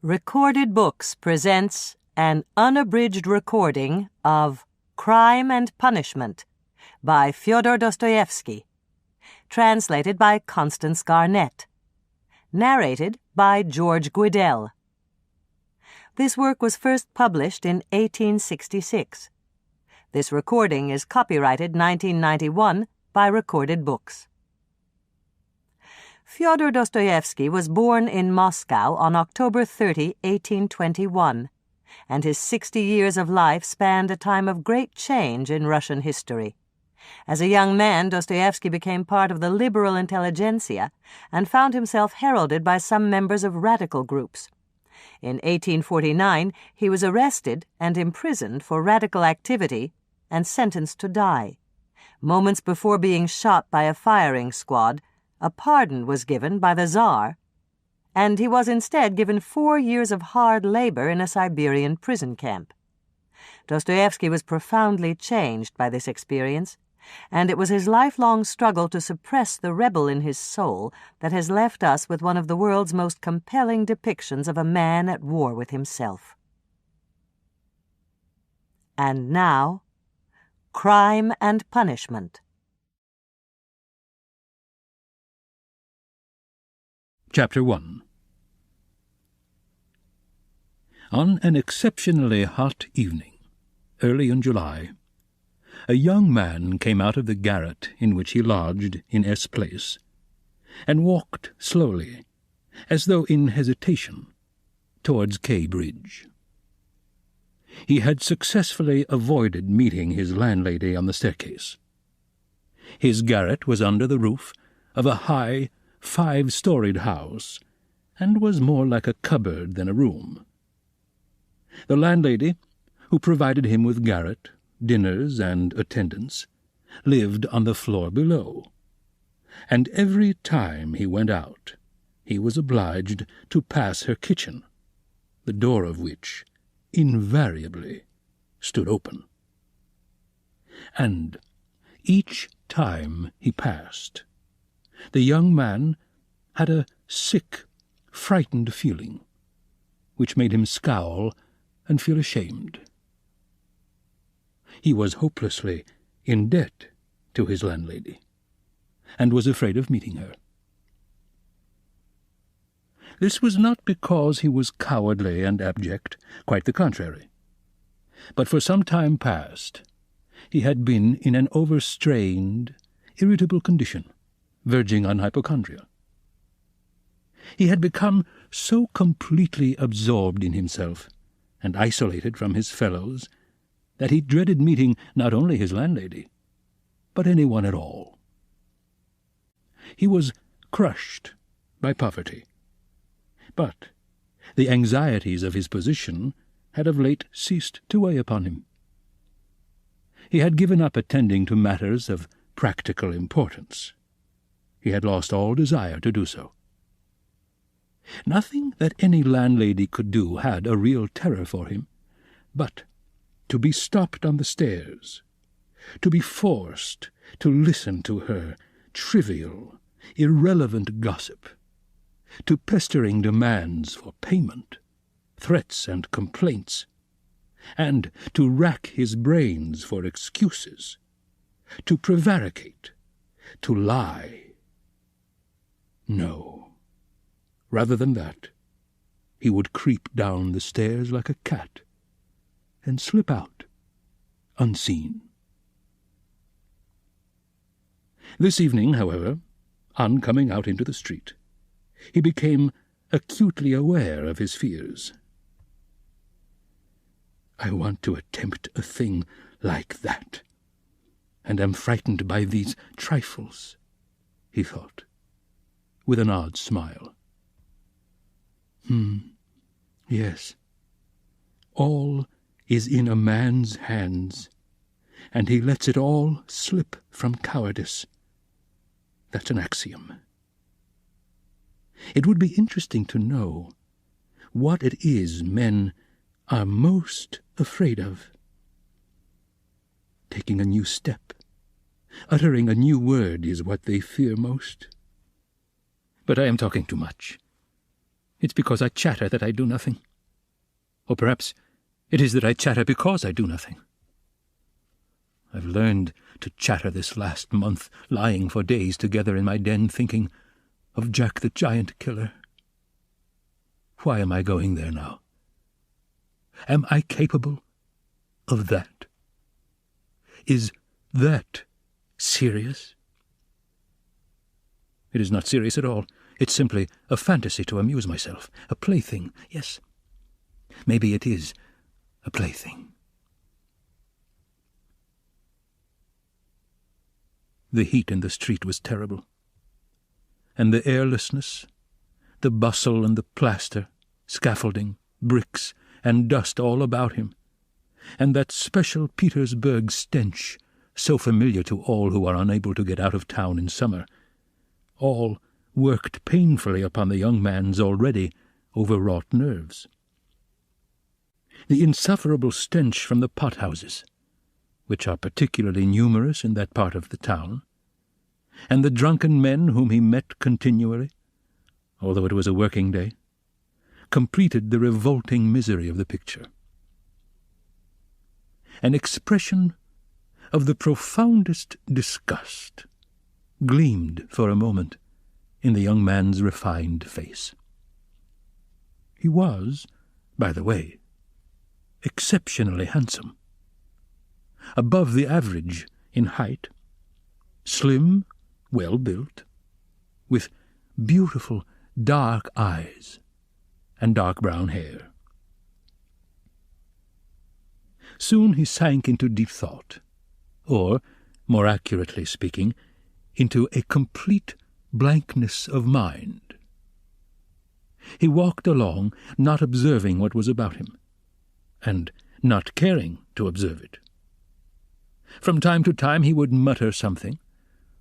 Recorded Books presents an unabridged recording of Crime and Punishment by Fyodor Dostoyevsky, translated by Constance Garnett, narrated by George Guidel. This work was first published in 1866. This recording is copyrighted 1991 by Recorded Books. Fyodor Dostoyevsky was born in Moscow on October 30, 1821, and his 60 years of life spanned a time of great change in Russian history. As a young man, Dostoyevsky became part of the liberal intelligentsia and found himself heralded by some members of radical groups. In 1849, he was arrested and imprisoned for radical activity and sentenced to die. Moments before being shot by a firing squad, a pardon was given by the Tsar, and he was instead given 4 years of hard labor in a Siberian prison camp. Dostoyevsky was profoundly changed by this experience, and it was his lifelong struggle to suppress the rebel in his soul that has left us with one of the world's most compelling depictions of a man at war with himself. And now, Crime and Punishment. Chapter 1. On an exceptionally hot evening, early in July, a young man came out of the garret in which he lodged in S Place, and walked slowly, as though in hesitation, towards K Bridge. He had successfully avoided meeting his landlady on the staircase. His garret was under the roof of a high, 5-storied house, and was more like a cupboard than a room. The landlady, who provided him with garret, dinners, and attendance, lived on the floor below, and every time he went out, he was obliged to pass her kitchen, the door of which invariably stood open. And each time he passed, the young man had a sick, frightened feeling, which made him scowl and feel ashamed. He was hopelessly in debt to his landlady, and was afraid of meeting her. This was not because he was cowardly and abject, quite the contrary. But for some time past he had been in an overstrained, irritable condition, verging on hypochondria. He had become so completely absorbed in himself and isolated from his fellows that he dreaded meeting not only his landlady, but anyone at all. He was crushed by poverty, but the anxieties of his position had of late ceased to weigh upon him. He had given up attending to matters of practical importance. He had lost all desire to do so. Nothing that any landlady could do had a real terror for him, but to be stopped on the stairs, to be forced to listen to her trivial, irrelevant gossip, to pestering demands for payment, threats and complaints, and to rack his brains for excuses, to prevaricate, to lie. No. Rather than that, he would creep down the stairs like a cat and slip out unseen. This evening, however, on coming out into the street, he became acutely aware of his fears. I want to attempt a thing like that, and am frightened by these trifles, he thought, with an odd smile. Yes. All is in a man's hands, and he lets it all slip from cowardice. That's an axiom. It would be interesting to know what it is men are most afraid of. Taking a new step, uttering a new word is what they fear most. But I am talking too much. It's because I chatter that I do nothing. Or perhaps it is that I chatter because I do nothing. I've learned to chatter this last month, lying for days together in my den thinking of Jack the Giant Killer. Why am I going there now? Am I capable of that? Is that serious? It is not serious at all. It's simply a fantasy to amuse myself, a plaything. Yes, maybe it is a plaything. The heat in the street was terrible, and the airlessness, the bustle and the plaster, scaffolding, bricks, and dust all about him, and that special Petersburg stench, so familiar to all who are unable to get out of town in summer, all worked painfully upon the young man's already overwrought nerves. The insufferable stench from the pothouses, which are particularly numerous in that part of the town, and the drunken men whom he met continually, although it was a working day, completed the revolting misery of the picture. An expression of the profoundest disgust gleamed for a moment in the young man's refined face. He was, by the way, exceptionally handsome, above the average in height, slim, well-built, with beautiful dark eyes and dark brown hair. Soon he sank into deep thought, or, more accurately speaking, into a complete blankness of mind. He walked along, not observing what was about him, and not caring to observe it. From time to time he would mutter something,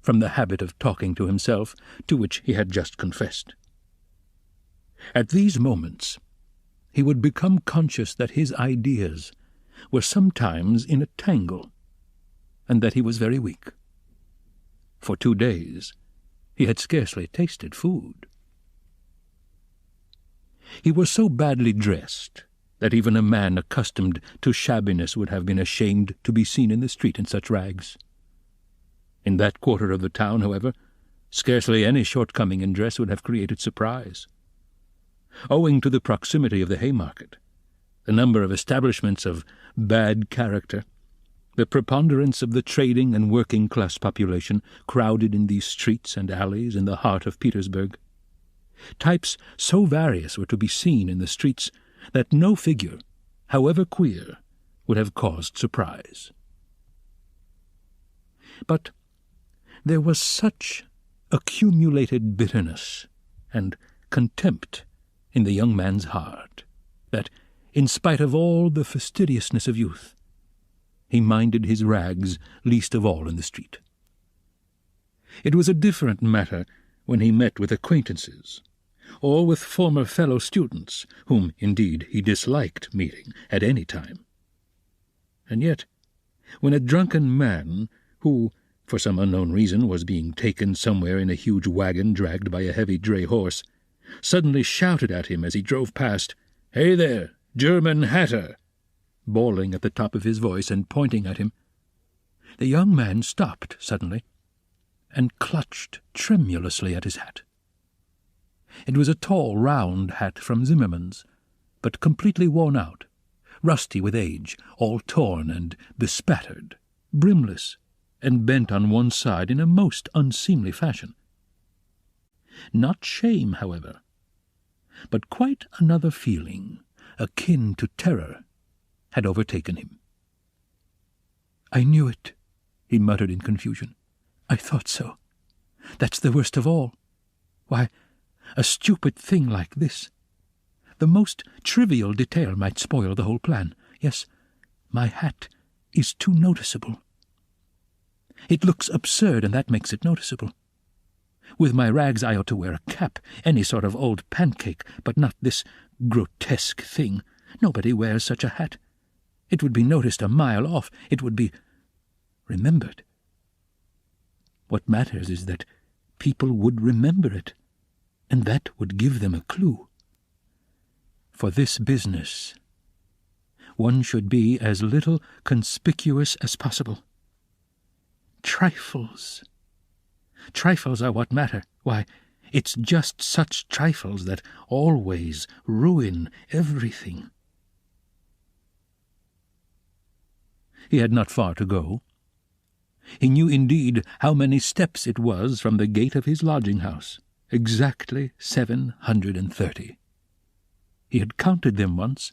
from the habit of talking to himself, to which he had just confessed. At these moments he would become conscious that his ideas were sometimes in a tangle, and that he was very weak. For 2 days he had scarcely tasted food. He was so badly dressed that even a man accustomed to shabbiness would have been ashamed to be seen in the street in such rags. In that quarter of the town, however, scarcely any shortcoming in dress would have created surprise. Owing to the proximity of the Haymarket, the number of establishments of bad character, the preponderance of the trading and working-class population crowded in these streets and alleys in the heart of Petersburg, types so various were to be seen in the streets that no figure, however queer, would have caused surprise. But there was such accumulated bitterness and contempt in the young man's heart that, in spite of all the fastidiousness of youth, he minded his rags least of all in the street. It was a different matter when he met with acquaintances, or with former fellow-students, whom, indeed, he disliked meeting at any time. And yet, when a drunken man, who, for some unknown reason, was being taken somewhere in a huge wagon dragged by a heavy dray horse, suddenly shouted at him as he drove past, "Hey there, German hatter!" bawling at the top of his voice and pointing at him, the young man stopped suddenly and clutched tremulously at his hat. It was a tall, round hat from Zimmermann's, but completely worn out, rusty with age, all torn and bespattered, brimless, and bent on one side in a most unseemly fashion. Not shame, however, but quite another feeling, akin to terror, had overtaken him. "I knew it," he muttered in confusion. "I thought so. That's the worst of all. Why, a stupid thing like this. The most trivial detail might spoil the whole plan. Yes, my hat is too noticeable. It looks absurd, and that makes it noticeable. With my rags I ought to wear a cap, any sort of old pancake, but not this grotesque thing. Nobody wears such a hat. It would be noticed a mile off. It would be remembered. What matters is that people would remember it, and that would give them a clue. For this business, one should be as little conspicuous as possible. Trifles. Trifles are what matter. Why, it's just such trifles that always ruin everything. He had not far to go. He knew indeed how many steps it was from the gate of his lodging-house. Exactly 730. He had counted them once,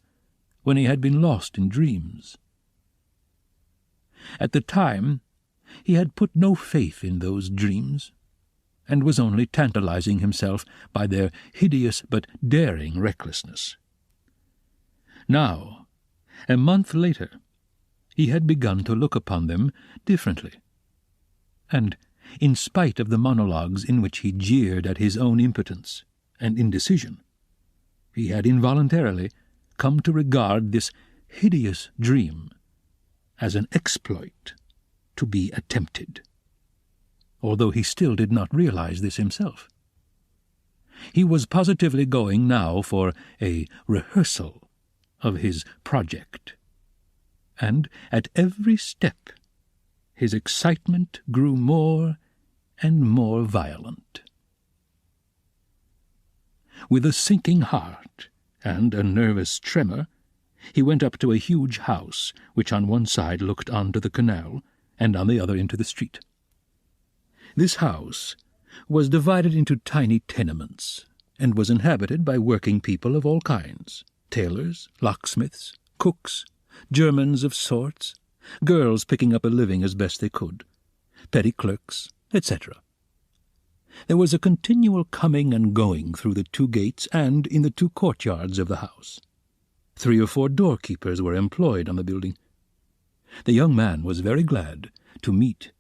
when he had been lost in dreams. At the time, he had put no faith in those dreams, and was only tantalizing himself by their hideous but daring recklessness. Now, a month later, he had begun to look upon them differently, and, in spite of the monologues in which he jeered at his own impotence and indecision, he had involuntarily come to regard this hideous dream as an exploit to be attempted, although he still did not realize this himself. He was positively going now for a rehearsal of his project, and at every step his excitement grew more and more violent. With a sinking heart and a nervous tremor, he went up to a huge house which on one side looked onto the canal and on the other into the street. This house was divided into tiny tenements, and was inhabited by working people of all kinds, tailors, locksmiths, cooks, Germans of sorts, girls picking up a living as best they could, petty clerks, etc. There was a continual coming and going through the two gates and in the two courtyards of the house. 3 or 4 doorkeepers were employed on the building. The young man was very glad to meet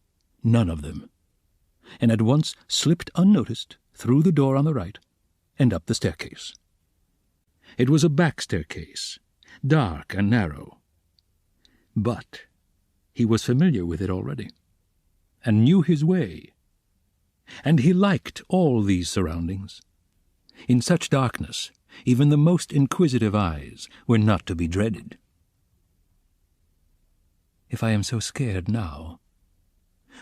none of them, and at once slipped unnoticed through the door on the right and up the staircase. It was a back staircase, dark and narrow, but he was familiar with it already, and knew his way, and he liked all these surroundings. In such darkness, even the most inquisitive eyes were not to be dreaded. If I am so scared now,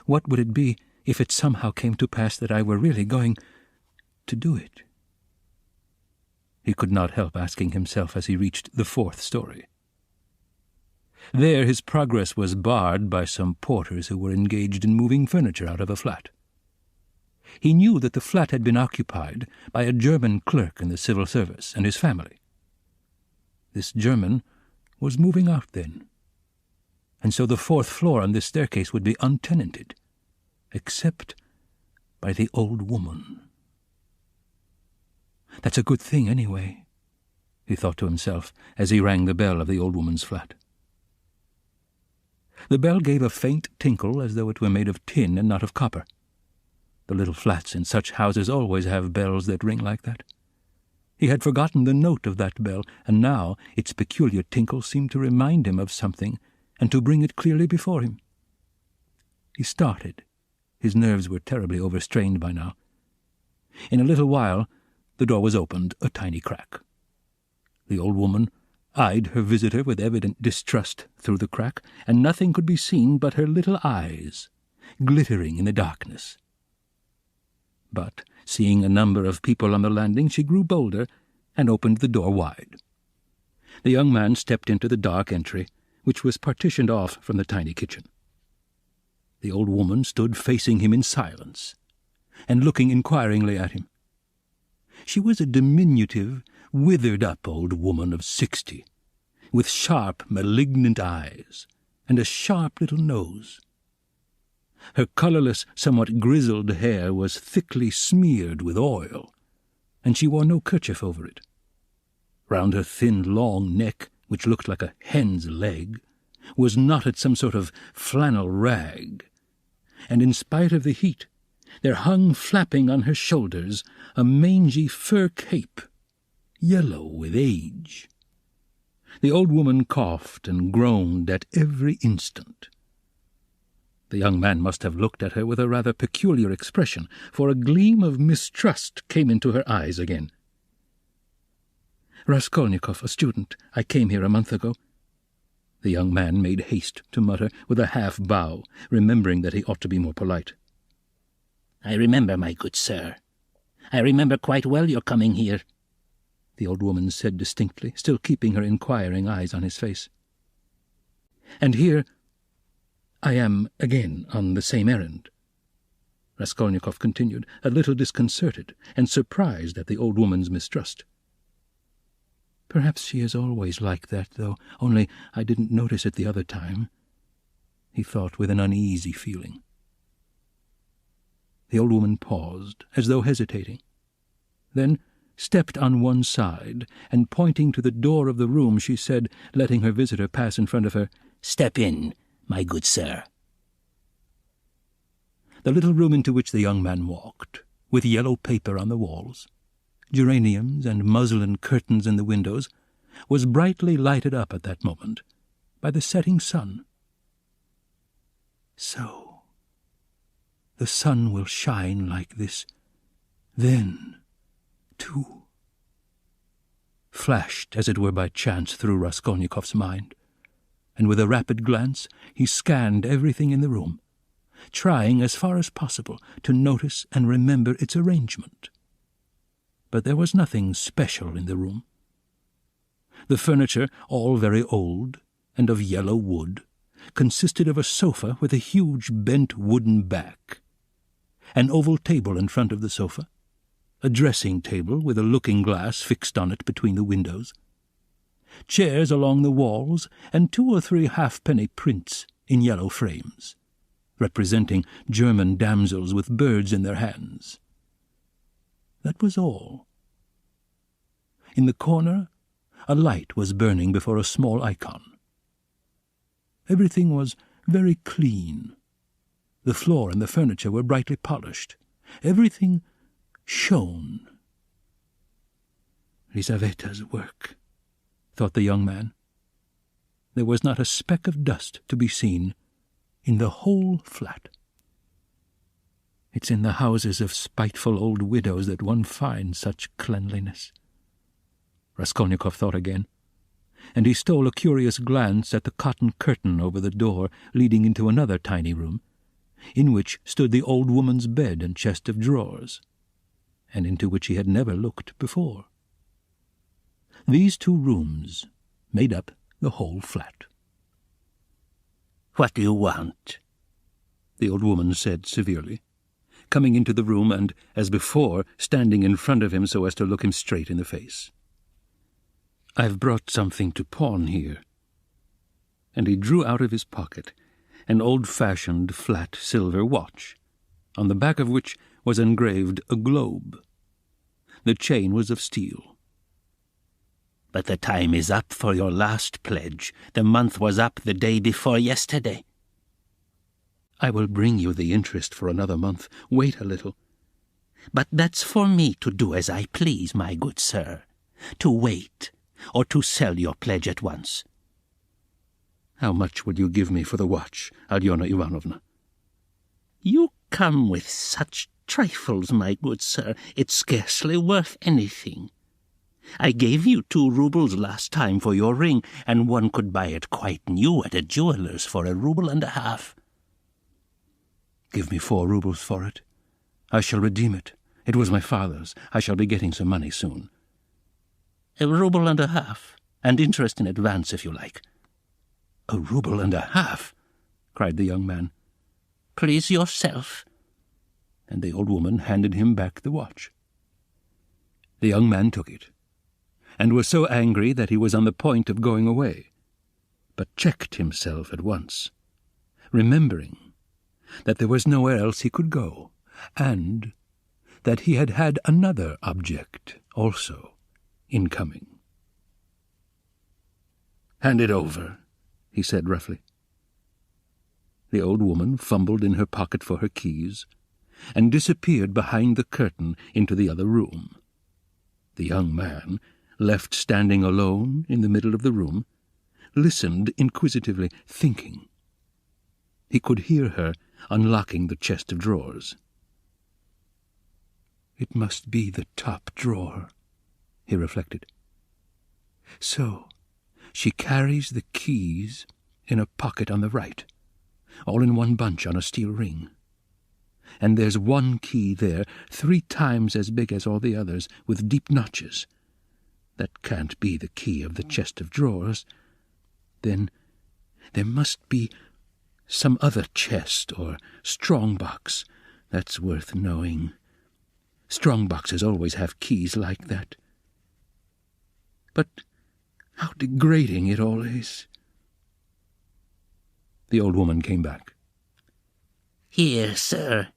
what would it be if it somehow came to pass that I were really going to do it? He could not help asking himself as he reached the 4th story. There his progress was barred by some porters who were engaged in moving furniture out of a flat. He knew that the flat had been occupied by a German clerk in the civil service and his family. This German was moving out then, and so the 4th floor on this staircase would be untenanted, except by the old woman. That's a good thing, anyway, he thought to himself as he rang the bell of the old woman's flat. The bell gave a faint tinkle as though it were made of tin and not of copper. The little flats in such houses always have bells that ring like that. He had forgotten the note of that bell, and now its peculiar tinkle seemed to remind him of something and to bring it clearly before him. He started. His nerves were terribly overstrained by now. In a little while the door was opened a tiny crack. The old woman eyed her visitor with evident distrust through the crack, and nothing could be seen but her little eyes, glittering in the darkness. But, seeing a number of people on the landing, she grew bolder and opened the door wide. The young man stepped into the dark entry, which was partitioned off from the tiny kitchen. The old woman stood facing him in silence, and looking inquiringly at him. She was a diminutive, withered-up old woman of 60, with sharp, malignant eyes, and a sharp little nose. Her colourless, somewhat grizzled hair was thickly smeared with oil, and she wore no kerchief over it. Round her thin, long neck, which looked like a hen's leg, was knotted some sort of flannel rag, and in spite of the heat, there hung flapping on her shoulders a mangy fur cape, yellow with age. The old woman coughed and groaned at every instant. The young man must have looked at her with a rather peculiar expression, for a gleam of mistrust came into her eyes again. Raskolnikov, a student. I came here a month ago." The young man made haste to mutter, with a half-bow, remembering that he ought to be more polite. "I remember, my good sir. I remember quite well your coming here," the old woman said distinctly, still keeping her inquiring eyes on his face. "And here I am again on the same errand," Raskolnikov continued, a little disconcerted and surprised at the old woman's mistrust. "Perhaps she is always like that, though, only I didn't notice it the other time," he thought with an uneasy feeling. The old woman paused, as though hesitating, then stepped on one side, and pointing to the door of the room, she said, letting her visitor pass in front of her, "Step in, my good sir." The little room into which the young man walked, with yellow paper on the walls, geraniums and muslin curtains in the windows, was brightly lighted up at that moment by the setting sun. So, the sun will shine like this, then, too, flashed as it were by chance through Raskolnikov's mind, and with a rapid glance he scanned everything in the room, trying as far as possible to notice and remember its arrangement. But there was nothing special in the room. The furniture, all very old and of yellow wood, consisted of a sofa with a huge bent wooden back, an oval table in front of the sofa, a dressing-table with a looking-glass fixed on it between the windows, chairs along the walls, and 2 or 3 halfpenny prints in yellow frames, representing German damsels with birds in their hands. That was all. In the corner, a light was burning before a small icon. Everything was very clean. The floor and the furniture were brightly polished. Everything shone. Lizaveta's work, thought the young man. There was not a speck of dust to be seen in the whole flat. It's in the houses of spiteful old widows that one finds such cleanliness, Raskolnikov thought again, and he stole a curious glance at the cotton curtain over the door leading into another tiny room, in which stood the old woman's bed and chest of drawers, and into which he had never looked before. These 2 rooms made up the whole flat. "What do you want?" the old woman said severely, coming into the room and, as before, standing in front of him so as to look him straight in the face. "I've brought something to pawn here." And he drew out of his pocket an old-fashioned flat silver watch, on the back of which was engraved a globe. The chain was of steel. "But the time is up for your last pledge. The month was up the day before yesterday." "I will bring you the interest for another month. Wait a little." "But that's for me to do as I please, my good sir. To wait, or to sell your pledge at once." "How much will you give me for the watch, Alyona Ivanovna?" "You come with such trifles, my good sir. It's scarcely worth anything. I gave you 2 rubles last time for your ring, and one could buy it quite new at a jeweller's for 1.5 rubles. "Give me 4 rubles for it. I shall redeem it. It was my father's. I shall be getting some money soon." 1.5 rubles, and interest in advance if you like." 1.5 rubles, cried the young man. "Please yourself." And the old woman handed him back the watch. The young man took it, and was so angry that he was on the point of going away, but checked himself at once, remembering that there was nowhere else he could go, and that he had had another object also in coming. "Hand it over," he said roughly. The old woman fumbled in her pocket for her keys, and disappeared behind the curtain into the other room. The young man, left standing alone in the middle of the room, listened inquisitively, thinking. He could hear her unlocking the chest of drawers. "It must be the top drawer," he reflected. So she carries the keys in a pocket on the right, all in one bunch on a steel ring. And there's one key there, 3 times as big as all the others, with deep notches. That can't be the key of the chest of drawers. Then there must be some other chest or strong box. That's worth knowing. Strong boxes always have keys like that. But how degrading it all is. The old woman came back. Here, sir.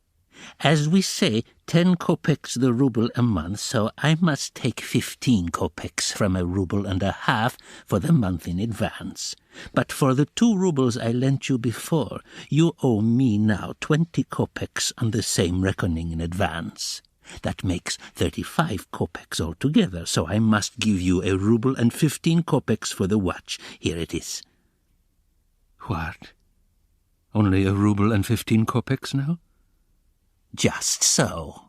As we say, 10 kopecks the rouble a month, so I must take 15 kopecks from a rouble and a half for the month in advance. But for the 2 roubles I lent you before, you owe me now 20 kopecks on the same reckoning in advance. That makes 35 kopecks altogether, so I must give you a rouble and 15 kopecks for the watch. Here it is. What? Only a rouble and 15 kopecks now? Just so.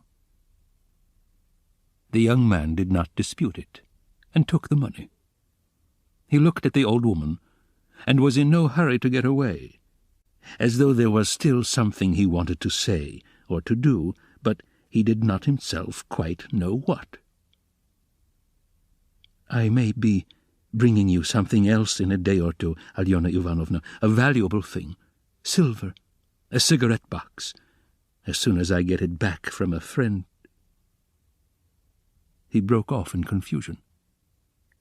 The young man did not dispute it, and took the money. He looked at the old woman, and was in no hurry to get away, as though there was still something he wanted to say or to do, but he did not himself quite know what. "I may be bringing you something else in a day or two, Alyona Ivanovna, a valuable thing, silver, a cigarette box, as soon as I get it back from a friend." He broke off in confusion.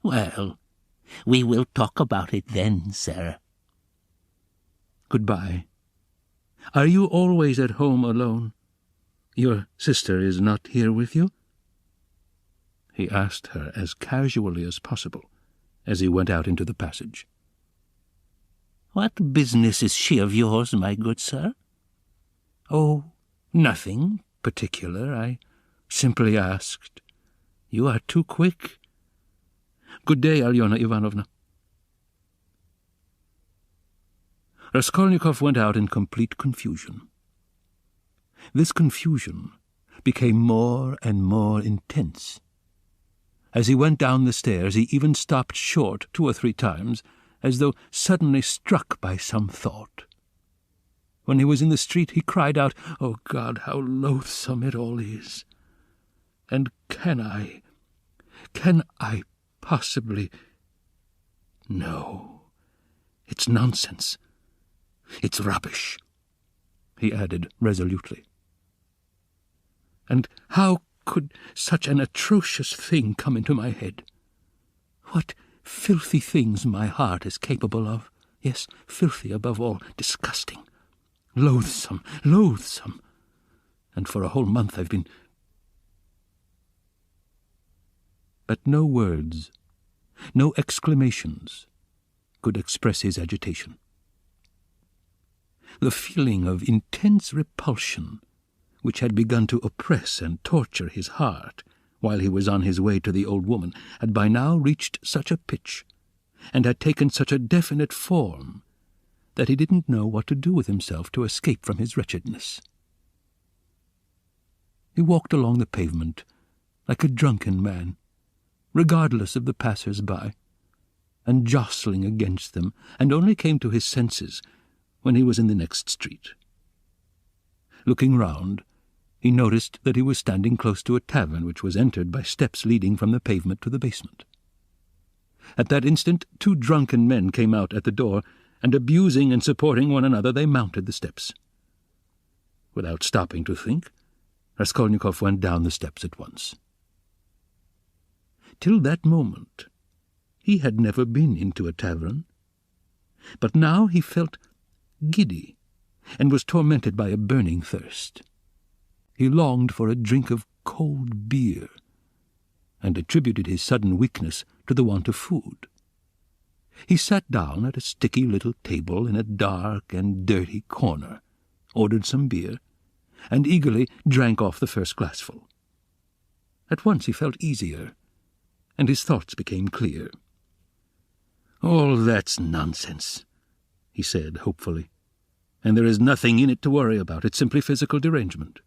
Well, we will talk about it then, sir. Goodbye. Are you always at home alone? Your sister is not here with you? He asked her as casually as possible as he went out into the passage. What business is she of yours, my good sir? Oh, nothing particular. I simply asked. You are too quick. Good day, Alyona Ivanovna. Raskolnikov went out in complete confusion. This confusion became more and more intense. As he went down the stairs, he even stopped short 2 or 3 times, as though suddenly struck by some thought. When he was in the street, he cried out, "Oh, God, how loathsome it all is! And can I possibly... No, it's nonsense. It's rubbish," he added resolutely. "And how could such an atrocious thing come into my head? What filthy things my heart is capable of. Yes, filthy above all, disgusting. Loathsome, loathsome. And for a whole month I've been..." But no words, no exclamations could express his agitation. The feeling of intense repulsion which had begun to oppress and torture his heart while he was on his way to the old woman had by now reached such a pitch and had taken such a definite form that he didn't know what to do with himself to escape from his wretchedness. He walked along the pavement like a drunken man, regardless of the passers-by, and jostling against them, and only came to his senses when he was in the next street. Looking round, he noticed that he was standing close to a tavern which was entered by steps leading from the pavement to the basement. At that instant 2 drunken men came out at the door, and abusing and supporting one another, they mounted the steps. Without stopping to think, Raskolnikov went down the steps at once. Till that moment, he had never been into a tavern, but now he felt giddy and was tormented by a burning thirst. He longed for a drink of cold beer, and attributed his sudden weakness to the want of food. He sat down at a sticky little table in a dark and dirty corner, ordered some beer, and eagerly drank off the first glassful. At once he felt easier, and his thoughts became clear. "All that's nonsense," he said hopefully, "and there is nothing in it to worry about. It's simply physical derangement.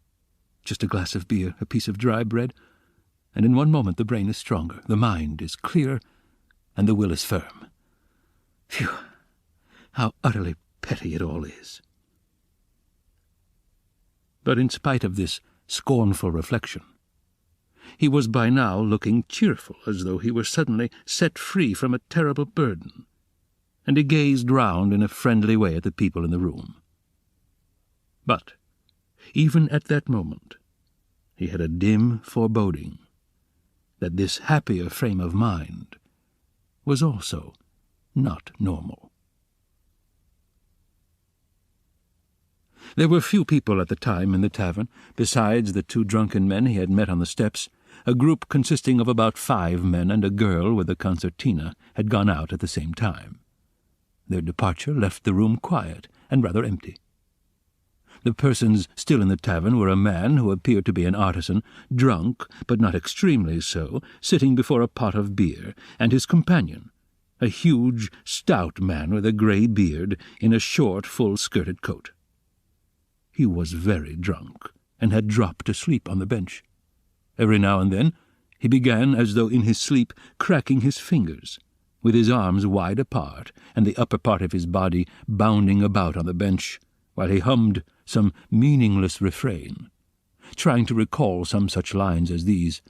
Just a glass of beer, a piece of dry bread, and in one moment the brain is stronger, the mind is clear, and the will is firm. Phew! How utterly petty it all is. But in spite of this scornful reflection, he was by now looking cheerful, as though he were suddenly set free from a terrible burden, and he gazed round in a friendly way at the people in the room. But, even at that moment, he had a dim foreboding that this happier frame of mind was also not normal. There were few people at the time in the tavern, besides the 2 drunken men he had met on the steps. A group consisting of about 5 men and a girl with a concertina had gone out at the same time. Their departure left the room quiet and rather empty. The persons still in the tavern were a man who appeared to be an artisan, drunk, but not extremely so, sitting before a pot of beer, and his companion, a huge, stout man with a grey beard, in a short, full-skirted coat. He was very drunk, and had dropped asleep on the bench. Every now and then he began, as though in his sleep, cracking his fingers, with his arms wide apart and the upper part of his body bounding about on the bench, while he hummed some meaningless refrain, trying to recall some such lines as these: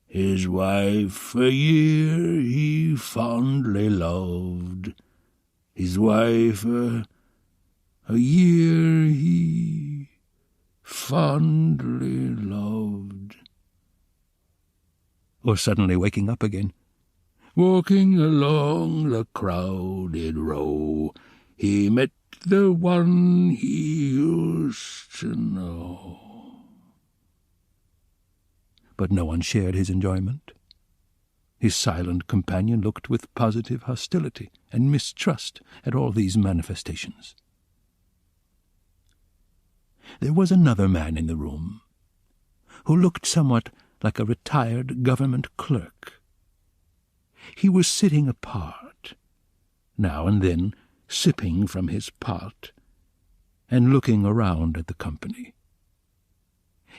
"His wife a year he fondly loved, his wife a year he fondly loved." Or suddenly waking up again, "Walking along the crowded row, he met the one he used to know." But no one shared his enjoyment. His silent companion looked with positive hostility and mistrust at all these manifestations. There was another man in the room, who looked somewhat like a retired government clerk. He was sitting apart, now and then sipping from his pot, and looking around at the company.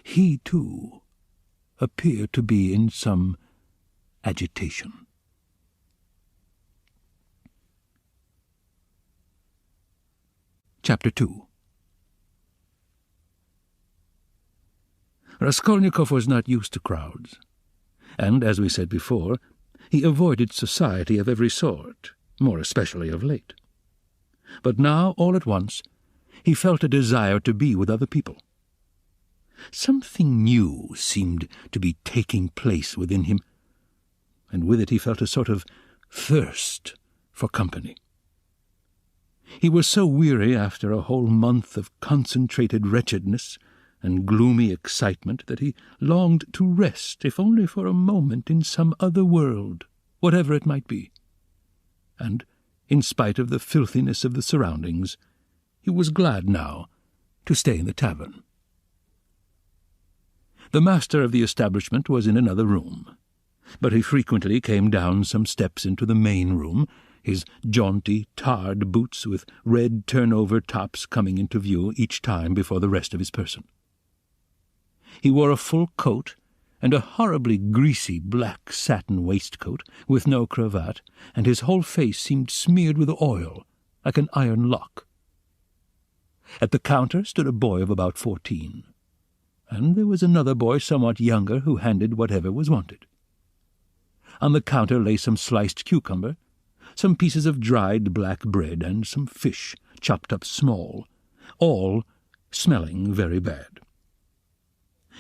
He, too, appeared to be in some agitation. Chapter 2. Raskolnikov was not used to crowds, and, as we said before, he avoided society of every sort, more especially of late. But now, all at once, he felt a desire to be with other people. Something new seemed to be taking place within him, and with it he felt a sort of thirst for company. He was so weary after a whole month of concentrated wretchedness and gloomy excitement that he longed to rest, if only for a moment, in some other world, whatever it might be. And, in spite of the filthiness of the surroundings, he was glad now to stay in the tavern. The master of the establishment was in another room, but he frequently came down some steps into the main room, his jaunty, tarred boots with red turnover tops coming into view each time before the rest of his person. He wore a full coat and a horribly greasy black satin waistcoat with no cravat, and his whole face seemed smeared with oil, like an iron lock. At the counter stood a boy of about 14, and there was another boy somewhat younger who handed whatever was wanted. On the counter lay some sliced cucumber, some pieces of dried black bread, and some fish, chopped up small, all smelling very bad.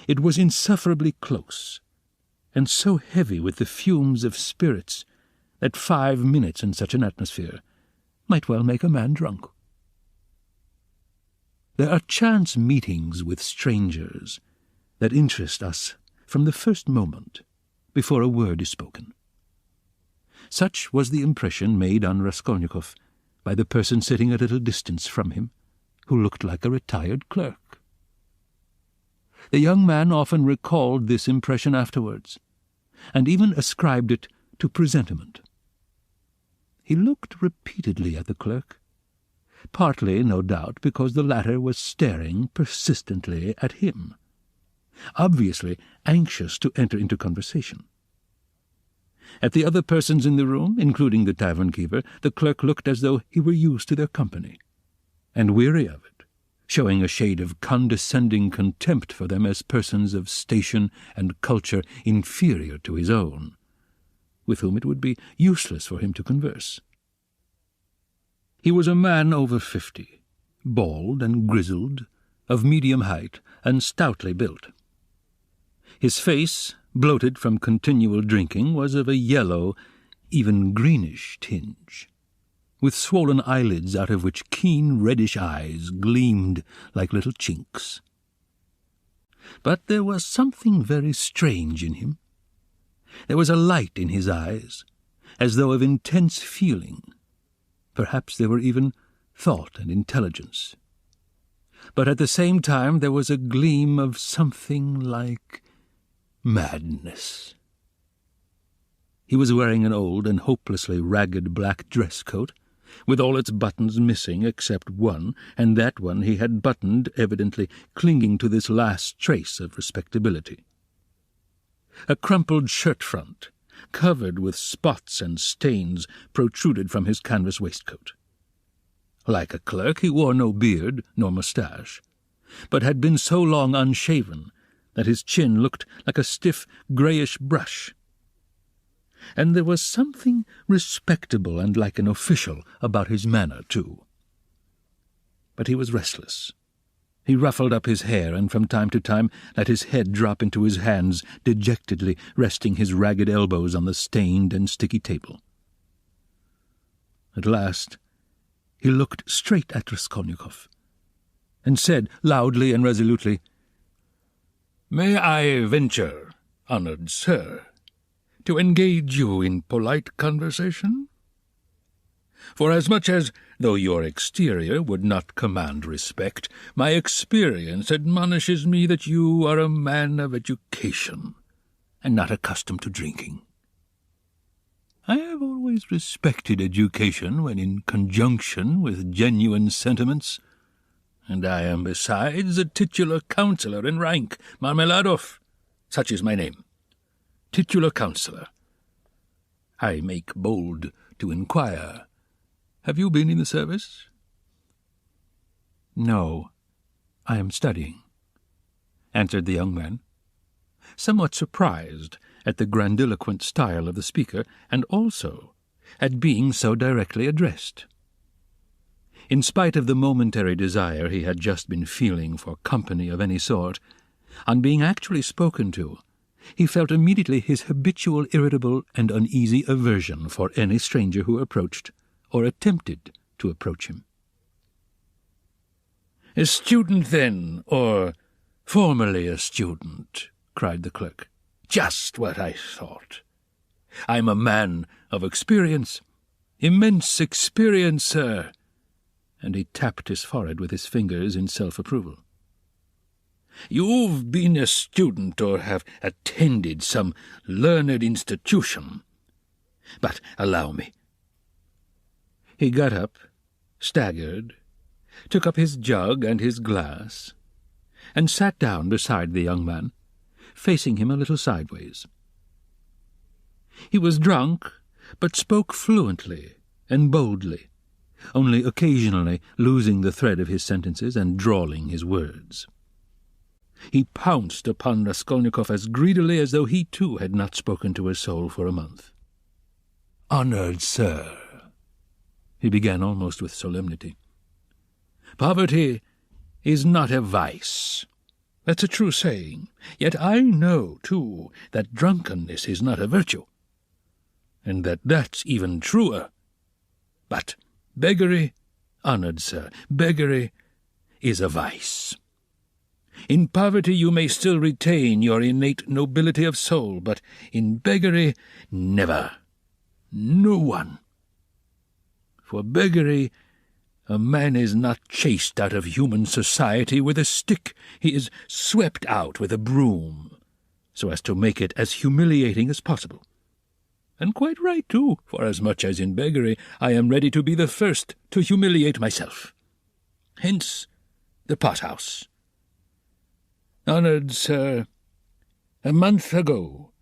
It was insufferably close, and so heavy with the fumes of spirits that 5 minutes in such an atmosphere might well make a man drunk. There are chance meetings with strangers that interest us from the first moment before a word is spoken. Such was the impression made on Raskolnikov by the person sitting at a little distance from him, who looked like a retired clerk. The young man often recalled this impression afterwards, and even ascribed it to presentiment. He looked repeatedly at the clerk, partly, no doubt, because the latter was staring persistently at him, obviously anxious to enter into conversation. At the other persons in the room, including the tavern-keeper, the clerk looked as though he were used to their company, and weary of it, showing a shade of condescending contempt for them as persons of station and culture inferior to his own, with whom it would be useless for him to converse. He was a man over 50, bald and grizzled, of medium height and stoutly built. His face, bloated from continual drinking, was of a yellow, even greenish tinge, with swollen eyelids out of which keen reddish eyes gleamed like little chinks. But there was something very strange in him. There was a light in his eyes, as though of intense feeling. Perhaps there were even thought and intelligence. But at the same time there was a gleam of something like madness. He was wearing an old and hopelessly ragged black dress coat, with all its buttons missing except one, and that one he had buttoned, evidently clinging to this last trace of respectability. A crumpled shirt-front, covered with spots and stains, protruded from his canvas waistcoat. Like a clerk, he wore no beard nor moustache, but had been so long unshaven that his chin looked like a stiff greyish brush. And there was something respectable and like an official about his manner, too. But he was restless. He ruffled up his hair and from time to time let his head drop into his hands, dejectedly resting his ragged elbows on the stained and sticky table. At last he looked straight at Raskolnikov and said loudly and resolutely, "May I venture, honoured sir, to engage you in polite conversation? Forasmuch as, though your exterior would not command respect, my experience admonishes me that you are a man of education, and not accustomed to drinking. I have always respected education when in conjunction with genuine sentiments, and I am besides a titular councillor in rank, Marmeladov, such is my name. Titular councillor. I make bold to inquire, have you been in the service?" "No, I am studying," answered the young man, somewhat surprised at the grandiloquent style of the speaker, and also at being so directly addressed. In spite of the momentary desire he had just been feeling for company of any sort, on being actually spoken to, he felt immediately his habitual irritable and uneasy aversion for any stranger who approached or attempted to approach him. "A student, then, or formerly a student?" cried the clerk. "Just what I thought. I'm a man of experience, immense experience, sir," and he tapped his forehead with his fingers in self-approval. "You've been a student or have attended some learned institution. But allow me." He got up, staggered, took up his jug and his glass, and sat down beside the young man, facing him a little sideways. He was drunk, but spoke fluently and boldly, only occasionally losing the thread of his sentences and drawling his words. He pounced upon Raskolnikov as greedily as though he too had not spoken to a soul for a month. "Honoured sir," he began almost with solemnity, "poverty is not a vice. That's a true saying. Yet I know, too, that drunkenness is not a virtue, and that that's even truer. But beggary, honoured sir, beggary is a vice. In poverty you may still retain your innate nobility of soul, but in beggary, never. No one. For beggary, a man is not chased out of human society with a stick. He is swept out with a broom, so as to make it as humiliating as possible. And quite right, too, forasmuch as in beggary I am ready to be the first to humiliate myself. Hence the pothouse. Honoured sir, a month ago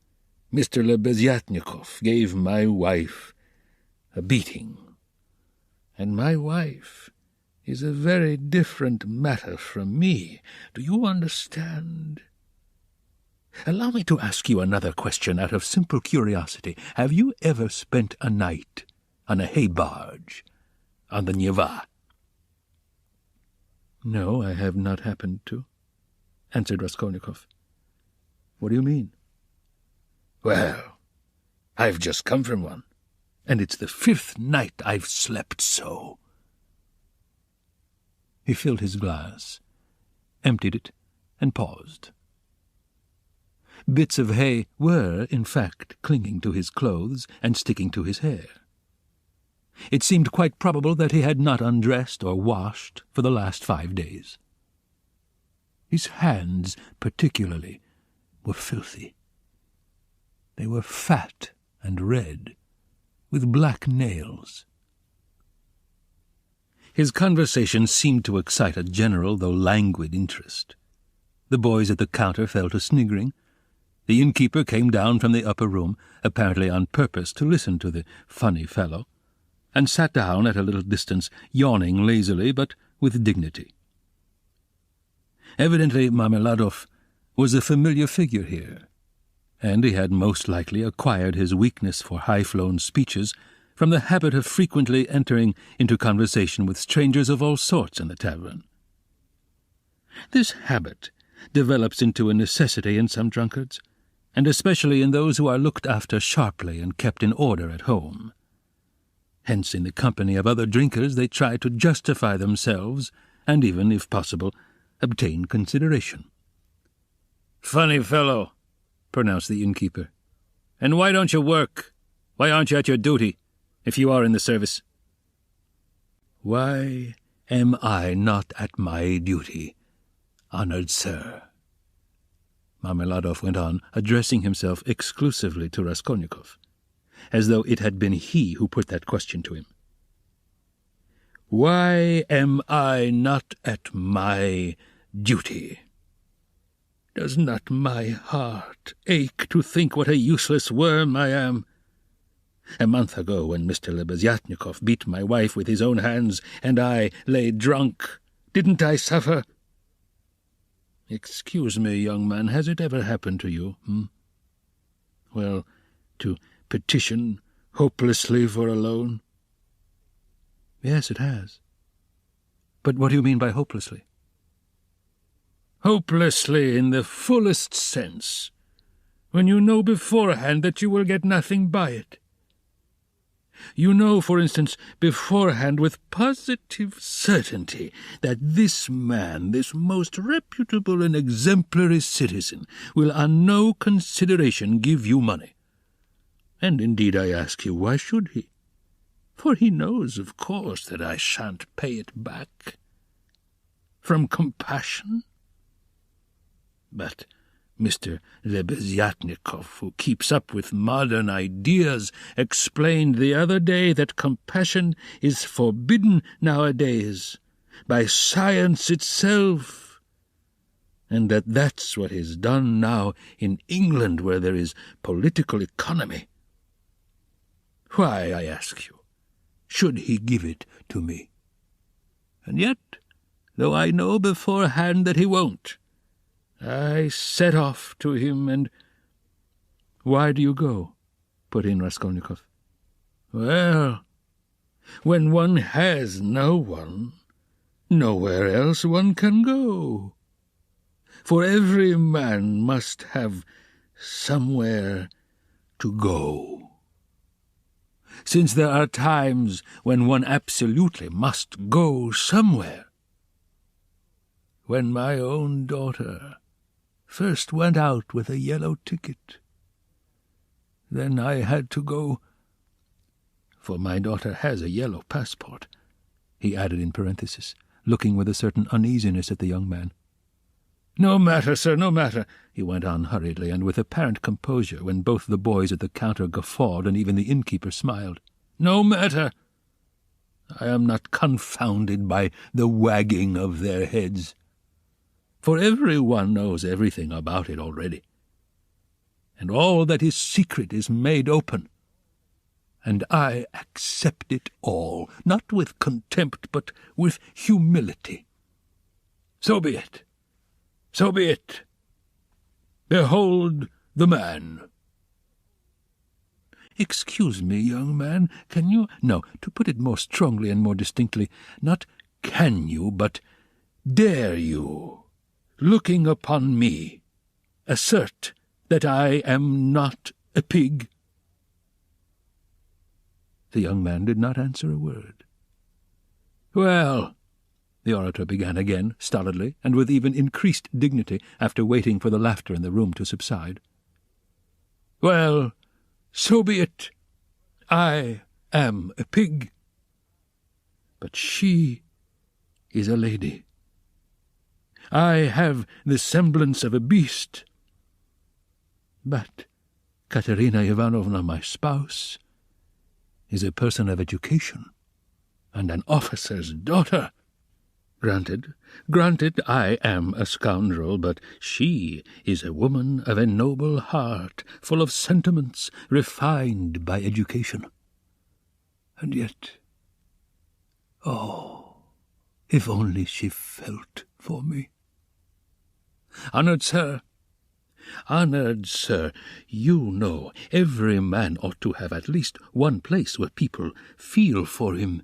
Mr. Lebeziatnikov gave my wife a beating. And my wife is a very different matter from me. Do you understand? Allow me to ask you another question out of simple curiosity. Have you ever spent a night on a hay barge on the Neva? No, I have not happened to, answered Raskolnikov. What do you mean? Well, I've just come from one, and it's the 5th night I've slept so. He filled his glass, emptied it, and paused. Bits of hay were, in fact, clinging to his clothes and sticking to his hair. It seemed quite probable that he had not undressed or washed for the last 5 days. His hands, particularly, were filthy. They were fat and red, with black nails. His conversation seemed to excite a general, though languid, interest. The boys at the counter fell to sniggering. The innkeeper came down from the upper room, apparently on purpose to listen to the funny fellow, and sat down at a little distance, yawning lazily, but with dignity. Evidently Marmeladov was a familiar figure here, and he had most likely acquired his weakness for high-flown speeches from the habit of frequently entering into conversation with strangers of all sorts in the tavern. This habit develops into a necessity in some drunkards, and especially in those who are looked after sharply and kept in order at home. Hence, in the company of other drinkers, they try to justify themselves, and even, if possible, obtain consideration. "Funny fellow," pronounced the innkeeper. "And why don't you work? Why aren't you at your duty, if you are in the service?" "Why am I not at my duty, honoured sir?" Marmeladov went on, addressing himself exclusively to Raskolnikov, as though it had been he who put that question to him. "Why am I not at my duty? Does not my heart ache to think what a useless worm I am? A month ago, when Mr. Lebeziatnikov beat my wife with his own hands, and I lay drunk, didn't I suffer? Excuse me, young man, has it ever happened to you, Well, to petition hopelessly for a loan?" "Yes, it has. But what do you mean by hopelessly?" "Hopelessly in the fullest sense, when you know beforehand that you will get nothing by it. You know, for instance, beforehand with positive certainty that this man, this most reputable and exemplary citizen, will on no consideration give you money. And indeed I ask you, why should he? For he knows, of course, that I shan't pay it back. From compassion? But Mr. Lebeziatnikov, who keeps up with modern ideas, explained the other day that compassion is forbidden nowadays by science itself, and that that's what is done now in England, where there is political economy. Why, I ask you, should he give it to me? And yet, though I know beforehand that he won't, I set off to him, and—" "Why do you go?" put in Raskolnikov. "Well, when one has no one, nowhere else one can go. For every man must have somewhere to go. Since there are times when one absolutely must go somewhere. When my own daughter first went out with a yellow ticket, then I had to go, for my daughter has a yellow passport," he added in parenthesis, looking with a certain uneasiness at the young man. "No matter, sir, no matter," he went on hurriedly, and with apparent composure, when both the boys at the counter guffawed and even the innkeeper smiled. "No matter. I am not confounded by the wagging of their heads, for every one knows everything about it already. and all that is secret is made open. And I accept it all, not with contempt, but with humility. So be it. So be it. Behold the man. Excuse me, young man, can you— No, to put it more strongly and more distinctly, not can you, but dare you, looking upon me, assert that I am not a pig? The young man did not answer a word. Well, the orator began again, stolidly, and with even increased dignity, after waiting for the laughter in the room to subside. Well, so be it. I am a pig. But she is a lady. I have the semblance of a beast. But Katerina Ivanovna, my spouse, is a person of education, and an officer's daughter. Granted, I am a scoundrel, but she is a woman of a noble heart, full of sentiments, refined by education. And yet, oh, if only she felt for me. Honoured sir, you know every man ought to have at least one place where people feel for him.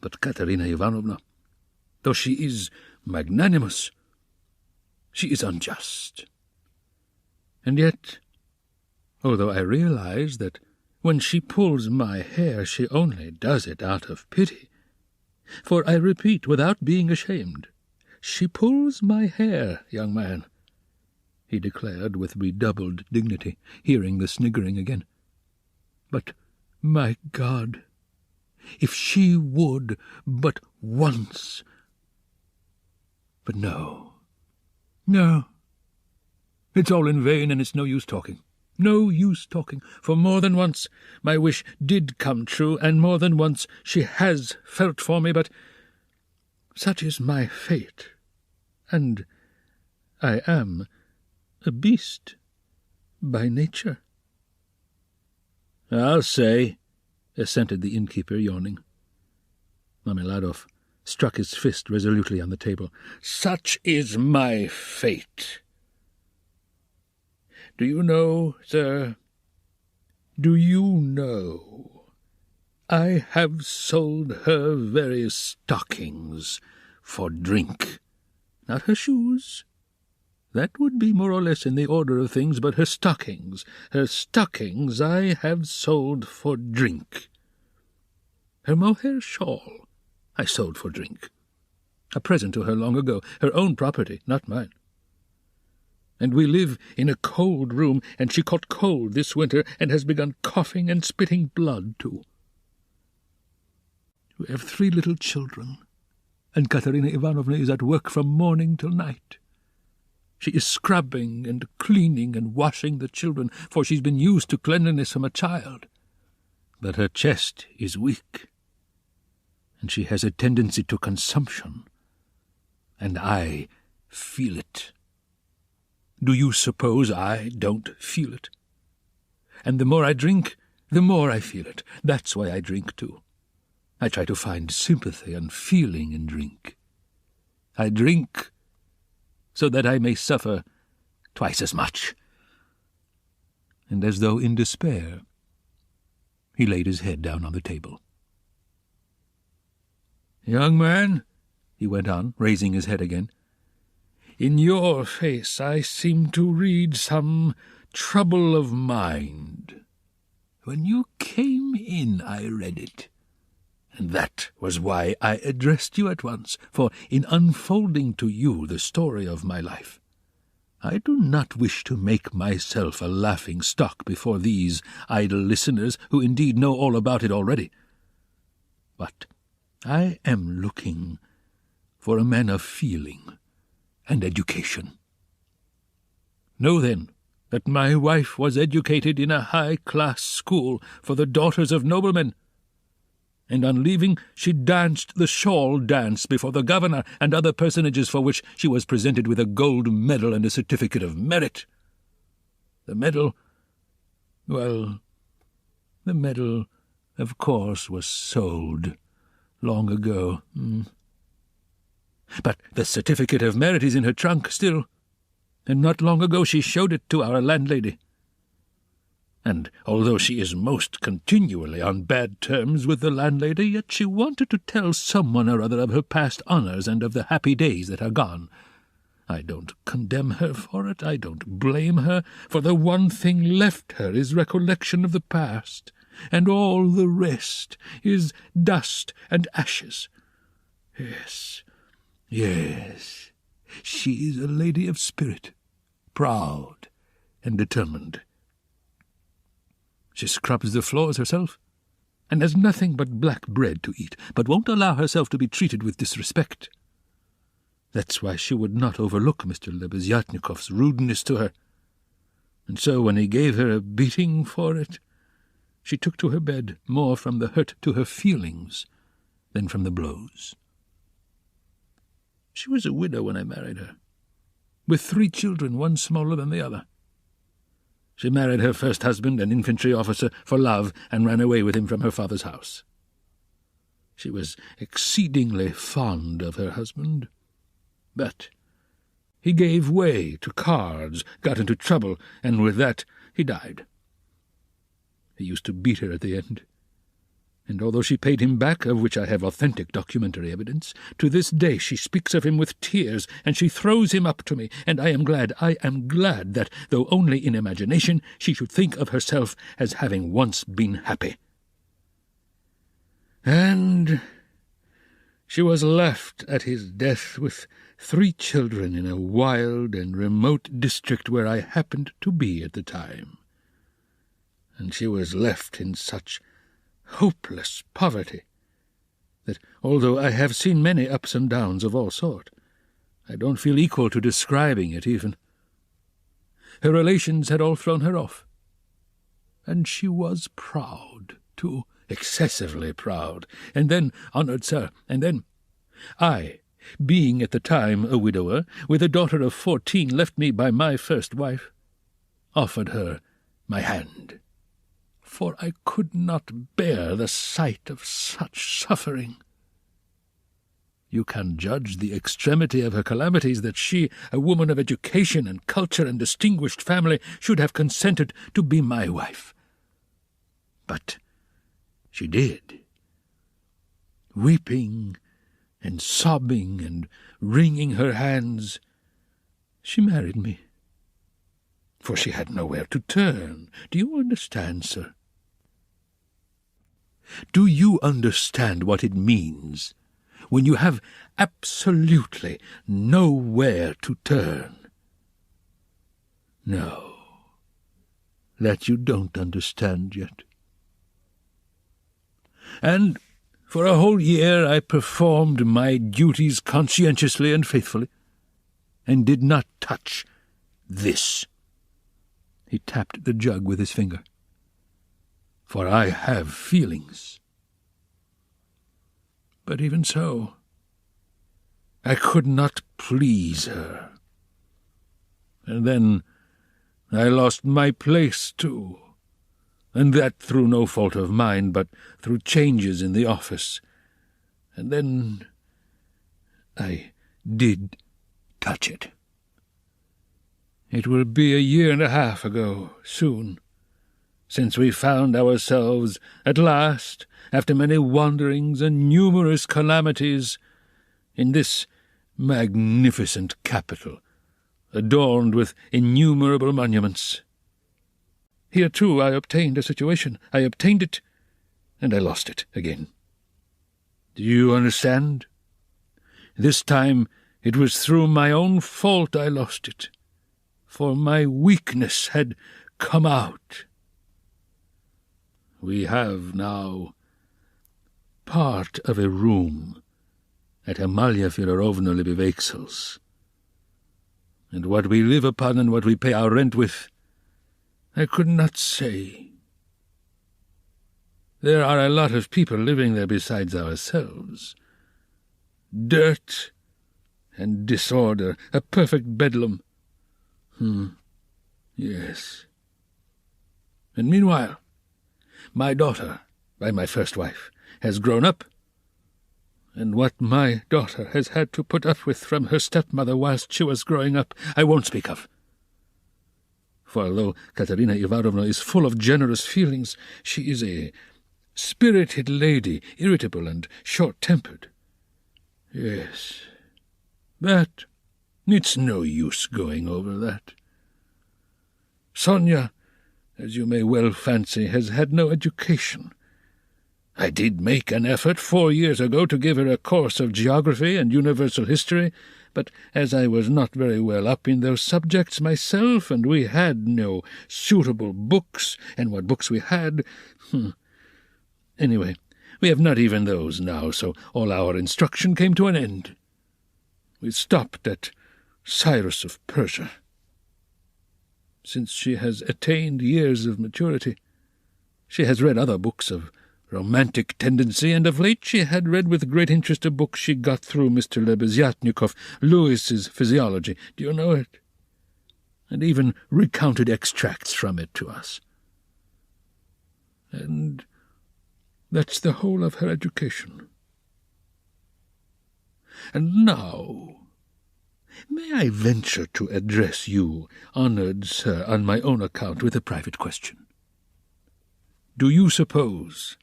But Katerina Ivanovna, though she is magnanimous, she is unjust. And yet, although I realize that when she pulls my hair she only does it out of pity, for I repeat without being ashamed, she pulls my hair, young man, he declared with redoubled dignity, hearing the sniggering again. But, my God, if she would but once— But no, it's all in vain, and it's no use talking. No use talking, for more than once my wish did come true, and more than once she has felt for me, but such is my fate, and I am a beast by nature. I'll say, assented the innkeeper, yawning. Marmeladov struck his fist resolutely on the table. Such is my fate. Do you know, sir, I have sold her very stockings for drink. Not her shoes. That would be more or less in the order of things, but her stockings I have sold for drink. Her mohair shawl I sold for drink. A present to her long ago, her own property, not mine. And we live in a cold room, and she caught cold this winter, and has begun coughing and spitting blood, too. We have 3 little children, and Katerina Ivanovna is at work from morning till night. She is scrubbing and cleaning and washing the children, for she's been used to cleanliness from a child. But her chest is weak, and she has a tendency to consumption, and I feel it. Do you suppose I don't feel it? And the more I drink, the more I feel it. That's why I drink too. I try to find sympathy and feeling in drink. I drink so that I may suffer twice as much. And as though in despair, he laid his head down on the table. Young man, he went on, raising his head again, in your face I seem to read some trouble of mind. When you came in I read it, and that was why I addressed you at once, for in unfolding to you the story of my life, I do not wish to make myself a laughing-stock before these idle listeners, who indeed know all about it already. But I am looking for a man of feeling and education. Know, then, that my wife was educated in a high-class school for the daughters of noblemen, and on leaving she danced the shawl dance before the governor and other personages, for which she was presented with a gold medal and a certificate of merit. The medal, well, the medal, of course, was sold long ago. But the certificate of merit is in her trunk still, and not long ago she showed it to our landlady. And although she is most continually on bad terms with the landlady, yet she wanted to tell someone or other of her past honours and of the happy days that are gone. I don't condemn her for it, I don't blame her, for the one thing left her is recollection of the past, and all the rest is dust and ashes. Yes, she is a lady of spirit, proud and determined. She scrubs the floors herself, and has nothing but black bread to eat, but won't allow herself to be treated with disrespect. That's why she would not overlook Mr. Lebeziatnikov's rudeness to her, and so when he gave her a beating for it, she took to her bed more from the hurt to her feelings than from the blows. She was a widow when I married her, with 3 children, one smaller than the other. She married her first husband, an infantry officer, for love, and ran away with him from her father's house. She was exceedingly fond of her husband, but he gave way to cards, got into trouble, and with that he died. He used to beat her at the end, and although she paid him back, of which I have authentic documentary evidence, to this day she speaks of him with tears, and she throws him up to me, and I am glad that, though only in imagination, she should think of herself as having once been happy. And she was left at his death with 3 children in a wild and remote district where I happened to be at the time. And she was left in such hopeless poverty that, although I have seen many ups and downs of all sort, I don't feel equal to describing it even. Her relations had all thrown her off, and she was proud, too, excessively proud. And then, honoured sir, and then I, being at the time a widower, with a daughter of 14 left me by my first wife, offered her my hand, for I could not bear the sight of such suffering. You can judge the extremity of her calamities, that she, a woman of education and culture and distinguished family, should have consented to be my wife. But she did. Weeping and sobbing and wringing her hands, she married me, for she had nowhere to turn. Do you understand, sir? Do you understand what it means when you have absolutely nowhere to turn? No, that you don't understand yet. And for a whole year I performed my duties conscientiously and faithfully, and did not touch this. He tapped the jug with his finger. For I have feelings. But even so, I could not please her. And then I lost my place, too, and that through no fault of mine, but through changes in the office. And then I did touch it. It will be a year and a half ago, soon, since we found ourselves at last, after many wanderings and numerous calamities, in this magnificent capital, adorned with innumerable monuments. Here, too, I obtained a situation. I obtained it, and I lost it again. Do you understand? This time it was through my own fault I lost it, for my weakness had come out. We have now part of a room at Amalia Fyodorovna Libivexel's, and what we live upon and what we pay our rent with, I could not say. There are a lot of people living there besides ourselves. Dirt and disorder, a perfect bedlam. Yes, And meanwhile, my daughter, by my first wife, has grown up, and what my daughter has had to put up with from her stepmother whilst she was growing up, I won't speak of. For although Katerina Ivanovna is full of generous feelings, she is a spirited lady, irritable and short-tempered. Yes, it's no use going over that. Sonia, as you may well fancy, has had no education. I did make an effort 4 years ago to give her a course of geography and universal history, but as I was not very well up in those subjects myself, and we had no suitable books, and what books we had... Anyway, we have not even those now, so all our instruction came to an end. We stopped at Cyrus of Persia. Since she has attained years of maturity, she has read other books of romantic tendency, and of late she had read with great interest a book she got through Mr. Lebeziatnikov, Lewis's Physiology. Do you know it? And even recounted extracts from it to us. And that's the whole of her education. And now, may I venture to address you, honoured sir, on my own account with a private question? Do you suppose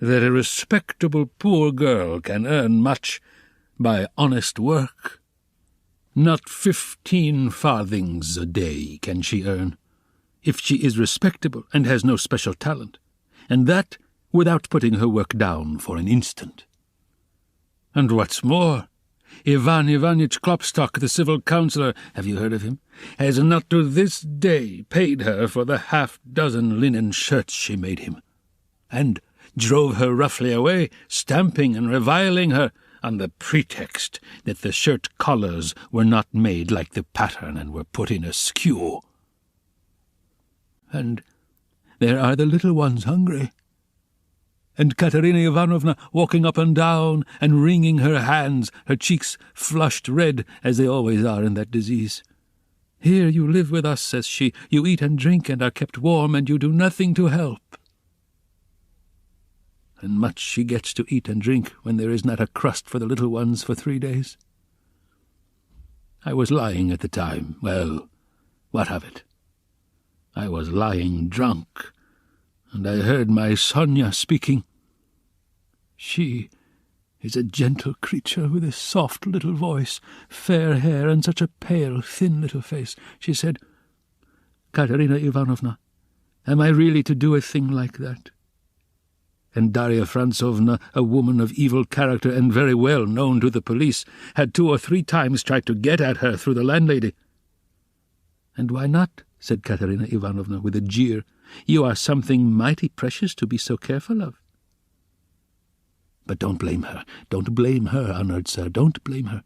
that a respectable poor girl can earn much by honest work? Not 15 farthings a day can she earn, if she is respectable and has no special talent, and that without putting her work down for an instant. And what's more, Ivan Ivanitch Klopstock, the civil councillor, have you heard of him, has not to this day paid her for the 6 linen shirts she made him, and drove her roughly away, stamping and reviling her on the pretext that the shirt collars were not made like the pattern and were put in askew. And there are the little ones hungry, and Katerina Ivanovna walking up and down and wringing her hands, her cheeks flushed red, as they always are in that disease. Here you live with us, says she, you eat and drink and are kept warm, and you do nothing to help. And much she gets to eat and drink when there is not a crust for the little ones for 3 days. I was lying at the time. Well, what of it? I was lying drunk, and I heard my Sonia speaking. She is a gentle creature with a soft little voice, fair hair, and such a pale, thin little face. She said, "Katerina Ivanovna, am I really to do a thing like that?" And Darya Frantsovna, a woman of evil character and very well known to the police, had 2 or 3 times tried to get at her through the landlady. "And why not?" said Katerina Ivanovna with a jeer. "You are something mighty precious to be so careful of." But don't blame her, honoured sir, don't blame her.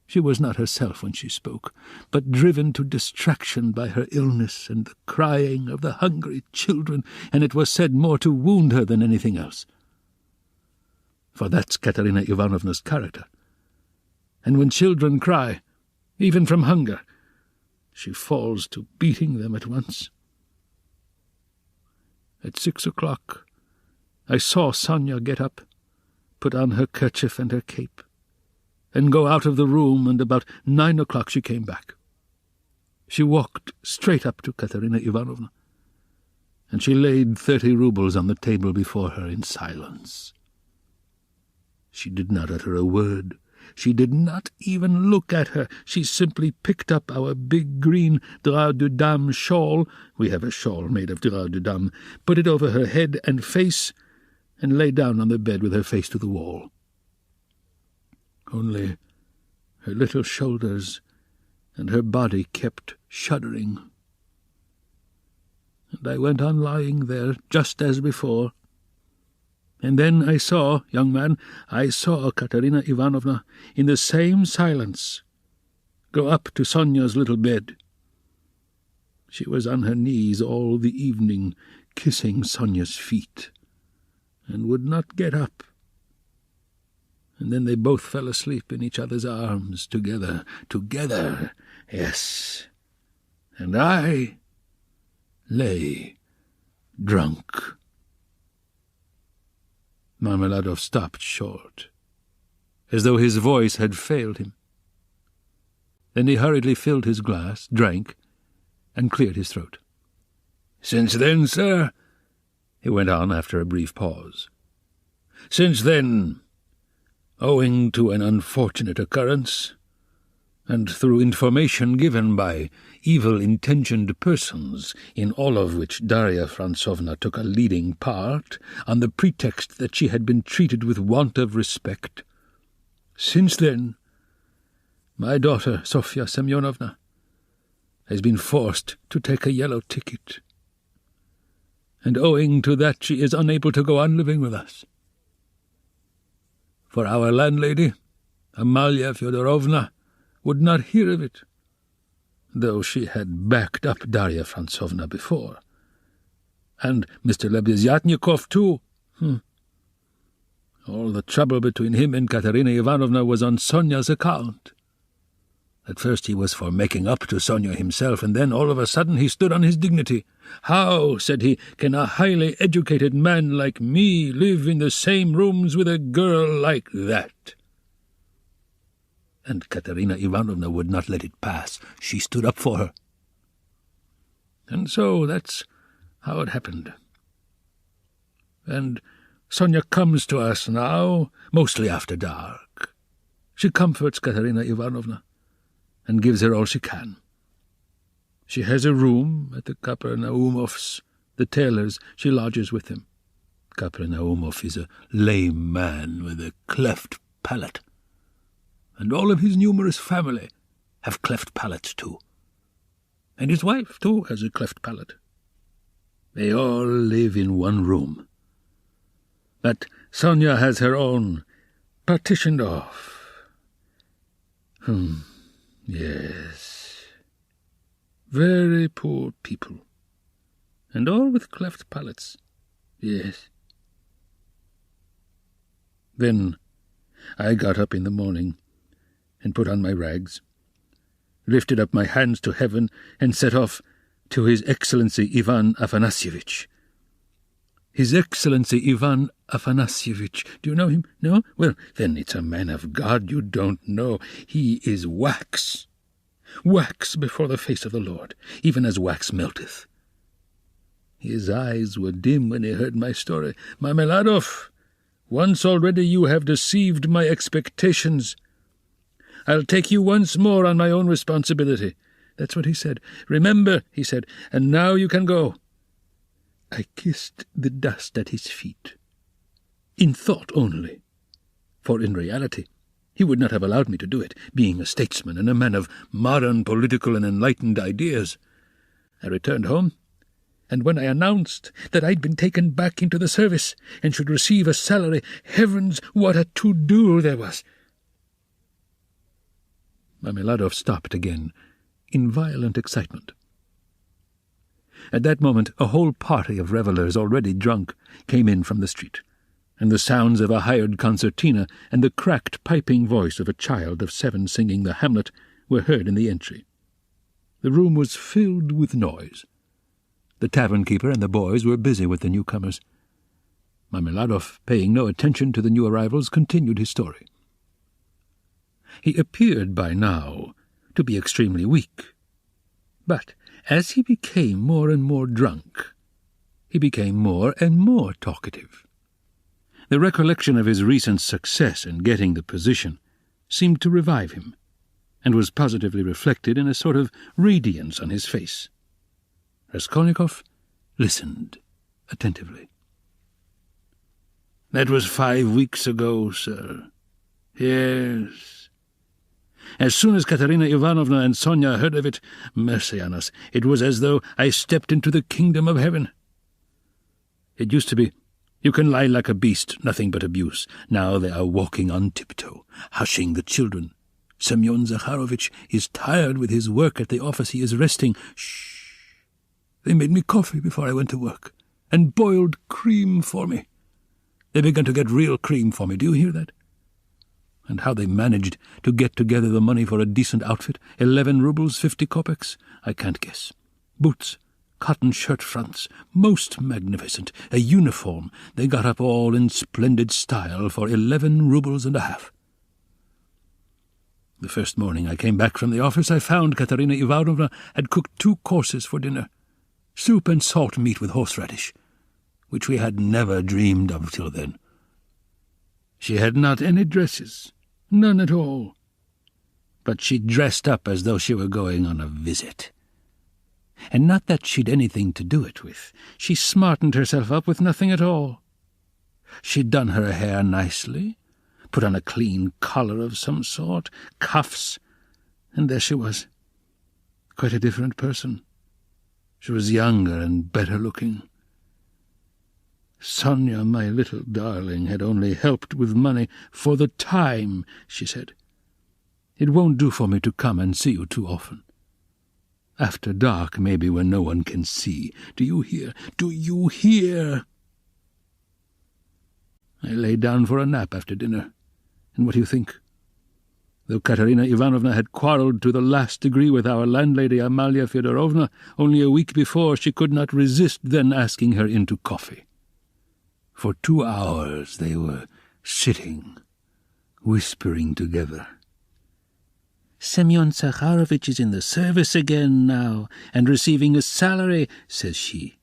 She was not herself when she spoke, but driven to distraction by her illness and the crying of the hungry children, and it was said more to wound her than anything else. For that's Katerina Ivanovna's character. And when children cry, even from hunger, she falls to beating them at once. At 6 o'clock, I saw Sonia get up, put on her kerchief and her cape, and go out of the room, and about 9 o'clock she came back. She walked straight up to Katerina Ivanovna, and she laid 30 roubles on the table before her in silence. She did not utter a word. She did not even look at her. She simply picked up our big green drap de dame shawl — we have a shawl made of drap de dame — put it over her head and face, and lay down on the bed with her face to the wall. Only her little shoulders and her body kept shuddering. And I went on lying there just as before. And then I saw, young man, I saw Katerina Ivanovna, in the same silence, go up to Sonia's little bed. She was on her knees all the evening, kissing Sonia's feet, and would not get up. And then they both fell asleep in each other's arms, together, yes. And I lay drunk. Marmeladov stopped short, as though his voice had failed him. Then he hurriedly filled his glass, drank, and cleared his throat. "Since then, sir," he went on after a brief pause, "since then, owing to an unfortunate occurrence, and through information given by evil-intentioned persons, in all of which Darya Frantsovna took a leading part, on the pretext that she had been treated with want of respect, since then, my daughter, Sofya Semyonovna, has been forced to take a yellow ticket, and owing to that she is unable to go on living with us. For our landlady, Amalia Fyodorovna, would not hear of it, though she had backed up Darya Frantsovna before. And Mr. Lebeziatnikov, too. All the trouble between him and Katerina Ivanovna was on Sonia's account. At first he was for making up to Sonia himself, and then all of a sudden he stood on his dignity. "How," said he, "can a highly educated man like me live in the same rooms with a girl like that?" And Katerina Ivanovna would not let it pass. She stood up for her. And so that's how it happened. And Sonia comes to us now, mostly after dark. She comforts Katerina Ivanovna and gives her all she can. She has a room at the Kapernaumovs, the tailors. She lodges with them. Kapernaumov is a lame man with a cleft palate, and all of his numerous family have cleft palates too. And his wife, too, has a cleft palate. They all live in one room. But Sonia has her own, partitioned off. Yes. Very poor people. And all with cleft palates. Yes. Then I got up in the morning and put on my rags, lifted up my hands to heaven, and set off to His Excellency Ivan Afanasyevitch. His Excellency Ivan Afanasyevitch. Do you know him? No? Well, then it's a man of God you don't know. He is wax. Wax before the face of the Lord, even as wax melteth. His eyes were dim when he heard my story. Marmeladov, once already you have deceived my expectations. I'll take you once more on my own responsibility. That's what he said. Remember, he said, and now you can go. I kissed the dust at his feet, in thought only, for in reality he would not have allowed me to do it, being a statesman and a man of modern political and enlightened ideas. I returned home, and when I announced that I'd been taken back into the service and should receive a salary, heavens, what a to-do there was! Marmeladov stopped again, in violent excitement. At that moment a whole party of revellers, already drunk, came in from the street, and the sounds of a hired concertina and the cracked piping voice of a child of 7 singing the Hamlet were heard in the entry. The room was filled with noise. The tavern-keeper and the boys were busy with the newcomers. Marmeladov, paying no attention to the new arrivals, continued his story. He appeared by now to be extremely weak, but as he became more and more drunk, he became more and more talkative. The recollection of his recent success in getting the position seemed to revive him, and was positively reflected in a sort of radiance on his face. Raskolnikov listened attentively. "That was 5 weeks ago, sir. Yes. As soon as Katerina Ivanovna and Sonia heard of it, mercy on us, it was as though I stepped into the kingdom of heaven. It used to be, you can lie like a beast, nothing but abuse. Now they are walking on tiptoe, hushing the children. Semyon Zakharovitch is tired with his work at the office. He is resting. Shh! They made me coffee before I went to work, and boiled cream for me. They began to get real cream for me. Do you hear that? And how they managed to get together the money for a decent outfit, 11 rubles, 50 kopecks, I can't guess. Boots, cotton shirt fronts, most magnificent, a uniform they got up all in splendid style for 11 roubles and a half. The first morning I came back from the office, I found Katerina Ivanovna had cooked 2 courses for dinner, soup and salt meat with horseradish, which we had never dreamed of till then. She had not any dresses, none at all, but she dressed up as though she were going on a visit. And not that she'd anything to do it with. She smartened herself up with nothing at all. She'd done her hair nicely, put on a clean collar of some sort, cuffs, and there she was, quite a different person. She was younger and better looking. Sonia, my little darling, had only helped with money for the time, she said. It won't do for me to come and see you too often. After dark, maybe, when no one can see. Do you hear? Do you hear? I lay down for a nap after dinner, and what do you think? Though Katerina Ivanovna had quarrelled to the last degree with our landlady Amalia Fyodorovna only a week before, she could not resist then asking her into coffee. For 2 hours they were sitting, whispering together. "Semyon Sakharovich is in the service again now, and receiving a salary," says she.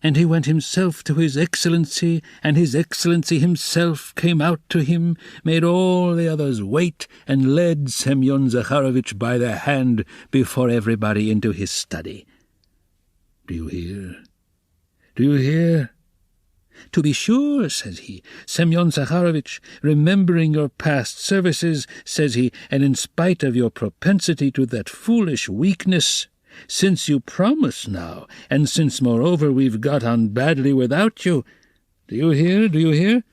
"And he went himself to His Excellency, and His Excellency himself came out to him, made all the others wait, and led Semyon Zakharovich by the hand before everybody into his study. Do you hear? Do you hear? To be sure, says he, Semyon Zakharovich, remembering your past services, says he, and in spite of your propensity to that foolish weakness, since you promise now, and since, moreover, we've got on badly without you, do you hear, do you hear?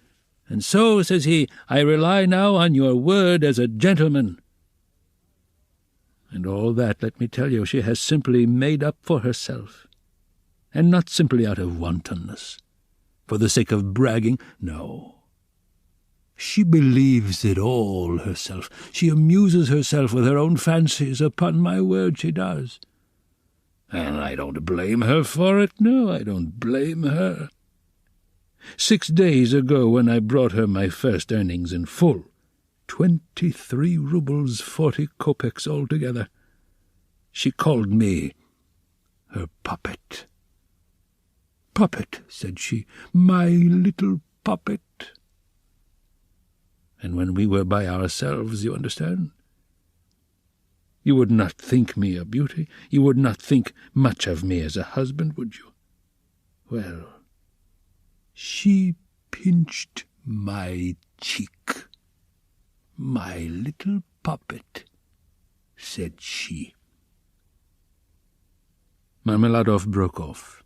And so, says he, I rely now on your word as a gentleman. And all that, let me tell you, she has simply made up for herself, and not simply out of wantonness. For the sake of bragging, no. She believes it all herself. She amuses herself with her own fancies, upon my word she does. And I don't blame her for it, no, I don't blame her. 6 days ago, when I brought her my first earnings in full, 23 roubles 40 kopecks altogether, she called me her puppet. "Puppet," said she, "my little puppet." And when we were by ourselves, you understand, you would not think me a beauty, you would not think much of me as a husband, would you? Well, she pinched my cheek. "My little puppet," said she. Marmeladov broke off.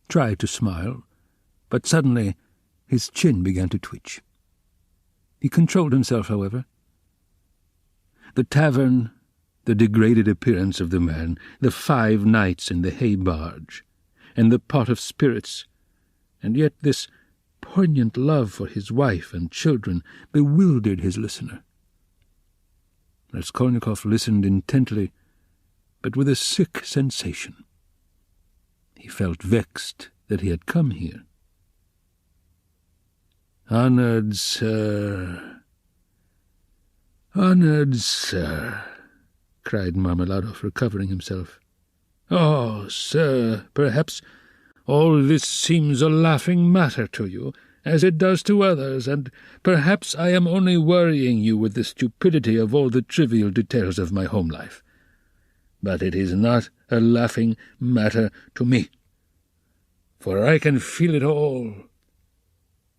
Tried to smile, but suddenly his chin began to twitch. He controlled himself, however. The tavern, the degraded appearance of the man, the 5 nights in the hay barge, and the pot of spirits, and yet this poignant love for his wife and children bewildered his listener. Raskolnikov listened intently, but with a sick sensation. He felt vexed that he had come here. "Honoured sir, cried Marmeladov, recovering himself. "Oh, sir, perhaps all this seems a laughing matter to you, as it does to others, and perhaps I am only worrying you with the stupidity of all the trivial details of my home life. But it is not a laughing matter to me, for I can feel it all,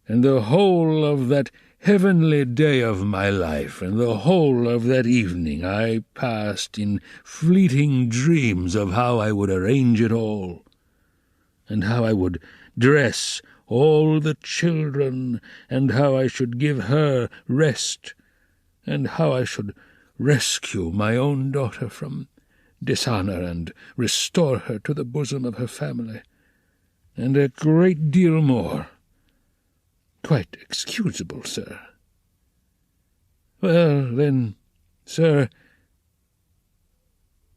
and the whole of that heavenly day of my life, and the whole of that evening I passed in fleeting dreams of how I would arrange it all, and how I would dress all the children, and how I should give her rest, and how I should rescue my own daughter from dishonour and restore her to the bosom of her family, and a great deal more. Quite excusable, sir. Well, then, sir,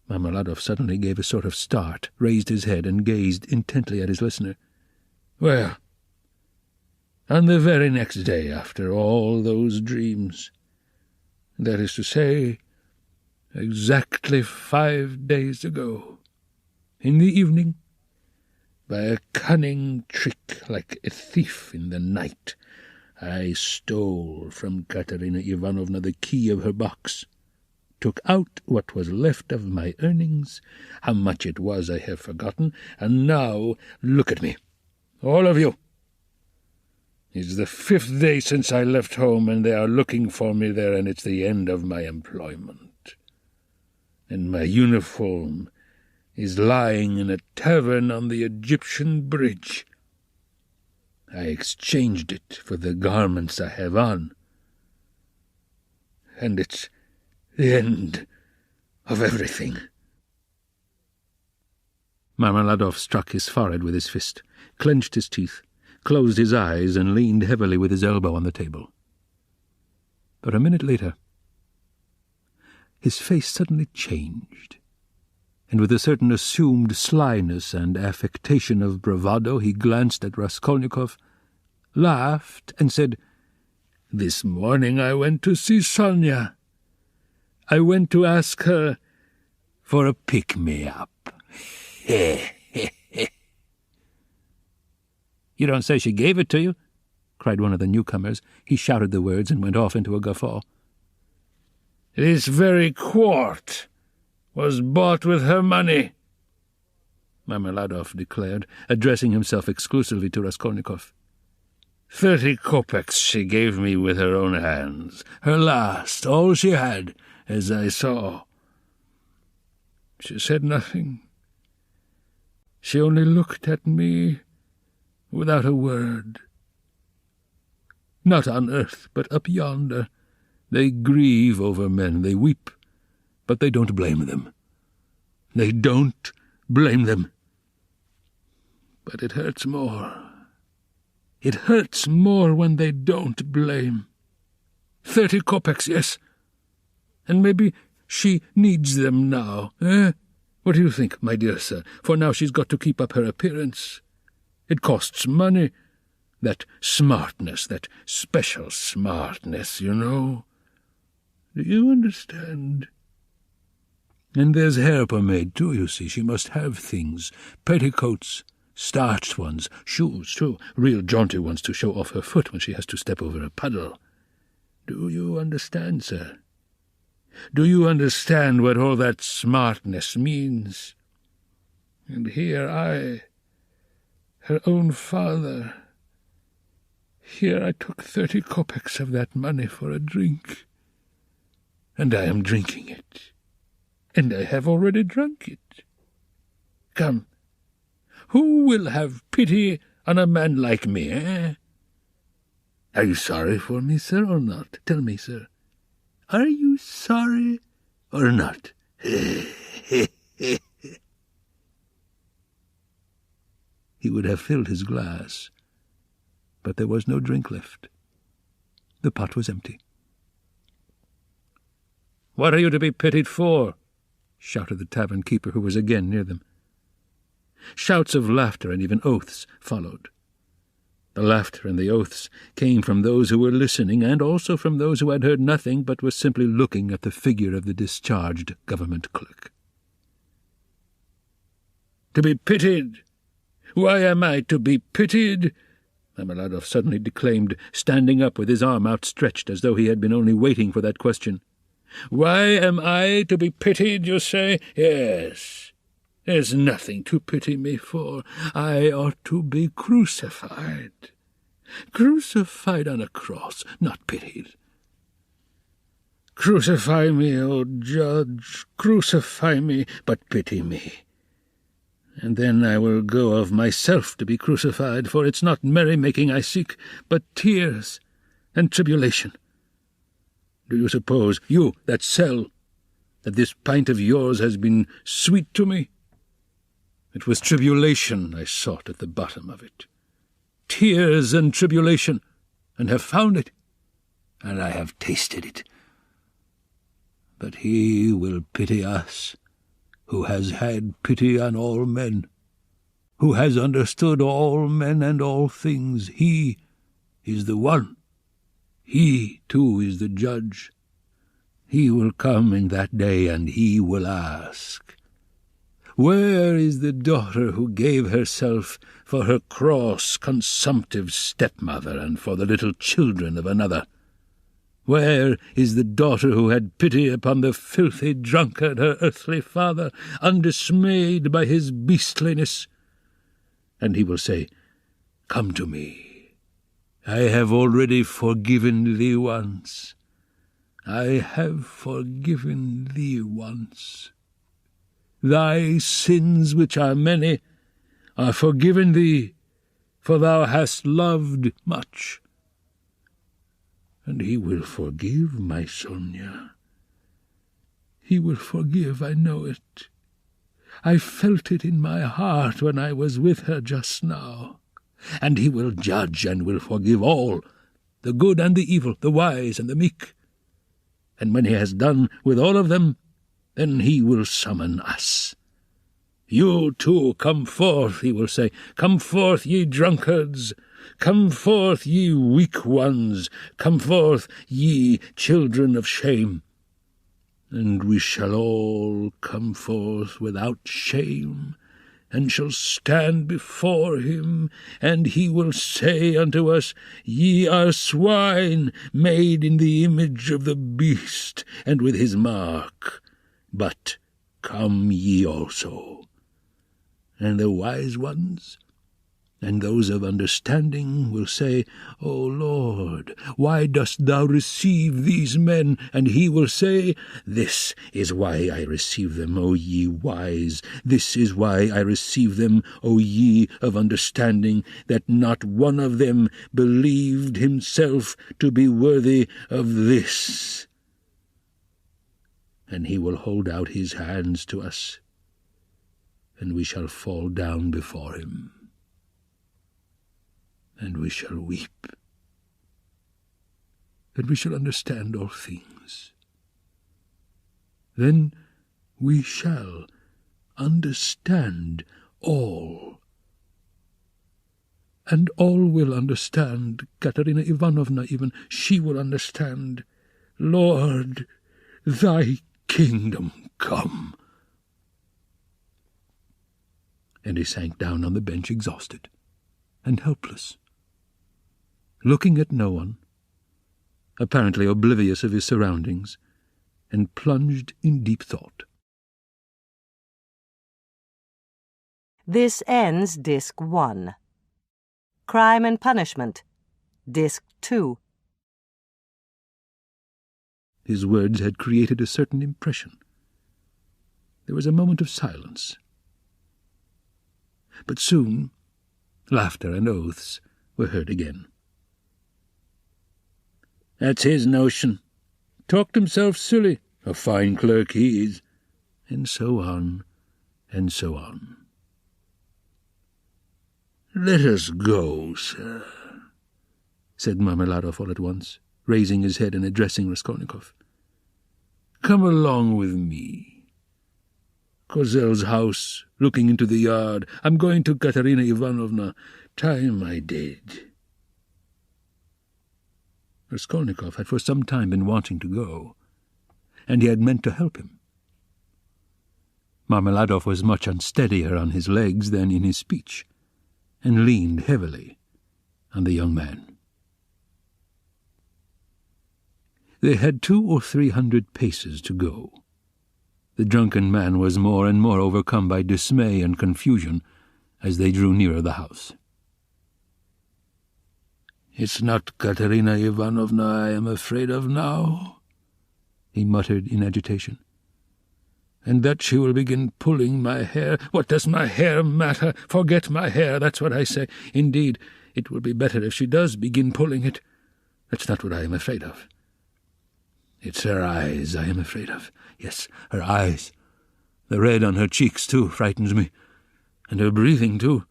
Marmeladov suddenly gave a sort of start, raised his head, and gazed intently at his listener. "Well, on the very next day after all those dreams, that is to say, exactly 5 days ago, in the evening, by a cunning trick like a thief in the night, I stole from Katerina Ivanovna the key of her box, took out what was left of my earnings. How much it was I have forgotten, and now look at me, all of you. It's the 5th day since I left home, and they are looking for me there, and it's the end of my employment. And my uniform is lying in a tavern on the Egyptian bridge. I exchanged it for the garments I have on, and it's the end of everything." Marmeladov struck his forehead with his fist, clenched his teeth, closed his eyes, and leaned heavily with his elbow on the table. But a minute later, his face suddenly changed, and with a certain assumed slyness and affectation of bravado he glanced at Raskolnikov, laughed, and said, "This morning I went to see Sonia. I went to ask her for a pick-me-up." "You don't say she gave it to you?" cried one of the newcomers. He shouted the words and went off into a guffaw. "This very quart was bought with her money," Marmeladov declared, addressing himself exclusively to Raskolnikov. 30 kopecks she gave me with her own hands, her last, all she had, as I saw. She said nothing. She only looked at me without a word. Not on earth, but up yonder. They grieve over men, they weep, but they don't blame them. They don't blame them. But it hurts more. It hurts more when they don't blame. 30 kopecks, yes. And maybe she needs them now, eh? What do you think, my dear sir? For now she's got to keep up her appearance. It costs money. That smartness, that special smartness, you know. Do you understand? And there's hair pomade, too, you see. She must have things. Petticoats, starched ones, shoes, too, real jaunty ones to show off her foot when she has to step over a puddle. Do you understand, sir? Do you understand what all that smartness means? And here I, her own father, here I took 30 kopecks of that money for a drink, and I am drinking it, and I have already drunk it. Come, who will have pity on a man like me, eh? Are you sorry for me, sir, or not? Tell me, sir. Are you sorry or not? He would have filled his glass, but there was no drink left. The pot was empty. "What are you to be pitied for?" shouted the tavern keeper, who was again near them. Shouts of laughter and even oaths followed. The laughter and the oaths came from those who were listening, and also from those who had heard nothing but were simply looking at the figure of the discharged government clerk. "To be pitied? Why am I to be pitied?" Marmeladov suddenly declaimed, standing up with his arm outstretched as though he had been only waiting for that question. "Why am I to be pitied, you say? Yes. There's nothing to pity me for. I ought to be crucified. Crucified on a cross, not pitied. Crucify me, O judge, crucify me, but pity me. And then I will go of myself to be crucified, for it's not merrymaking I seek, but tears and tribulation. Do you suppose, you that sell, that this pint of yours has been sweet to me? It was tribulation I sought at the bottom of it. Tears and tribulation, and have found it, and I have tasted it. But he will pity us, who has had pity on all men, who has understood all men and all things. He is the one. He, too, is the judge. He will come in that day, and he will ask, where is the daughter who gave herself for her cross, consumptive stepmother, and for the little children of another? Where is the daughter who had pity upon the filthy drunkard, her earthly father, undismayed by his beastliness? And he will say, come to me. I have already forgiven thee once. I have forgiven thee once. Thy sins, which are many, are forgiven thee, for thou hast loved much. And he will forgive, my Sonia. He will forgive, I know it. I felt it in my heart when I was with her just now. And he will judge and will forgive all, the good and the evil, the wise and the meek. And when he has done with all of them, then he will summon us. You too, come forth, he will say. Come forth, ye drunkards. Come forth, ye weak ones. Come forth, ye children of shame. And we shall all come forth without shame, and shall stand before him, and he will say unto us, Ye are swine, made in the image of the beast, and with his mark. But come ye also. And the wise ones, and those of understanding, will say, O Lord, why dost thou receive these men? And he will say, This is why I receive them, O ye wise. This is why I receive them, O ye of understanding, that not one of them believed himself to be worthy of this. And he will hold out his hands to us, and we shall fall down before him, and we shall weep, and we shall understand all things. Then we shall understand all. And all will understand. Katerina Ivanovna even, she will understand. Lord, thy kingdom come. And he sank down on the bench exhausted and helpless, looking at no one, apparently oblivious of his surroundings, and plunged in deep thought. This ends Disc 1. Crime and Punishment, Disc 2. His words had created a certain impression. There was a moment of silence. But soon laughter and oaths were heard again. That's his notion. Talked himself silly. A fine clerk he is. And so on, and so on. Let us go, sir, said Marmeladov all at once, raising his head and addressing Raskolnikov. Come along with me. Kozel's house, looking into the yard. I'm going to Katerina Ivanovna. Time I did. Raskolnikov had for some time been wanting to go, and he had meant to help him. Marmeladov was much unsteadier on his legs than in his speech, and leaned heavily on the young man. They had 200 or 300 paces to go. The drunken man was more and more overcome by dismay and confusion as they drew nearer the house. It's not Katerina Ivanovna I am afraid of now, he muttered in agitation. And that she will begin pulling my hair. What does my hair matter? Forget my hair, that's what I say. Indeed, it will be better if she does begin pulling it. That's not what I am afraid of. It's her eyes I am afraid of. Yes, her eyes. The red on her cheeks, too, frightens me. And her breathing, too.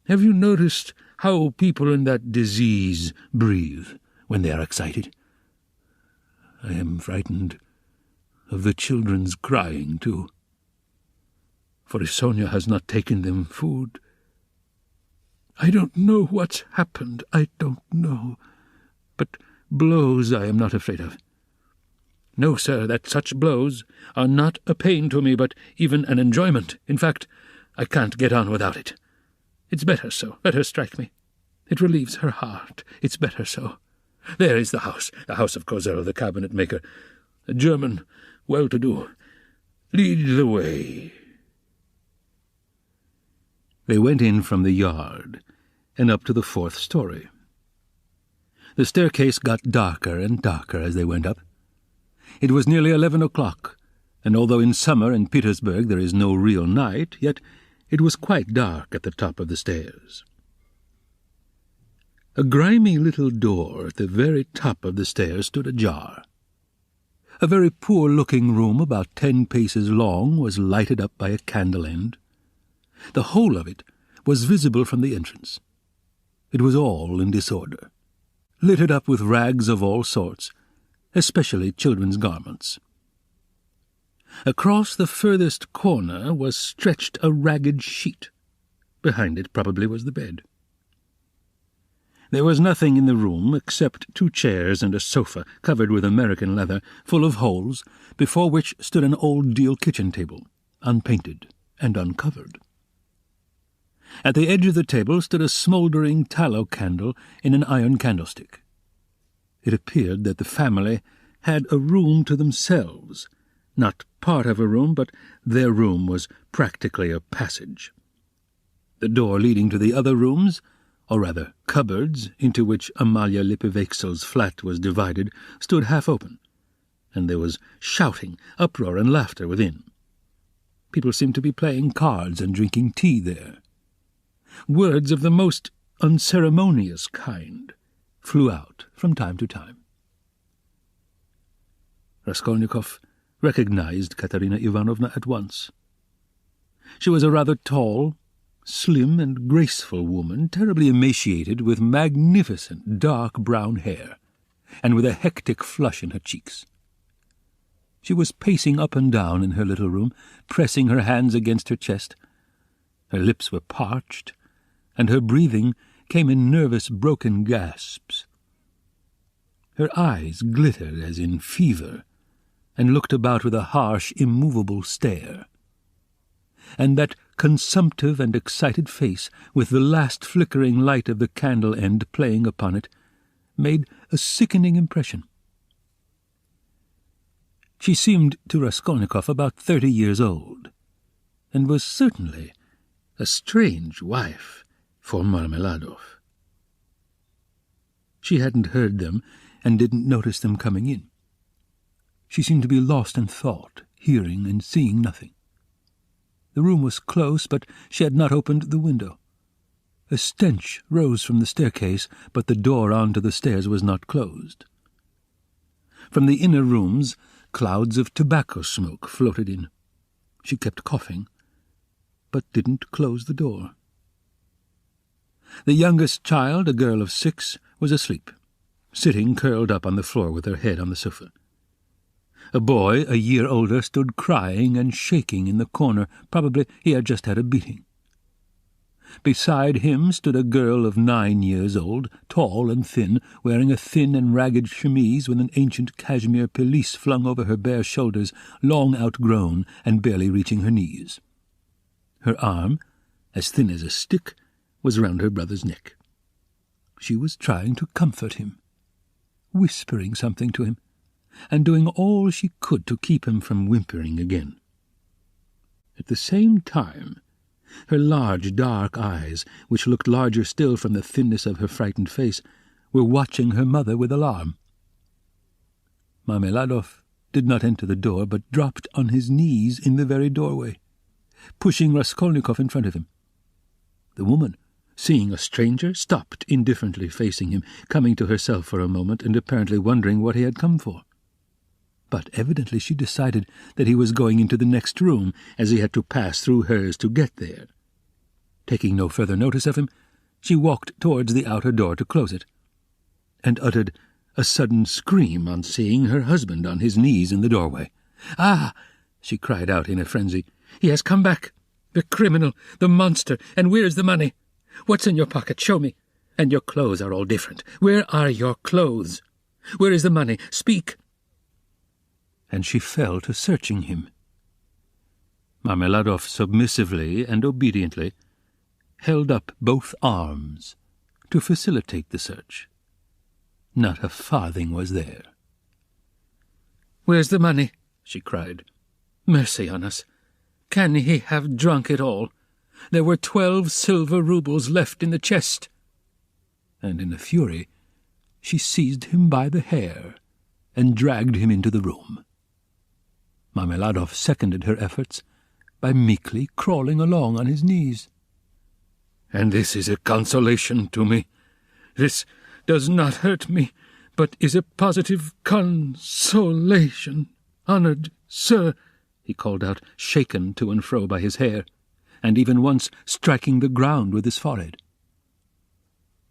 Have you noticed how people in that disease breathe when they are excited? I am frightened of the children's crying, too. for if Sonia has not taken them food. I don't know what's happened, I don't know, but blows I am not afraid of. No, sir, that such blows are not a pain to me, but even an enjoyment. In fact, I can't get on without it. It's better so. Let her strike me. It relieves her heart. It's better so. There is the house of Kozel, the cabinet maker, a German, well-to-do. Lead the way. They went in from the yard and up to the 4th story. The staircase got darker and darker as they went up. It was nearly 11 o'clock, and although in summer in Petersburg there is no real night, yet it was quite dark at the top of the stairs. A grimy little door at the very top of the stairs stood ajar. A very poor-looking room about 10 paces long was lighted up by a candle end. The whole of it was visible from the entrance. It was all in disorder, littered up with rags of all sorts, especially children's garments. Across the furthest corner was stretched a ragged sheet. Behind it probably was the bed. There was nothing in the room except 2 chairs and a sofa covered with American leather, full of holes, before which stood an old deal kitchen table, unpainted and uncovered. At the edge of the table stood a smouldering tallow candle in an iron candlestick. It appeared that the family had a room to themselves, not part of a room, but their room was practically a passage. The door leading to the other rooms, or rather cupboards, into which Amalia Lippevexel's flat was divided, stood half open, and there was shouting, uproar, and laughter within. People seemed to be playing cards and drinking tea there. Words of the most unceremonious kind flew out from time to time. Raskolnikov recognized Katerina Ivanovna at once. She was a rather tall, slim and graceful woman, terribly emaciated, with magnificent dark brown hair, and with a hectic flush in her cheeks. She was pacing up and down in her little room, pressing her hands against her chest. Her lips were parched, and her breathing came in nervous, broken gasps. Her eyes glittered as in fever, and looked about with a harsh, immovable stare. And that consumptive and excited face, with the last flickering light of the candle end playing upon it, made a sickening impression. She seemed to Raskolnikov about 30 years old, and was certainly a strange wife for Marmeladov. She hadn't heard them and didn't notice them coming in. She seemed to be lost in thought, hearing and seeing nothing. The room was close, but she had not opened the window. A stench rose from the staircase, but the door onto the stairs was not closed. From the inner rooms, clouds of tobacco smoke floated in. She kept coughing, but didn't close the door. The youngest child, a girl of 6, was asleep, sitting curled up on the floor with her head on the sofa. A boy, a year older, stood crying and shaking in the corner. Probably he had just had a beating. Beside him stood a girl of 9 years old, tall and thin, wearing a thin and ragged chemise with an ancient cashmere pelisse flung over her bare shoulders, long outgrown and barely reaching her knees. Her arm, as thin as a stick, was round her brother's neck. She was trying to comfort him, whispering something to him, and doing all she could to keep him from whimpering again. At the same time, her large dark eyes, which looked larger still from the thinness of her frightened face, were watching her mother with alarm. Marmeladov did not enter the door, but dropped on his knees in the very doorway, pushing Raskolnikov in front of him. The woman, seeing a stranger, stopped indifferently facing him, coming to herself for a moment and apparently wondering what he had come for. But evidently she decided that he was going into the next room, as he had to pass through hers to get there. Taking no further notice of him, she walked towards the outer door to close it, and uttered a sudden scream on seeing her husband on his knees in the doorway. "Ah!" she cried out in a frenzy. "He has come back! The criminal, the monster, and where's the money? What's in your pocket? Show me. And your clothes are all different. Where are your clothes? Where is the money? Speak. And she fell to searching him. Marmeladov submissively and obediently held up both arms to facilitate the search. Not a farthing was there. "Where's the money?" she cried. "Mercy on us! Can he have drunk it all? There were 12 silver roubles left in the chest." And in a fury she seized him by the hair and dragged him into the room. Marmeladov seconded her efforts by meekly crawling along on his knees. "And this is a consolation to me. This does not hurt me, but is a positive consolation. Honoured sir," he called out, shaken to and fro by his hair, and even once striking the ground with his forehead.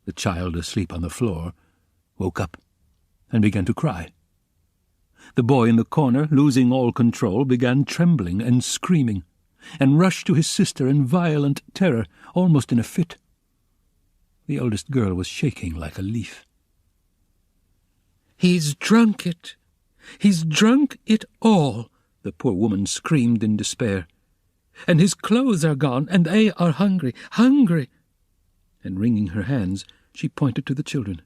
The child asleep on the floor woke up and began to cry. The boy in the corner, losing all control, began trembling and screaming, and rushed to his sister in violent terror, almost in a fit. The eldest girl was shaking like a leaf. "He's drunk it! He's drunk it all!" the poor woman screamed in despair. "And his clothes are gone, and they are hungry, hungry!" And wringing her hands, she pointed to the children.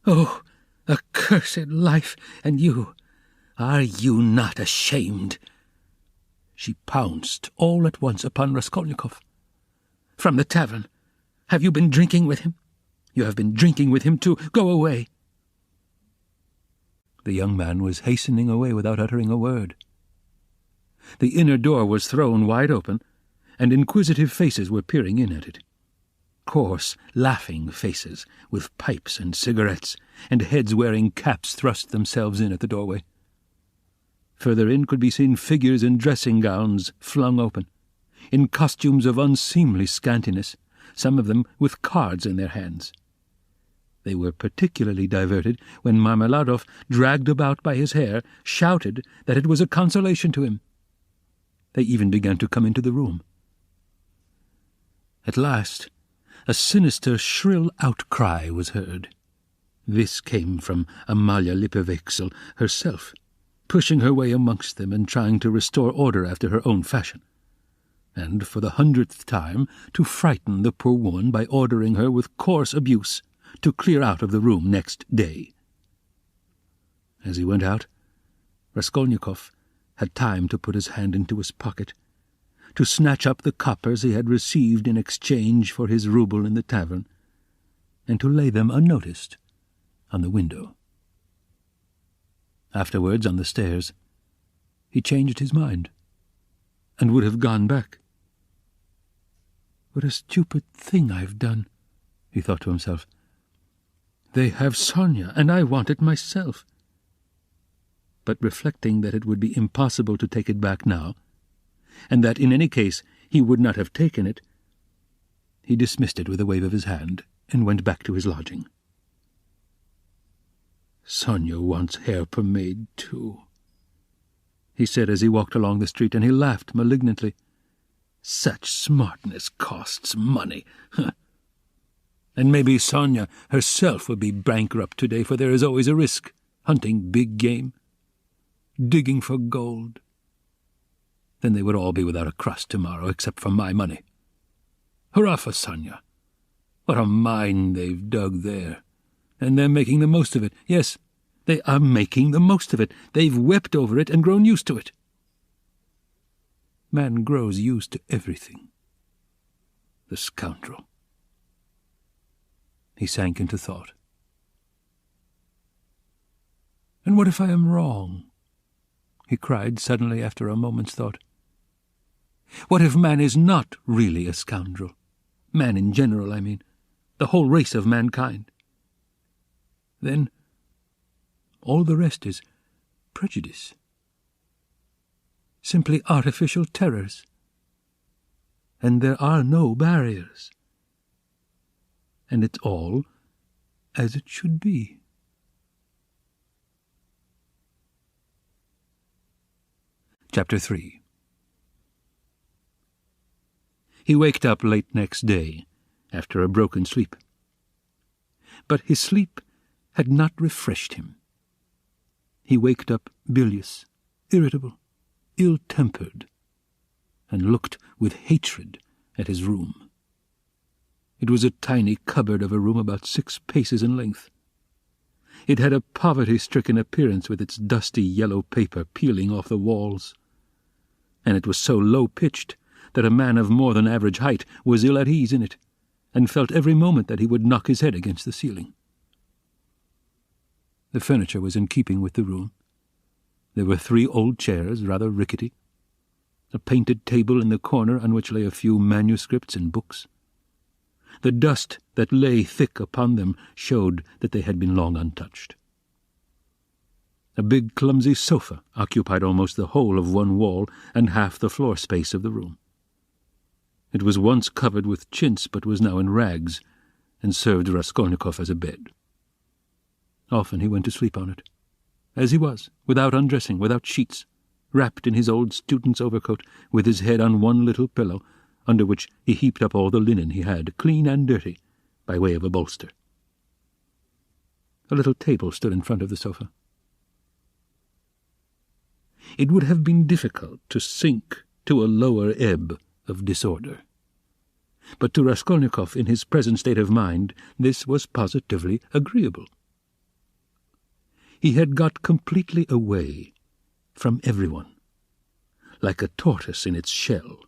"Oh, accursed life! And you, are you not ashamed?" She pounced all at once upon Raskolnikov. "From the tavern. Have you been drinking with him? You have been drinking with him too. Go away." The young man was hastening away without uttering a word. The inner door was thrown wide open, and inquisitive faces were peering in at it. Coarse, laughing faces, with pipes and cigarettes, and heads wearing caps thrust themselves in at the doorway. Further in could be seen figures in dressing gowns flung open, in costumes of unseemly scantiness, some of them with cards in their hands. They were particularly diverted when Marmeladov, dragged about by his hair, shouted that it was a consolation to him. They even began to come into the room. At last, a sinister, shrill outcry was heard. This came from Amalia Lipovexel herself, pushing her way amongst them and trying to restore order after her own fashion, and for the 100th time to frighten the poor woman by ordering her with coarse abuse to clear out of the room next day. As he went out, Raskolnikov had time to put his hand into his pocket, to snatch up the coppers he had received in exchange for his rouble in the tavern, and to lay them unnoticed on the window. Afterwards, on the stairs, he changed his mind, and would have gone back. "What a stupid thing I've done," he thought to himself. "They have Sonia, and I want it myself." But reflecting that it would be impossible to take it back now, and that in any case he would not have taken it, he dismissed it with a wave of his hand and went back to his lodging. "Sonia wants hair pomade too," he said as he walked along the street, and he laughed malignantly. "Such smartness costs money. Huh. And maybe Sonia herself will be bankrupt today, for there is always a risk, hunting big game, digging for gold. Then they would all be without a crust tomorrow, except for my money. Hurrah for Sonia! What a mine they've dug there. And they're making the most of it. Yes, they are making the most of it. They've wept over it and grown used to it. Man grows used to everything. The scoundrel." He sank into thought. "And what if I am wrong?" he cried suddenly after a moment's thought. "What if man is not really a scoundrel? Man in general, I mean. The whole race of mankind. Then all the rest is prejudice. Simply artificial terrors. And there are no barriers. And it's all as it should be." Chapter 3. He waked up late next day, after a broken sleep. But his sleep had not refreshed him. He waked up bilious, irritable, ill-tempered, and looked with hatred at his room. It was a tiny cupboard of a room about 6 paces in length. It had a poverty-stricken appearance with its dusty yellow paper peeling off the walls, and it was so low-pitched that a man of more than average height was ill at ease in it, and felt every moment that he would knock his head against the ceiling. The furniture was in keeping with the room. There were 3 old chairs, rather rickety, a painted table in the corner on which lay a few manuscripts and books. The dust that lay thick upon them showed that they had been long untouched. A big clumsy sofa occupied almost the whole of one wall and half the floor space of the room. It was once covered with chintz, but was now in rags, and served Raskolnikov as a bed. Often he went to sleep on it, as he was, without undressing, without sheets, wrapped in his old student's overcoat, with his head on one little pillow, under which he heaped up all the linen he had, clean and dirty, by way of a bolster. A little table stood in front of the sofa. It would have been difficult to sink to a lower ebb of disorder. But to Raskolnikov, in his present state of mind, this was positively agreeable. He had got completely away from everyone, like a tortoise in its shell.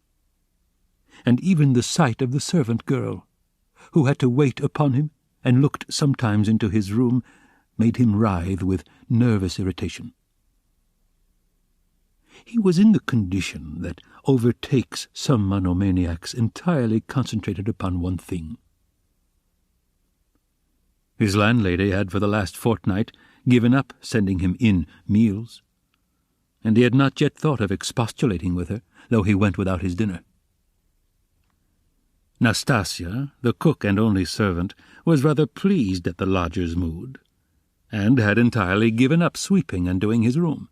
And even the sight of the servant girl, who had to wait upon him and looked sometimes into his room, made him writhe with nervous irritation. He was in the condition that overtakes some monomaniacs entirely concentrated upon one thing. His landlady had for the last fortnight given up sending him in meals, and he had not yet thought of expostulating with her, though he went without his dinner. Nastasia, the cook and only servant, was rather pleased at the lodger's mood, and had entirely given up sweeping and doing his room.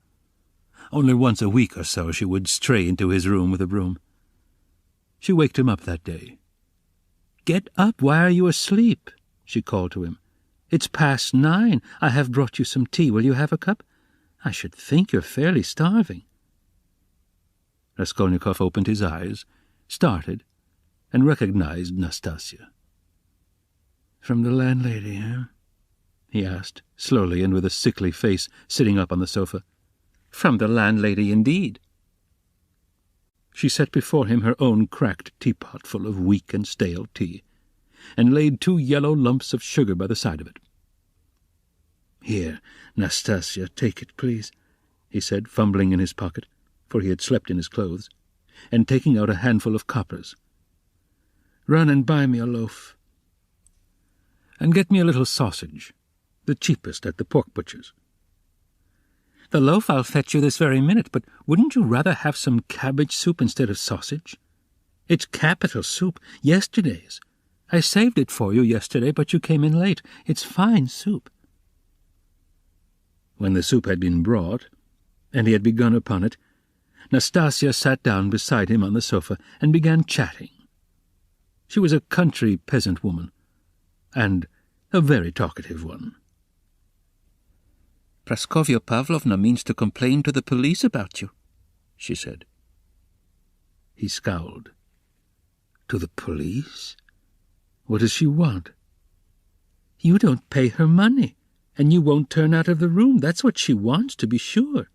Only once a week or so she would stray into his room with a broom. She waked him up that day. "Get up, why are you asleep?" she called to him. "It's past 9. I have brought you some tea. Will you have a cup? I should think you're fairly starving." Raskolnikov opened his eyes, started, and recognized Nastasia. "From the landlady, eh?" he asked, slowly and with a sickly face, sitting up on the sofa. "From the landlady, indeed." She set before him her own cracked teapot full of weak and stale tea, and laid 2 yellow lumps of sugar by the side of it. "Here, Nastasia, take it, please," he said, fumbling in his pocket, for he had slept in his clothes, and taking out a handful of coppers. "Run and buy me a loaf. And get me a little sausage, the cheapest at the pork butcher's." "The loaf I'll fetch you this very minute, but wouldn't you rather have some cabbage soup instead of sausage? It's capital soup, yesterday's. I saved it for you yesterday, but you came in late. It's fine soup." When the soup had been brought, and he had begun upon it, Nastasia sat down beside him on the sofa and began chatting. She was a country peasant woman, and a very talkative one. "Praskovya Pavlovna means to complain to the police about you," she said. He scowled. "To the police? What does she want?" "You don't pay her money, and you won't turn out of the room. That's what she wants, to be sure."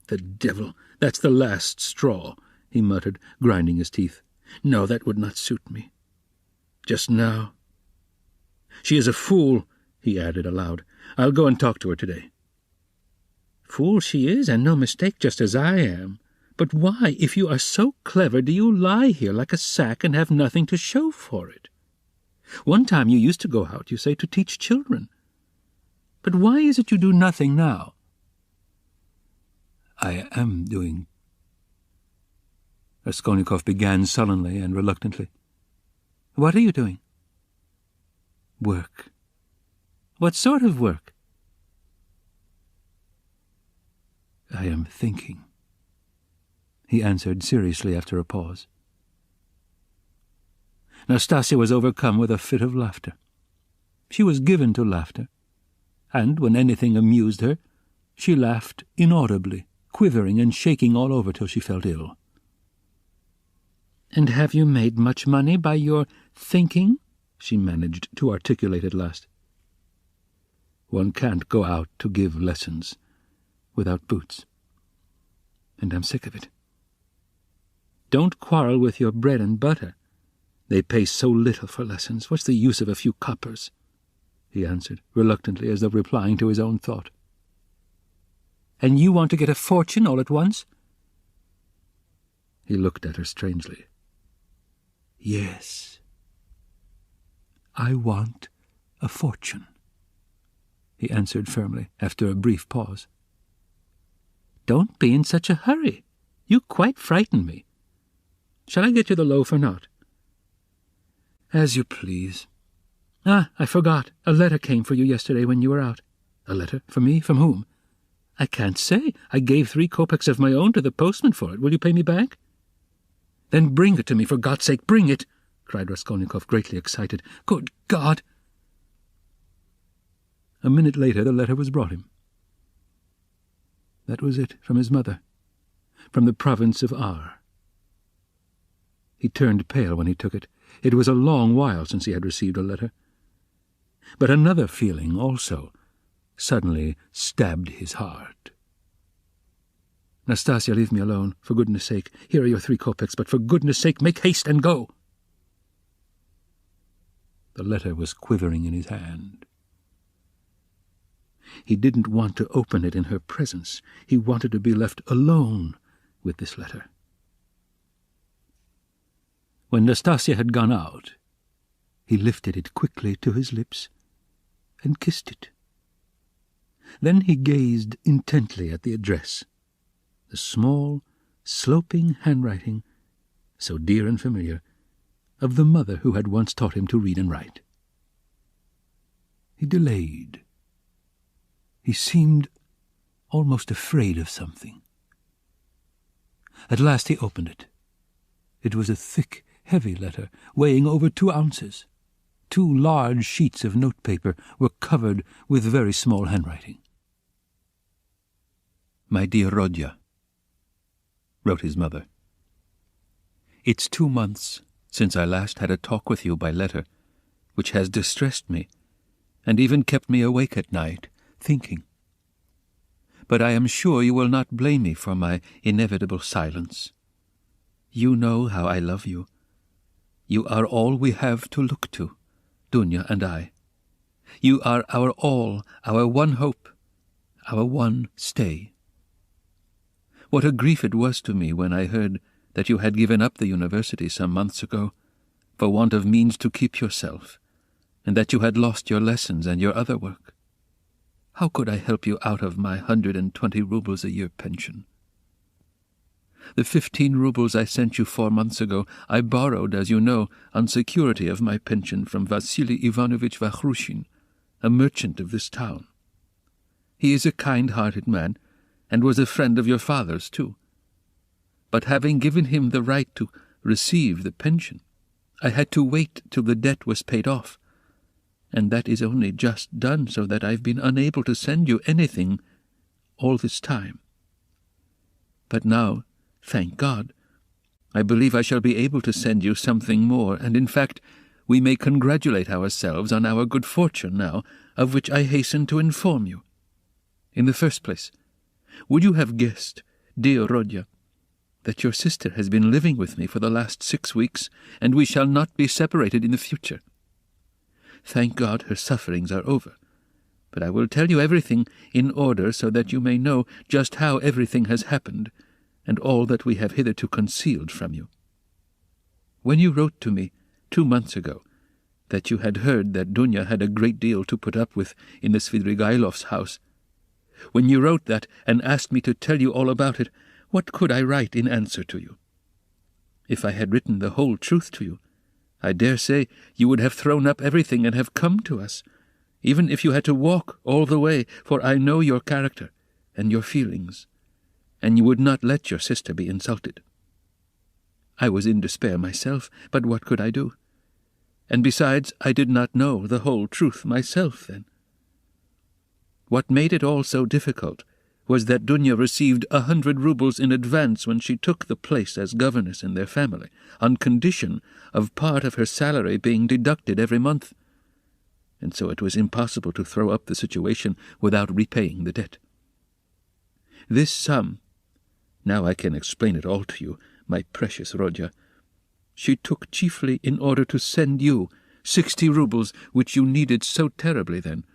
"The devil! That's the last straw," he muttered, grinding his teeth. "No, that would not suit me. Just now. She is a fool," he added aloud. "I'll go and talk to her today." "Fool she is, and no mistake, just as I am. But why, if you are so clever, do you lie here like a sack and have nothing to show for it? One time you used to go out, you say, to teach children. But why is it you do nothing now?" "I am doing—" Raskolnikov began sullenly and reluctantly. "What are you doing?" "Work." "What sort of work?" "I am thinking," he answered seriously after a pause. Nastasia was overcome with a fit of laughter. She was given to laughter, and when anything amused her, she laughed inaudibly, quivering and shaking all over till she felt ill. "And have you made much money by your thinking?" she managed to articulate at last. "One can't go out to give lessons without boots, and I'm sick of it." "Don't quarrel with your bread and butter. They pay so little for lessons. What's the use of a few coppers?" he answered, reluctantly, as though replying to his own thought. "And you want to get a fortune all at once?" He looked at her strangely. "Yes, I want a fortune," he answered firmly, after a brief pause. "Don't be in such a hurry. You quite frighten me. Shall I get you the loaf or not?" "As you please." "Ah, I forgot. A letter came for you yesterday when you were out." "A letter? For me? From whom?" "I can't say. I gave 3 kopecks of my own to the postman for it. Will you pay me back?" "Then bring it to me, for God's sake, bring it!" cried Raskolnikov, greatly excited. "Good God!" A minute later the letter was brought him. That was it, from his mother, from the province of R. He turned pale when he took it. It was a long while since he had received a letter. But another feeling also suddenly stabbed his heart. "Nastasia, leave me alone, for goodness' sake. Here are your 3 kopecks, but for goodness' sake, make haste and go." The letter was quivering in his hand. He didn't want to open it in her presence. He wanted to be left alone with this letter. When Nastasia had gone out, he lifted it quickly to his lips and kissed it. Then he gazed intently at the address, the small, sloping handwriting, so dear and familiar, of the mother who had once taught him to read and write. He delayed. He seemed almost afraid of something. At last he opened it. It was a thick, heavy letter, weighing over 2 ounces. 2 large sheets of notepaper were covered with very small handwriting. "My dear Rodya," wrote his mother, "it's 2 months since I last had a talk with you by letter, which has distressed me, and even kept me awake at night, thinking. But I am sure you will not blame me for my inevitable silence. You know how I love you. You are all we have to look to, Dunya and I. You are our all, our one hope, our one stay. What a grief it was to me when I heard that you had given up the university some months ago, for want of means to keep yourself, and that you had lost your lessons and your other work. How could I help you out of my 120 rubles a year pension? The 15 rubles I sent you 4 months ago I borrowed, as you know, on security of my pension from Vasily Ivanovich Vakhrushin, a merchant of this town. He is a kind-hearted man, and was a friend of your father's, too. But having given him the right to receive the pension, I had to wait till the debt was paid off, and that is only just done, so that I've been unable to send you anything all this time. But now, thank God, I believe I shall be able to send you something more, and in fact we may congratulate ourselves on our good fortune now, of which I hasten to inform you. In the first place, would you have guessed, dear Rodya, that your sister has been living with me for the last 6 weeks, and we shall not be separated in the future? Thank God her sufferings are over, but I will tell you everything in order so that you may know just how everything has happened, and all that we have hitherto concealed from you. When you wrote to me 2 months ago that you had heard that Dunya had a great deal to put up with in the Svidrigailov's house, when you wrote that and asked me to tell you all about it, what could I write in answer to you? If I had written the whole truth to you, I dare say you would have thrown up everything and have come to us, even if you had to walk all the way, for I know your character and your feelings, and you would not let your sister be insulted. I was in despair myself, but what could I do? And besides, I did not know the whole truth myself then. What made it all so difficult was that Dunya received 100 rubles in advance when she took the place as governess in their family, on condition of part of her salary being deducted every month, and so it was impossible to throw up the situation without repaying the debt. This sum, now I can explain it all to you, my precious Rodya, she took chiefly in order to send you 60 rubles which you needed so terribly then,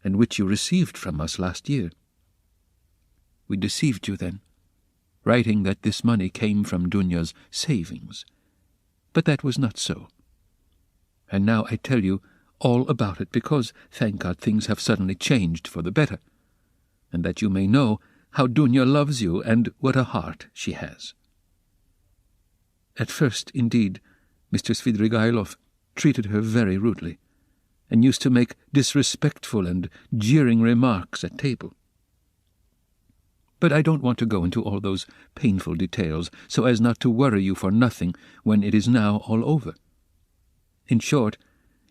and which you received from us last year. We deceived you then, writing that this money came from Dunya's savings, but that was not so. And now I tell you all about it because, thank God, things have suddenly changed for the better, and that you may know how Dunya loves you and what a heart she has. At first, indeed, Mr. Svidrigailov treated her very rudely, and used to make disrespectful and jeering remarks at table. But I don't want to go into all those painful details, so as not to worry you for nothing when it is now all over. In short,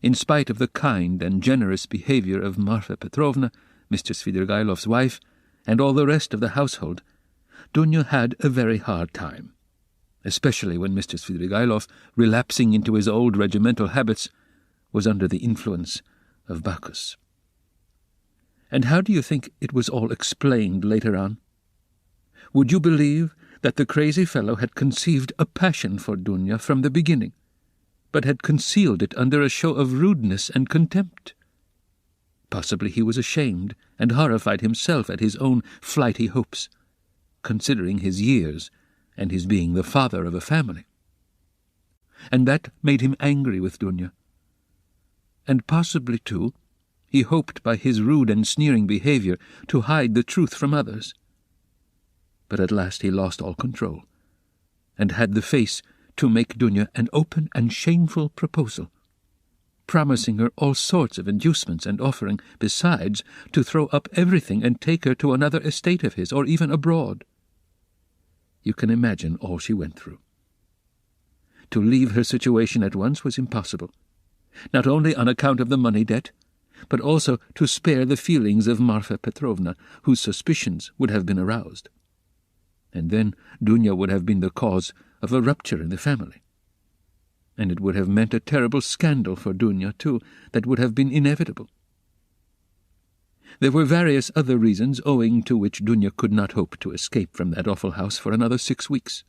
in spite of the kind and generous behavior of Marfa Petrovna, Mr. Svidrigailov's wife, and all the rest of the household, Dunya had a very hard time, especially when Mr. Svidrigailov, relapsing into his old regimental habits, was under the influence of Bacchus. And how do you think it was all explained later on? Would you believe that the crazy fellow had conceived a passion for Dunya from the beginning, but had concealed it under a show of rudeness and contempt? Possibly he was ashamed and horrified himself at his own flighty hopes, considering his years and his being the father of a family. And that made him angry with Dunya. And possibly, too, he hoped by his rude and sneering behavior to hide the truth from others. But at last he lost all control, and had the face to make Dunya an open and shameful proposal, promising her all sorts of inducements and offering, besides, to throw up everything and take her to another estate of his, or even abroad. You can imagine all she went through. To leave her situation at once was impossible, not only on account of the money debt, but also to spare the feelings of Marfa Petrovna, whose suspicions would have been aroused. And then Dunya would have been the cause of a rupture in the family. And it would have meant a terrible scandal for Dunya, too, that would have been inevitable. There were various other reasons owing to which Dunya could not hope to escape from that awful house for another 6 weeks.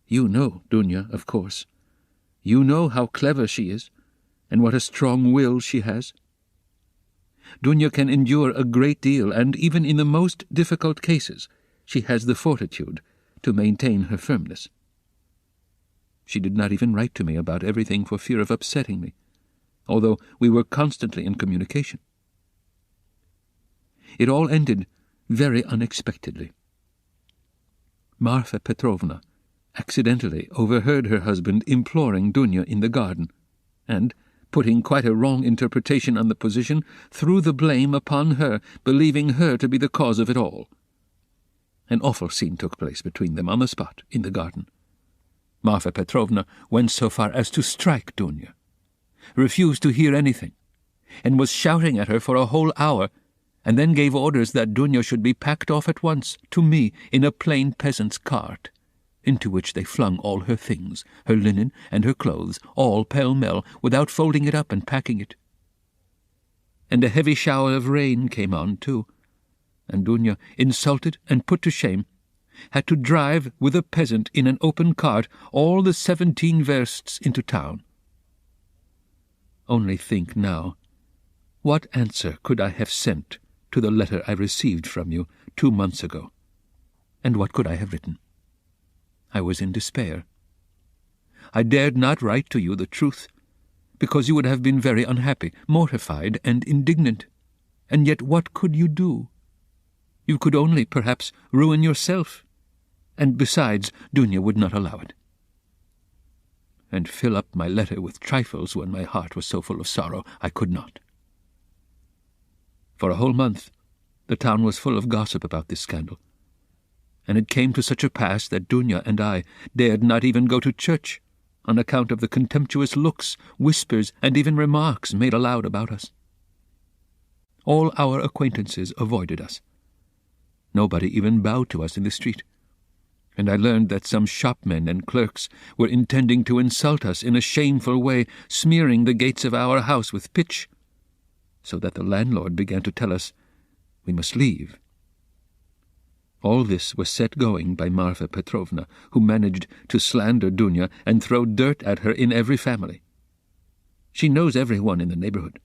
You know Dunya, of course. You know how clever she is, and what a strong will she has. Dunya can endure a great deal, and even in the most difficult cases she has the fortitude to maintain her firmness. She did not even write to me about everything for fear of upsetting me, although we were constantly in communication. It all ended very unexpectedly. Marfa Petrovna accidentally overheard her husband imploring Dunya in the garden, and, putting quite a wrong interpretation on the position, threw the blame upon her, believing her to be the cause of it all. An awful scene took place between them on the spot in the garden. Marfa Petrovna went so far as to strike Dunya, refused to hear anything, and was shouting at her for a whole hour, and then gave orders that Dunya should be packed off at once to me in a plain peasant's cart, into which they flung all her things, her linen and her clothes, all pell-mell, without folding it up and packing it. And a heavy shower of rain came on, too, and Dunya, insulted and put to shame, had to drive with a peasant in an open cart all the 17 versts into town. Only think now, what answer could I have sent to the letter I received from you 2 months ago, and what could I have written? I was in despair. I dared not write to you the truth, because you would have been very unhappy, mortified, and indignant. And yet what could you do? You could only, perhaps, ruin yourself, and besides, Dunya would not allow it. And fill up my letter with trifles when my heart was so full of sorrow, I could not. For a whole month, the town was full of gossip about this scandal, and it came to such a pass that Dunya and I dared not even go to church, on account of the contemptuous looks, whispers, and even remarks made aloud about us. All our acquaintances avoided us. Nobody even bowed to us in the street, and I learned that some shopmen and clerks were intending to insult us in a shameful way, smearing the gates of our house with pitch, so that the landlord began to tell us we must leave. All this was set going by Marfa Petrovna, who managed to slander Dunya and throw dirt at her in every family. She knows everyone in the neighborhood,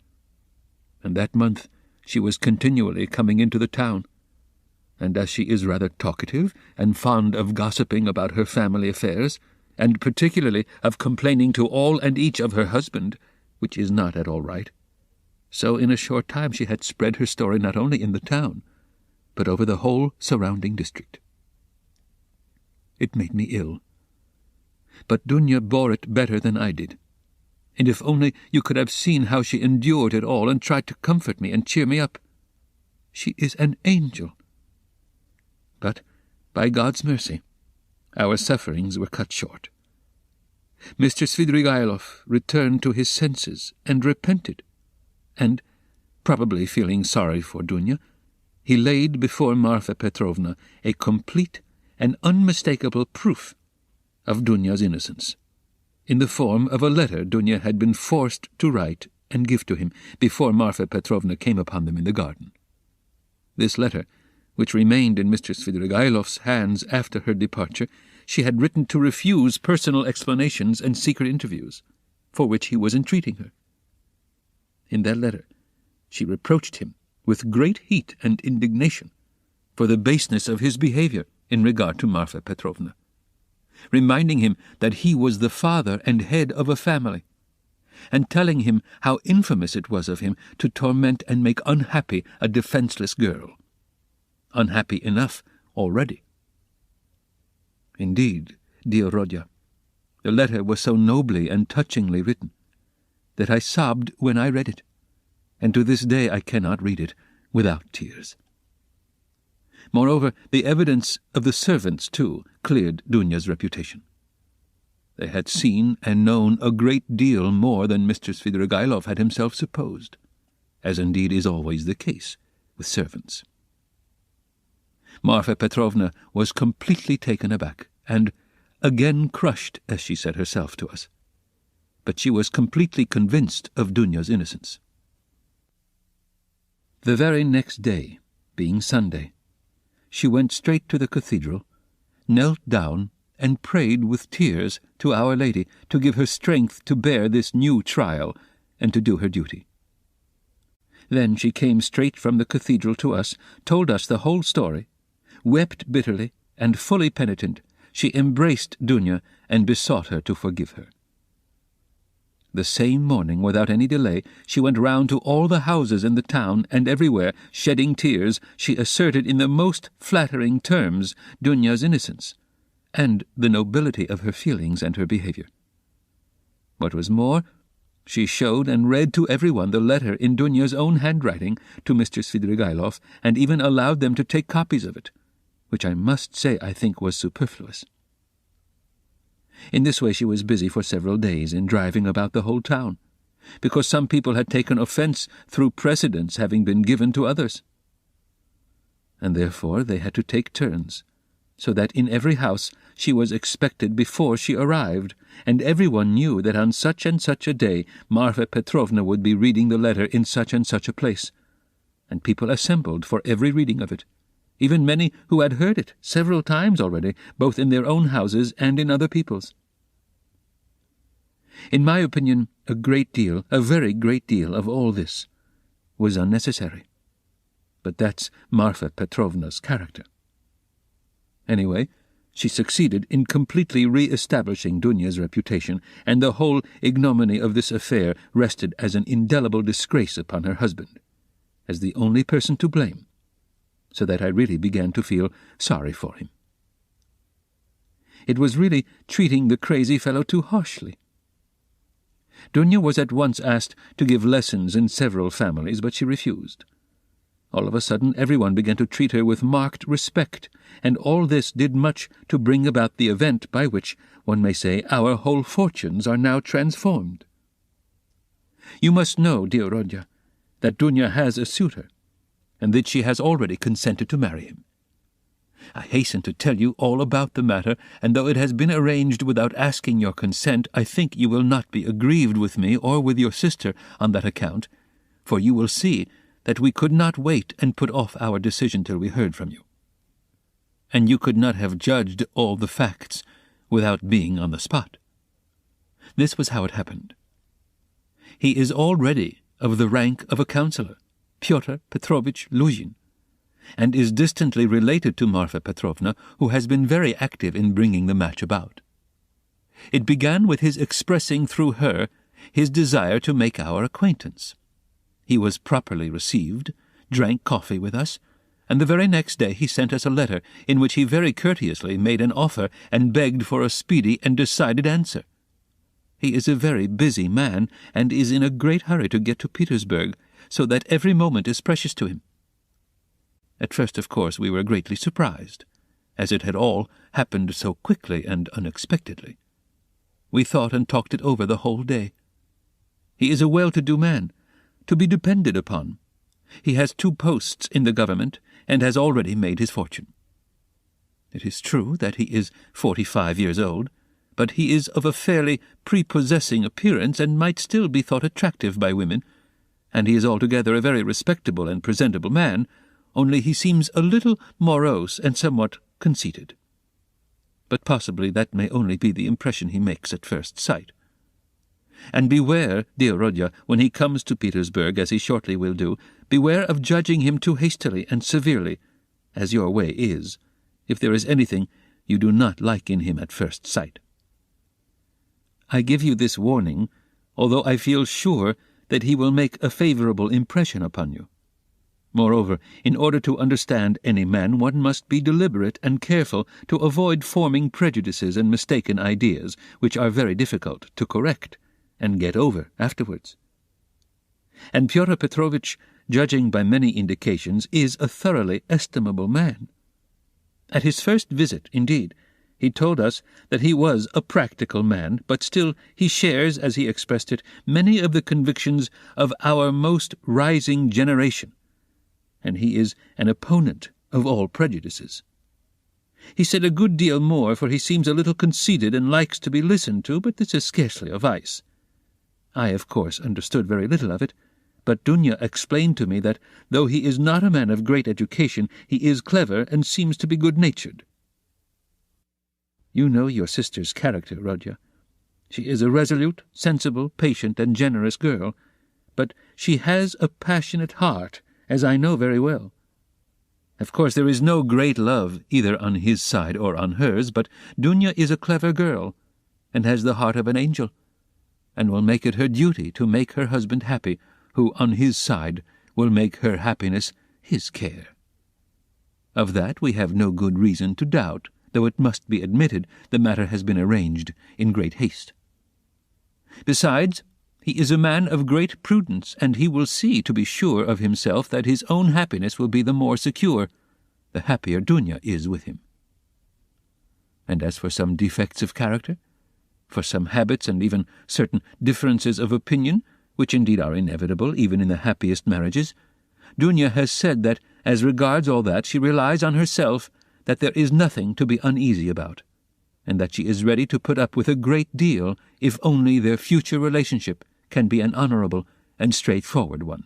and that month she was continually coming into the town, and as she is rather talkative and fond of gossiping about her family affairs, and particularly of complaining to all and each of her husband, which is not at all right, so in a short time she had spread her story not only in the town, but over the whole surrounding district. It made me ill. But Dunya bore it better than I did, and if only you could have seen how she endured it all and tried to comfort me and cheer me up. She is an angel. But, by God's mercy, our sufferings were cut short. Mr. Svidrigailov returned to his senses and repented, and, probably feeling sorry for Dunya, he laid before Marfa Petrovna a complete and unmistakable proof of Dunya's innocence, in the form of a letter Dunya had been forced to write and give to him before Marfa Petrovna came upon them in the garden. This letter, which remained in Mr. Svidrigailov's hands after her departure, she had written to refuse personal explanations and secret interviews, for which he was entreating her. In that letter she reproached him with great heat and indignation for the baseness of his behavior in regard to Marfa Petrovna, reminding him that he was the father and head of a family, and telling him how infamous it was of him to torment and make unhappy a defenseless girl, unhappy enough already. Indeed, dear Rodya, the letter was so nobly and touchingly written that I sobbed when I read it, and to this day I cannot read it without tears. Moreover, the evidence of the servants, too, cleared Dunya's reputation. They had seen and known a great deal more than Mr. Svidrigailov had himself supposed, as indeed is always the case with servants. Marfa Petrovna was completely taken aback, and again crushed, as she said herself to us. But she was completely convinced of Dunya's innocence. The very next day, being Sunday, she went straight to the cathedral, knelt down, and prayed with tears to Our Lady to give her strength to bear this new trial and to do her duty. Then she came straight from the cathedral to us, told us the whole story, wept bitterly, and fully penitent, she embraced Dunya and besought her to forgive her. The same morning, without any delay, she went round to all the houses in the town, and everywhere, shedding tears, she asserted in the most flattering terms Dunya's innocence, and the nobility of her feelings and her behaviour. What was more, she showed and read to everyone the letter in Dunya's own handwriting to Mr. Svidrigailov, and even allowed them to take copies of it, which I must say I think was superfluous. In this way she was busy for several days in driving about the whole town, because some people had taken offence through precedence having been given to others. And therefore they had to take turns, so that in every house she was expected before she arrived, and everyone knew that on such and such a day Marfa Petrovna would be reading the letter in such and such a place, and people assembled for every reading of it, even many who had heard it several times already, both in their own houses and in other people's. In my opinion, a very great deal of all this was unnecessary. But that's Marfa Petrovna's character. Anyway, she succeeded in completely re-establishing Dunya's reputation, and the whole ignominy of this affair rested as an indelible disgrace upon her husband, as the only person to blame, so that I really began to feel sorry for him. It was really treating the crazy fellow too harshly. Dunya was at once asked to give lessons in several families, but she refused. All of a sudden everyone began to treat her with marked respect, and all this did much to bring about the event by which, one may say, our whole fortunes are now transformed. You must know, dear Rodya, that Dunya has a suitor, and that she has already consented to marry him. I hasten to tell you all about the matter, and though it has been arranged without asking your consent, I think you will not be aggrieved with me or with your sister on that account, for you will see that we could not wait and put off our decision till we heard from you. And you could not have judged all the facts without being on the spot. This was how it happened. He is already of the rank of a councillor, Pyotr Petrovitch Luzhin, and is distantly related to Marfa Petrovna, who has been very active in bringing the match about. It began with his expressing through her his desire to make our acquaintance. He was properly received, drank coffee with us, and the very next day he sent us a letter in which he very courteously made an offer and begged for a speedy and decided answer. He is a very busy man, and is in a great hurry to get to Petersburg, so that every moment is precious to him. At first, of course, we were greatly surprised, as it had all happened so quickly and unexpectedly. We thought and talked it over the whole day. He is a well-to-do man, to be depended upon. He has 2 posts in the government, and has already made his fortune. It is true that he is 45 years old, but he is of a fairly prepossessing appearance, and might still be thought attractive by women, and he is altogether a very respectable and presentable man, only he seems a little morose and somewhat conceited. But possibly that may only be the impression he makes at first sight. And beware, dear Rodya, when he comes to Petersburg, as he shortly will do, beware of judging him too hastily and severely, as your way is, if there is anything you do not like in him at first sight. I give you this warning, although I feel sure that he will make a favourable impression upon you. Moreover, in order to understand any man, one must be deliberate and careful to avoid forming prejudices and mistaken ideas, which are very difficult to correct and get over afterwards. And Pyotr Petrovitch, judging by many indications, is a thoroughly estimable man. At his first visit, indeed, he told us that he was a practical man, but still he shares, as he expressed it, many of the convictions of our most rising generation, and he is an opponent of all prejudices. He said a good deal more, for he seems a little conceited and likes to be listened to, but this is scarcely a vice. I, of course, understood very little of it, but Dunya explained to me that, though he is not a man of great education, he is clever and seems to be good-natured. You know your sister's character, Rodya. She is a resolute, sensible, patient, and generous girl, but she has a passionate heart, as I know very well. Of course, there is no great love either on his side or on hers, but Dunya is a clever girl, and has the heart of an angel, and will make it her duty to make her husband happy, who, on his side, will make her happiness his care. Of that we have no good reason to doubt, though it must be admitted the matter has been arranged in great haste. Besides, he is a man of great prudence, and he will see, to be sure of himself, that his own happiness will be the more secure, the happier Dunya is with him. And as for some defects of character, for some habits and even certain differences of opinion, which indeed are inevitable even in the happiest marriages, Dunya has said that, as regards all that, she relies on herself, that there is nothing to be uneasy about, and that she is ready to put up with a great deal if only their future relationship can be an honourable and straightforward one.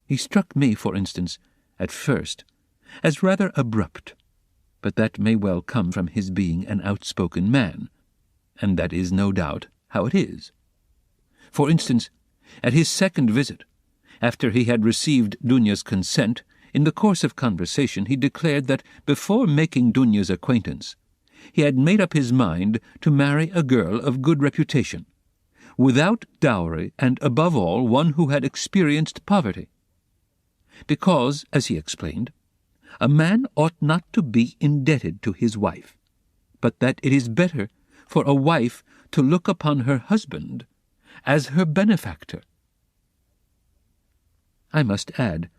He struck me, for instance, at first, as rather abrupt, but that may well come from his being an outspoken man, and that is no doubt how it is. For instance, at his second visit, after he had received Dunya's consent, in the course of conversation he declared that before making Dunya's acquaintance, he had made up his mind to marry a girl of good reputation, without dowry, and above all one who had experienced poverty. Because, as he explained, a man ought not to be indebted to his wife, but that it is better for a wife to look upon her husband as her benefactor. I must add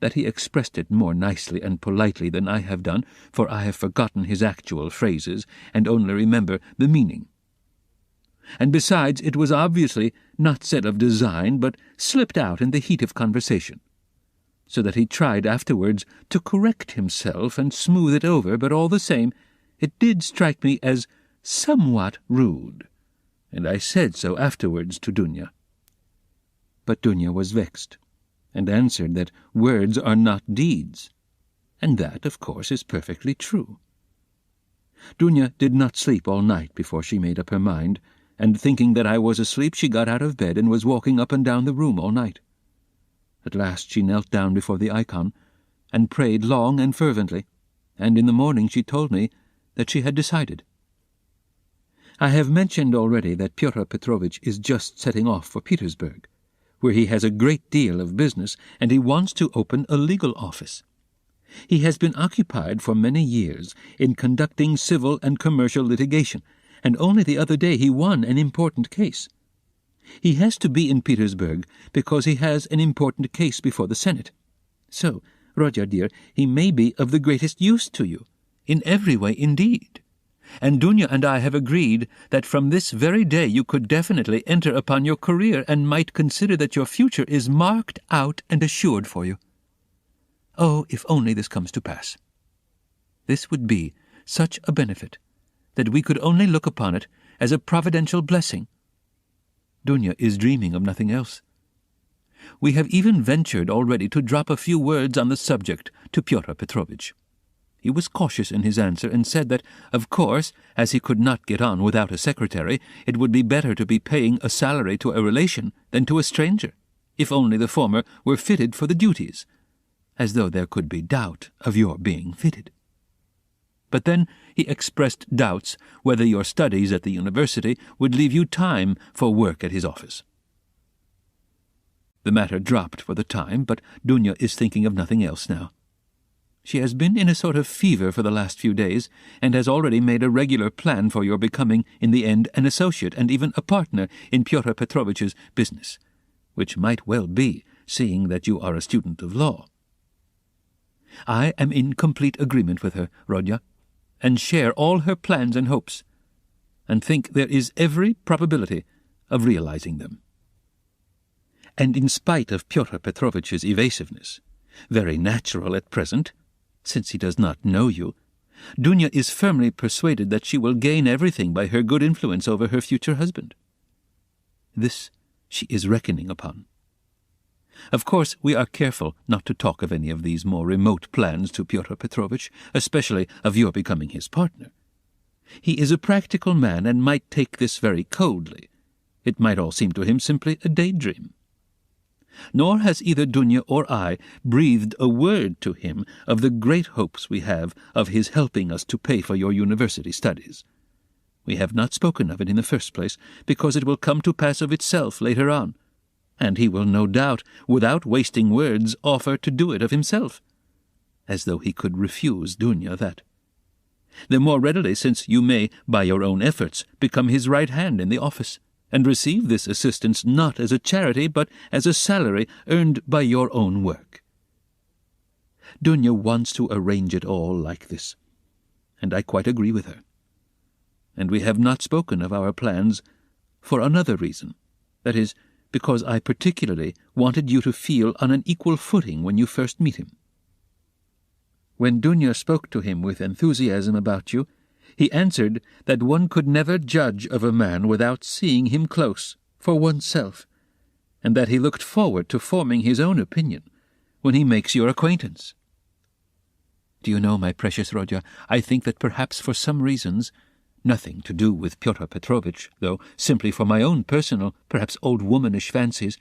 that he expressed it more nicely and politely than I have done, for I have forgotten his actual phrases, and only remember the meaning. And besides, it was obviously not said of design, but slipped out in the heat of conversation, so that he tried afterwards to correct himself and smooth it over, but all the same it did strike me as somewhat rude, and I said so afterwards to Dunya. But Dunya was vexed, and answered that words are not deeds, and that, of course, is perfectly true. Dunya did not sleep all night before she made up her mind, and thinking that I was asleep, she got out of bed and was walking up and down the room all night. At last she knelt down before the icon, and prayed long and fervently, and in the morning she told me that she had decided. I have mentioned already that Pyotr Petrovitch is just setting off for Petersburg, where he has a great deal of business, and he wants to open a legal office. He has been occupied for many years in conducting civil and commercial litigation, and only the other day he won an important case. He has to be in Petersburg because he has an important case before the Senate. So, Rodya dear, he may be of the greatest use to you, in every way indeed. And Dunya and I have agreed that from this very day you could definitely enter upon your career and might consider that your future is marked out and assured for you. Oh, if only this comes to pass. This would be such a benefit that we could only look upon it as a providential blessing. Dunya is dreaming of nothing else. We have even ventured already to drop a few words on the subject to Pyotr Petrovitch. He was cautious in his answer and said that, of course, as he could not get on without a secretary, it would be better to be paying a salary to a relation than to a stranger, if only the former were fitted for the duties, as though there could be doubt of your being fitted. But then he expressed doubts whether your studies at the university would leave you time for work at his office. The matter dropped for the time, but Dunya is thinking of nothing else now. She has been in a sort of fever for the last few days, and has already made a regular plan for your becoming, in the end, an associate and even a partner in Pyotr Petrovitch's business, which might well be, seeing that you are a student of law. I am in complete agreement with her, Rodya, and share all her plans and hopes, and think there is every probability of realizing them. And in spite of Pyotr Petrovitch's evasiveness, very natural at present, since he does not know you, Dunya is firmly persuaded that she will gain everything by her good influence over her future husband. This she is reckoning upon. Of course, we are careful not to talk of any of these more remote plans to Pyotr Petrovitch, especially of your becoming his partner. He is a practical man and might take this very coldly. It might all seem to him simply a daydream. Nor has either Dunya or I breathed a word to him of the great hopes we have of his helping us to pay for your university studies. We have not spoken of it in the first place, because it will come to pass of itself later on, and he will no doubt, without wasting words, offer to do it of himself, as though he could refuse Dunya that. The more readily, since you may, by your own efforts, become his right hand in the office, and receive this assistance not as a charity, but as a salary earned by your own work. Dunya wants to arrange it all like this, and I quite agree with her. And we have not spoken of our plans for another reason, that is, because I particularly wanted you to feel on an equal footing when you first meet him. When Dunya spoke to him with enthusiasm about you, he answered that one could never judge of a man without seeing him close, for oneself, and that he looked forward to forming his own opinion when he makes your acquaintance. Do you know, my precious Rodya, I think that perhaps for some reasons, nothing to do with Pyotr Petrovitch, though simply for my own personal, perhaps old womanish fancies,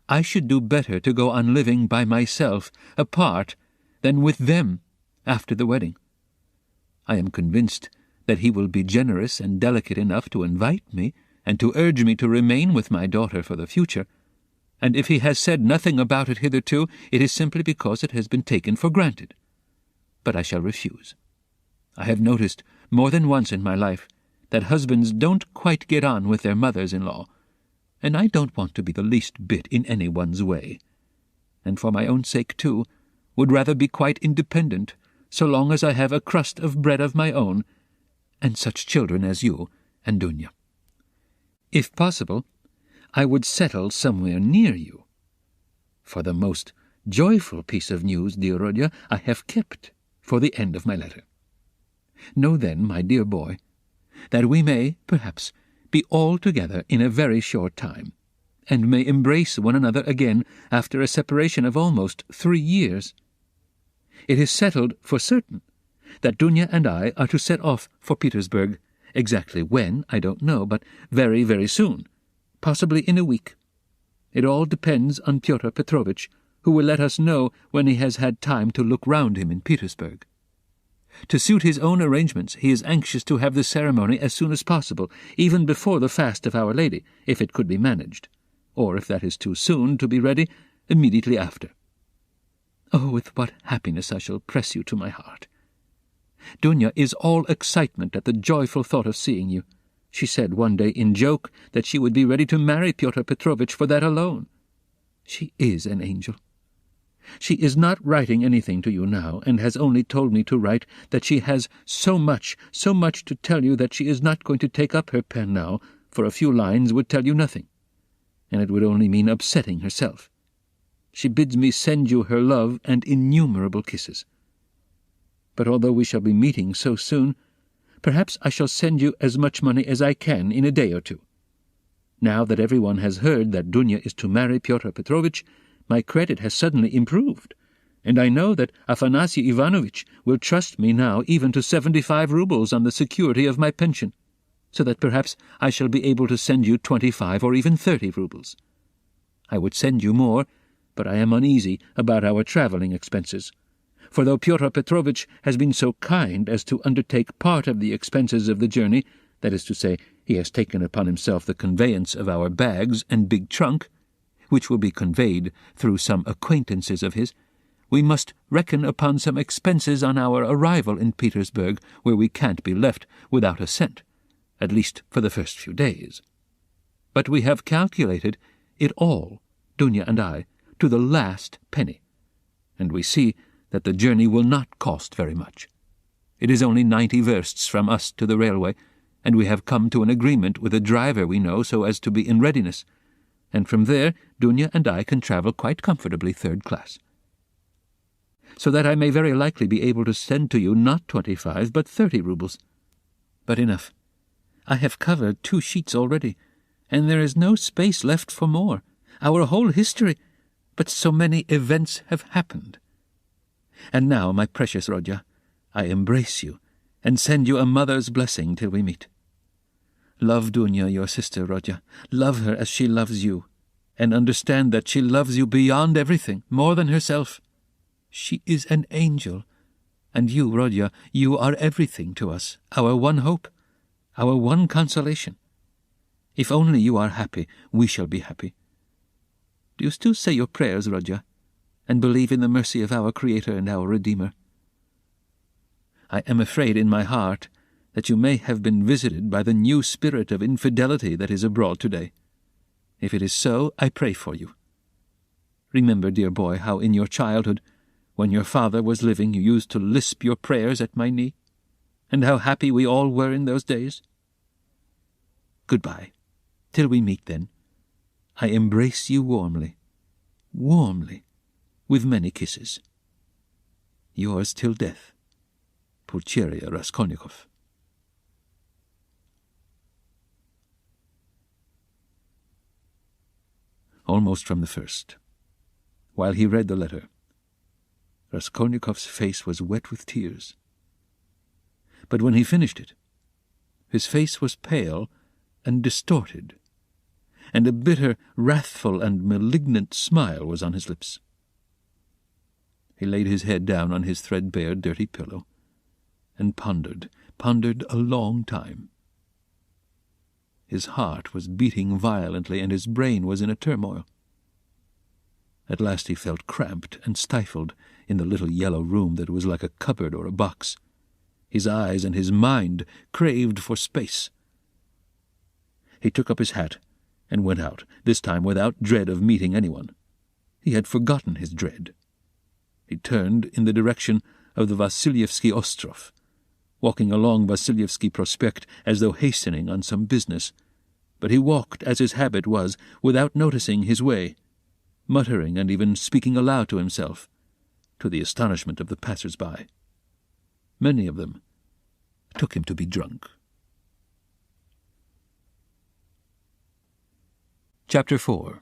I should do better to go on living by myself, apart, than with them after the wedding. I am convinced that he will be generous and delicate enough to invite me and to urge me to remain with my daughter for the future, and if he has said nothing about it hitherto, it is simply because it has been taken for granted. But I shall refuse. I have noticed more than once in my life that husbands don't quite get on with their mothers-in-law, and I don't want to be the least bit in anyone's way. And for my own sake, too, would rather be quite independent, so long as I have a crust of bread of my own, and such children as you and Dunya. If possible, I would settle somewhere near you. For the most joyful piece of news, dear Rodya, I have kept for the end of my letter. Know then, my dear boy, that we may, perhaps, be all together in a very short time, and may embrace one another again after a separation of almost 3 years. It is settled for certain that Dunya and I are to set off for Petersburg. Exactly when, I don't know, but very, very soon, possibly in a week. It all depends on Pyotr Petrovitch, who will let us know when he has had time to look round him in Petersburg. To suit his own arrangements, he is anxious to have the ceremony as soon as possible, even before the fast of Our Lady, if it could be managed, or if that is too soon, to be ready immediately after. Oh, with what happiness I shall press you to my heart! Dunya is all excitement at the joyful thought of seeing you. She said one day in joke that she would be ready to marry Pyotr Petrovitch for that alone. She is an angel. She is not writing anything to you now, and has only told me to write that she has so much to tell you that she is not going to take up her pen now, for a few lines would tell you nothing, and it would only mean upsetting herself. She bids me send you her love and innumerable kisses. But although we shall be meeting so soon, perhaps I shall send you as much money as I can in a day or two. Now that everyone has heard that Dunya is to marry Pyotr Petrovitch, my credit has suddenly improved, and I know that Afanasy Ivanovitch will trust me now even to 75 roubles on the security of my pension, so that perhaps I shall be able to send you 25 or even 30 roubles. I would send you more, but I am uneasy about our travelling expenses, for though Pyotr Petrovitch has been so kind as to undertake part of the expenses of the journey, that is to say, he has taken upon himself the conveyance of our bags and big trunk, which will be conveyed through some acquaintances of his, we must reckon upon some expenses on our arrival in Petersburg, where we can't be left without a cent, at least for the first few days. But we have calculated it all, Dunya and I, to the last penny, and we see that the journey will not cost very much. It is only 90 versts from us to the railway, and we have come to an agreement with a driver we know so as to be in readiness, and from there Dunya and I can travel quite comfortably 3rd class. So that I may very likely be able to send to you not 25 but 30 roubles. But enough. I have covered 2 sheets already, and there is no space left for more. Our whole history, but so many events have happened. And now, my precious Rodya, I embrace you, and send you a mother's blessing till we meet. Love Dunya, your sister, Rodya. Love her as she loves you, and understand that she loves you beyond everything, more than herself. She is an angel, and you, Rodya, you are everything to us, our one hope, our one consolation. If only you are happy, we shall be happy. Do you still say your prayers, Rodya, and believe in the mercy of our Creator and our Redeemer? I am afraid in my heart that you may have been visited by the new spirit of infidelity that is abroad today. If it is so, I pray for you. Remember, dear boy, how in your childhood, when your father was living, you used to lisp your prayers at my knee, and how happy we all were in those days. Goodbye. Till we meet then. I embrace you warmly, warmly, with many kisses. Yours till death, Pulcheria Raskolnikov. Almost from the first, while he read the letter, Raskolnikov's face was wet with tears. But when he finished it, his face was pale and distorted, and a bitter, wrathful, and malignant smile was on his lips. He laid his head down on his threadbare, dirty pillow, and pondered a long time. His heart was beating violently, and his brain was in a turmoil. At last he felt cramped and stifled in the little yellow room that was like a cupboard or a box. His eyes and his mind craved for space. He took up his hat and went out, this time without dread of meeting anyone. He had forgotten his dread. He turned in the direction of the Vasilyevsky Ostrov, walking along Vasilyevsky Prospect as though hastening on some business, but he walked, as his habit was, without noticing his way, muttering and even speaking aloud to himself, to the astonishment of the passers-by. Many of them took him to be drunk. Chapter 4.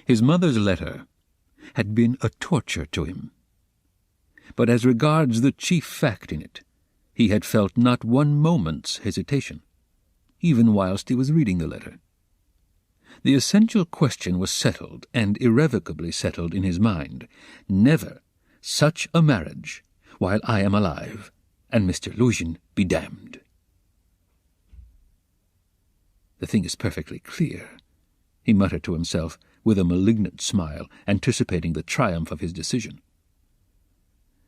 His mother's letter had been a torture to him, but as regards the chief fact in it, he had felt not one moment's hesitation, even whilst he was reading the letter. The essential question was settled, and irrevocably settled in his mind. Never such a marriage while I am alive, and Mr. Luzhin be damned. The thing is perfectly clear, he muttered to himself with a malignant smile, anticipating the triumph of his decision.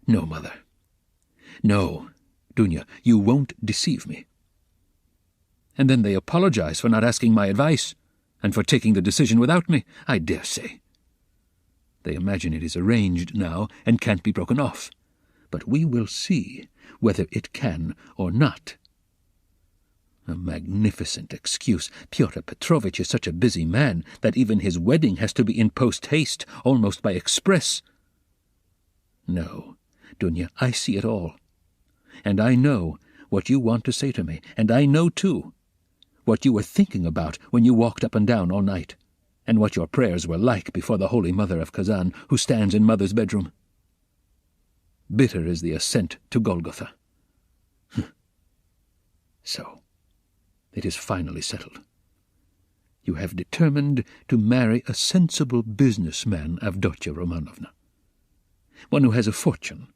No, mother. No, Dunya, you won't deceive me. And then they apologize for not asking my advice, and for taking the decision without me, I dare say. They imagine it is arranged now, and can't be broken off. But we will see whether it can or not. A magnificent excuse. Pyotr Petrovitch is such a busy man that even his wedding has to be in post-haste, almost by express. No, Dunya, I see it all. And I know what you want to say to me, and I know, too, what you were thinking about when you walked up and down all night, and what your prayers were like before the Holy Mother of Kazan, who stands in Mother's bedroom. Bitter is the ascent to Golgotha. So, it is finally settled. You have determined to marry a sensible businessman, Avdotya Romanovna. One who has a fortune,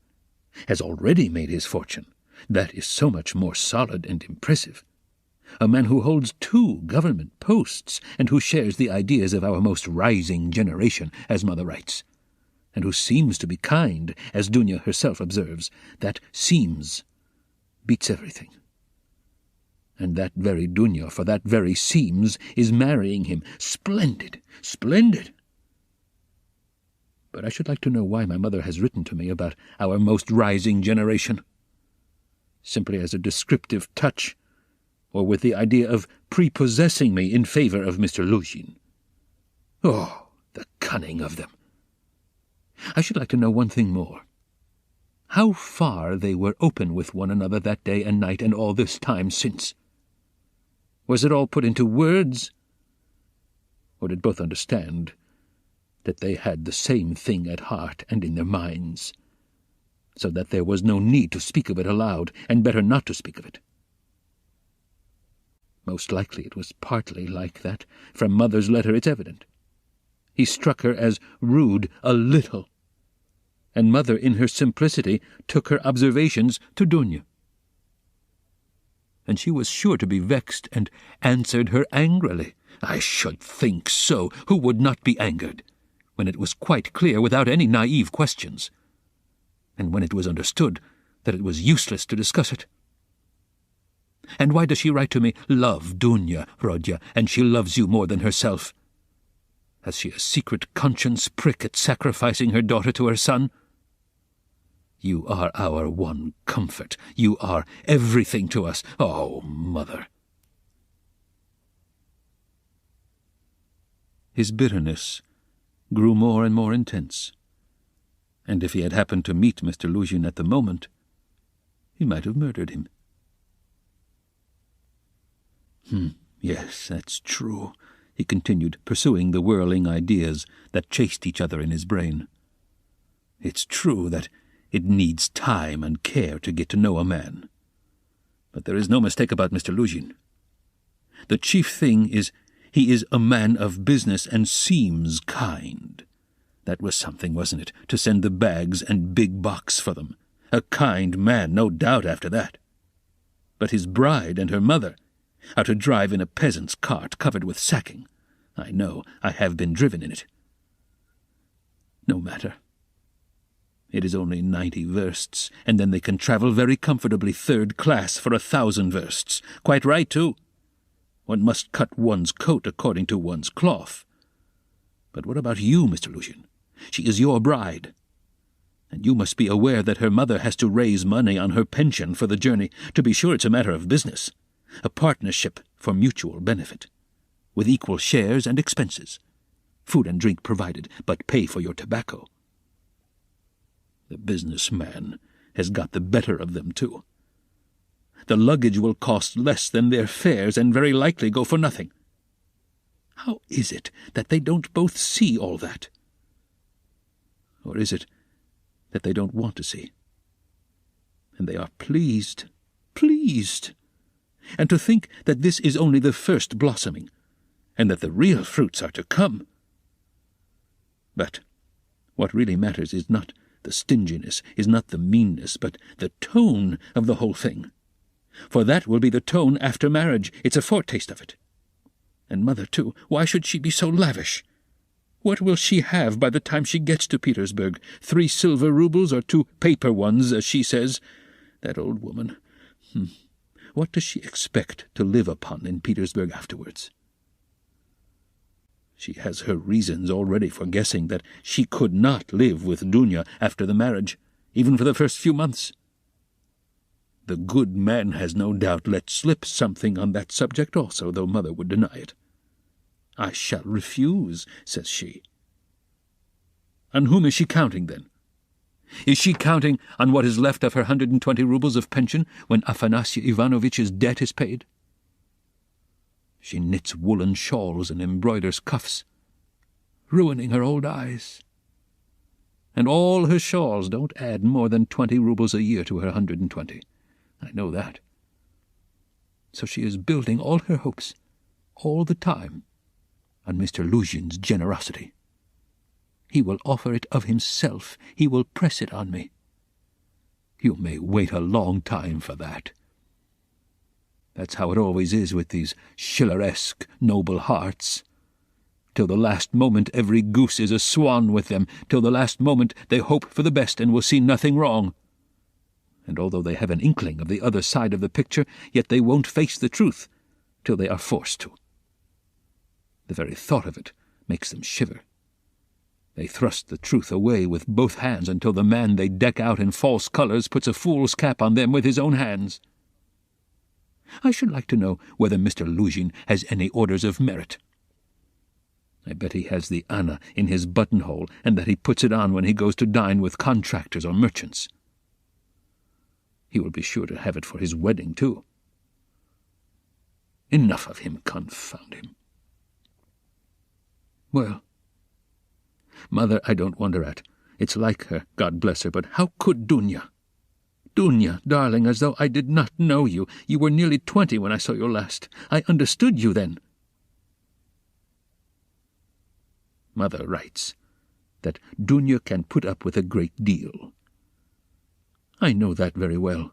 has already made his fortune. That is so much more solid and impressive. A man who holds 2 government posts, and who shares the ideas of our most rising generation, as Mother writes, and who seems to be kind, as Dunya herself observes. That seems beats everything. And that very Dunya, for that very seems, is marrying him. Splendid, splendid! But I should like to know why my mother has written to me about our most rising generation. Simply as a descriptive touch, or with the idea of prepossessing me in favor of Mr. Luzhin. Oh, the cunning of them! I should like to know one thing more. How far they were open with one another that day and night and all this time since. Was it all put into words? Or did both understand that they had the same thing at heart and in their minds, so that there was no need to speak of it aloud, and better not to speak of it? Most likely it was partly like that. From Mother's letter it's evident. He struck her as rude a little, and Mother in her simplicity took her observations to Dunya. And she was sure to be vexed, and answered her angrily. I should think so. Who would not be angered, when it was quite clear without any naive questions, and when it was understood that it was useless to discuss it? And why does she write to me, love Dunya, Rodya, and she loves you more than herself? Has she a secret conscience prick at sacrificing her daughter to her son? You are our one comfort. You are everything to us. Oh, Mother! His bitterness grew more and more intense, and if he had happened to meet Mr. Luzhin at the moment, he might have murdered him. Yes, that's true, he continued, pursuing the whirling ideas that chased each other in his brain. It's true that it needs time and care to get to know a man. But there is no mistake about Mr. Luzhin. The chief thing is he is a man of business and seems kind. That was something, wasn't it, to send the bags and big box for them? A kind man, no doubt, after that. But his bride and her mother are to drive in a peasant's cart covered with sacking. I know, I have been driven in it. No matter. It is only 90 versts, and then they can travel very comfortably 3rd class for 1,000 versts. Quite right, too. One must cut one's coat according to one's cloth. But what about you, Mr. Luzhin? She is your bride. And you must be aware that her mother has to raise money on her pension for the journey. To be sure, it's a matter of business, a partnership for mutual benefit, with equal shares and expenses, food and drink provided, but pay for your tobacco. The businessman has got the better of them, too. The luggage will cost less than their fares and very likely go for nothing. How is it that they don't both see all that? Or is it that they don't want to see? And they are pleased. And to think that this is only the first blossoming, and that the real fruits are to come. But what really matters is not the stinginess, is not the meanness, but the tone of the whole thing. For that will be the tone after marriage. It's a foretaste of it. And mother, too, why should she be so lavish? What will she have by the time she gets to Petersburg? 3 silver roubles or 2 paper ones, as she says? That old woman. What does she expect to live upon in Petersburg afterwards? She has her reasons already for guessing that she could not live with Dunya after the marriage, even for the first few months. The good man has no doubt let slip something on that subject also, though mother would deny it. I shall refuse, says she. On whom is she counting, then? Is she counting on what is left of her 120 roubles of pension when Afanasy Ivanovitch's debt is paid? She knits woolen shawls and embroiders cuffs, ruining her old eyes. And all her shawls don't add more than 20 roubles a year to her 120. I know that. So she is building all her hopes, all the time, on Mr. Luzhin's generosity. He will offer it of himself. He will press it on me. You may wait a long time for that. That's how it always is with these Schilleresque noble hearts. Till the last moment every goose is a swan with them. Till the last moment they hope for the best and will see nothing wrong. And although they have an inkling of the other side of the picture, yet they won't face the truth till they are forced to. The very thought of it makes them shiver. They thrust the truth away with both hands until the man they deck out in false colours puts a fool's cap on them with his own hands. I should like to know whether Mr. Luzhin has any orders of merit. I bet he has the Anna in his buttonhole, and that he puts it on when he goes to dine with contractors or merchants. He will be sure to have it for his wedding, too. Enough of him, confound him. Well, mother I don't wonder at. It's like her, God bless her, but how could Dunya? Dunya, darling, as though I did not know you. You were nearly 20 when I saw you last. I understood you then. Mother writes that Dunya can put up with a great deal. I know that very well.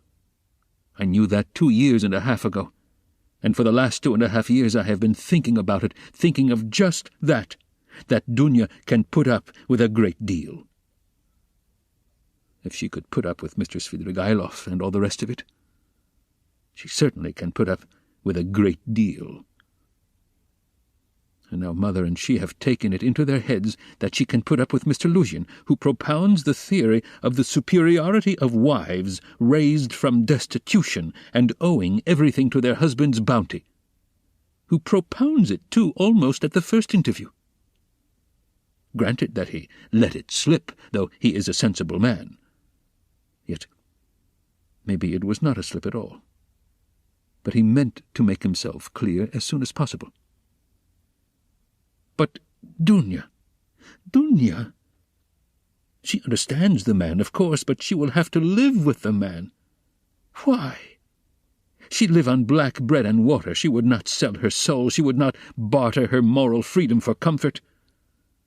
I knew that 2 years and a half ago, and for the last 2.5 years I have been thinking about it, thinking of just that Dunya can put up with a great deal. If she could put up with Mr. Svidrigailov and all the rest of it, she certainly can put up with a great deal. And now mother and she have taken it into their heads that she can put up with Mr. Luzhin, who propounds the theory of the superiority of wives raised from destitution and owing everything to their husband's bounty, who propounds it, too, almost at the first interview. Granted that he let it slip, though he is a sensible man. Yet maybe it was not a slip at all, but he meant to make himself clear as soon as possible. But Dunya, she understands the man, of course, but she will have to live with the man. Why? She'd live on black bread and water. She would not sell her soul. She would not barter her moral freedom for comfort.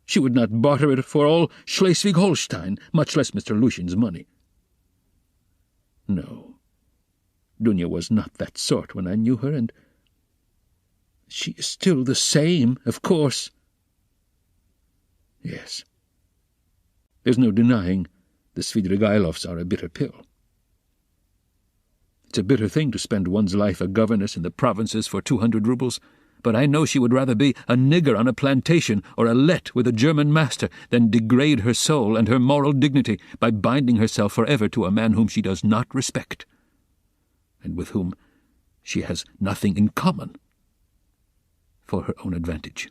She would not barter it for all Schleswig-Holstein, much less Mr. Luzhin's money. No, Dunya was not that sort when I knew her, and she is still the same, of course. Yes. There's no denying the Svidrigailovs are a bitter pill. It's a bitter thing to spend one's life a governess in the provinces for 200 roubles, but I know she would rather be a nigger on a plantation or a let with a German master than degrade her soul and her moral dignity by binding herself forever to a man whom she does not respect, and with whom she has nothing in common, for her own advantage.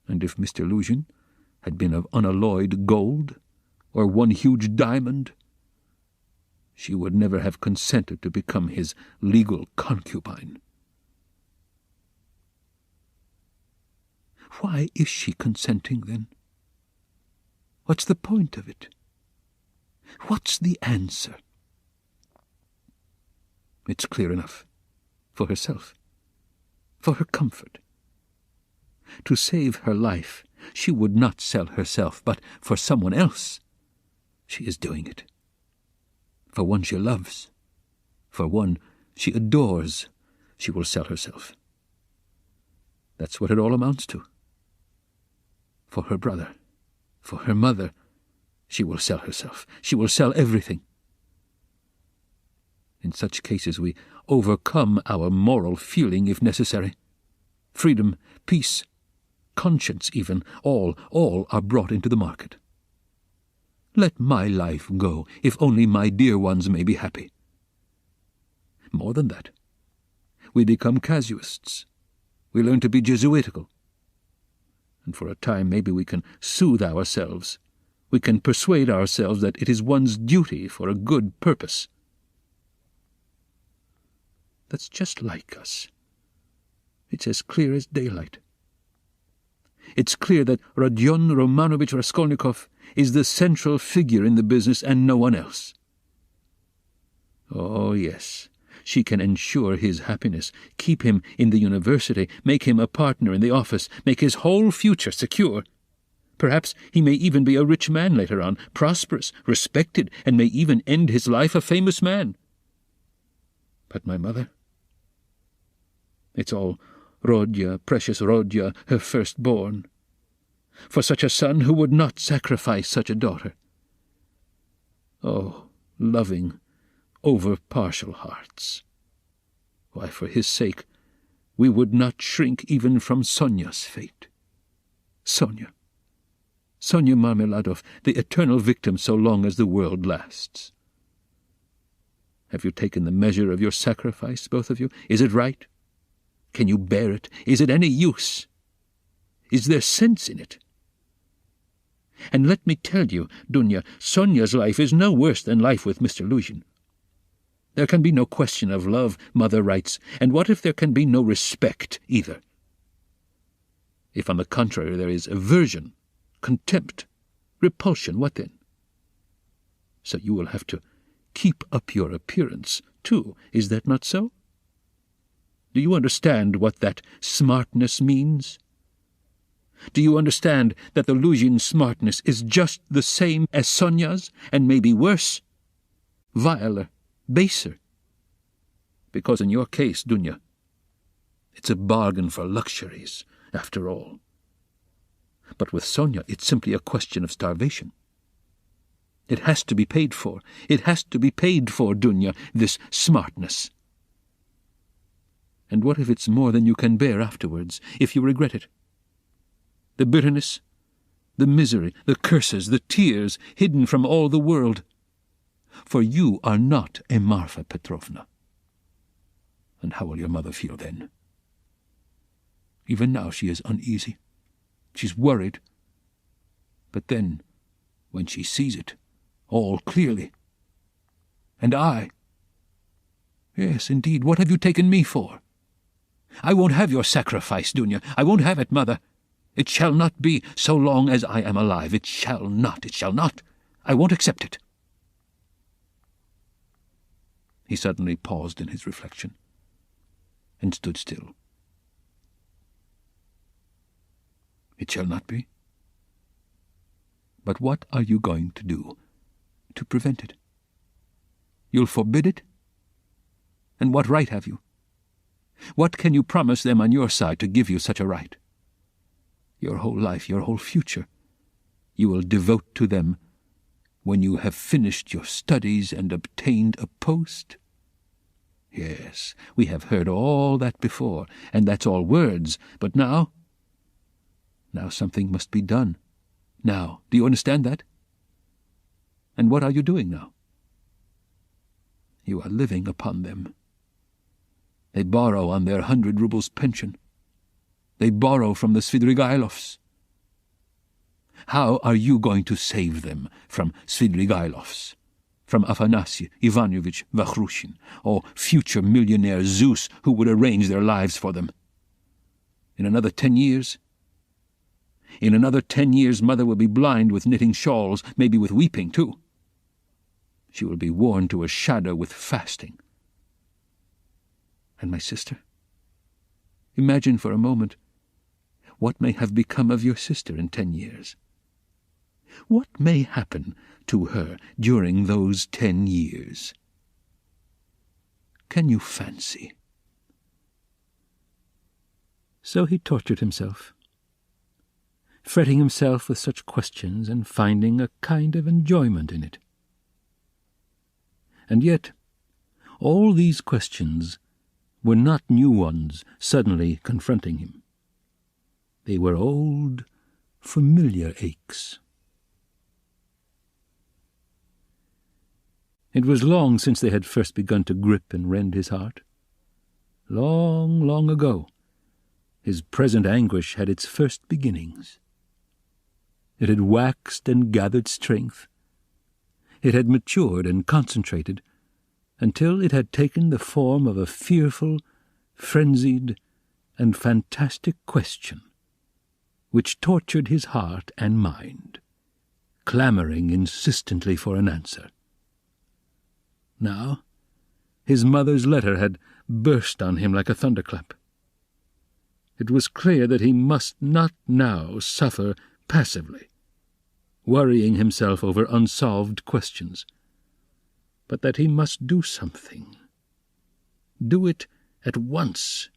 And if Mr. Luzhin had been of unalloyed gold, or one huge diamond, she would never have consented to become his legal concubine. Why is she consenting, then? What's the point of it? What's the answer? It's clear enough. For herself. For her comfort. To save her life, she would not sell herself, but for someone else, she is doing it. For one she loves, for one she adores, she will sell herself. That's what it all amounts to. For her brother, for her mother, she will sell herself. She will sell everything. In such cases we overcome our moral feeling if necessary. Freedom, peace, conscience even, all are brought into the market. Let my life go, if only my dear ones may be happy. More than that, we become casuists. We learn to be Jesuitical. And for a time maybe we can soothe ourselves. We can persuade ourselves that it is one's duty for a good purpose. That's just like us. It's as clear as daylight. It's clear that Rodion Romanovich Raskolnikov is the central figure in the business and no one else. Oh, yes, she can ensure his happiness, keep him in the university, make him a partner in the office, make his whole future secure. Perhaps he may even be a rich man later on, prosperous, respected, and may even end his life a famous man. But my mother? It's all Rodya, precious Rodya, her firstborn. For such a son who would not sacrifice such a daughter. Oh, loving, over-partial hearts. Why, for his sake, we would not shrink even from Sonia's fate. Sonia Marmeladov, the eternal victim so long as the world lasts. Have you taken the measure of your sacrifice, both of you? Is it right? Can you bear it? Is it any use? Is there sense in it? And let me tell you, Dunya, Sonia's life is no worse than life with Mr. Luzhin. There can be no question of love, Mother writes, and what if there can be no respect either? If, on the contrary, there is aversion, contempt, repulsion, what then? So you will have to keep up your appearance, too, is that not so? Do you understand what that smartness means? Do you understand that the Luzhin smartness is just the same as Sonia's, and maybe worse, viler, baser? Because in your case, Dunya, it's a bargain for luxuries, after all. But with Sonia, it's simply a question of starvation. It has to be paid for. It has to be paid for, Dunya, this smartness. And what if it's more than you can bear afterwards, if you regret it? The bitterness, the misery, the curses, the tears hidden from all the world. For you are not a Marfa Petrovna. And how will your mother feel then? Even now she is uneasy. She's worried. But then, when she sees it, all clearly. And I? Yes, indeed, what have you taken me for? I won't have your sacrifice, Dunya. I won't have it, Mother. It shall not be so long as I am alive. It shall not. It shall not. I won't accept it. He suddenly paused in his reflection and stood still. It shall not be? But what are you going to do to prevent it? You'll forbid it? And what right have you? What can you promise them on your side to give you such a right? Your whole life, your whole future, you will devote to them when you have finished your studies and obtained a post? Yes, we have heard all that before, and that's all words. But now something must be done. Now, do you understand that? And what are you doing now? You are living upon them. They borrow on their 100 rubles pension. They borrow from the Svidrigailovs. How are you going to save them from Svidrigailovs, from Afanasy Ivanovich Vakhrushin, or future millionaire Zeus who would arrange their lives for them? In another 10 years? In another 10 years, Mother will be blind with knitting shawls, maybe with weeping, too. She will be worn to a shadow with fasting. And my sister? Imagine for a moment what may have become of your sister in 10 years. What may happen to her during those 10 years? Can you fancy? So he tortured himself, fretting himself with such questions and finding a kind of enjoyment in it. And yet, all these questions were not new ones suddenly confronting him. They were old, familiar aches. It was long since they had first begun to grip and rend his heart. Long, long ago, his present anguish had its first beginnings. It had waxed and gathered strength. It had matured and concentrated until it had taken the form of a fearful, frenzied, and fantastic question, which tortured his heart and mind, clamoring insistently for an answer. Now, his mother's letter had burst on him like a thunderclap. It was clear that he must not now suffer passively, worrying himself over unsolved questions, but that he must do something. Do it at once,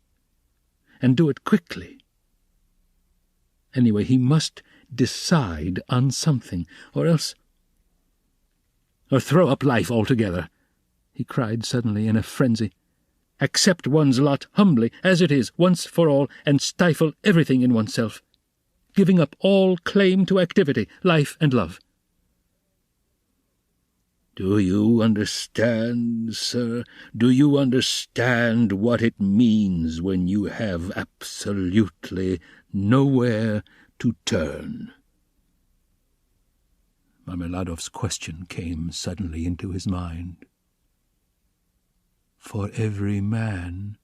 and do it quickly. Anyway, he must decide on something, or throw up life altogether, he cried suddenly in a frenzy. Accept one's lot humbly, as it is, once for all, and stifle everything in oneself, giving up all claim to activity, life and love. Do you understand, sir? Do you understand what it means when you have absolutely nowhere to turn? Marmeladov's question came suddenly into his mind. For every man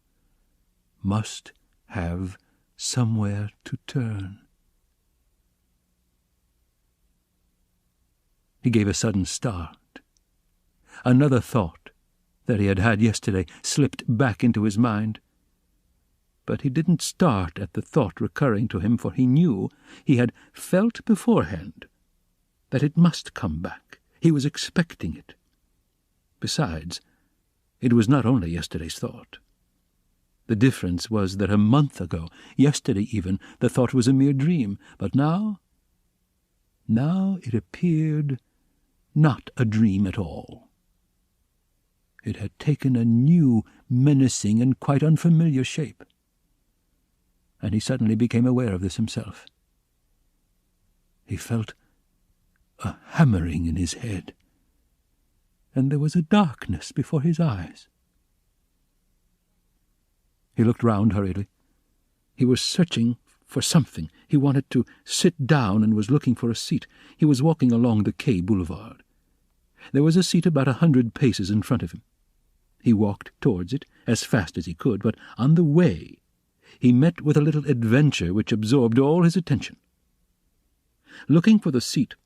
must have somewhere to turn. He gave a sudden start. Another thought that he had had yesterday slipped back into his mind. But he didn't start at the thought recurring to him, for he knew, he had felt beforehand, that it must come back. He was expecting it. Besides, it was not only yesterday's thought. The difference was that a month ago, yesterday even, the thought was a mere dream. But now it appeared not a dream at all. It had taken a new, menacing, and quite unfamiliar shape. And he suddenly became aware of this himself. He felt a hammering in his head, and there was a darkness before his eyes. He looked round hurriedly. He was searching for something. He wanted to sit down and was looking for a seat. He was walking along the Quai Boulevard. There was a seat about 100 paces in front of him. He walked towards it as fast as he could, but on the way he met with a little adventure which absorbed all his attention. Looking for the seat,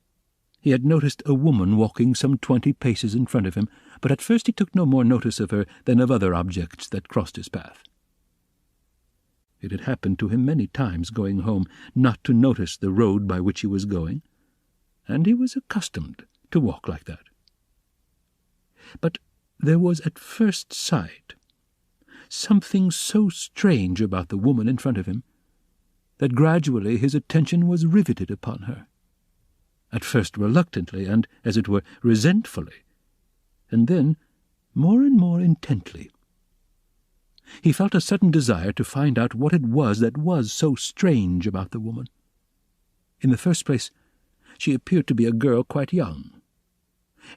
he had noticed a woman walking some 20 paces in front of him, but at first he took no more notice of her than of other objects that crossed his path. It had happened to him many times going home not to notice the road by which he was going, and he was accustomed to walk like that. But there was at first sight something so strange about the woman in front of him that gradually his attention was riveted upon her, at first reluctantly and, as it were, resentfully, and then more and more intently, He felt a sudden desire to find out what it was that was so strange about the woman. In the first place, she appeared to be a girl quite young,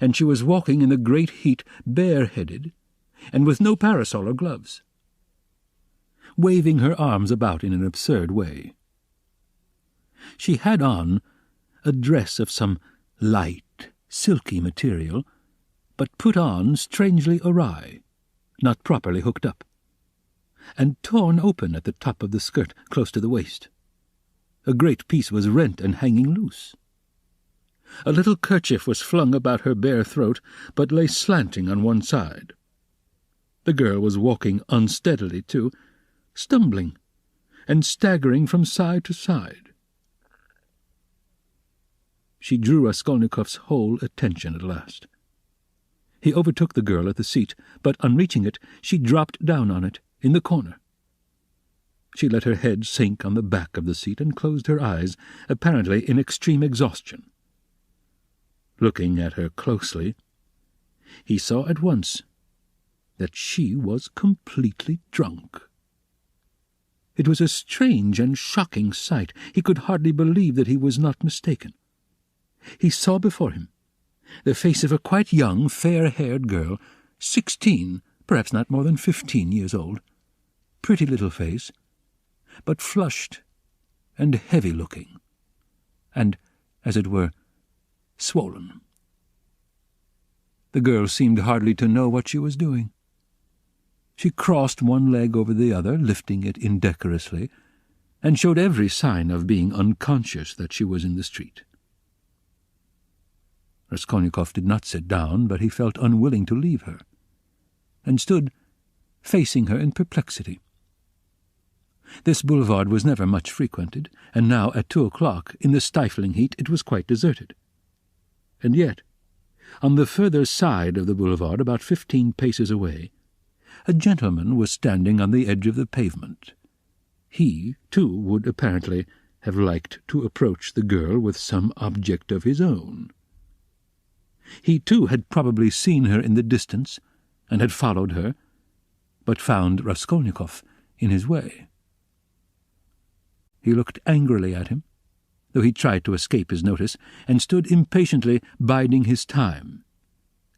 and she was walking in the great heat bareheaded and with no parasol or gloves, waving her arms about in an absurd way. She had on a dress of some light, silky material, but put on strangely awry, not properly hooked up, and torn open at the top of the skirt close to the waist. A great piece was rent and hanging loose. A little kerchief was flung about her bare throat, but lay slanting on one side. The girl was walking unsteadily, too, stumbling and staggering from side to side. She drew Raskolnikov's whole attention at last. He overtook the girl at the seat, but on reaching it, she dropped down on it, in the corner. She let her head sink on the back of the seat and closed her eyes, apparently in extreme exhaustion. Looking at her closely, he saw at once that she was completely drunk. It was a strange and shocking sight. He could hardly believe that he was not mistaken. He saw before him the face of a quite young, fair-haired girl, 16, perhaps not more than 15 years old. Pretty little face, but flushed and heavy-looking, and, as it were, swollen. The girl seemed hardly to know what she was doing. She crossed one leg over the other, lifting it indecorously, and showed every sign of being unconscious that she was in the street. Raskolnikov did not sit down, but he felt unwilling to leave her, and stood facing her in perplexity. This boulevard was never much frequented, and now at 2 o'clock, in the stifling heat, it was quite deserted. And yet, on the further side of the boulevard, about 15 paces away, a gentleman was standing on the edge of the pavement. He, too, would apparently have liked to approach the girl with some object of his own. He, too, had probably seen her in the distance, and had followed her, but found Raskolnikov in his way. He looked angrily at him, though he tried to escape his notice, and stood impatiently biding his time,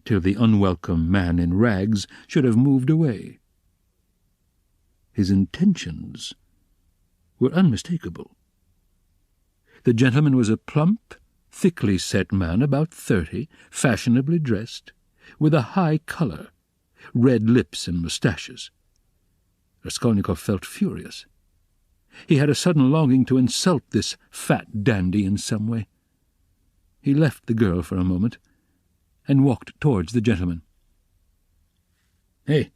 till the unwelcome man in rags should have moved away. His intentions were unmistakable. The gentleman was a plump, thickly set man, about 30, fashionably dressed, with a high colour, red lips and moustaches. Raskolnikov felt furious. He had a sudden longing to insult this fat dandy in some way. He left the girl for a moment, and walked towards the gentleman. "Hey,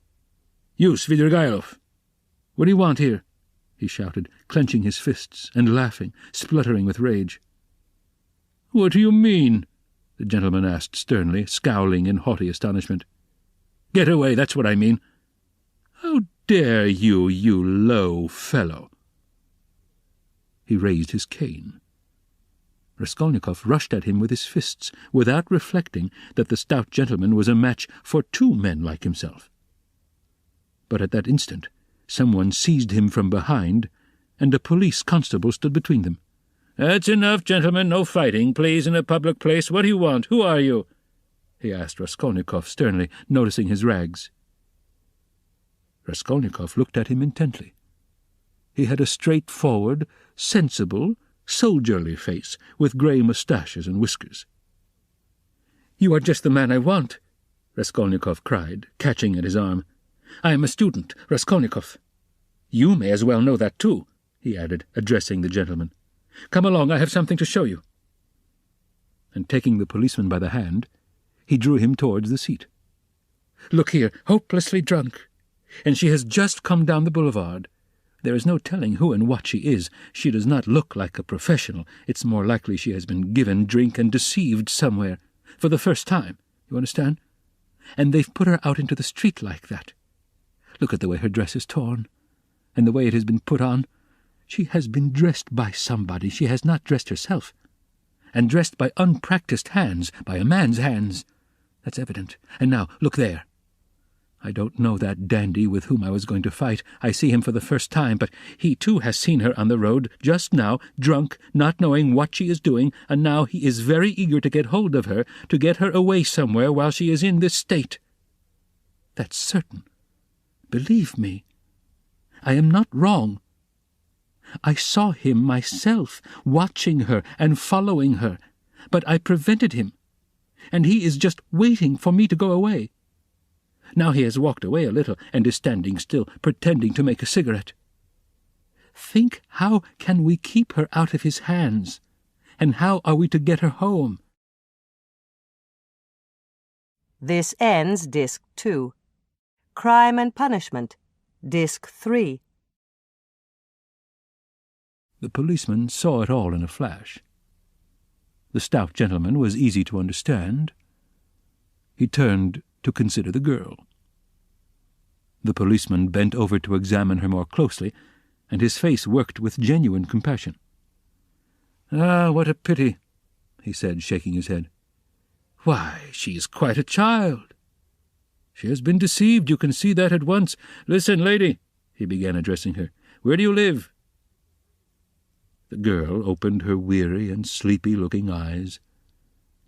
you, Svidrigailov! What do you want here?" he shouted, clenching his fists and laughing, spluttering with rage. "What do you mean?" the gentleman asked sternly, scowling in haughty astonishment. "Get away, that's what I mean. How dare you, you low fellow?" He raised his cane. Raskolnikov rushed at him with his fists, without reflecting that the stout gentleman was a match for 2 men like himself. But at that instant someone seized him from behind, and a police constable stood between them. "That's enough, gentlemen. No fighting, please, in a public place. What do you want? Who are you?" he asked Raskolnikov sternly, noticing his rags. Raskolnikov looked at him intently. He had a straightforward, sensible, soldierly face, with grey moustaches and whiskers. "You are just the man I want," Raskolnikov cried, catching at his arm. "I am a student, Raskolnikov. You may as well know that too," he added, addressing the gentleman. "Come along, I have something to show you." And taking the policeman by the hand, he drew him towards the seat. "Look here, hopelessly drunk, and she has just come down the boulevard. There is no telling who and what she is. She does not look like a professional. It's more likely she has been given drink and deceived somewhere, for the first time, you understand? And they've put her out into the street like that. Look at the way her dress is torn, and the way it has been put on. She has been dressed by somebody. She has not dressed herself. And dressed by unpractised hands, by a man's hands. That's evident. And now, look there." I don't know that dandy with whom I was going to fight. I see him for the first time, but he too has seen her on the road, just now, drunk, not knowing what she is doing, and now he is very eager to get hold of her, to get her away somewhere while she is in this state. That's certain. Believe me, I am not wrong. I saw him myself, watching her and following her, but I prevented him, and he is just waiting for me to go away. Now he has walked away a little and is standing still, pretending to make a cigarette. Think, how can we keep her out of his hands? And how are we to get her home? This ends Disc 2. Crime and Punishment, Disc 3. The policeman saw it all in a flash. The stout gentleman was easy to understand. He turned to consider the girl. The policeman bent over to examine her more closely, and his face worked with genuine compassion. "Ah, what a pity," he said, shaking his head. "Why, she is quite a child. She has been deceived, you can see that at once. Listen, lady," he began, addressing her. "Where do you live?" The girl opened her weary and sleepy-looking eyes,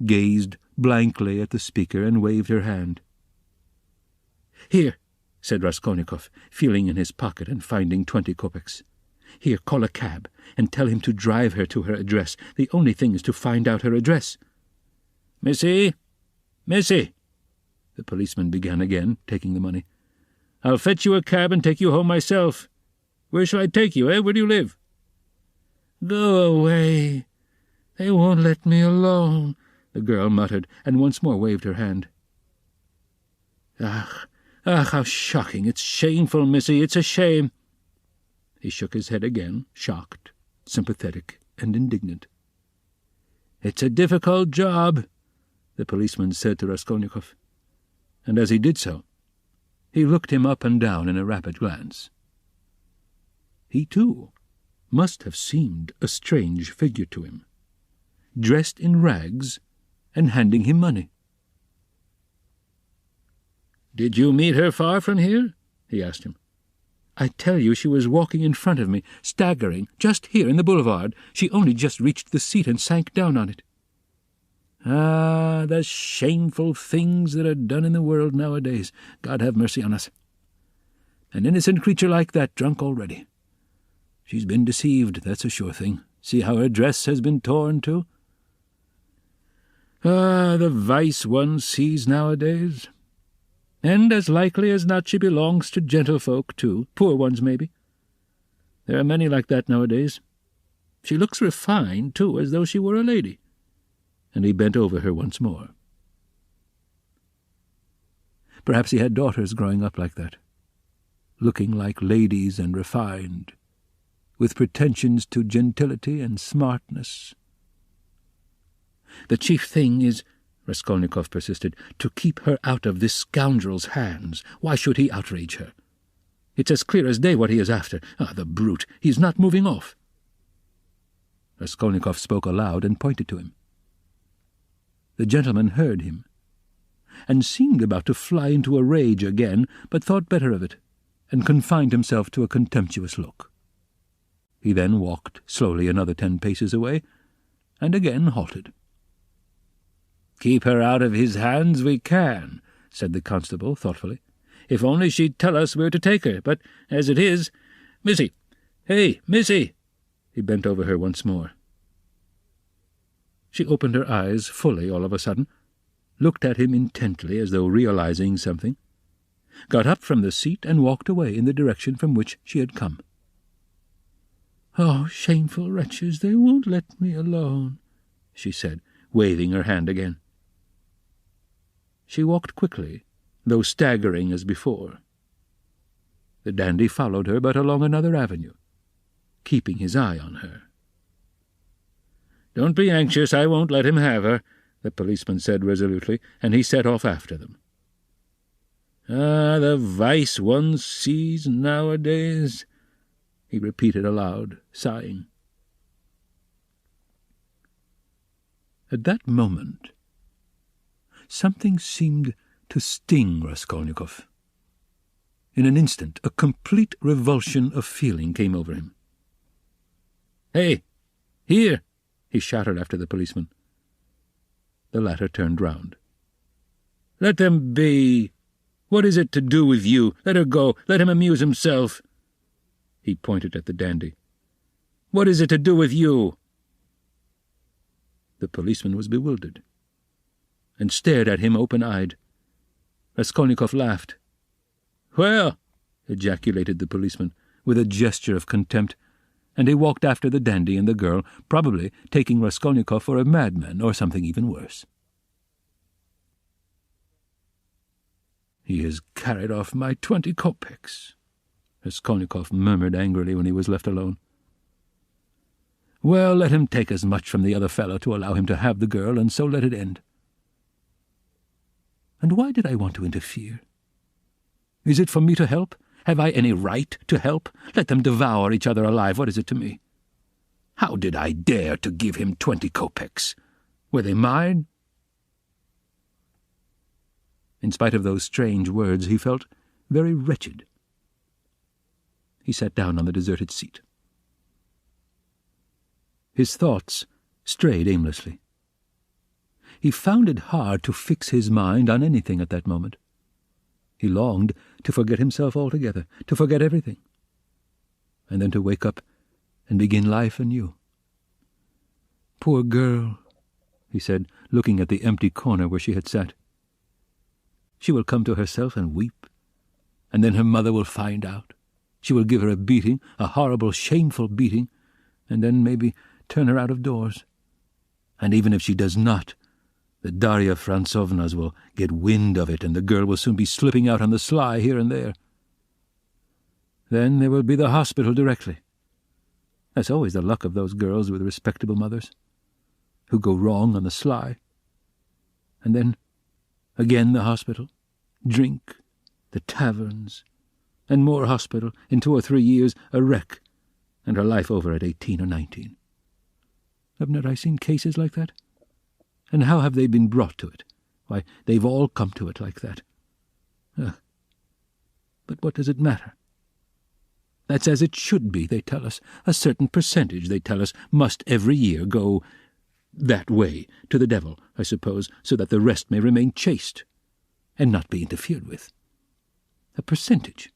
gazed blankly at the speaker, and waved her hand. "Here," said Raskolnikov, feeling in his pocket and finding 20 kopecks. "Here, call a cab, and tell him to drive her to her address. The only thing is to find out her address." "Missy! Missy!" the policeman began again, taking the money. "I'll fetch you a cab and take you home myself. Where shall I take you, eh? Where do you live?" "Go away. They won't let me alone," the girl muttered, and once more waved her hand. "Ach, how shocking! It's shameful, missy, it's a shame." He shook his head again, shocked, sympathetic, and indignant. "It's a difficult job," the policeman said to Raskolnikov, and as he did so, he looked him up and down in a rapid glance. He, too, must have seemed a strange figure to him, dressed in rags and handing him money. "Did you meet her far from here?" he asked him. "I tell you, she was walking in front of me, staggering, just here in the boulevard. She only just reached the seat and sank down on it." Ah, the shameful things that are done in the world nowadays. God have mercy on us. An innocent creature like that drunk already. She's been deceived, that's a sure thing. See how her dress has been torn, too? Ah, the vice one sees nowadays. And as likely as not she belongs to gentlefolk, too, poor ones, maybe. There are many like that nowadays. She looks refined, too, as though she were a lady. And he bent over her once more. Perhaps he had daughters growing up like that, looking like ladies and refined, with pretensions to gentility and smartness. "The chief thing is," Raskolnikov persisted, "to keep her out of this scoundrel's hands. Why should he outrage her? It's as clear as day what he is after. Ah, the brute! He's not moving off." Raskolnikov spoke aloud and pointed to him. The gentleman heard him, and seemed about to fly into a rage again, but thought better of it, and confined himself to a contemptuous look. He then walked slowly another 10 paces away, and again halted. "Keep her out of his hands we can," said the constable thoughtfully, "if only she'd tell us where to take her. But as it is, Missy! Hey, Missy!" He bent over her once more. She opened her eyes fully all of a sudden, looked at him intently as though realizing something, got up from the seat and walked away in the direction from which she had come. "Oh, shameful wretches, they won't let me alone," she said, waving her hand again. She walked quickly, though staggering as before. The dandy followed her, but along another avenue, keeping his eye on her. "Don't be anxious, I won't let him have her," the policeman said resolutely, and he set off after them. "Ah, the vice one sees nowadays," he repeated aloud, sighing. At that moment, something seemed to sting Raskolnikov. In an instant, a complete revulsion of feeling came over him. "Hey, here!" he shouted after the policeman. The latter turned round. "Let them be. What is it to do with you? Let her go. Let him amuse himself." He pointed at the dandy. "What is it to do with you?" The policeman was bewildered, and stared at him open-eyed. Raskolnikov laughed. "Well," ejaculated the policeman, with a gesture of contempt, and he walked after the dandy and the girl, probably taking Raskolnikov for a madman or something even worse. "He has carried off my 20 kopecks," Raskolnikov murmured angrily when he was left alone. "Well, let him take as much from the other fellow to allow him to have the girl, and so let it end. And why did I want to interfere? Is it for me to help? Have I any right to help? Let them devour each other alive. What is it to me? How did I dare to give him 20 kopecks? Were they mine?" In spite of those strange words, he felt very wretched. He sat down on the deserted seat. His thoughts strayed aimlessly. He found it hard to fix his mind on anything at that moment. He longed to forget himself altogether, to forget everything, and then to wake up and begin life anew. "Poor girl," he said, looking at the empty corner where she had sat. "She will come to herself and weep, and then her mother will find out. She will give her a beating, a horrible, shameful beating, and then maybe turn her out of doors. And even if she does not, the Darya Frantsovnas will get wind of it, and the girl will soon be slipping out on the sly here and there. Then there will be the hospital directly. That's always the luck of those girls with respectable mothers, who go wrong on the sly. And then again the hospital, drink, the taverns, and more hospital. In 2 or 3 years, a wreck, and her life over at 18 or 19. Haven't I seen cases like that? And how have they been brought to it? Why, they've all come to it like that. But what does it matter? That's as it should be, they tell us. A certain percentage, they tell us, must every year go that way, to the devil, I suppose, so that the rest may remain chaste, and not be interfered with. A percentage.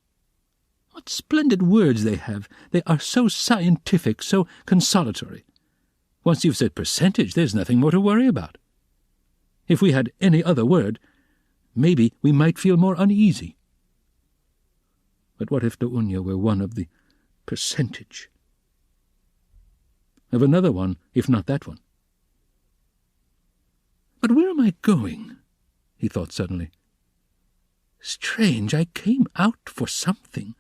What splendid words they have! They are so scientific, so consolatory. Once you've said percentage, there's nothing more to worry about. If we had any other word, maybe we might feel more uneasy. But what if Dounia were one of the percentage? Of another one, if not that one. But where am I going? He thought suddenly. Strange, I came out for something.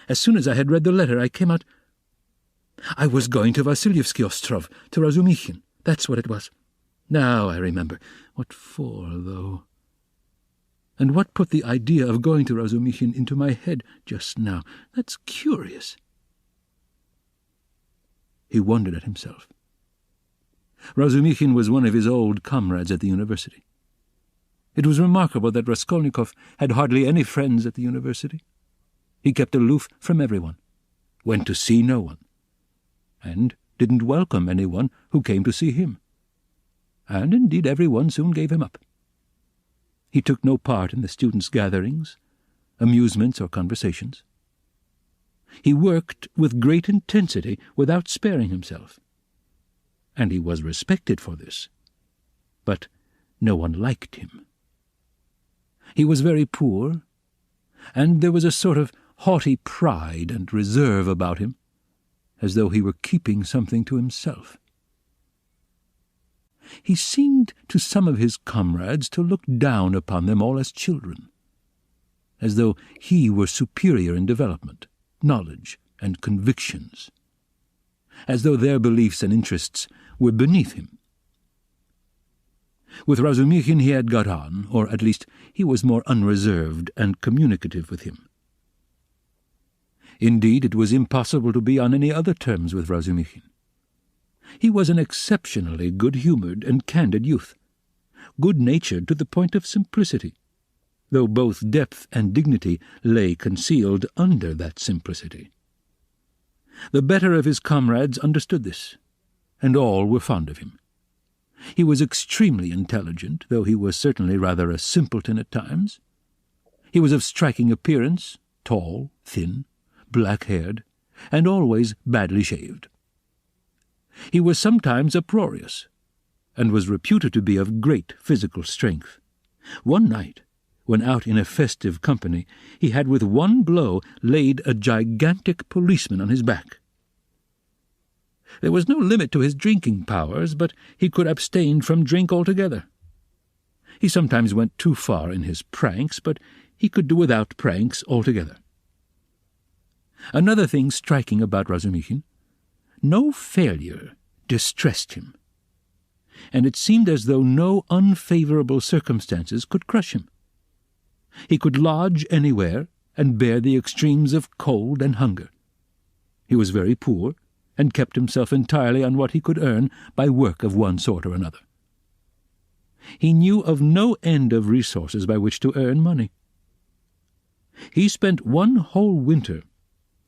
As soon as I had read the letter, I came out. I was going to Vasilyevsky Ostrov, to Razumikhin. That's what it was. Now I remember. What for, though? And what put the idea of going to Razumikhin into my head just now? That's curious. He wondered at himself. Razumikhin was one of his old comrades at the university. It was remarkable that Raskolnikov had hardly any friends at the university. He kept aloof from everyone, went to see no one, and didn't welcome anyone who came to see him. And indeed everyone soon gave him up. He took no part in the students' gatherings, amusements, or conversations. He worked with great intensity without sparing himself, and he was respected for this. But no one liked him. He was very poor, and there was a sort of haughty pride and reserve about him, as though he were keeping something to himself. He seemed to some of his comrades to look down upon them all as children, as though he were superior in development, knowledge, and convictions, as though their beliefs and interests were beneath him. With Razumikhin he had got on, or at least he was more unreserved and communicative with him. Indeed, it was impossible to be on any other terms with Razumikhin. He was an exceptionally good-humoured and candid youth, good-natured to the point of simplicity, though both depth and dignity lay concealed under that simplicity. The better of his comrades understood this, and all were fond of him. He was extremely intelligent, though he was certainly rather a simpleton at times. He was of striking appearance, tall, thin, black-haired, and always badly shaved. He was sometimes uproarious, and was reputed to be of great physical strength. One night, when out in a festive company, he had with one blow laid a gigantic policeman on his back. There was no limit to his drinking powers, but he could abstain from drink altogether. He sometimes went too far in his pranks, but he could do without pranks altogether. Another thing striking about Razumikhin, no failure distressed him, and it seemed as though no unfavorable circumstances could crush him. He could lodge anywhere and bear the extremes of cold and hunger. He was very poor, and kept himself entirely on what he could earn by work of one sort or another. He knew of no end of resources by which to earn money. He spent one whole winter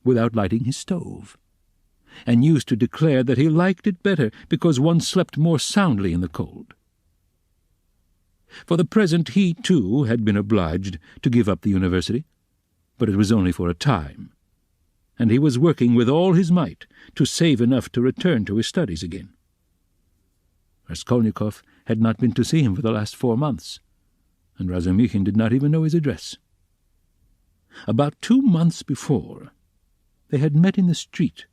without lighting his stove, and used to declare that he liked it better because one slept more soundly in the cold. For the present he, too, had been obliged to give up the university, but it was only for a time, and he was working with all his might to save enough to return to his studies again. Raskolnikov had not been to see him for the last 4 months, and Razumikhin did not even know his address. About 2 months before, they had met in the street,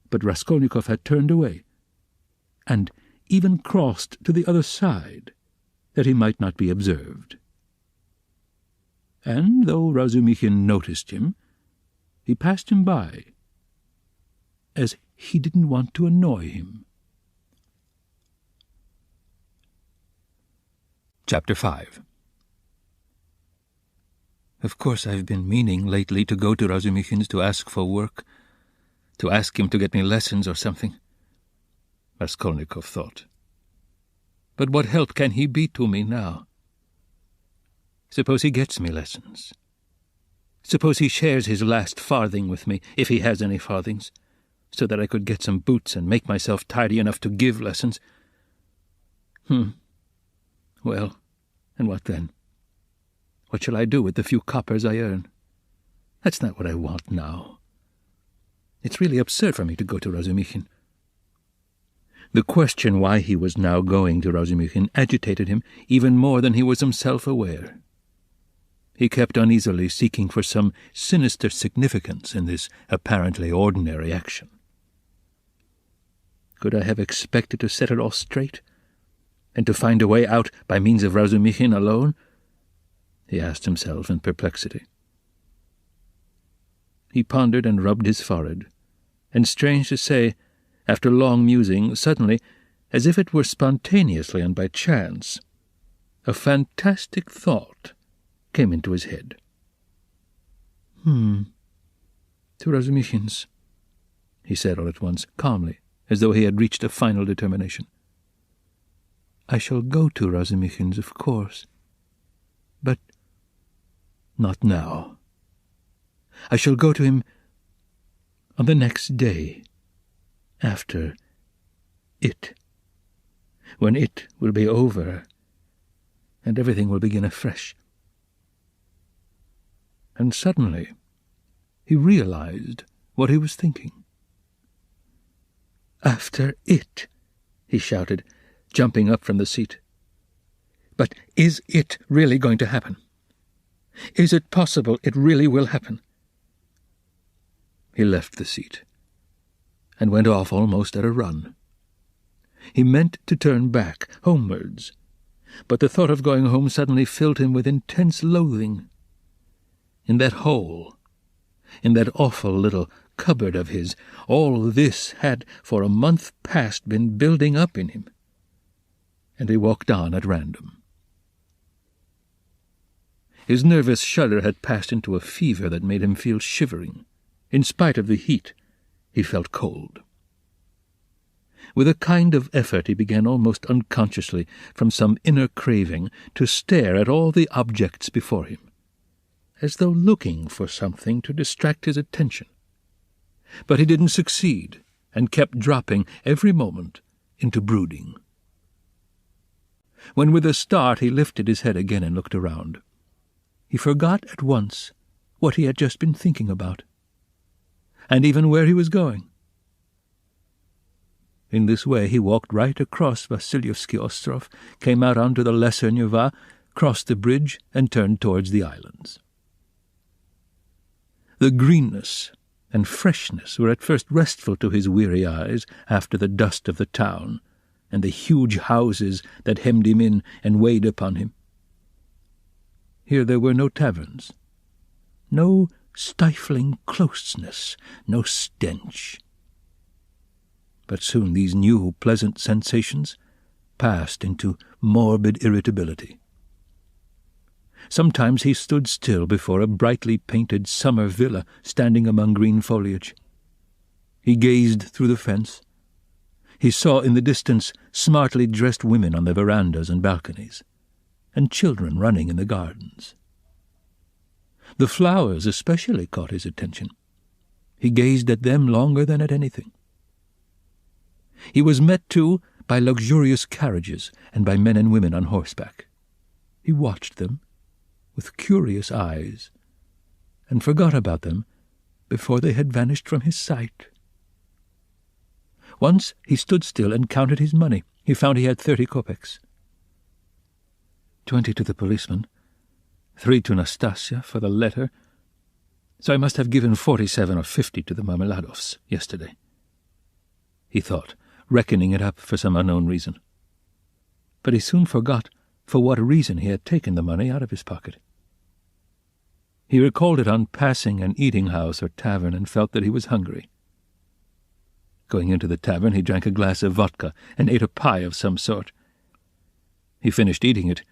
but Raskolnikov had turned away, and even crossed to the other side, that he might not be observed. And though Razumikhin noticed him, he passed him by, as he didn't want to annoy him. Chapter 5. Of course I've been meaning lately to go to Razumikhin's to ask for work, to ask him to get me lessons or something, Raskolnikov thought. But what help can he be to me now? Suppose he gets me lessons. Suppose he shares his last farthing with me, if he has any farthings, so that I could get some boots and make myself tidy enough to give lessons. Well, and what then? What shall I do with the few coppers I earn? That's not what I want now. It's really absurd for me to go to Razumikhin. The question why he was now going to Razumikhin agitated him even more than he was himself aware. He kept uneasily seeking for some sinister significance in this apparently ordinary action. Could I have expected to set it all straight, and to find a way out by means of Razumikhin alone? He asked himself in perplexity. He pondered and rubbed his forehead, and strange to say, after long musing, suddenly, as if it were spontaneously and by chance, a fantastic thought came into his head. To Razumikhin's, he said all at once, calmly, as though he had reached a final determination. I shall go to Razumikhin's, of course, but not now. I shall go to him on the next day, after it, when it will be over, and everything will begin afresh. And suddenly he realized what he was thinking. After it, he shouted, jumping up from the seat. But is it really going to happen? Is it possible it really will happen? He left the seat and went off almost at a run. He meant to turn back, homewards, but the thought of going home suddenly filled him with intense loathing. In that hole, in that awful little cupboard of his, all this had for a month past been building up in him, and he walked on at random. His nervous shudder had passed into a fever that made him feel shivering. In spite of the heat, he felt cold. With a kind of effort he began almost unconsciously, from some inner craving, to stare at all the objects before him. as though looking for something to distract his attention. But he didn't succeed, and kept dropping every moment into brooding. When with a start he lifted his head again and looked around, he forgot at once what he had just been thinking about, and even where he was going. In this way he walked right across Vasilyevsky Ostrov, came out onto the Lesser Neva, crossed the bridge, and turned towards the islands. The greenness and freshness were at first restful to his weary eyes after the dust of the town and the huge houses that hemmed him in and weighed upon him. Here there were no taverns, no stifling closeness, no stench. But soon these new pleasant sensations passed into morbid irritability. Sometimes he stood still before a brightly painted summer villa standing among green foliage. He gazed through the fence. He saw in the distance smartly dressed women on the verandas and balconies, and children running in the gardens. The flowers especially caught his attention. He gazed at them longer than at anything. He was met, too, by luxurious carriages and by men and women on horseback. He watched them with curious eyes, and forgot about them before they had vanished from his sight. Once he stood still and counted his money. He found he had 30 kopecks. 20 to the policeman, 3 to Nastasia for the letter, so I must have given 47 or 50 to the Marmeladovs yesterday, he thought, reckoning it up for some unknown reason. But he soon forgot for what reason he had taken the money out of his pocket. He recalled it on passing an eating-house or tavern and felt that he was hungry. Going into the tavern, he drank a glass of vodka and ate a pie of some sort. He finished eating it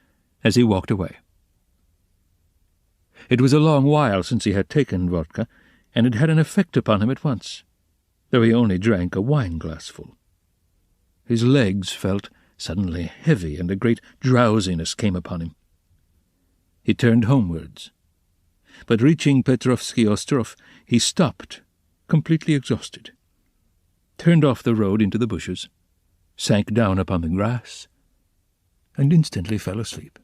as he walked away. It was a long while since he had taken vodka, and it had an effect upon him at once, though he only drank a wine-glassful. His legs felt suddenly heavy, and a great drowsiness came upon him. He turned homewards, but reaching Petrovsky Ostrov, he stopped, completely exhausted, turned off the road into the bushes, sank down upon the grass, and instantly fell asleep.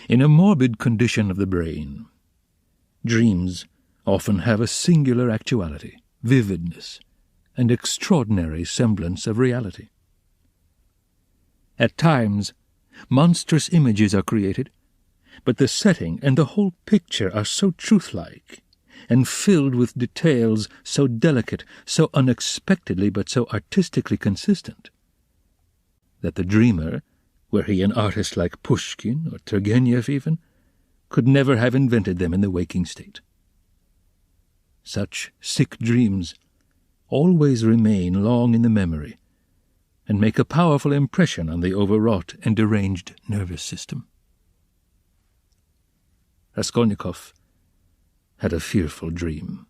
In a morbid condition of the brain, dreams often have a singular actuality, vividness, and extraordinary semblance of reality. At times, monstrous images are created, but the setting and the whole picture are so truth-like and filled with details so delicate, so unexpectedly but so artistically consistent, that the dreamer, were he an artist like Pushkin or Turgenev even, could never have invented them in the waking state. Such sick dreams always remain long in the memory and make a powerful impression on the overwrought and deranged nervous system. Raskolnikov had a fearful dream.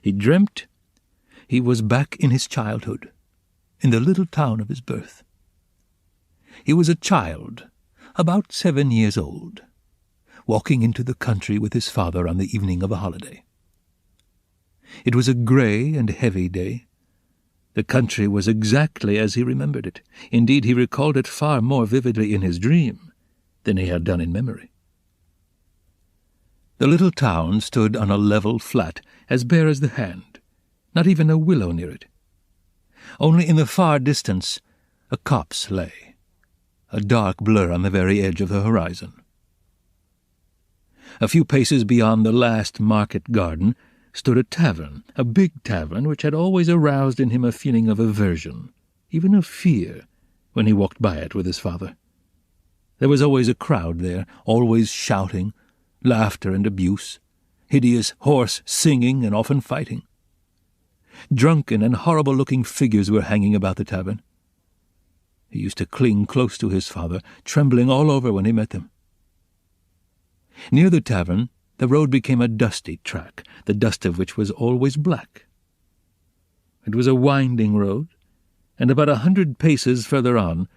He dreamt he was back in his childhood, in the little town of his birth. He was a child, about 7 years old, walking into the country with his father on the evening of a holiday. It was a grey and heavy day. The country was exactly as he remembered it. Indeed, he recalled it far more vividly in his dream than he had done in memory. The little town stood on a level flat, as bare as the hand, not even a willow near it. Only in the far distance a copse lay, a dark blur on the very edge of the horizon. A few paces beyond the last market garden stood a tavern, a big tavern which had always aroused in him a feeling of aversion, even of fear, when he walked by it with his father. There was always a crowd there, always shouting, laughter and abuse, hideous hoarse singing and often fighting. Drunken and horrible-looking figures were hanging about the tavern. He used to cling close to his father, trembling all over when he met them. Near the tavern, the road became a dusty track, the dust of which was always black. It was a winding road, and about 100 paces further on,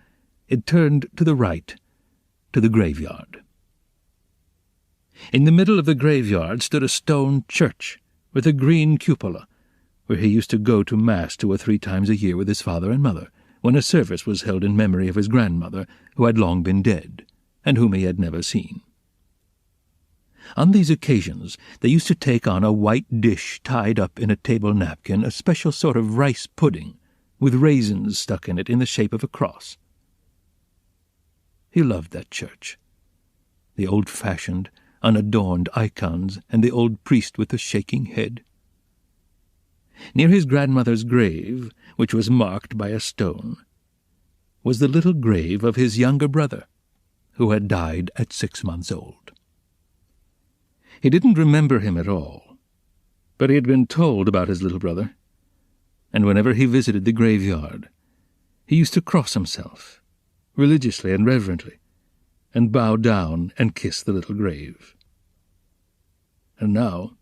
it turned to the right, to the graveyard. In the middle of the graveyard stood a stone church with a green cupola, where he used to go to Mass 2 or 3 times a year with his father and mother, when a service was held in memory of his grandmother, who had long been dead, and whom he had never seen. On these occasions they used to take on a white dish tied up in a table napkin a special sort of rice pudding, with raisins stuck in it in the shape of a cross. He loved that church. The old-fashioned, unadorned icons, and the old priest with the shaking head. Near his grandmother's grave, which was marked by a stone, was the little grave of his younger brother, who had died at 6 months old. He didn't remember him at all, but he had been told about his little brother, and whenever he visited the graveyard, he used to cross himself, religiously and reverently, and bow down and kiss the little grave. And now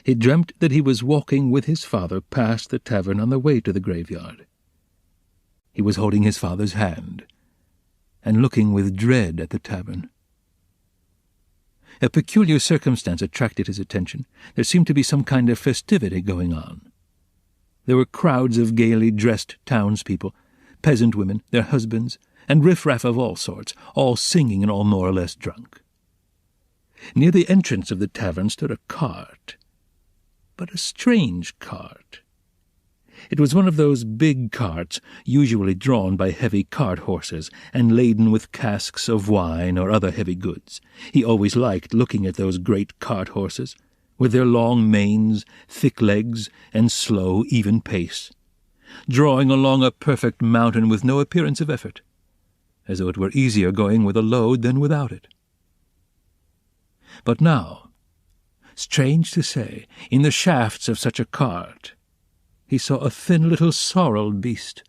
he dreamt that he was walking with his father past the tavern on the way to the graveyard. He was holding his father's hand, and looking with dread at the tavern. A peculiar circumstance attracted his attention. There seemed to be some kind of festivity going on. There were crowds of gaily dressed townspeople, peasant women, their husbands, and riffraff of all sorts, all singing and all more or less drunk. Near the entrance of the tavern stood a cart, but a strange cart. It was one of those big carts usually drawn by heavy cart horses and laden with casks of wine or other heavy goods. He always liked looking at those great cart horses, with their long manes, thick legs, and slow, even pace, drawing along a perfect mountain with no appearance of effort, as though it were easier going with a load than without it. But now, strange to say, in the shafts of such a cart, he saw a thin little sorrel beast,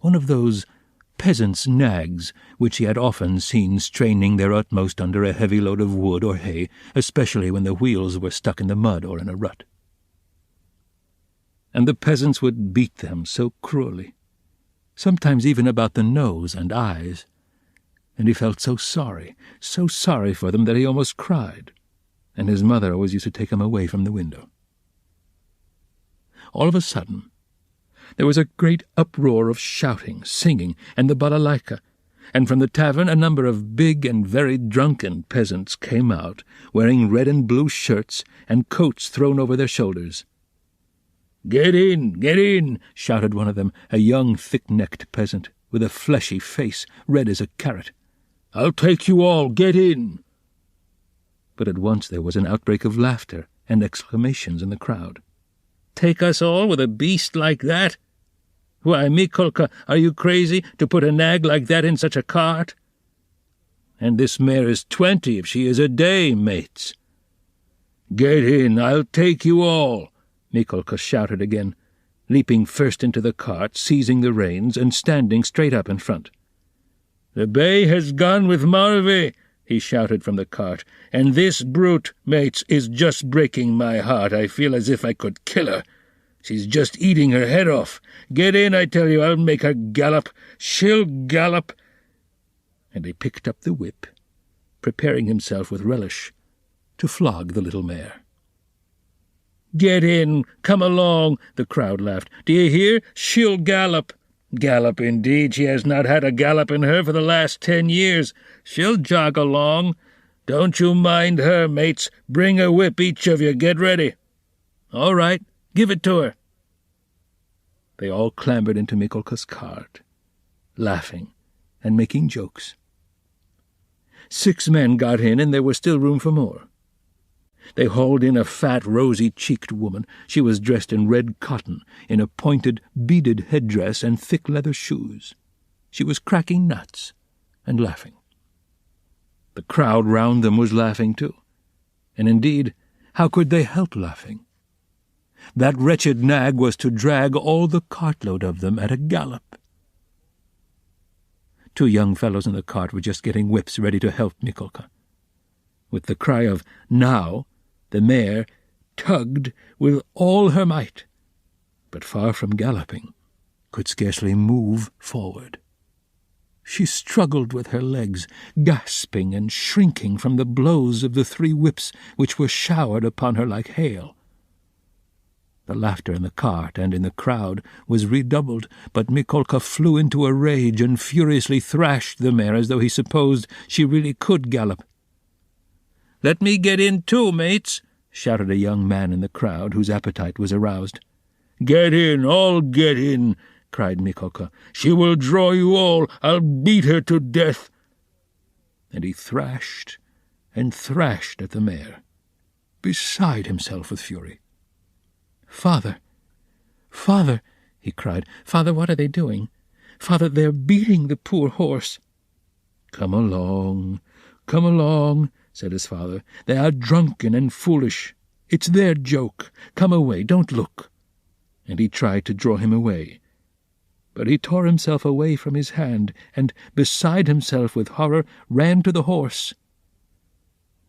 one of those peasants' nags which he had often seen straining their utmost under a heavy load of wood or hay, especially when the wheels were stuck in the mud or in a rut. And the peasants would beat them so cruelly, sometimes even about the nose and eyes, and he felt so sorry for them that he almost cried, and his mother always used to take him away from the window. All of a sudden, there was a great uproar of shouting, singing, and the balalaika, and from the tavern a number of big and very drunken peasants came out, wearing red and blue shirts and coats thrown over their shoulders. "Get in," shouted one of them, a young, thick-necked peasant, with a fleshy face, red as a carrot. "I'll take you all, get in!" But at once there was an outbreak of laughter and exclamations in the crowd. "Take us all with a beast like that? Why, Mikolka, are you crazy to put a nag like that in such a cart? And this mare is 20 if she is a day, mates." "Get in, I'll take you all," Mikolka shouted again, leaping first into the cart, seizing the reins, and standing straight up in front. "The bay has gone with Marvy," he shouted from the cart, "and this brute, mates, is just breaking my heart. I feel as if I could kill her. She's just eating her head off. Get in, I tell you, I'll make her gallop. She'll gallop." And he picked up the whip, preparing himself with relish to flog the little mare. "Get in, come along," the crowd laughed. "Do you hear? She'll gallop." "Gallop indeed, she has not had a gallop in her for the last 10 years. She'll jog along. Don't you mind her, mates. Bring a whip, each of you. Get ready." "All right, give it to her." They all clambered into Mikolka's cart, laughing and making jokes. 6 men got in, and there was still room for more. They hauled in a fat, rosy-cheeked woman. She was dressed in red cotton, in a pointed, beaded headdress and thick leather shoes. She was cracking nuts and laughing. The crowd round them was laughing too, and indeed, how could they help laughing? That wretched nag was to drag all the cartload of them at a gallop. 2 young fellows in the cart were just getting whips ready to help Mikolka. With the cry of "Now!" the mare tugged with all her might, but far from galloping, could scarcely move forward. She struggled with her legs, gasping and shrinking from the blows of the 3 whips which were showered upon her like hail. The laughter in the cart and in the crowd was redoubled, but Mikolka flew into a rage and furiously thrashed the mare as though he supposed she really could gallop. "Let me get in too, mates," shouted a young man in the crowd whose appetite was aroused. "Get in, all get in," cried Mikolka. "She will draw you all. I'll beat her to death." And he thrashed and thrashed at the mare, beside himself with fury. "Father, Father," he cried, "Father, what are they doing? Father, they're beating the poor horse." Come along," said his father. "They are drunken and foolish. It's their joke. Come away, don't look." And he tried to draw him away. But he tore himself away from his hand, and, beside himself with horror, ran to the horse.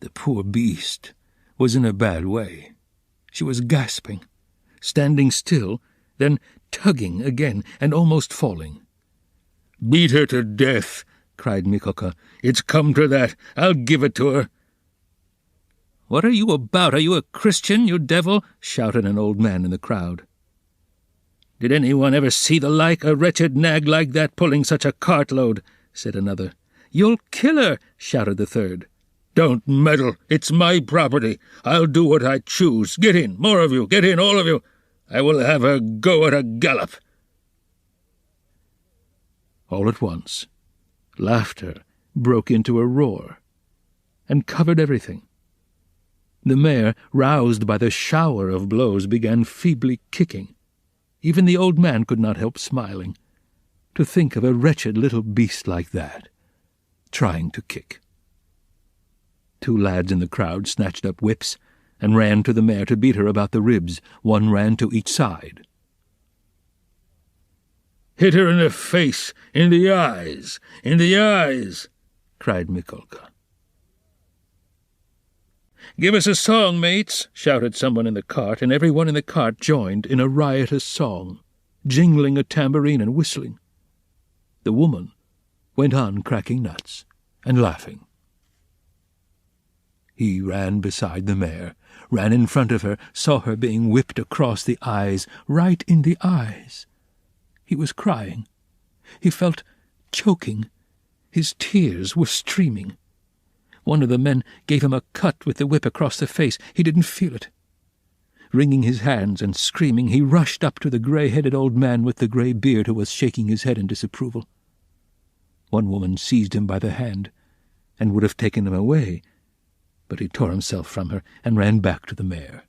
The poor beast was in a bad way. She was gasping, standing still, then tugging again, and almost falling. "Beat her to death," cried Mikolka. "It's come to that. I'll give it to her." "What are you about? Are you a Christian, you devil?" shouted an old man in the crowd. "Did anyone ever see the like? A wretched nag like that pulling such a cartload," said another. "You'll kill her," shouted the third. "Don't meddle. It's my property. I'll do what I choose. Get in, more of you. Get in, all of you. I will have her go at a gallop." All at once, laughter broke into a roar and covered everything. The mare, roused by the shower of blows, began feebly kicking. Even the old man could not help smiling, to think of a wretched little beast like that, trying to kick. 2 lads in the crowd snatched up whips and ran to the mare to beat her about the ribs. One ran to each side. "Hit her in the face, in the eyes, cried Mikolka. "Give us a song, mates," shouted someone in the cart, and everyone in the cart joined in a riotous song, jingling a tambourine and whistling. The woman went on cracking nuts and laughing. He ran beside the mare, ran in front of her, saw her being whipped across the eyes, right in the eyes. He was crying. He felt choking. His tears were streaming. One of the men gave him a cut with the whip across the face. He didn't feel it. Wringing his hands and screaming, he rushed up to the grey-headed old man with the grey beard who was shaking his head in disapproval. One woman seized him by the hand and would have taken him away, but he tore himself from her and ran back to the mare.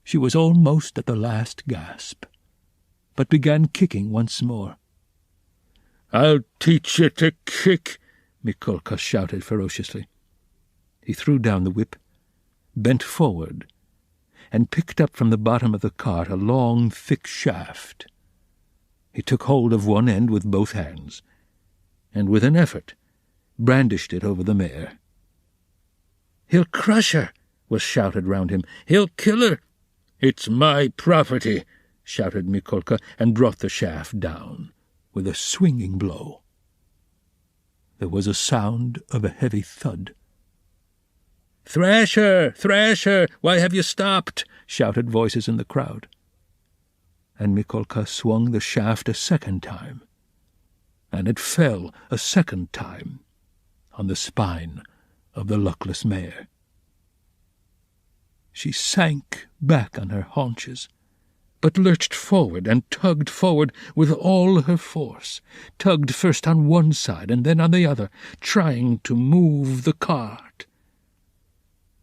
She was almost at the last gasp, but began kicking once more. "I'll teach you to kick," Mikolka shouted ferociously. He threw down the whip, bent forward, and picked up from the bottom of the cart a long, thick shaft. He took hold of one end with both hands, and with an effort brandished it over the mare. "He'll crush her," was shouted round him. "He'll kill her." "It's my property," shouted Mikolka, and brought the shaft down with a swinging blow. There was a sound of a heavy thud. "Thrash her! Thrash her! Why have you stopped?" shouted voices in the crowd. And Mikolka swung the shaft a second time, and it fell a second time on the spine of the luckless mare. She sank back on her haunches, but lurched forward and tugged forward with all her force, tugged first on one side and then on the other, trying to move the cart.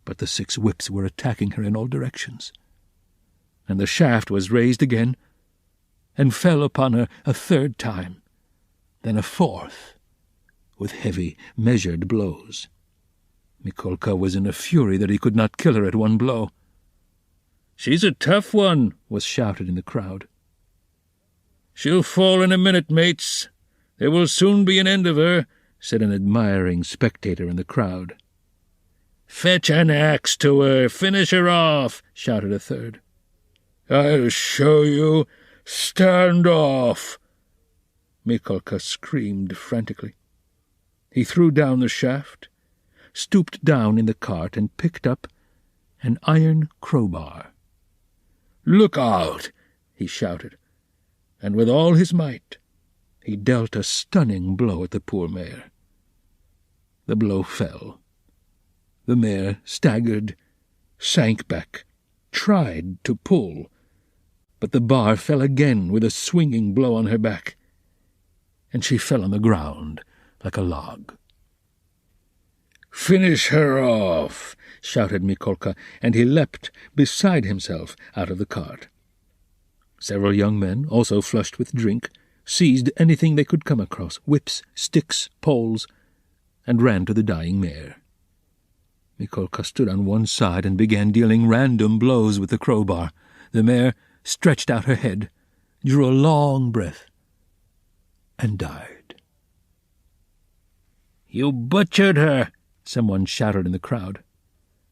But the 6 whips were attacking her in all directions, and the shaft was raised again and fell upon her a third time, then a fourth, with heavy, measured blows. Mikolka was in a fury that he could not kill her at one blow. "She's a tough one," was shouted in the crowd. "She'll fall in a minute, mates. There will soon be an end of her," said an admiring spectator in the crowd. "Fetch an axe to her, finish her off," shouted a third. "I'll show you. Stand off." Mikolka screamed frantically. He threw down the shaft, stooped down in the cart, and picked up an iron crowbar. "Look out!" he shouted, and with all his might he dealt a stunning blow at the poor mare. The blow fell. The mare staggered, sank back, tried to pull, but the bar fell again with a swinging blow on her back, and she fell on the ground like a log. "Finish her off!" shouted Mikolka, and he leapt, beside himself, out of the cart. Several young men, also flushed with drink, seized anything they could come across, whips, sticks, poles, and ran to the dying mare. Mikolka stood on one side and began dealing random blows with the crowbar. The mare stretched out her head, drew a long breath, and died. "You butchered her!" someone shouted in the crowd.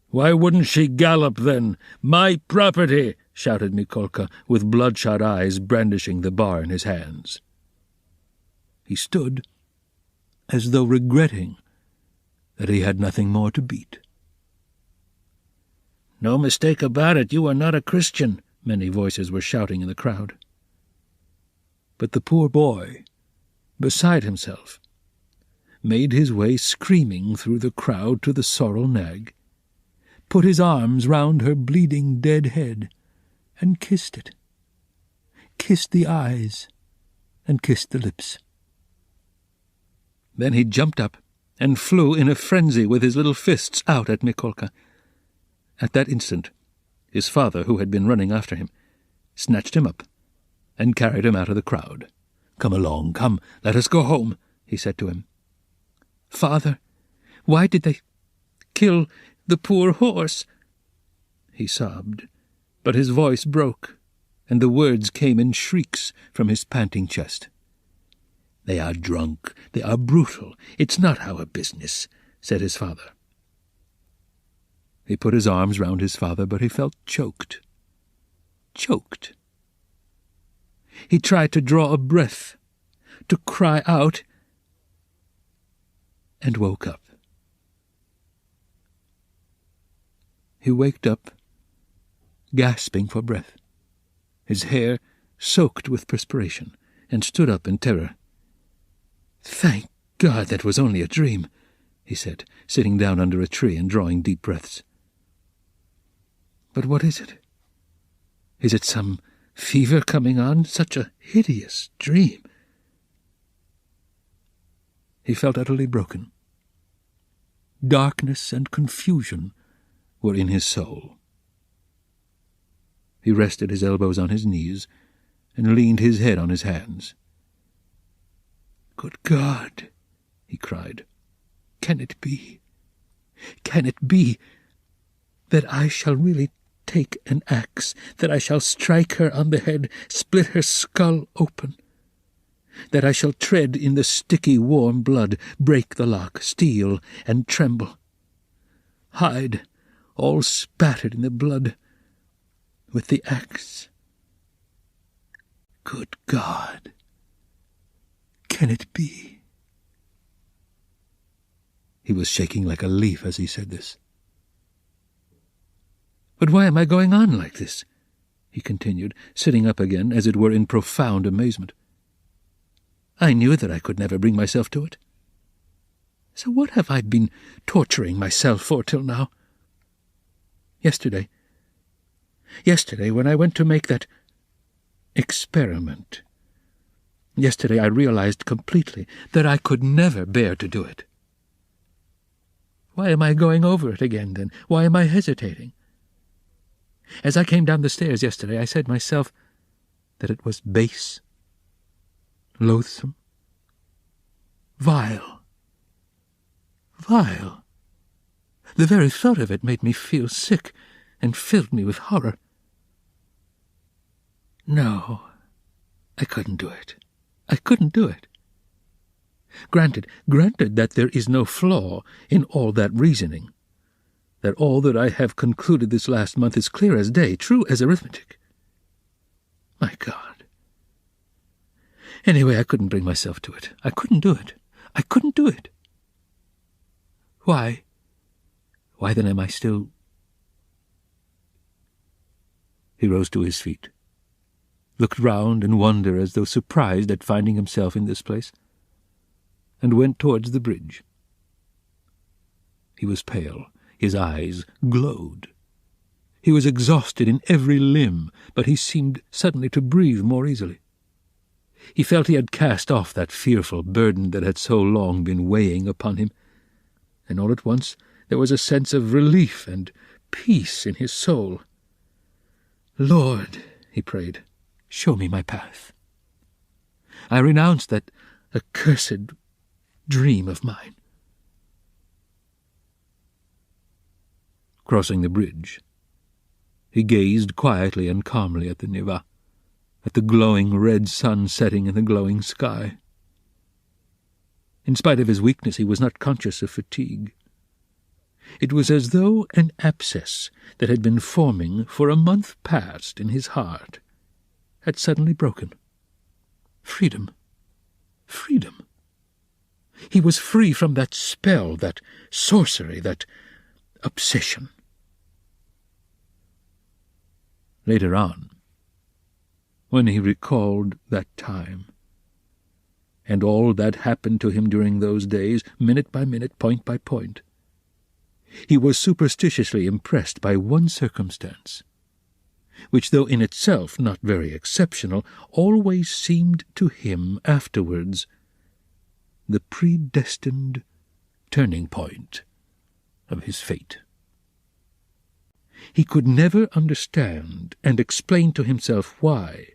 "Why wouldn't she gallop, then? My property!" shouted Mikolka, with bloodshot eyes, brandishing the bar in his hands. He stood as though regretting that he had nothing more to beat. "No mistake about it, you are not a Christian," many voices were shouting in the crowd. But the poor boy, beside himself, made his way screaming through the crowd to the sorrel nag, put his arms round her bleeding dead head, and kissed it, kissed the eyes, and kissed the lips. Then he jumped up and flew in a frenzy with his little fists out at Mikolka. At that instant, his father, who had been running after him, snatched him up and carried him out of the crowd. "Come along, come, let us go home," he said to him. "Father, why did they kill the poor horse?" he sobbed, but his voice broke, and the words came in shrieks from his panting chest. "They are drunk, they are brutal, it's not our business," said his father. He put his arms round his father, but he felt choked. Choked. He tried to draw a breath, to cry out, and woke up. He waked up, gasping for breath, his hair soaked with perspiration, and stood up in terror. "Thank God that was only a dream," he said, sitting down under a tree and drawing deep breaths. "But what is it? Is it some fever coming on? Such a hideous dream." He felt utterly broken. Darkness and confusion were in his soul. He rested his elbows on his knees and leaned his head on his hands. "Good God," he cried, "can it be? Can it be that I shall really take an axe, that I shall strike her on the head, split her skull open, that I shall tread in the sticky warm blood, break the lock, steal and tremble, hide all spattered in the blood with the axe? Good God, can it be?" He was shaking like a leaf as he said this. "But why am I going on like this?" he continued, sitting up again, as it were in profound amazement. "I knew that I could never bring myself to it. So what have I been torturing myself for till now? Yesterday, when I went to make that experiment, yesterday I realized completely that I could never bear to do it. Why am I going over it again, then? Why am I hesitating? As I came down the stairs yesterday, I said myself that it was base, loathsome, vile. Vile. The very thought of it made me feel sick and filled me with horror. No, I couldn't do it. I couldn't do it. Granted that there is no flaw in all that reasoning, that all that I have concluded this last month is clear as day, true as arithmetic. My God! Anyway, I couldn't bring myself to it. I couldn't do it. I couldn't do it. Why? Why then am I still... He rose to his feet, looked round in wonder as though surprised at finding himself in this place, and went towards the bridge. He was pale. His eyes glowed. He was exhausted in every limb, but he seemed suddenly to breathe more easily. He felt he had cast off that fearful burden that had so long been weighing upon him, and all at once there was a sense of relief and peace in his soul. "Lord," he prayed, "show me my path. I renounce that accursed dream of mine." Crossing the bridge, he gazed quietly and calmly at the Neva, at the glowing red sun setting in the glowing sky. In spite of his weakness, he was not conscious of fatigue. It was as though an abscess that had been forming for a month past in his heart had suddenly broken. Freedom. Freedom. He was free from that spell, that sorcery, that obsession. Later on, when he recalled that time, and all that happened to him during those days, minute by minute, point by point, he was superstitiously impressed by one circumstance, which, though in itself not very exceptional, always seemed to him afterwards the predestined turning point of his fate. He could never understand and explain to himself why,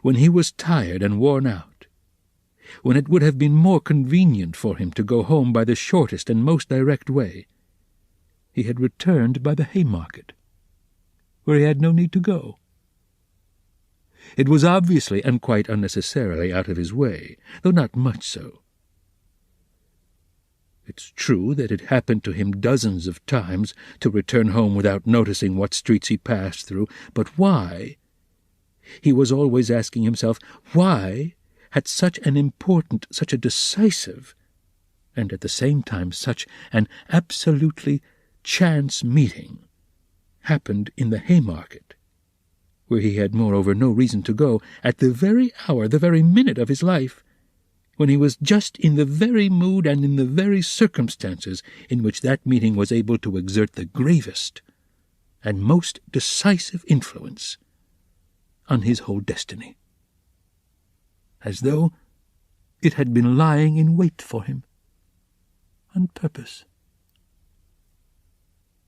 when he was tired and worn out, when it would have been more convenient for him to go home by the shortest and most direct way, he had returned by the Haymarket, where he had no need to go. It was obviously and quite unnecessarily out of his way, though not much so. It's true that it happened to him dozens of times to return home without noticing what streets he passed through, but why? He was always asking himself, why had such an important, such a decisive, and at the same time such an absolutely chance meeting happened in the Haymarket, where he had moreover no reason to go, at the very hour, the very minute of his life, when he was just in the very mood and in the very circumstances in which that meeting was able to exert the gravest and most decisive influence on his whole destiny, as though it had been lying in wait for him on purpose.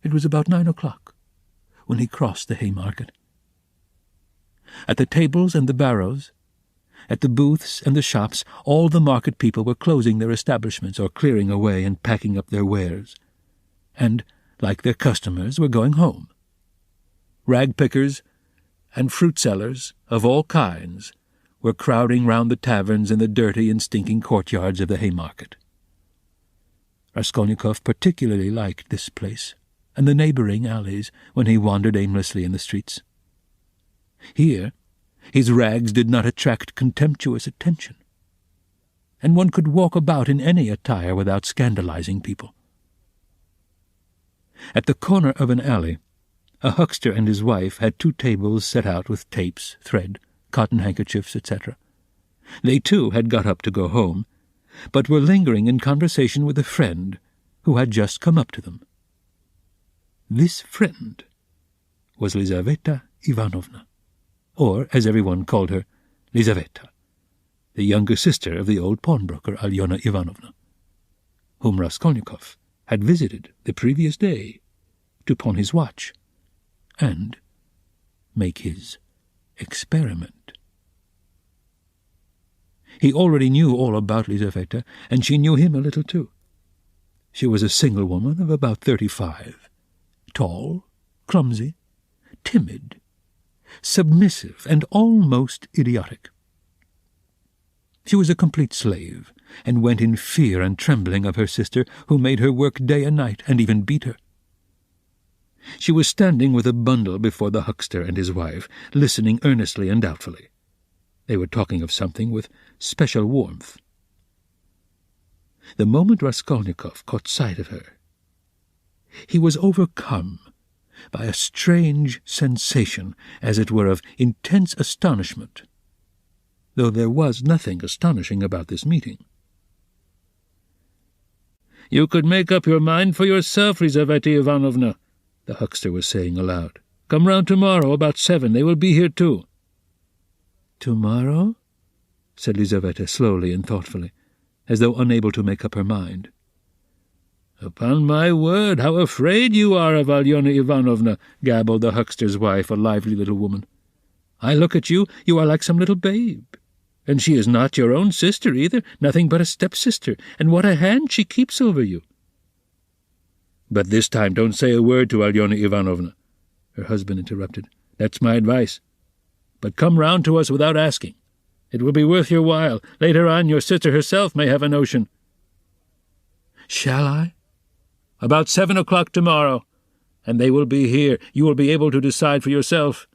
It was about 9 o'clock when he crossed the Haymarket. At the tables and the barrows, at the booths and the shops, all the market people were closing their establishments or clearing away and packing up their wares, and, like their customers, were going home. Rag-pickers and fruit-sellers of all kinds were crowding round the taverns in the dirty and stinking courtyards of the Haymarket. Raskolnikov particularly liked this place and the neighbouring alleys when he wandered aimlessly in the streets. Here his rags did not attract contemptuous attention, and one could walk about in any attire without scandalizing people. At the corner of an alley, a huckster and his wife had 2 tables set out with tapes, thread, cotton handkerchiefs, etc. They too had got up to go home, but were lingering in conversation with a friend who had just come up to them. This friend was Lizaveta Ivanovna, or, as everyone called her, Lizaveta, the younger sister of the old pawnbroker Alyona Ivanovna, whom Raskolnikov had visited the previous day to pawn his watch and make his experiment. He already knew all about Lizaveta, and she knew him a little too. She was a single woman of about 35, tall, clumsy, timid, submissive, and almost idiotic. She was a complete slave, and went in fear and trembling of her sister, who made her work day and night, and even beat her. She was standing with a bundle before the huckster and his wife, listening earnestly and doubtfully. They were talking of something with special warmth. The moment Raskolnikov caught sight of her, he was overcome by a strange sensation, as it were of intense astonishment, though there was nothing astonishing about this meeting. "You could make up your mind for yourself, Lizaveta Ivanovna," the huckster was saying aloud. "Come round tomorrow about 7. They will be here too." "Tomorrow?" said Lizaveta slowly and thoughtfully, as though unable to make up her mind. "Upon my word, how afraid you are of Alyona Ivanovna," gabbled the huckster's wife, a lively little woman. "I look at you, you are like some little babe. And she is not your own sister either, nothing but a stepsister, and what a hand she keeps over you." "But this time don't say a word to Alyona Ivanovna," her husband interrupted. "That's my advice. But come round to us without asking. It will be worth your while. Later on your sister herself may have a notion." "Shall I?" "About 7 o'clock tomorrow, and they will be here. You will be able to decide for yourself."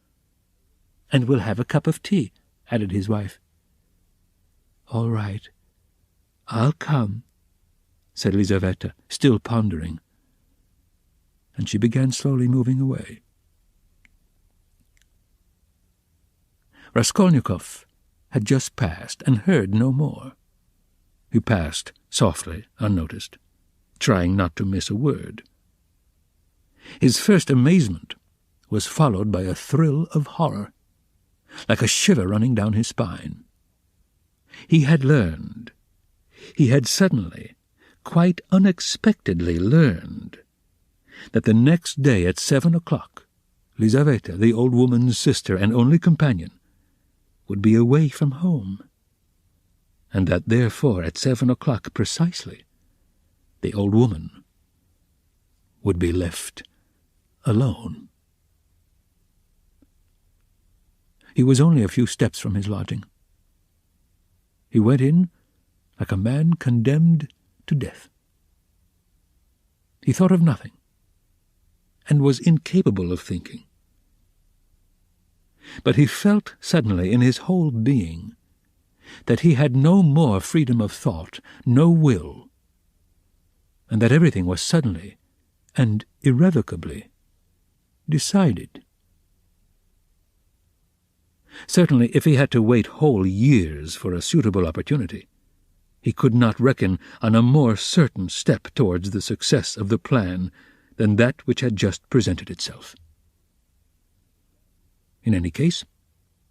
"And we'll have a cup of tea," added his wife. "All right. I'll come," said Lizaveta, still pondering. And she began slowly moving away. Raskolnikov had just passed and heard no more. He passed softly, unnoticed, trying not to miss a word. His first amazement was followed by a thrill of horror, like a shiver running down his spine. He had suddenly, quite unexpectedly learned, that the next day at 7 o'clock, Lizaveta, the old woman's sister and only companion, would be away from home, and that therefore at 7 o'clock precisely, the old woman would be left alone. He was only a few steps from his lodging. He went in like a man condemned to death. He thought of nothing, and was incapable of thinking. But he felt suddenly in his whole being that he had no more freedom of thought, no will, and that everything was suddenly and irrevocably decided. Certainly, if he had to wait whole years for a suitable opportunity, he could not reckon on a more certain step towards the success of the plan than that which had just presented itself. In any case,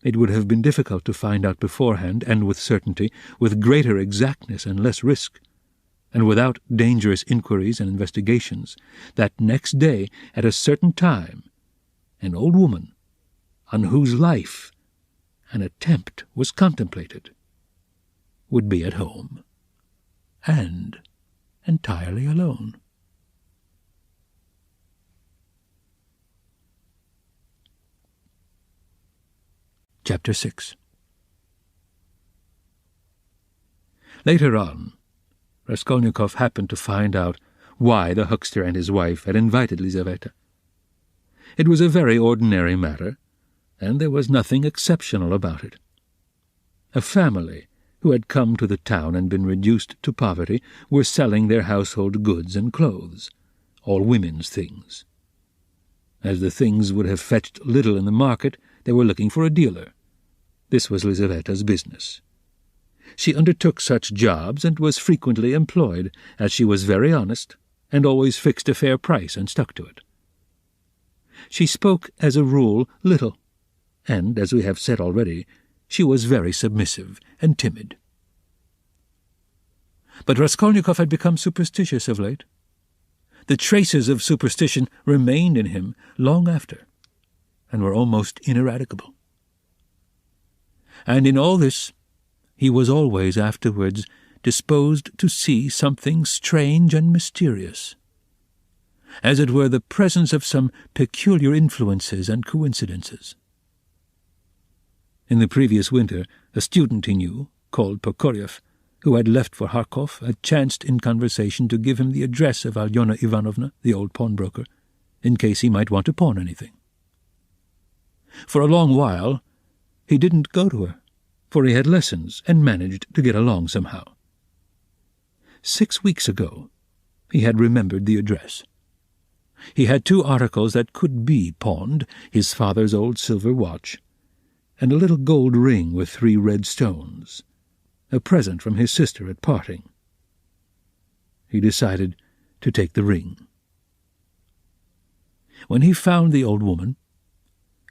it would have been difficult to find out beforehand, and with certainty, with greater exactness and less risk, and without dangerous inquiries and investigations, that next day, at a certain time, an old woman, on whose life an attempt was contemplated, would be at home, and entirely alone. Chapter 6. Later on, Raskolnikov happened to find out why the huckster and his wife had invited Lizaveta. It was a very ordinary matter, and there was nothing exceptional about it. A family who had come to the town and been reduced to poverty were selling their household goods and clothes, all women's things. As the things would have fetched little in the market, they were looking for a dealer. This was Lizaveta's business. She undertook such jobs and was frequently employed, as she was very honest and always fixed a fair price and stuck to it. She spoke, as a rule, little, and, as we have said already, she was very submissive and timid. But Raskolnikov had become superstitious of late. The traces of superstition remained in him long after, and were almost ineradicable. And in all this, he was always afterwards disposed to see something strange and mysterious, as it were the presence of some peculiar influences and coincidences. In the previous winter, a student he knew, called Prokofiev, who had left for Kharkov, had chanced in conversation to give him the address of Alyona Ivanovna, the old pawnbroker, in case he might want to pawn anything. For a long while he didn't go to her, for he had lessons and managed to get along somehow. 6 weeks ago, he had remembered the address. He had 2 articles that could be pawned, his father's old silver watch, and a little gold ring with 3 red stones, a present from his sister at parting. He decided to take the ring. When he found the old woman,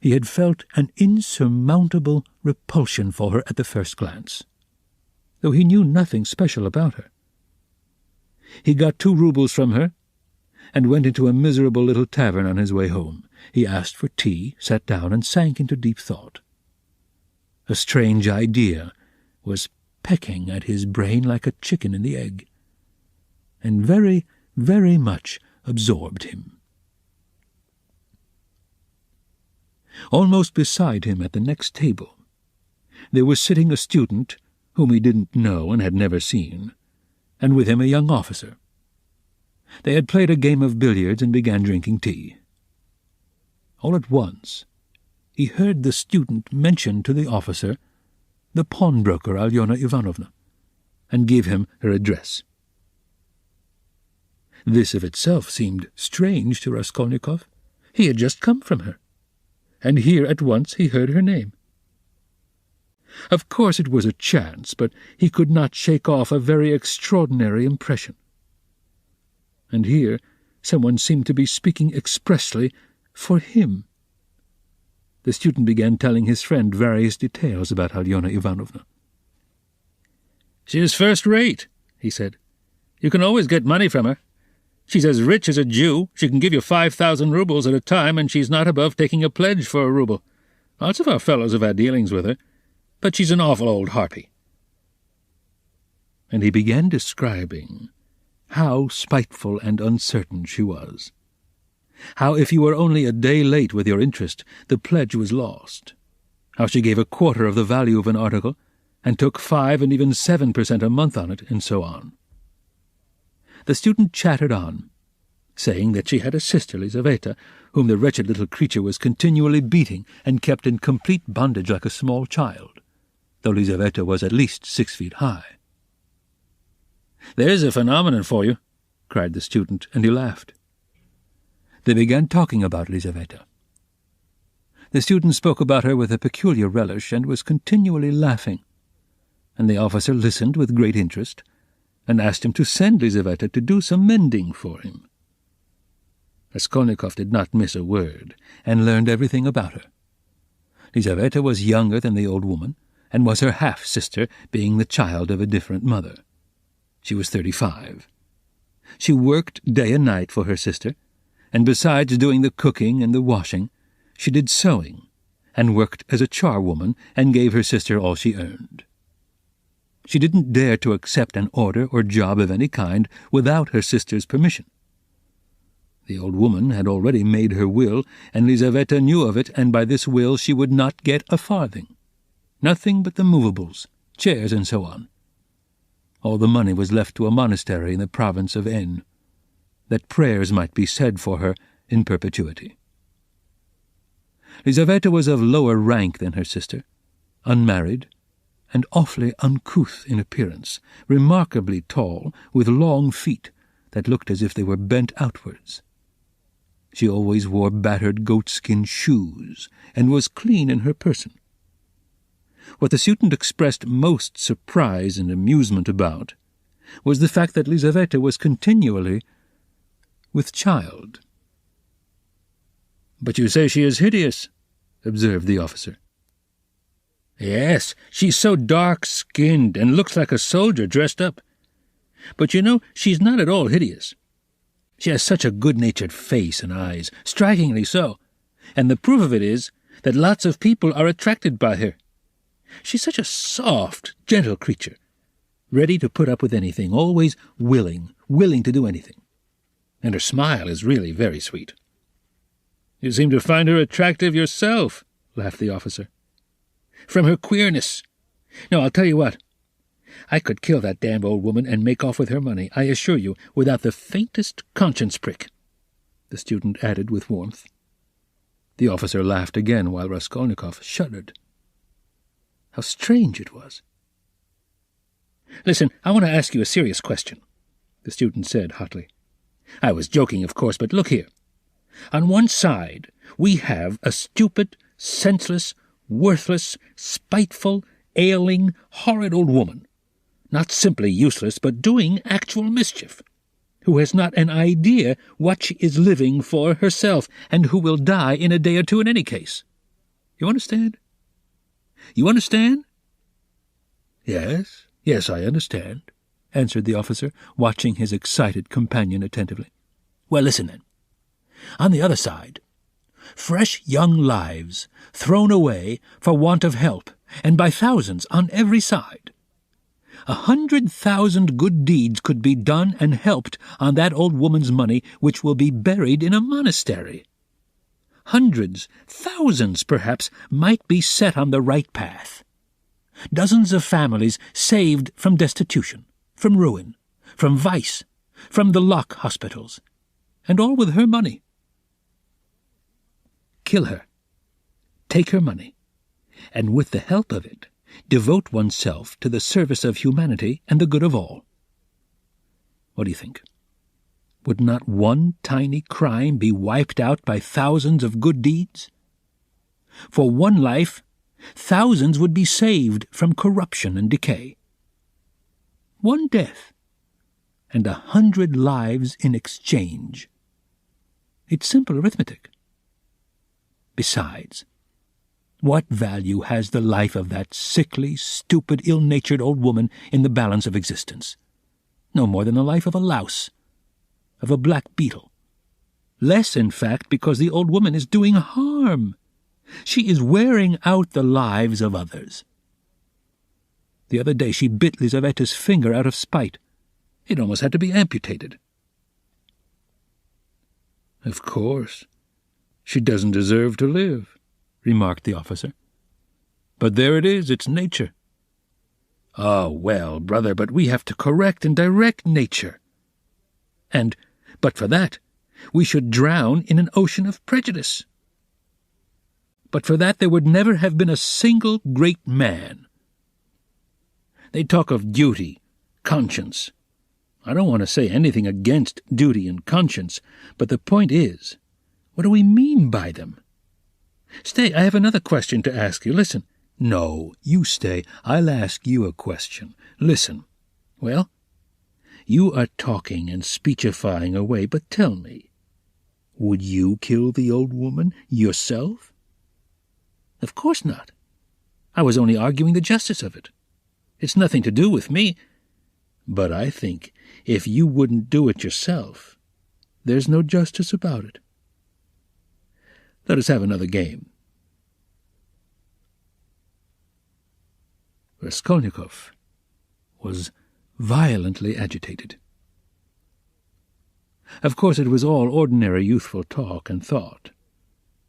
he had felt an insurmountable repulsion for her at the first glance, though he knew nothing special about her. He got 2 rubles from her and went into a miserable little tavern on his way home. He asked for tea, sat down, and sank into deep thought. A strange idea was pecking at his brain like a chicken in the egg, and very, very much absorbed him. Almost beside him at the next table, there was sitting a student whom he didn't know and had never seen, and with him a young officer. They had played a game of billiards and began drinking tea. All at once, he heard the student mention to the officer the pawnbroker Alyona Ivanovna, and give him her address. This of itself seemed strange to Raskolnikov. He had just come from her, and here at once he heard her name. Of course it was a chance, but he could not shake off a very extraordinary impression. And here someone seemed to be speaking expressly for him. The student began telling his friend various details about Alyona Ivanovna. "She is first-rate," he said. "You can always get money from her. She's as rich as a Jew. She can give you 5,000 rubles at a time, and she's not above taking a pledge for a ruble. Lots of our fellows have had dealings with her, but she's an awful old harpy." And he began describing how spiteful and uncertain she was. How if you were only a day late with your interest, the pledge was lost. How she gave a quarter of the value of an article, and took 5 and even 7% a month on it, and so on. The student chattered on, saying that she had a sister, Lizaveta, whom the wretched little creature was continually beating and kept in complete bondage like a small child, though Lizaveta was at least 6 feet high. "There's a phenomenon for you," cried the student, and he laughed. They began talking about Lizaveta. The student spoke about her with a peculiar relish and was continually laughing, and the officer listened with great interest and asked him to send Lizaveta to do some mending for him. Raskolnikov did not miss a word, and learned everything about her. Lizaveta was younger than the old woman, and was her half-sister, being the child of a different mother. She was 35. She worked day and night for her sister, and besides doing the cooking and the washing, she did sewing, and worked as a charwoman, and gave her sister all she earned. She didn't dare to accept an order or job of any kind without her sister's permission. The old woman had already made her will, and Lizaveta knew of it, and by this will she would not get a farthing. Nothing but the movables, chairs, and so on. All the money was left to a monastery in the province of N, that prayers might be said for her in perpetuity. Lizaveta was of lower rank than her sister, unmarried, and awfully uncouth in appearance, remarkably tall, with long feet that looked as if they were bent outwards. She always wore battered goatskin shoes, and was clean in her person. What the student expressed most surprise and amusement about was the fact that Lizaveta was continually with child. "But you say she is hideous," observed the officer. "Yes, she's so dark-skinned and looks like a soldier dressed up. But you know, she's not at all hideous. She has such a good-natured face and eyes, strikingly so, and the proof of it is that lots of people are attracted by her. She's such a soft, gentle creature, ready to put up with anything, always willing to do anything. And her smile is really very sweet." "You seem to find her attractive yourself," laughed the officer. "From her queerness. No, I'll tell you what. I could kill that damned old woman and make off with her money, I assure you, without the faintest conscience prick," the student added with warmth. The officer laughed again, while Raskolnikov shuddered. How strange it was. "Listen, I want to ask you a serious question," the student said hotly. "I was joking, of course, but look here. On one side, we have a stupid, senseless, worthless, spiteful, ailing, horrid old woman, not simply useless, but doing actual mischief, who has not an idea what she is living for herself, and who will die in a day or two in any case. You understand? You understand?" Yes, I understand," answered the officer, watching his excited companion attentively. "Well, listen then. On the other side, fresh young lives thrown away for want of help, and by thousands on every side. 100,000 good deeds could be done and helped on that old woman's money, which will be buried in a monastery. Hundreds, thousands perhaps, might be set on the right path. Dozens of families saved from destitution, from ruin, from vice, from the lock hospitals, and all with her money. Kill her, take her money, and with the help of it, devote oneself to the service of humanity and the good of all. What do you think? Would not one tiny crime be wiped out by thousands of good deeds? For one life, thousands would be saved from corruption and decay. One death, and 100 lives in exchange. It's simple arithmetic. Besides, what value has the life of that sickly, stupid, ill-natured old woman in the balance of existence? No more than the life of a louse, of a black beetle. Less, in fact, because the old woman is doing harm. She is wearing out the lives of others. The other day she bit Lizavetta's finger out of spite. It almost had to be amputated. "Of course, she doesn't deserve to live," remarked the officer. "But there it is, it's nature." "Oh, well, brother, but we have to correct and direct nature. And, but for that, we should drown in an ocean of prejudice. But for that there would never have been a single great man. They talk of duty, conscience. I don't want to say anything against duty and conscience, but the point is, what do we mean by them? Stay, I have another question to ask you. Listen. No, you stay. I'll ask you a question. Listen. Well, you are talking and speechifying away, but tell me, would you kill the old woman yourself? Of course not. I was only arguing the justice of it. It's nothing to do with me. But I think if you wouldn't do it yourself, there's no justice about it. Let us have another game." Raskolnikov was violently agitated. Of course it was all ordinary youthful talk and thought,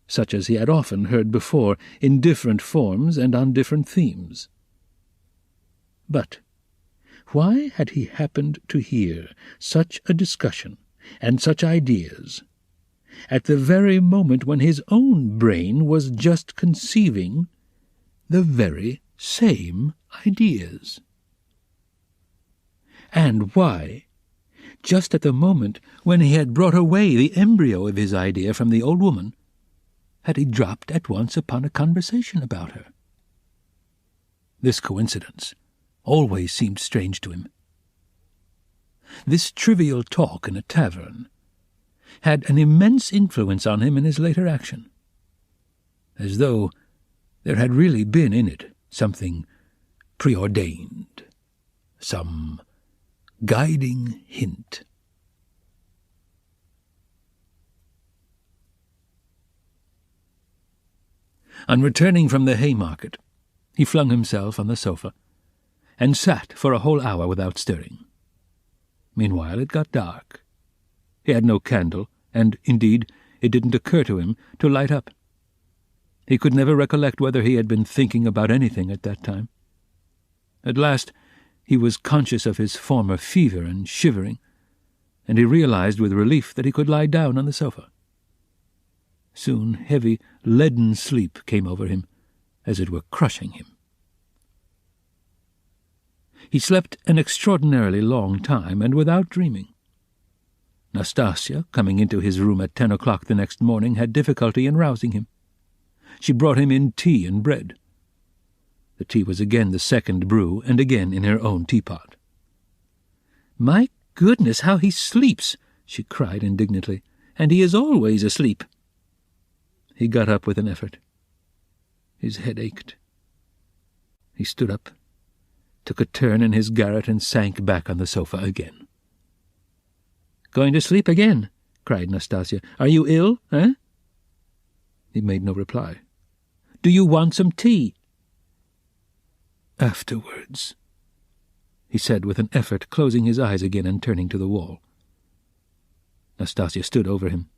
such as he had often heard before in different forms and on different themes. But why had he happened to hear such a discussion and such ideas at the very moment when his own brain was just conceiving the very same ideas? And why, just at the moment when he had brought away the embryo of his idea from the old woman, had he dropped at once upon a conversation about her? This coincidence always seemed strange to him. This trivial talk in a tavern had an immense influence on him in his later action, as though there had really been in it something preordained, some guiding hint. On returning from the Haymarket, he flung himself on the sofa and sat for a whole hour without stirring. Meanwhile it got dark. He had no candle, and, indeed, it didn't occur to him to light up. He could never recollect whether he had been thinking about anything at that time. At last he was conscious of his former fever and shivering, and he realized with relief that he could lie down on the sofa. Soon heavy, leaden sleep came over him, as it were crushing him. He slept an extraordinarily long time, and without dreaming. Nastasia, coming into his room at 10 o'clock the next morning, had difficulty in rousing him. She brought him in tea and bread. The tea was again the second brew, and again in her own teapot. "My goodness, how he sleeps!" she cried indignantly. "And he is always asleep." He got up with an effort. His head ached. He stood up, took a turn in his garret, and sank back on the sofa again. "Going to sleep again?" cried Nastasia. "Are you ill, eh?" He made no reply. "Do you want some tea?" "Afterwards," he said with an effort, closing his eyes again and turning to the wall. Nastasia stood over him.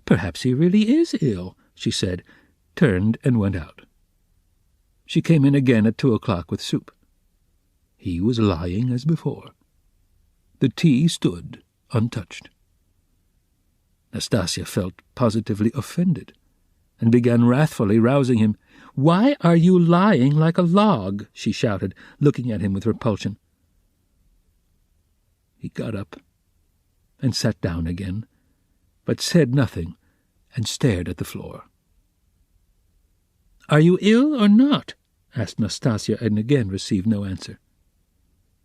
"Perhaps he really is ill," she said, turned and went out. She came in again at 2 o'clock with soup. He was lying as before. The tea stood untouched. Nastasia felt positively offended, and began wrathfully rousing him. "Why are you lying like a log?" she shouted, looking at him with repulsion. He got up and sat down again, but said nothing, and stared at the floor. "Are you ill or not?" asked Nastasia, and again received no answer.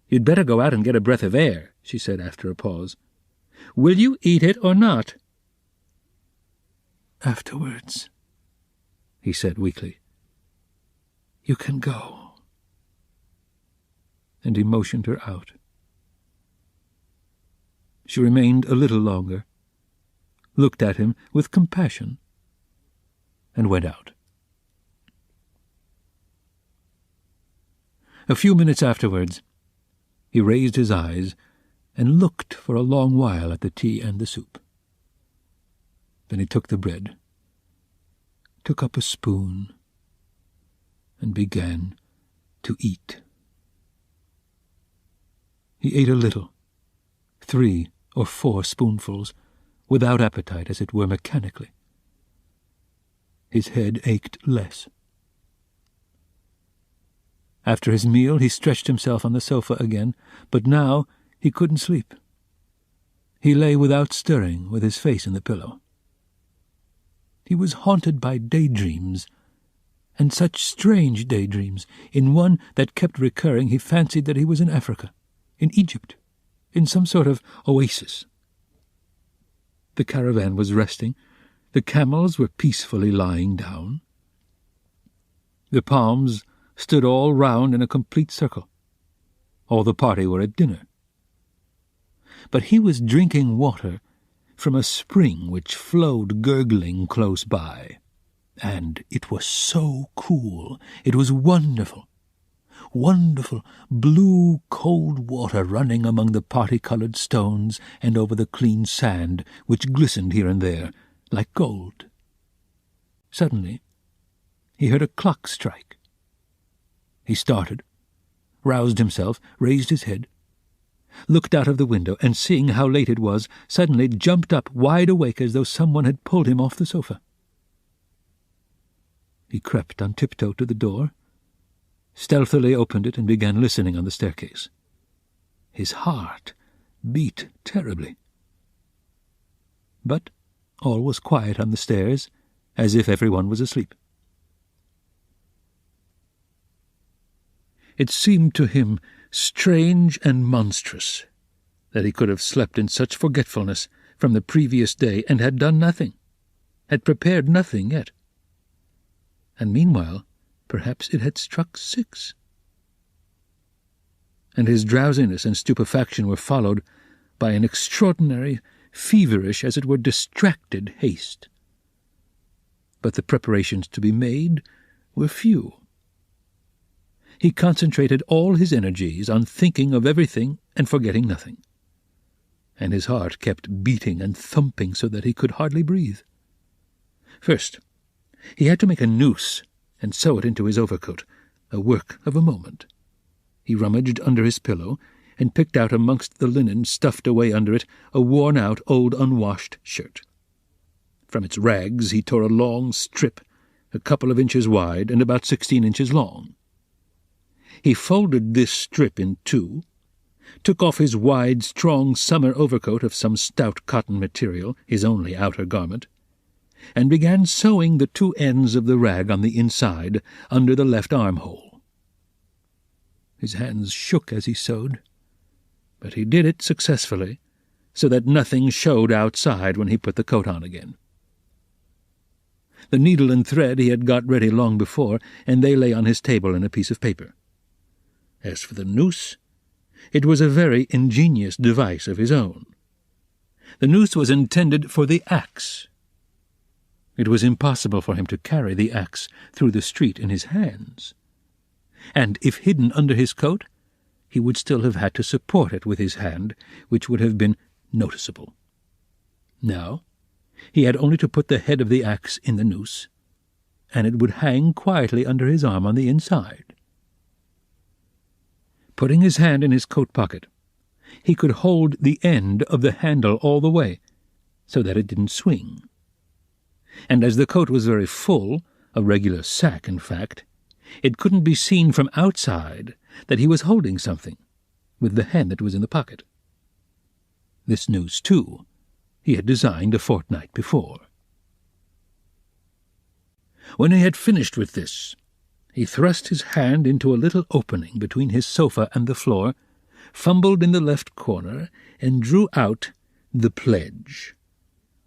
"You'd better go out and get a breath of air," she said after a pause. "Will you eat it or not?" "Afterwards," he said weakly. "You can go." And he motioned her out. She remained a little longer, looked at him with compassion, and went out. A few minutes afterwards, he raised his eyes and looked for a long while at the tea and the soup. Then he took the bread, took up a spoon, and began to eat. He ate a little, 3 or 4 spoonfuls, without appetite, as it were mechanically. His head ached less. After his meal he stretched himself on the sofa again, but now he couldn't sleep. He lay without stirring, with his face in the pillow. He was haunted by daydreams, and such strange daydreams. In one that kept recurring he fancied that he was in Africa, in Egypt, in some sort of oasis. The caravan was resting. The camels were peacefully lying down. The palms stood all round in a complete circle. All the party were at dinner. But he was drinking water from a spring which flowed gurgling close by, and it was so cool, it was wonderful. Wonderful blue cold water running among the party-coloured stones and over the clean sand, which glistened here and there like gold. Suddenly he heard a clock strike. He started, roused himself, raised his head, looked out of the window, and seeing how late it was, suddenly jumped up, wide awake, as though someone had pulled him off the sofa. He crept on tiptoe to the door, stealthily opened it, and began listening on the staircase. His heart beat terribly. But all was quiet on the stairs, as if everyone was asleep. It seemed to him strange and monstrous that he could have slept in such forgetfulness from the previous day and had done nothing, had prepared nothing yet. And meanwhile, perhaps it had struck 6. And his drowsiness and stupefaction were followed by an extraordinary, feverish, as it were distracted haste. But the preparations to be made were few. He concentrated all his energies on thinking of everything and forgetting nothing, and his heart kept beating and thumping so that he could hardly breathe. First, he had to make a noose and sew it into his overcoat, a work of a moment. He rummaged under his pillow and picked out amongst the linen stuffed away under it a worn-out old unwashed shirt. From its rags he tore a long strip, a couple of inches wide and about 16 inches long. He folded this strip in two, took off his wide, strong summer overcoat of some stout cotton material, his only outer garment, and began sewing the two ends of the rag on the inside under the left armhole. His hands shook as he sewed, but he did it successfully, so that nothing showed outside when he put the coat on again. The needle and thread he had got ready long before, and they lay on his table in a piece of paper. As for the noose, it was a very ingenious device of his own. The noose was intended for the axe. It was impossible for him to carry the axe through the street in his hands, and if hidden under his coat, he would still have had to support it with his hand, which would have been noticeable. Now, he had only to put the head of the axe in the noose, and it would hang quietly under his arm on the inside. Putting his hand in his coat pocket, he could hold the end of the handle all the way, so that it didn't swing. And as the coat was very full, a regular sack, in fact, it couldn't be seen from outside that he was holding something with the hand that was in the pocket. This noose, too, he had designed a fortnight before. When he had finished with this, he thrust his hand into a little opening between his sofa and the floor, fumbled in the left corner, and drew out the pledge,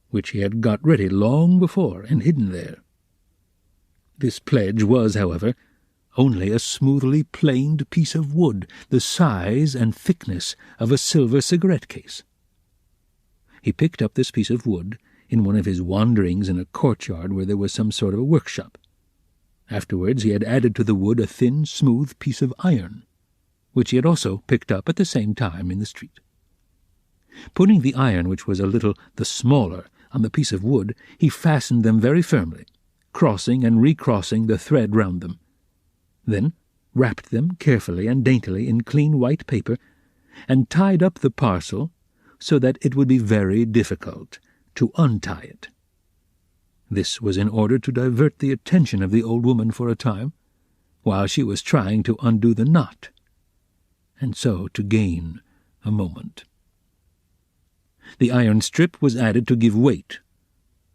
which he had got ready long before and hidden there. This pledge was, however, only a smoothly planed piece of wood, the size and thickness of a silver cigarette case. He picked up this piece of wood in one of his wanderings in a courtyard where there was some sort of a workshop. Afterwards he had added to the wood a thin, smooth piece of iron, which he had also picked up at the same time in the street. Putting the iron, which was a little the smaller, on the piece of wood, he fastened them very firmly, crossing and recrossing the thread round them, then wrapped them carefully and daintily in clean white paper, and tied up the parcel so that it would be very difficult to untie it. This was in order to divert the attention of the old woman for a time, while she was trying to undo the knot, and so to gain a moment. The iron strip was added to give weight,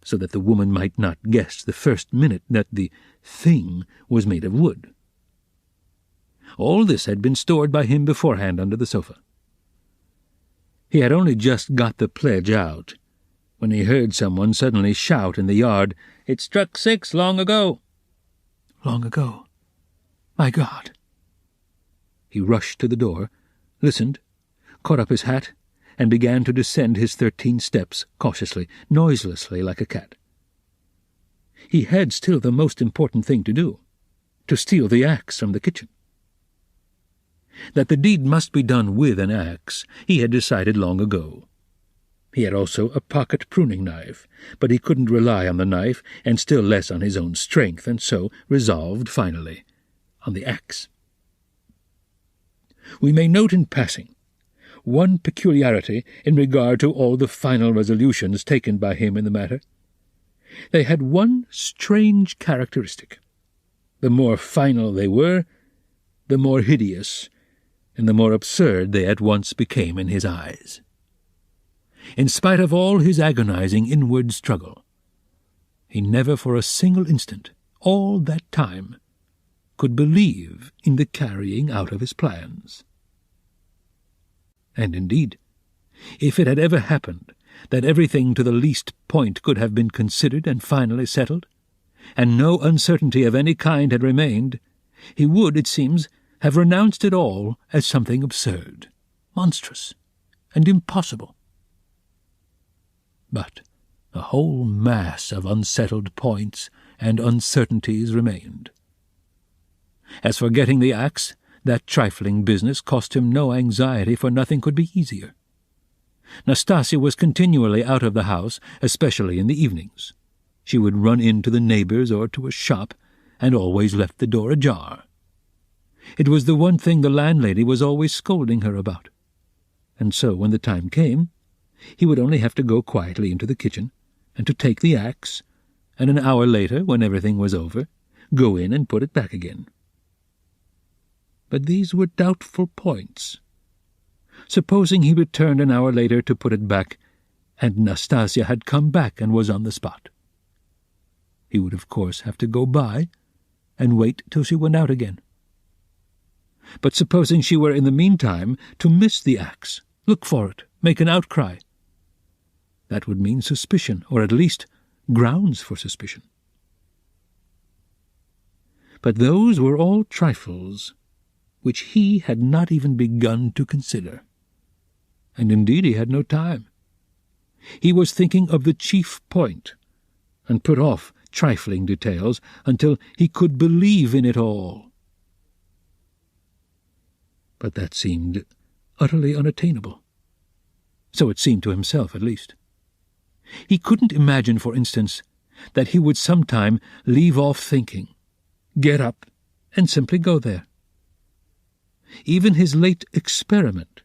so that the woman might not guess the first minute that the thing was made of wood. All this had been stored by him beforehand under the sofa. He had only just got the pledge out when he heard someone suddenly shout in the yard, "It struck 6 long ago." Long ago? My God! He rushed to the door, listened, caught up his hat, and began to descend his 13 steps cautiously, noiselessly like a cat. He had still the most important thing to do, to steal the axe from the kitchen. That the deed must be done with an axe he had decided long ago. He had also a pocket pruning knife, but he couldn't rely on the knife, and still less on his own strength, and so resolved, finally, on the axe. We may note in passing one peculiarity in regard to all the final resolutions taken by him in the matter. They had one strange characteristic. The more final they were, the more hideous, and the more absurd they at once became in his eyes. In spite of all his agonizing inward struggle, he never for a single instant, all that time, could believe in the carrying out of his plans. And indeed, if it had ever happened that everything to the least point could have been considered and finally settled, and no uncertainty of any kind had remained, he would, it seems, have renounced it all as something absurd, monstrous, and impossible. But a whole mass of unsettled points and uncertainties remained. As for getting the axe, that trifling business cost him no anxiety, for nothing could be easier. Nastasia was continually out of the house, especially in the evenings. She would run in to the neighbors or to a shop, and always left the door ajar. It was the one thing the landlady was always scolding her about. And so, when the time came, he would only have to go quietly into the kitchen, and to take the axe, and an hour later, when everything was over, go in and put it back again. But these were doubtful points. Supposing he returned an hour later to put it back, and Nastasia had come back and was on the spot. He would, of course, have to go by and wait till she went out again. But supposing she were in the meantime to miss the axe, look for it, make an outcry. That would mean suspicion, or at least grounds for suspicion. But those were all trifles which he had not even begun to consider. And indeed he had no time. He was thinking of the chief point, and put off trifling details until he could believe in it all. But that seemed utterly unattainable. So it seemed to himself, at least. He couldn't imagine, for instance, that he would sometime leave off thinking, get up, and simply go there. Even his late experiment,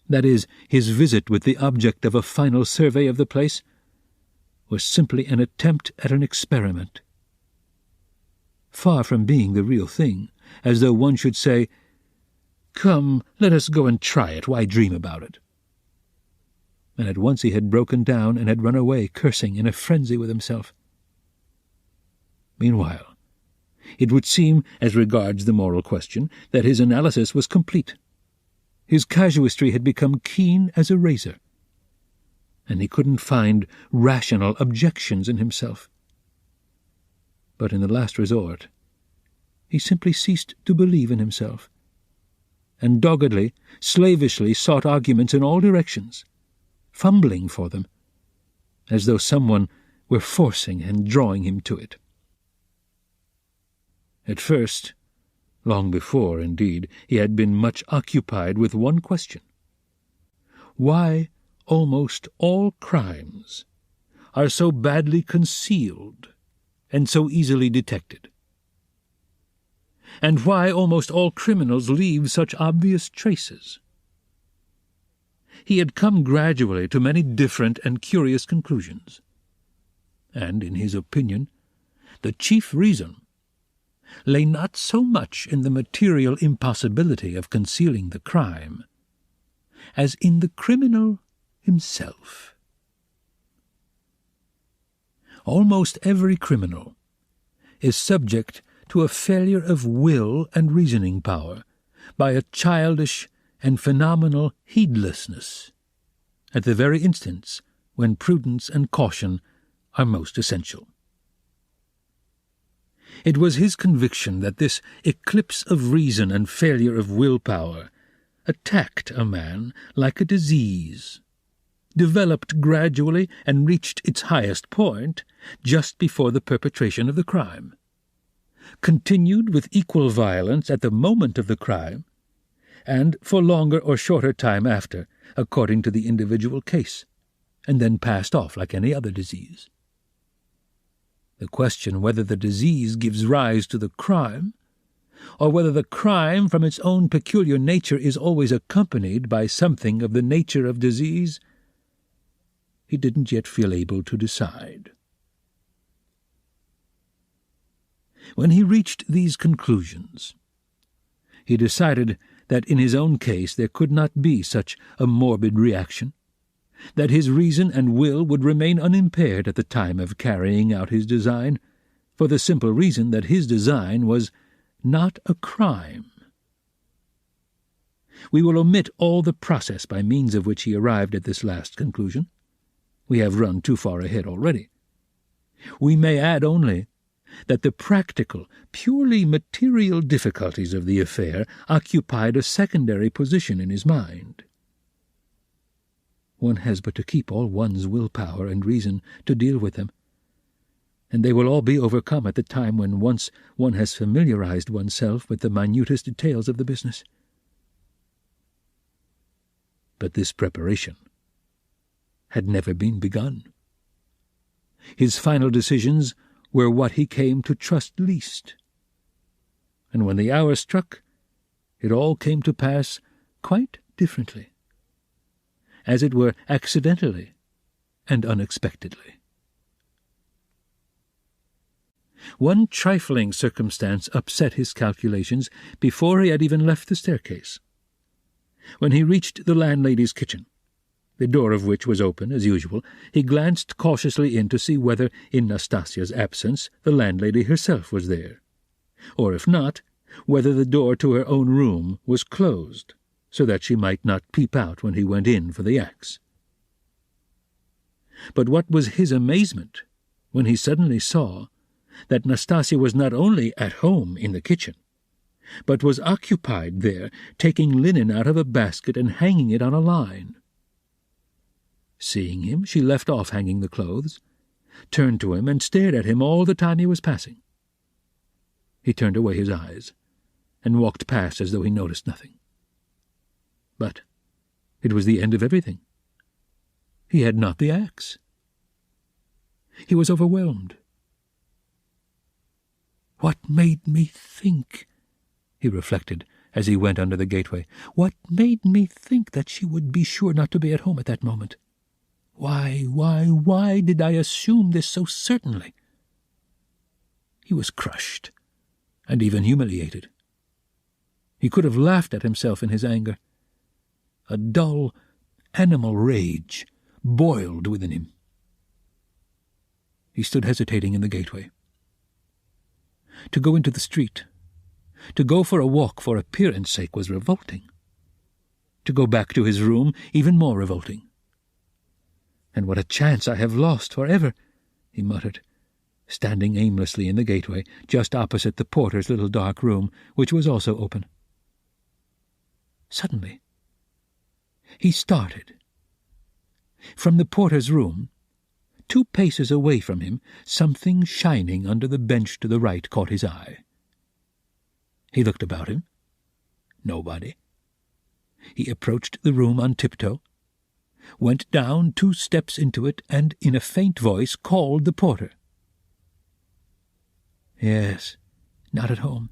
that is, his visit with the object of a final survey of the place, was simply an attempt at an experiment. Far from being the real thing, as though one should say, "Come, let us go and try it, why dream about it?" And at once he had broken down and had run away, cursing in a frenzy with himself. Meanwhile, it would seem, as regards the moral question, that his analysis was complete. His casuistry had become keen as a razor, and he couldn't find rational objections in himself. But in the last resort, he simply ceased to believe in himself, and doggedly, slavishly sought arguments in all directions, fumbling for them, as though someone were forcing and drawing him to it. At first, long before, indeed, he had been much occupied with one question: why almost all crimes are so badly concealed and so easily detected, and why almost all criminals leave such obvious traces. He had come gradually to many different and curious conclusions, and, in his opinion, the chief reason lay not so much in the material impossibility of concealing the crime as in the criminal himself. Almost every criminal is subject to a failure of will and reasoning power by a childish and phenomenal heedlessness at the very instants when prudence and caution are most essential. It was his conviction that this eclipse of reason and failure of willpower attacked a man like a disease, developed gradually and reached its highest point just before the perpetration of the crime, continued with equal violence at the moment of the crime, and for longer or shorter time after, according to the individual case, and then passed off like any other disease. The question whether the disease gives rise to the crime, or whether the crime from its own peculiar nature is always accompanied by something of the nature of disease, he didn't yet feel able to decide. When he reached these conclusions, he decided that in his own case there could not be such a morbid reaction, that his reason and will would remain unimpaired at the time of carrying out his design, for the simple reason that his design was not a crime. We will omit all the process by means of which he arrived at this last conclusion. We have run too far ahead already. We may add only that the practical, purely material difficulties of the affair occupied a secondary position in his mind. One has but to keep all one's willpower and reason to deal with them, and they will all be overcome at the time when once one has familiarized oneself with the minutest details of the business. But this preparation had never been begun. His final decisions were what he came to trust least, and when the hour struck, it all came to pass quite differently, as it were accidentally and unexpectedly. One trifling circumstance upset his calculations before he had even left the staircase. When he reached the landlady's kitchen, the door of which was open as usual, he glanced cautiously in to see whether, in Nastasia's absence, the landlady herself was there, or if not, whether the door to her own room was closed, so that she might not peep out when he went in for the axe. But what was his amazement when he suddenly saw that Nastasia was not only at home in the kitchen, but was occupied there, taking linen out of a basket and hanging it on a line. Seeing him, she left off hanging the clothes, turned to him, and stared at him all the time he was passing. He turned away his eyes, and walked past as though he noticed nothing. But it was the end of everything. He had not the axe. He was overwhelmed. "What made me think," he reflected as he went under the gateway, "what made me think that she would be sure not to be at home at that moment? Why did I assume this so certainly?" He was crushed, and even humiliated. He could have laughed at himself in his anger. A dull, animal rage boiled within him. He stood hesitating in the gateway. To go into the street, to go for a walk for appearance sake was revolting. To go back to his room, even more revolting. "And what a chance I have lost forever," he muttered, standing aimlessly in the gateway, just opposite the porter's little dark room, which was also open. Suddenly, he started. From the porter's room, 2 paces away from him, something shining under the bench to the right caught his eye. He looked about him. Nobody. He approached the room on tiptoe, went down 2 steps into it, and in a faint voice called the porter. Yes, not at home.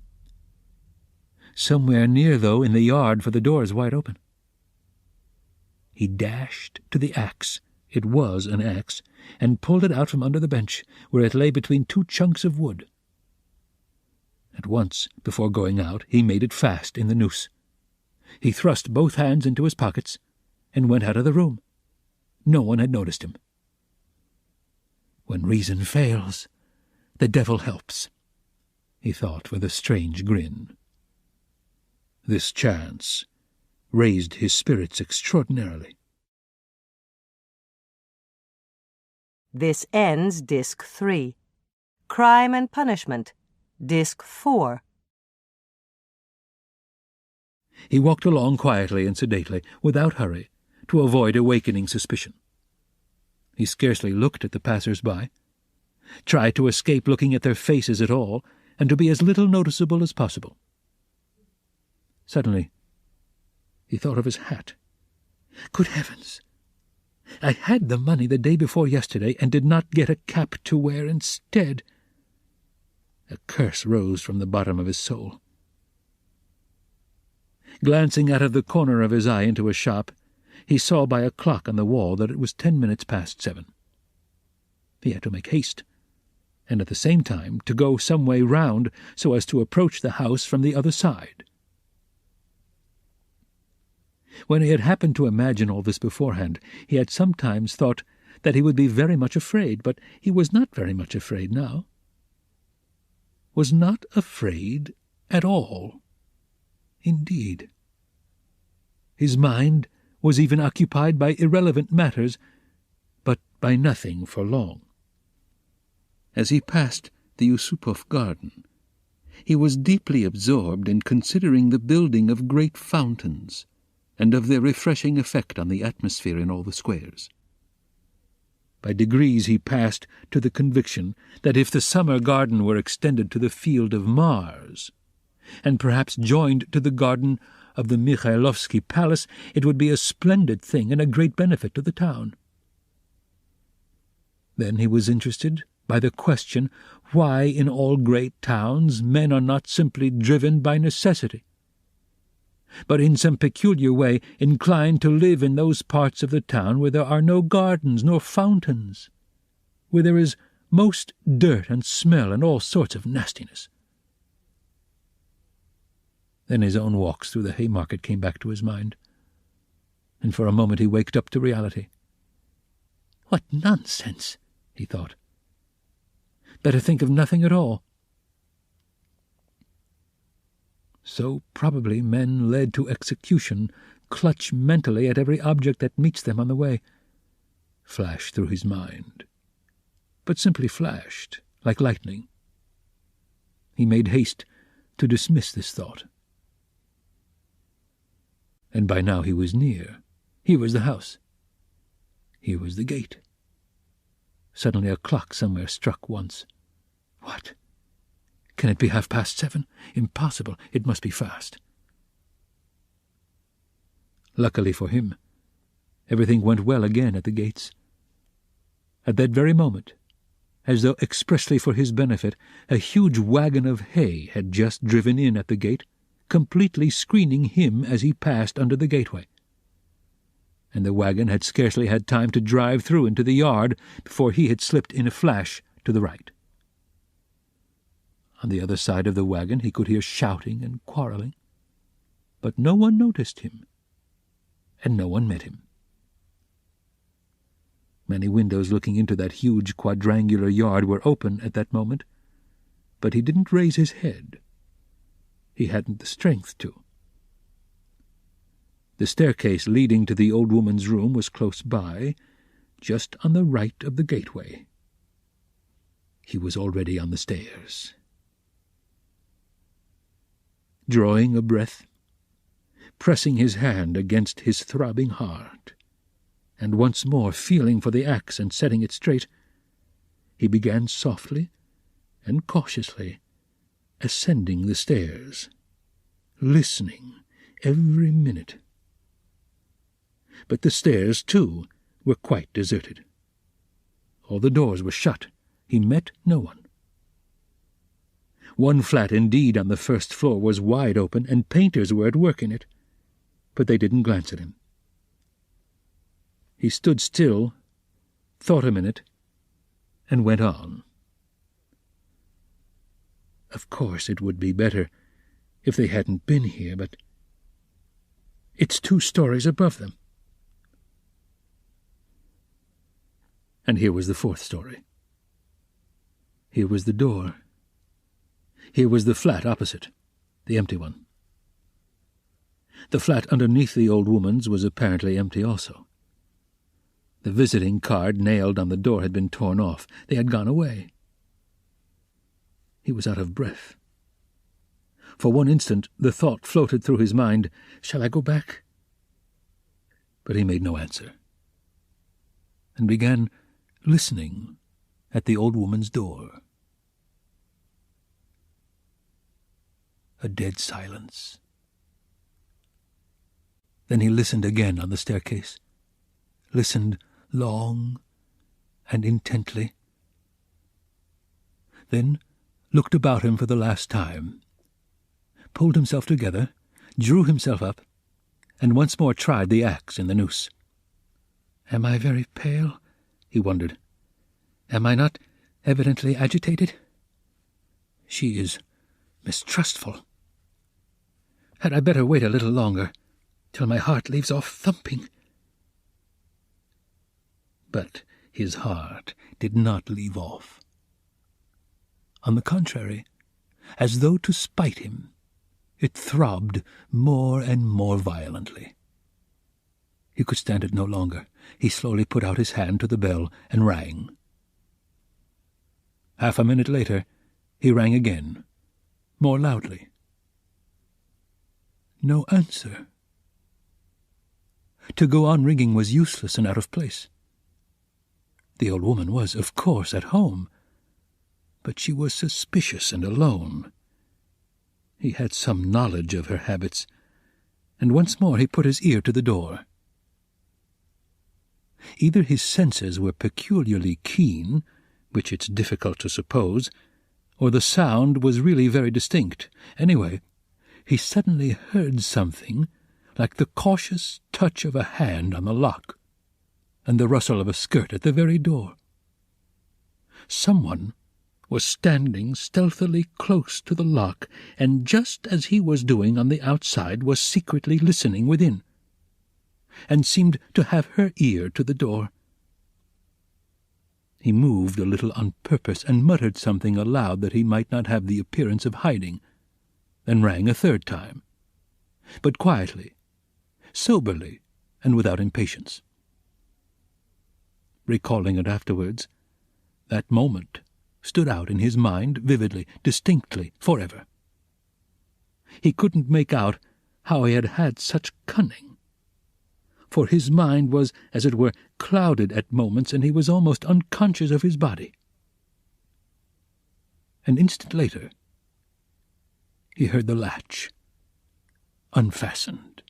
Somewhere near, though, in the yard, for the door is wide open. He dashed to the axe — it was an axe — and pulled it out from under the bench, where it lay between 2 chunks of wood. At once, before going out, he made it fast in the noose. He thrust both hands into his pockets and went out of the room. No one had noticed him. When reason fails, the devil helps, he thought with a strange grin. This chance raised his spirits extraordinarily. This ends Disc 3. Crime and Punishment, Disc 4. He walked along quietly and sedately, without hurry, to avoid awakening suspicion. He scarcely looked at the passers-by, tried to escape looking at their faces at all, and to be as little noticeable as possible. Suddenly, he thought of his hat. Good heavens! I had the money the day before yesterday and did not get a cap to wear instead. A curse rose from the bottom of his soul. Glancing out of the corner of his eye into a shop, he saw by a clock on the wall that it was 10 minutes past 7. He had to make haste, and at the same time to go some way round so as to approach the house from the other side. When he had happened to imagine all this beforehand, he had sometimes thought that he would be very much afraid, but he was not very much afraid now. Was not afraid at all. Indeed. His mind was even occupied by irrelevant matters, but by nothing for long. As he passed the Yusupov garden, he was deeply absorbed in considering the building of great fountains and of their refreshing effect on the atmosphere in all the squares. By degrees he passed to the conviction that if the summer garden were extended to the field of Mars, and perhaps joined to the garden of the Mikhailovsky Palace, it would be a splendid thing and a great benefit to the town. Then he was interested by the question why in all great towns men are not simply driven by necessity, but in some peculiar way inclined to live in those parts of the town where there are no gardens nor fountains, where there is most dirt and smell and all sorts of nastiness. Then his own walks through the Haymarket came back to his mind, and for a moment he waked up to reality. What nonsense, he thought. Better think of nothing at all. So probably men led to execution clutch mentally at every object that meets them on the way. Flashed through his mind, but simply flashed, like lightning. He made haste to dismiss this thought. And by now he was near. Here was the house. Here was the gate. Suddenly a clock somewhere struck once. What? Can it be 7:30? Impossible. It must be fast. Luckily for him, everything went well again at the gates. At that very moment, as though expressly for his benefit, a huge wagon of hay had just driven in at the gate, completely screening him as he passed under the gateway. And the wagon had scarcely had time to drive through into the yard before he had slipped in a flash to the right. On the other side of the wagon he could hear shouting and quarrelling, but no one noticed him, and no one met him. Many windows looking into that huge quadrangular yard were open at that moment, but he didn't raise his head. He hadn't the strength to. The staircase leading to the old woman's room was close by, just on the right of the gateway. He was already on the stairs. Drawing a breath, pressing his hand against his throbbing heart, and once more feeling for the axe and setting it straight, he began softly and cautiously ascending the stairs, listening every minute. But the stairs, too, were quite deserted. All the doors were shut. He met no one. One flat, indeed, on the first floor was wide open, and painters were at work in it, but they didn't glance at him. He stood still, thought a minute, and went on. Of course it would be better if they hadn't been here, but it's 2 stories above them. And here was the 4th story. Here was the door. Here was the flat opposite, the empty one. The flat underneath the old woman's was apparently empty also. The visiting card nailed on the door had been torn off. They had gone away. He was out of breath. For one instant the thought floated through his mind, "Shall I go back?" But he made no answer, and began listening at the old woman's door. A dead silence. Then he listened again on the staircase, listened long and intently, then looked about him for the last time, pulled himself together, drew himself up, and once more tried the axe in the noose. "Am I very pale?" he wondered. "Am I not evidently agitated? She is mistrustful. Had I better wait a little longer, till my heart leaves off thumping?" But his heart did not leave off. On the contrary, as though to spite him, it throbbed more and more violently. He could stand it no longer. He slowly put out his hand to the bell and rang. Half a minute later, he rang again, more loudly. No answer. To go on ringing was useless and out of place. The old woman was, of course, at home, but she was suspicious and alone. He had some knowledge of her habits, and once more he put his ear to the door. Either his senses were peculiarly keen, which it's difficult to suppose, or the sound was really very distinct. Anyway, he suddenly heard something like the cautious touch of a hand on the lock, and the rustle of a skirt at the very door. someone was standing stealthily close to the lock, and just as he was doing on the outside was secretly listening within, and seemed to have her ear to the door. He moved a little on purpose and muttered something aloud that he might not have the appearance of hiding, then rang a third time, but quietly, soberly, and without impatience. Recalling it afterwards, that moment stood out in his mind vividly, distinctly, forever. He couldn't make out how he had had such cunning, for his mind was, as it were, clouded at moments, and he was almost unconscious of his body. An instant later, he heard the latch unfastened.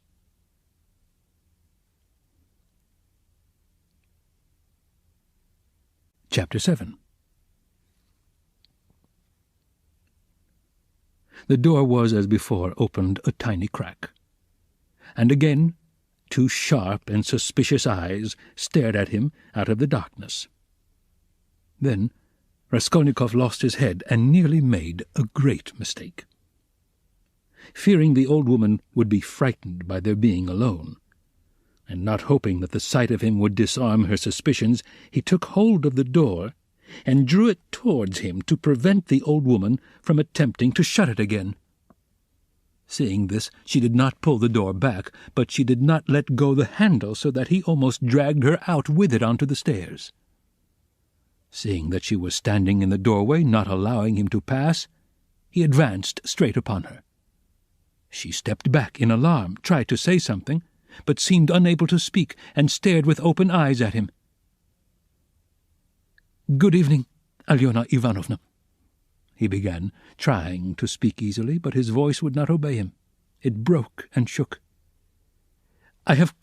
Chapter 7. The door was, as before, opened a tiny crack, and again 2 sharp and suspicious eyes stared at him out of the darkness. Then Raskolnikov lost his head and nearly made a great mistake. Fearing the old woman would be frightened by their being alone, and not hoping that the sight of him would disarm her suspicions, he took hold of the door and drew it towards him to prevent the old woman from attempting to shut it again. Seeing this, she did not pull the door back, but she did not let go the handle, so that he almost dragged her out with it onto the stairs. Seeing that she was standing in the doorway, not allowing him to pass, he advanced straight upon her. She stepped back in alarm, tried to say something, but seemed unable to speak, and stared with open eyes at him. "Good evening, Alyona Ivanovna," he began, trying to speak easily, but his voice would not obey him. It broke and shook. "I have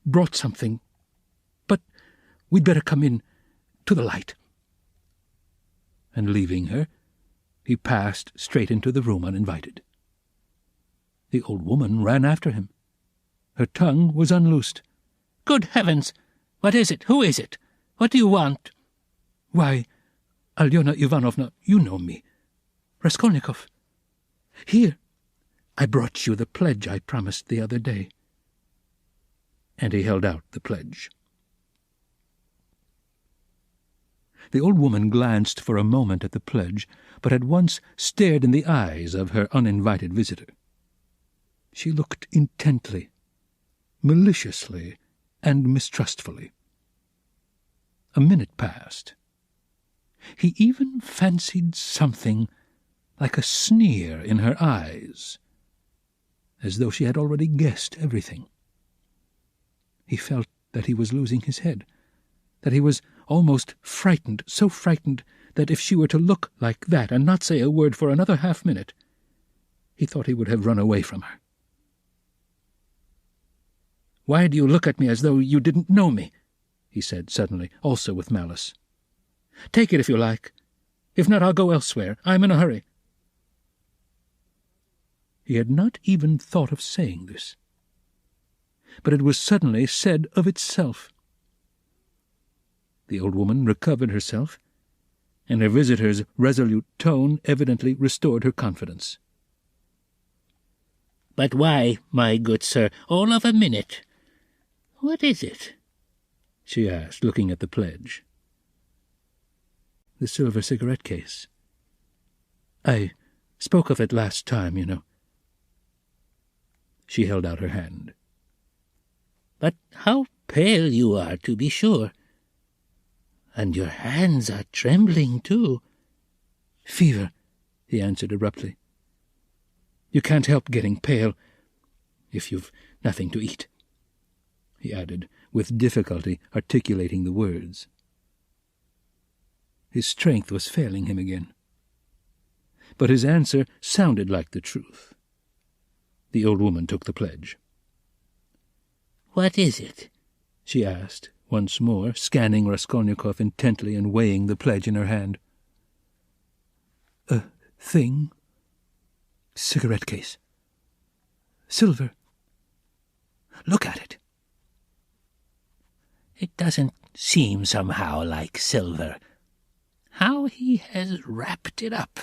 brought something, but we'd better come in to the light." And leaving her, he passed straight into the room uninvited. The old woman ran after him. Her tongue was unloosed. "Good heavens! What is it? Who is it? What do you want?" "Why, Alyona Ivanovna, you know me. Raskolnikov. Here, I brought you the pledge I promised the other day." And he held out the pledge. The old woman glanced for a moment at the pledge, but at once stared in the eyes of her uninvited visitor. She looked intently, maliciously, and mistrustfully. A minute passed. He even fancied something like a sneer in her eyes, as though she had already guessed everything. He felt that he was losing his head, that he was almost frightened, so frightened that if she were to look like that and not say a word for another half-minute, he thought he would have run away from her. "Why do you look at me as though you didn't know me?" he said suddenly, also with malice. "Take it if you like. If not, I'll go elsewhere. I'm in a hurry." He had not even thought of saying this, but it was suddenly said of itself. The old woman recovered herself, and her visitor's resolute tone evidently restored her confidence. "But why, my good sir, all of a minute? What is it?" she asked, looking at the pledge. "The silver cigarette case. I spoke of it last time, you know." She held out her hand. "But how pale you are, to be sure. And your hands are trembling, too." "Fever," he answered abruptly. "You can't help getting pale if you've nothing to eat," he added, with difficulty articulating the words. His strength was failing him again. But his answer sounded like the truth. The old woman took the pledge. "What is it?" she asked, once more, scanning Raskolnikov intently and weighing the pledge in her hand. "A thing. Cigarette case. Silver. Look at it." "It doesn't seem somehow like silver. How he has wrapped it up."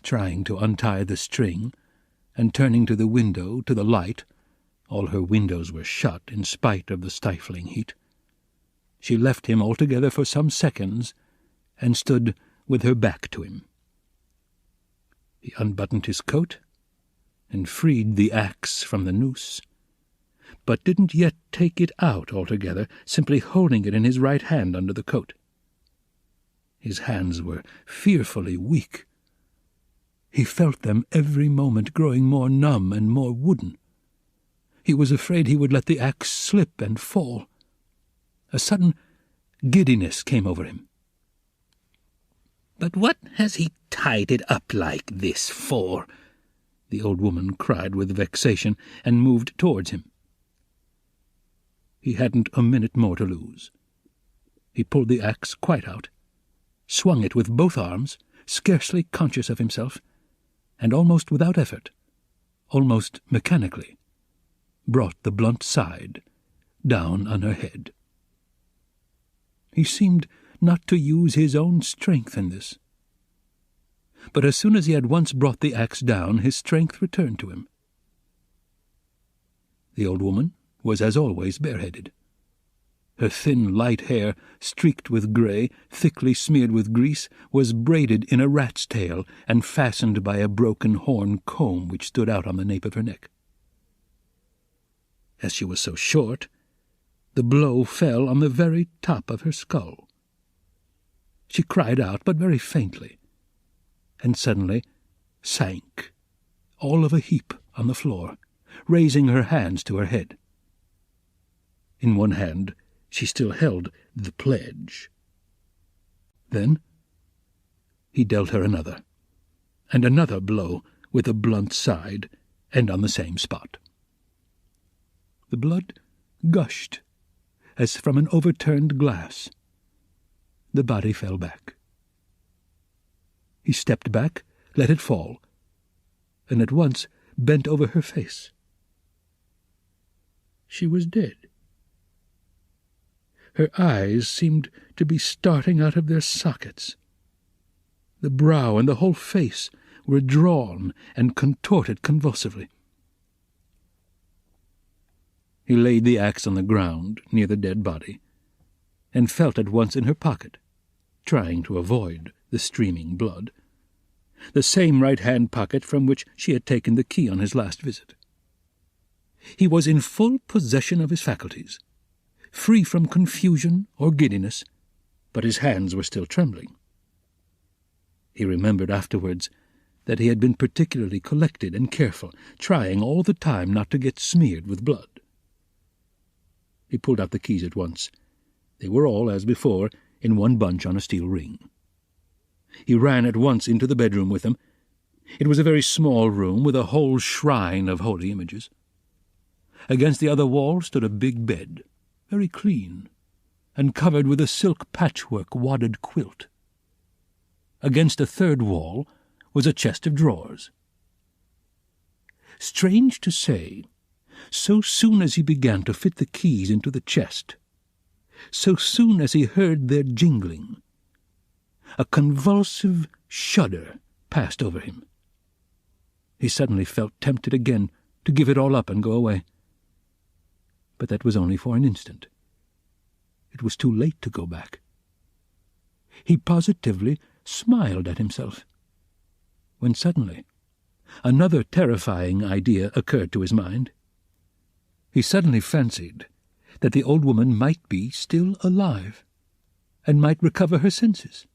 Trying to untie the string, and turning to the window, to the light, all her windows were shut in spite of the stifling heat, she left him altogether for some seconds, and stood with her back to him. He unbuttoned his coat, and freed the axe from the noose, but didn't yet take it out altogether, simply holding it in his right hand under the coat. His hands were fearfully weak. He felt them every moment growing more numb and more wooden. He was afraid he would let the axe slip and fall. A sudden giddiness came over him. "But what has he tied it up like this for?" the old woman cried with vexation, and moved towards him. He hadn't a minute more to lose. He pulled the axe quite out, swung it with both arms, scarcely conscious of himself, and almost without effort, almost mechanically, brought the blunt side down on her head. He seemed not to use his own strength in this. But as soon as he had once brought the axe down, his strength returned to him. The old woman was as always bareheaded. Her thin light hair, streaked with grey, thickly smeared with grease, was braided in a rat's tail and fastened by a broken horn comb which stood out on the nape of her neck. As she was so short, the blow fell on the very top of her skull. She cried out, but very faintly, and suddenly sank, all of a heap, on the floor, raising her hands to her head. In one hand she still held the pledge. Then he dealt her another, and another blow with a blunt side, and on the same spot. The blood gushed as from an overturned glass. The body fell back. He stepped back, let it fall, and at once bent over her face. She was dead. Her eyes seemed to be starting out of their sockets. The brow and the whole face were drawn and contorted convulsively. He laid the axe on the ground near the dead body, and felt at once in her pocket, trying to avoid the streaming blood, the same right-hand pocket from which she had taken the key on his last visit. He was in full possession of his faculties, free from confusion or giddiness, but his hands were still trembling. He remembered afterwards that he had been particularly collected and careful, trying all the time not to get smeared with blood. He pulled out the keys at once. They were all, as before, in one bunch on a steel ring. He ran at once into the bedroom with them. It was a very small room with a whole shrine of holy images. Against the other wall stood a big bed, very clean, and covered with a silk patchwork wadded quilt. Against a third wall was a chest of drawers. Strange to say, so soon as he began to fit the keys into the chest, so soon as he heard their jingling, a convulsive shudder passed over him. He suddenly felt tempted again to give it all up and go away. But that was only for an instant. It was too late to go back. He positively smiled at himself, when suddenly another terrifying idea occurred to his mind. He suddenly fancied that the old woman might be still alive, and might recover her senses.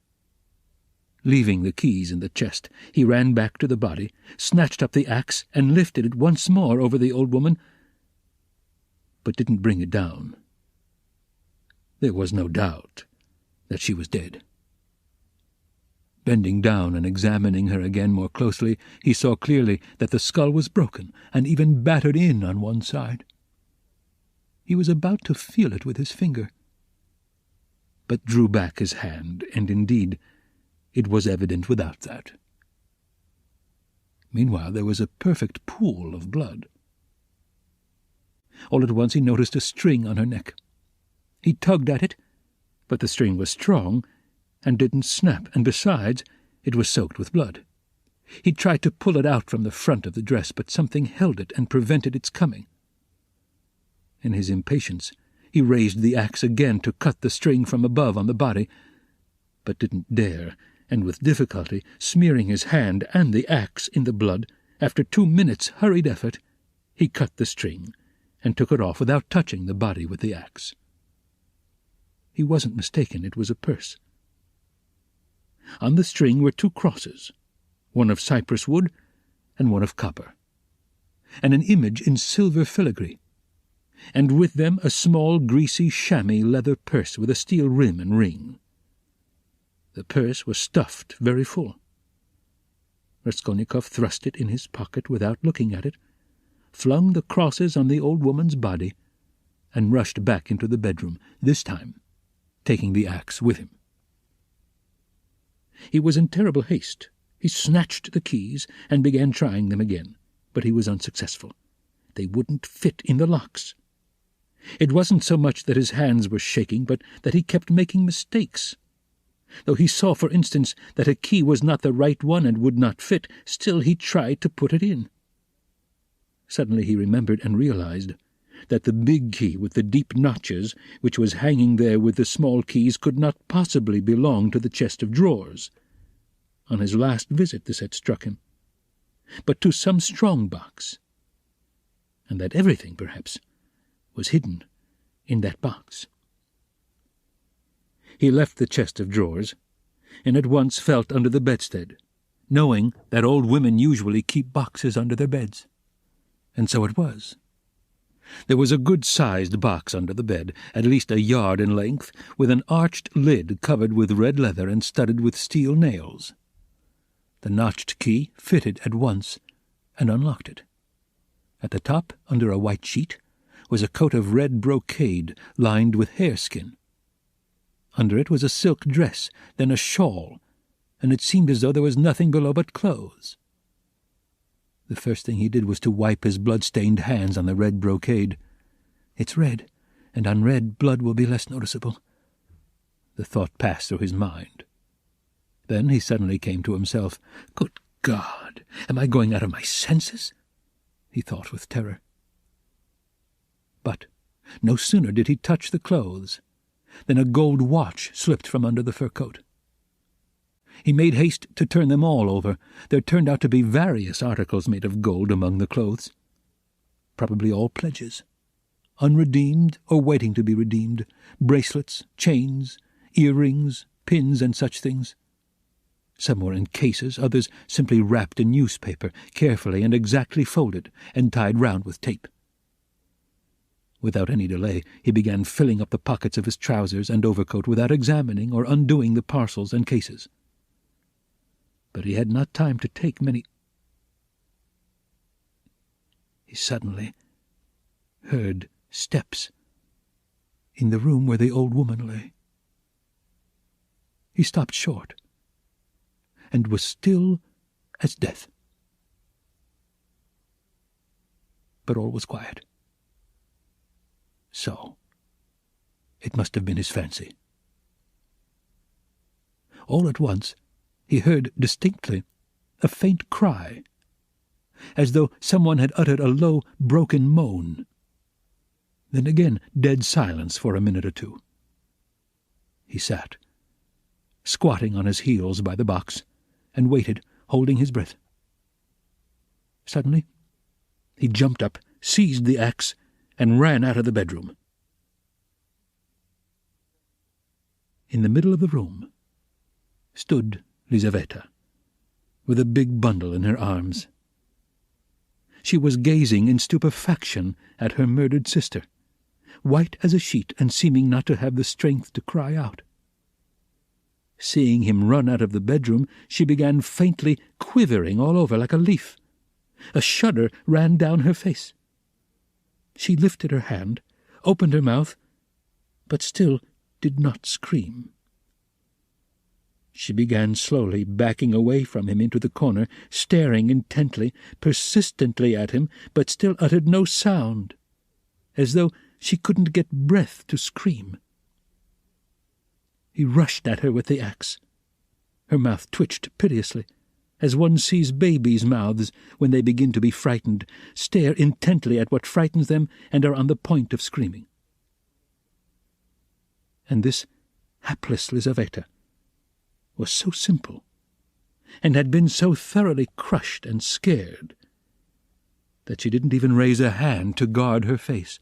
Leaving the keys in the chest, he ran back to the body, snatched up the axe, and lifted it once more over the old woman, but didn't bring it down. There was no doubt that she was dead. Bending down and examining her again more closely, he saw clearly that the skull was broken and even battered in on one side. He was about to feel it with his finger, but drew back his hand, and indeed it was evident without that. Meanwhile there was a perfect pool of blood. All at once he noticed a string on her neck. He tugged at it, but the string was strong and didn't snap, and besides, it was soaked with blood. He tried to pull it out from the front of the dress, but something held it and prevented its coming. In his impatience, he raised the axe again to cut the string from above on the body, but didn't dare, and with difficulty, smearing his hand and the axe in the blood, after 2 minutes' hurried effort, he cut the string and took it off without touching the body with the axe. He wasn't mistaken, it was a purse. On the string were 2 crosses, one of cypress wood and one of copper, and an image in silver filigree, and with them a small greasy chamois leather purse with a steel rim and ring. The purse was stuffed very full. Raskolnikov thrust it in his pocket without looking at it, flung the crosses on the old woman's body, and rushed back into the bedroom, this time taking the axe with him. He was in terrible haste. He snatched the keys and began trying them again, but he was unsuccessful. They wouldn't fit in the locks. It wasn't so much that his hands were shaking, but that he kept making mistakes. Though he saw, for instance, that a key was not the right one and would not fit, still he tried to put it in. Suddenly he remembered and realized that the big key with the deep notches, which was hanging there with the small keys, could not possibly belong to the chest of drawers. On his last visit this had struck him, but to some strong box, and that everything, perhaps, was hidden in that box. He left the chest of drawers, and at once felt under the bedstead, knowing that old women usually keep boxes under their beds. And so it was. There was a good-sized box under the bed, at least a yard in length, with an arched lid covered with red leather and studded with steel nails. The notched key fitted at once and unlocked it. At the top, under a white sheet, was a coat of red brocade lined with hareskin. Under it was a silk dress, then a shawl, and it seemed as though there was nothing below but clothes. The first thing he did was to wipe his blood-stained hands on the red brocade. It's red, and on red blood will be less noticeable. The thought passed through his mind. Then he suddenly came to himself. Good God! Am I going out of my senses? He thought with terror. But no sooner did he touch the clothes than a gold watch slipped from under the fur coat. He made haste to turn them all over. There turned out to be various articles made of gold among the clothes, probably all pledges, unredeemed or waiting to be redeemed, bracelets, chains, earrings, pins, and such things. Some were in cases, others simply wrapped in newspaper, carefully and exactly folded and tied round with tape. Without any delay, he began filling up the pockets of his trousers and overcoat without examining or undoing the parcels and cases. But he had not time to take many. He suddenly heard steps in the room where the old woman lay. He stopped short and was still as death. But all was quiet. So, it must have been his fancy. All at once, he heard distinctly a faint cry, as though someone had uttered a low, broken moan. Then again dead silence for a minute or two. He sat, squatting on his heels by the box, and waited, holding his breath. Suddenly, he jumped up, seized the axe, and ran out of the bedroom. In the middle of the room stood Lizaveta, with a big bundle in her arms. She was gazing in stupefaction at her murdered sister, white as a sheet and seeming not to have the strength to cry out. Seeing him run out of the bedroom, she began faintly quivering all over like a leaf. A shudder ran down her face. She lifted her hand, opened her mouth, but still did not scream. She began slowly backing away from him into the corner, staring intently, persistently at him, but still uttered no sound, as though she couldn't get breath to scream. He rushed at her with the axe. Her mouth twitched piteously, as one sees babies' mouths, when they begin to be frightened, stare intently at what frightens them and are on the point of screaming. And this hapless Lizaveta was so simple, and had been so thoroughly crushed and scared, that she didn't even raise a hand to guard her face,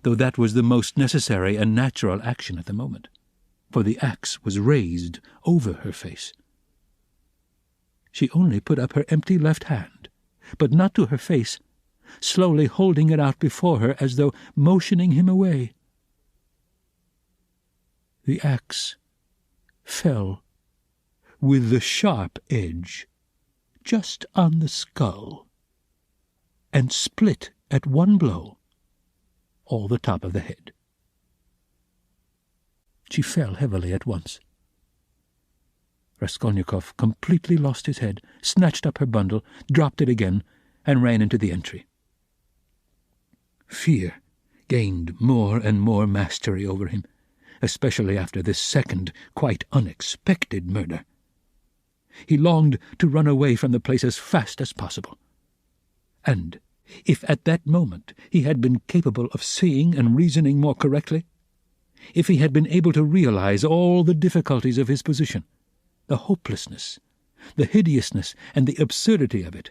though that was the most necessary and natural action at the moment, for the axe was raised over her face. She only put up her empty left hand, but not to her face, slowly holding it out before her as though motioning him away. The axe fell with the sharp edge just on the skull, and split at one blow all the top of the head. She fell heavily at once. Raskolnikov completely lost his head, snatched up her bundle, dropped it again, and ran into the entry. Fear gained more and more mastery over him, especially after this second, quite unexpected murder. He longed to run away from the place as fast as possible. And if at that moment he had been capable of seeing and reasoning more correctly, if he had been able to realize all the difficulties of his position, the hopelessness, the hideousness, and the absurdity of it,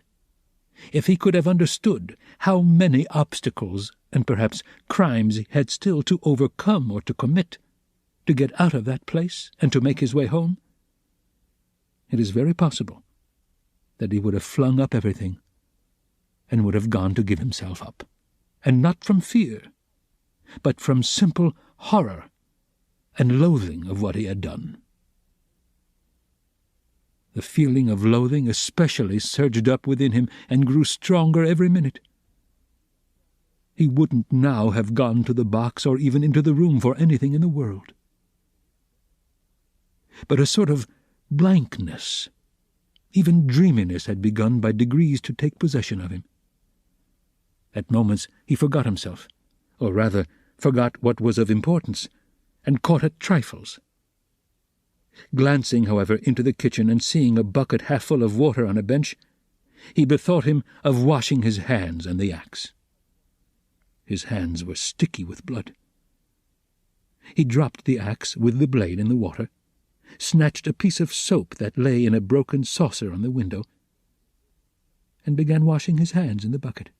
if he could have understood how many obstacles and perhaps crimes he had still to overcome or to commit, to get out of that place and to make his way home, it is very possible that he would have flung up everything and would have gone to give himself up, and not from fear, but from simple horror and loathing of what he had done. The feeling of loathing especially surged up within him and grew stronger every minute. He wouldn't now have gone to the box or even into the room for anything in the world. But a sort of blankness, even dreaminess, had begun by degrees to take possession of him. At moments he forgot himself, or rather forgot what was of importance, and caught at trifles. Glancing, however, into the kitchen and seeing a bucket half full of water on a bench, he bethought him of washing his hands and the axe. His hands were sticky with blood. He dropped the axe with the blade in the water, snatched a piece of soap that lay in a broken saucer on the window, and began washing his hands in the bucket.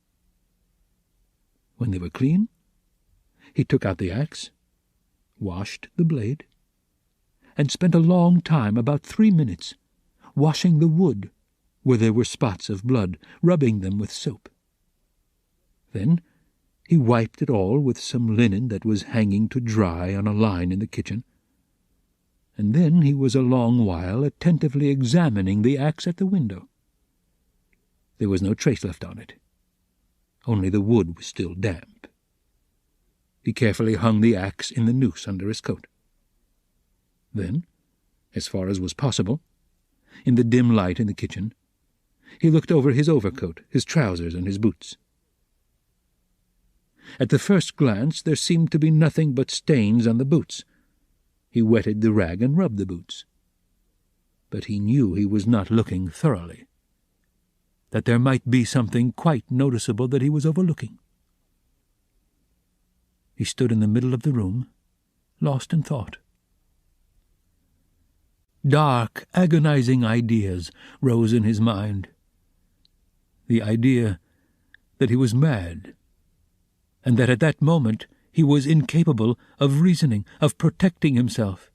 When they were clean, he took out the axe, washed the blade, and spent a long time, about 3 minutes, washing the wood where there were spots of blood, rubbing them with soap. Then he wiped it all with some linen that was hanging to dry on a line in the kitchen, and then he was a long while attentively examining the axe at the window. There was no trace left on it. Only the wood was still damp. He carefully hung the axe in the noose under his coat. Then, as far as was possible, in the dim light in the kitchen, he looked over his overcoat, his trousers, and his boots. At the first glance there seemed to be nothing but stains on the boots. He wetted the rag and rubbed the boots. But he knew he was not looking thoroughly, that there might be something quite noticeable that he was overlooking. He stood in the middle of the room, lost in thought. Dark, agonizing ideas rose in his mind. The idea that he was mad, and that at that moment he was incapable of reasoning, of protecting himself,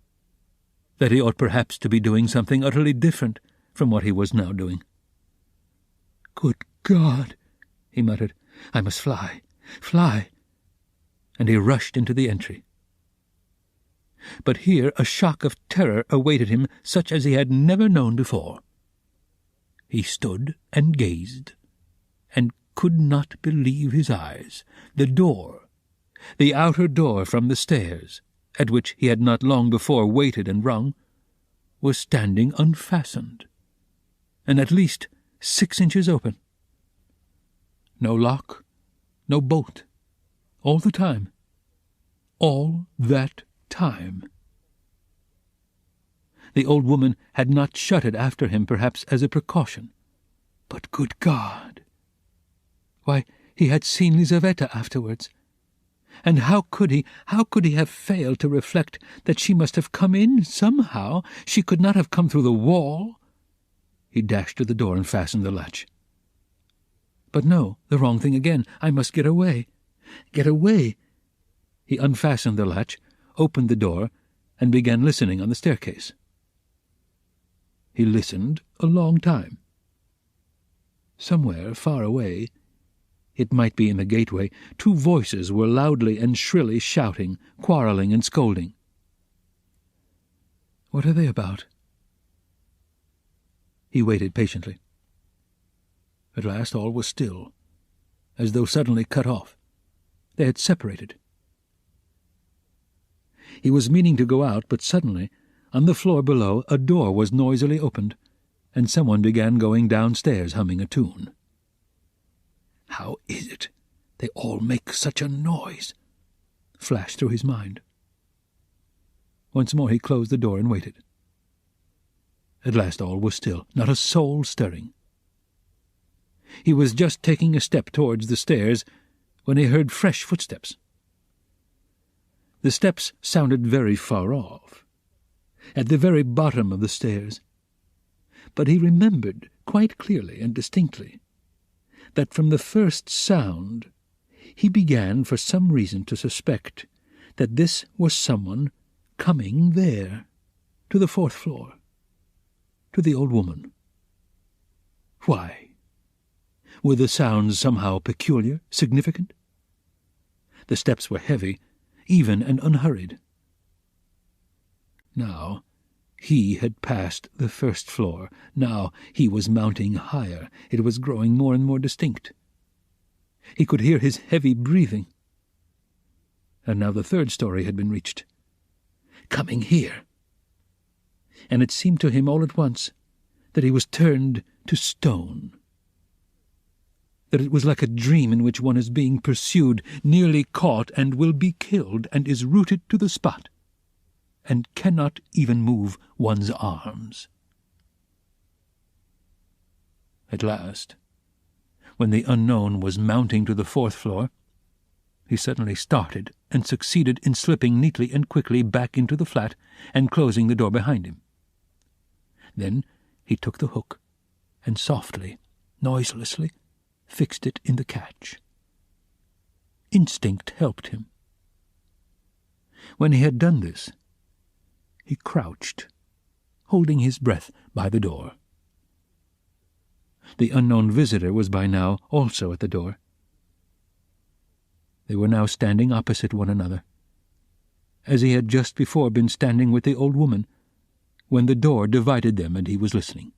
that he ought perhaps to be doing something utterly different from what he was now doing. "Good God!" he muttered. "I must fly, fly!" And he rushed into the entry. But here a shock of terror awaited him such as he had never known before. He stood and gazed, and could not believe his eyes. The door, the outer door from the stairs, at which he had not long before waited and rung, was standing unfastened, and at least 6 inches open. No lock, no bolt, all the time, all that time. The old woman had not shut it after him, perhaps as a precaution. But good God! Why, he had seen Lizaveta afterwards. And how could he have failed to reflect that she must have come in somehow? She could not have come through the wall. He dashed to the door and fastened the latch. But no, the wrong thing again. I must get away. Get away! He unfastened the latch, opened the door, and began listening on the staircase. He listened a long time. Somewhere far away, it might be in the gateway, two voices were loudly and shrilly shouting, quarrelling and scolding. What are they about? He waited patiently. At last all was still, as though suddenly cut off. They had separated. He was meaning to go out, but suddenly, on the floor below, a door was noisily opened, and someone began going downstairs humming a tune. How is it they all make such a noise? Flashed through his mind. Once more he closed the door and waited. At last all was still, not a soul stirring. He was just taking a step towards the stairs when he heard fresh footsteps. The steps sounded very far off, at the very bottom of the stairs, but he remembered quite clearly and distinctly that from the first sound he began for some reason to suspect that this was someone coming there, to the fourth floor, to the old woman. Why? Were the sounds somehow peculiar, significant? The steps were heavy, even and unhurried. Now he had passed the first floor. Now he was mounting higher. It was growing more and more distinct. He could hear his heavy breathing. And now the third story had been reached. Coming here. And it seemed to him all at once that he was turned to stone. That it was like a dream in which one is being pursued, nearly caught, and will be killed, and is rooted to the spot, and cannot even move one's arms. At last, when the unknown was mounting to the fourth floor, he suddenly started and succeeded in slipping neatly and quickly back into the flat and closing the door behind him. Then he took the hook and softly, noiselessly, fixed it in the catch. Instinct helped him. When he had done this, he crouched, holding his breath by the door. The unknown visitor was by now also at the door. They were now standing opposite one another, as he had just before been standing with the old woman, when the door divided them and he was listening.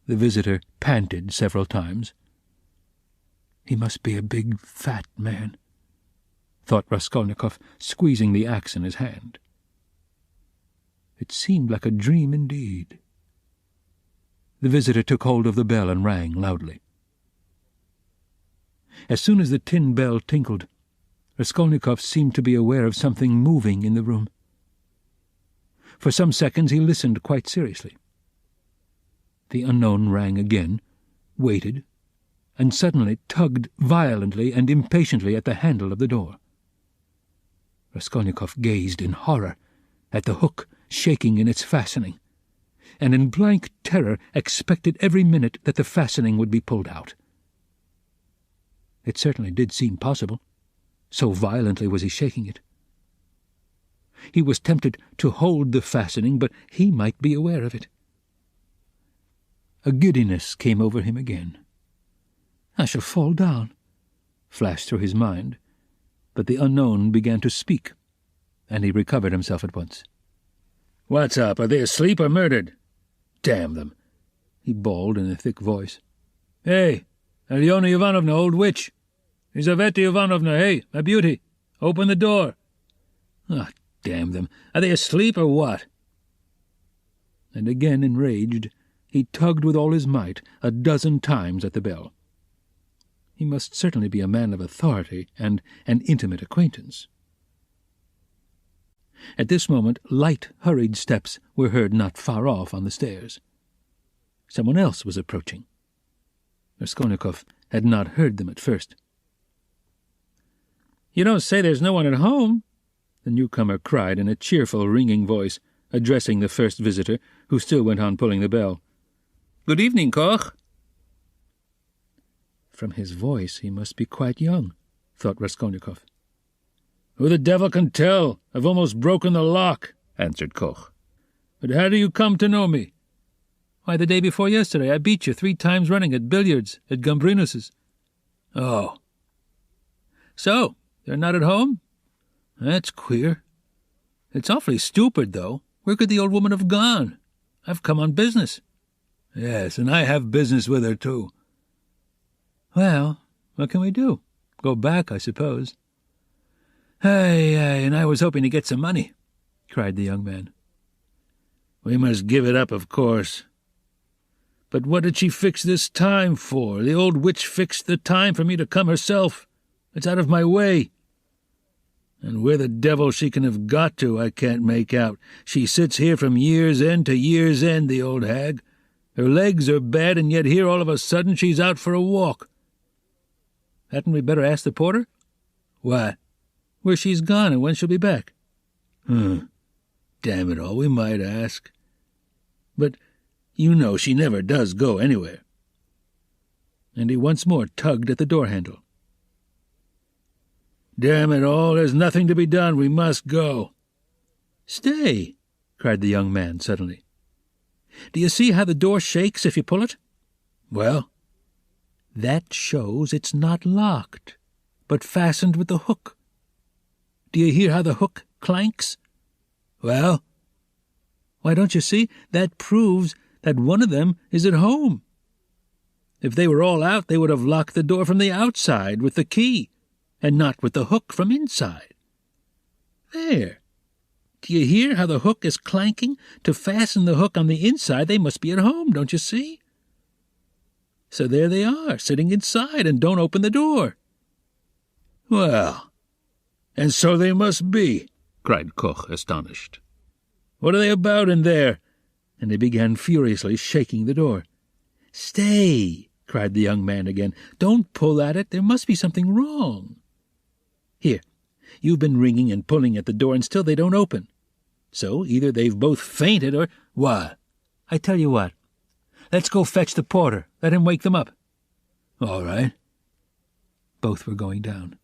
The visitor panted several times. He must be a big, fat man, thought Raskolnikov, squeezing the axe in his hand. It seemed like a dream indeed. The visitor took hold of the bell and rang loudly. As soon as the tin bell tinkled, Raskolnikov seemed to be aware of something moving in the room. For some seconds he listened quite seriously. The unknown rang again, waited, and suddenly tugged violently and impatiently at the handle of the door. Raskolnikov gazed in horror at the hook shaking in its fastening, and in blank terror expected every minute that the fastening would be pulled out. It certainly did seem possible, so violently was he shaking it. He was tempted to hold the fastening, but he might be aware of it. A giddiness came over him again. "I shall fall down," flashed through his mind, but the unknown began to speak, and he recovered himself at once. "What's up? Are they asleep or murdered? Damn them!" he bawled in a thick voice. "Hey, Alyona Ivanovna, old witch! Lizaveta Ivanovna, hey, my beauty! Open the door! Ah, damn them! Are they asleep or what?" And again enraged, he tugged with all his might 12 times at the bell. He must certainly be a man of authority and an intimate acquaintance. At this moment, light, hurried steps were heard not far off on the stairs. Someone else was approaching. Raskolnikov had not heard them at first. "You don't say there's no one at home?" the newcomer cried in a cheerful, ringing voice, addressing the first visitor, who still went on pulling the bell. "Good evening, Koch." From his voice he must be quite young, thought Raskolnikov. "Who the devil can tell? I've almost broken the lock," answered Koch. "But how do you come to know me?" "Why, the day before yesterday I beat you 3 times running at billiards at Gambrinus's." "Oh." "So, they're not at home? That's queer. It's awfully stupid, though. Where could the old woman have gone? I've come on business." "Yes, and I have business with her, too." "Well, what can we do? Go back, I suppose." Ay, and I was hoping to get some money," cried the young man. "We must give it up, of course. But what did she fix this time for? The old witch fixed the time for me to come herself. It's out of my way. And where the devil she can have got to, I can't make out. She sits here from year's end to year's end, the old hag. Her legs are bad, and yet here all of a sudden she's out for a walk." "Hadn't we better ask the porter?" "Why?" "Where she's gone and when she'll be back." Damn it all, we might ask. But you know she never does go anywhere." And he once more tugged at the door handle. "Damn it all, there's nothing to be done. We must go." "Stay," cried the young man suddenly. "Do you see how the door shakes if you pull it?" "Well?" "That shows it's not locked, but fastened with the hook. Do you hear how the hook clanks?" "Well?" "Why, don't you see? That proves that one of them is at home. If they were all out, they would have locked the door from the outside with the key, and not with the hook from inside. There. Do you hear how the hook is clanking? To fasten the hook on the inside, they must be at home, don't you see? So there they are, sitting inside, and don't open the door." "Well, and so they must be," cried Koch, astonished. "What are they about in there?" And he began furiously shaking the door. "Stay," cried the young man again. "Don't pull at it. There must be something wrong. Here, you've been ringing and pulling at the door, and still they don't open. So either they've both fainted or—" "What?" "I tell you what. Let's go fetch the porter. Let him wake them up." "All right." Both were going down.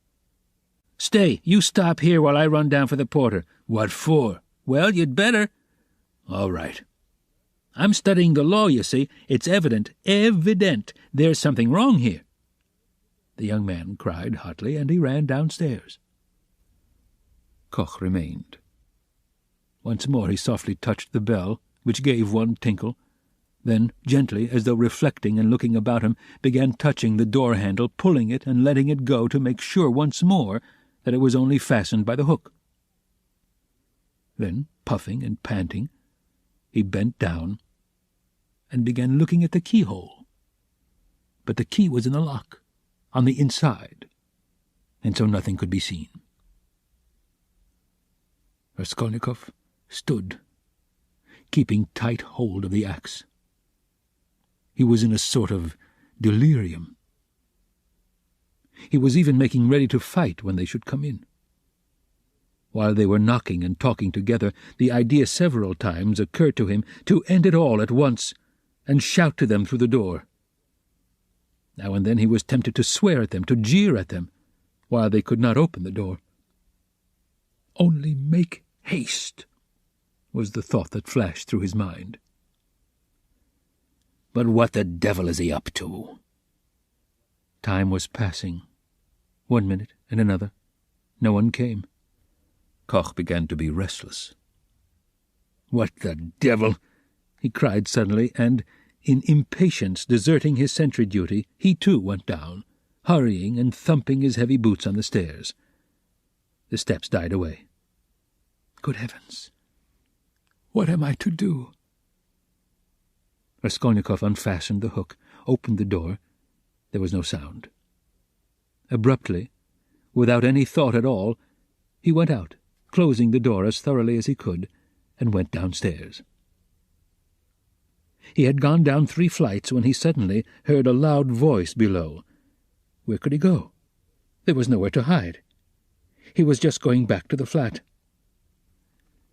"Stay, you stop here while I run down for the porter." "What for?" "Well, you'd better." "All right." "I'm studying the law, you see. It's evident there's something wrong here." The young man cried hotly, and he ran downstairs. Koch remained. Once more he softly touched the bell, which gave one tinkle, then, gently, as though reflecting and looking about him, began touching the door-handle, pulling it and letting it go to make sure once more that it was only fastened by the hook. Then, puffing and panting, he bent down and began looking at the keyhole. But the key was in the lock, on the inside, and so nothing could be seen. Raskolnikov stood, keeping tight hold of the axe. He was in a sort of delirium. He was even making ready to fight when they should come in. While they were knocking and talking together, the idea several times occurred to him to end it all at once and shout to them through the door. Now and then he was tempted to swear at them, to jeer at them, while they could not open the door. "Only make haste," was the thought that flashed through his mind. But what the devil is he up to? Time was passing. 1 minute and another. No one came. Koch began to be restless. "What the devil!" he cried suddenly, and, in impatience deserting his sentry duty, he too went down, hurrying and thumping his heavy boots on the stairs. The steps died away. Good heavens! What am I to do? Raskolnikov unfastened the hook, opened the door. There was no sound. Abruptly, without any thought at all, he went out, closing the door as thoroughly as he could, and went downstairs. He had gone down 3 flights when he suddenly heard a loud voice below. Where could he go? There was nowhere to hide. He was just going back to the flat.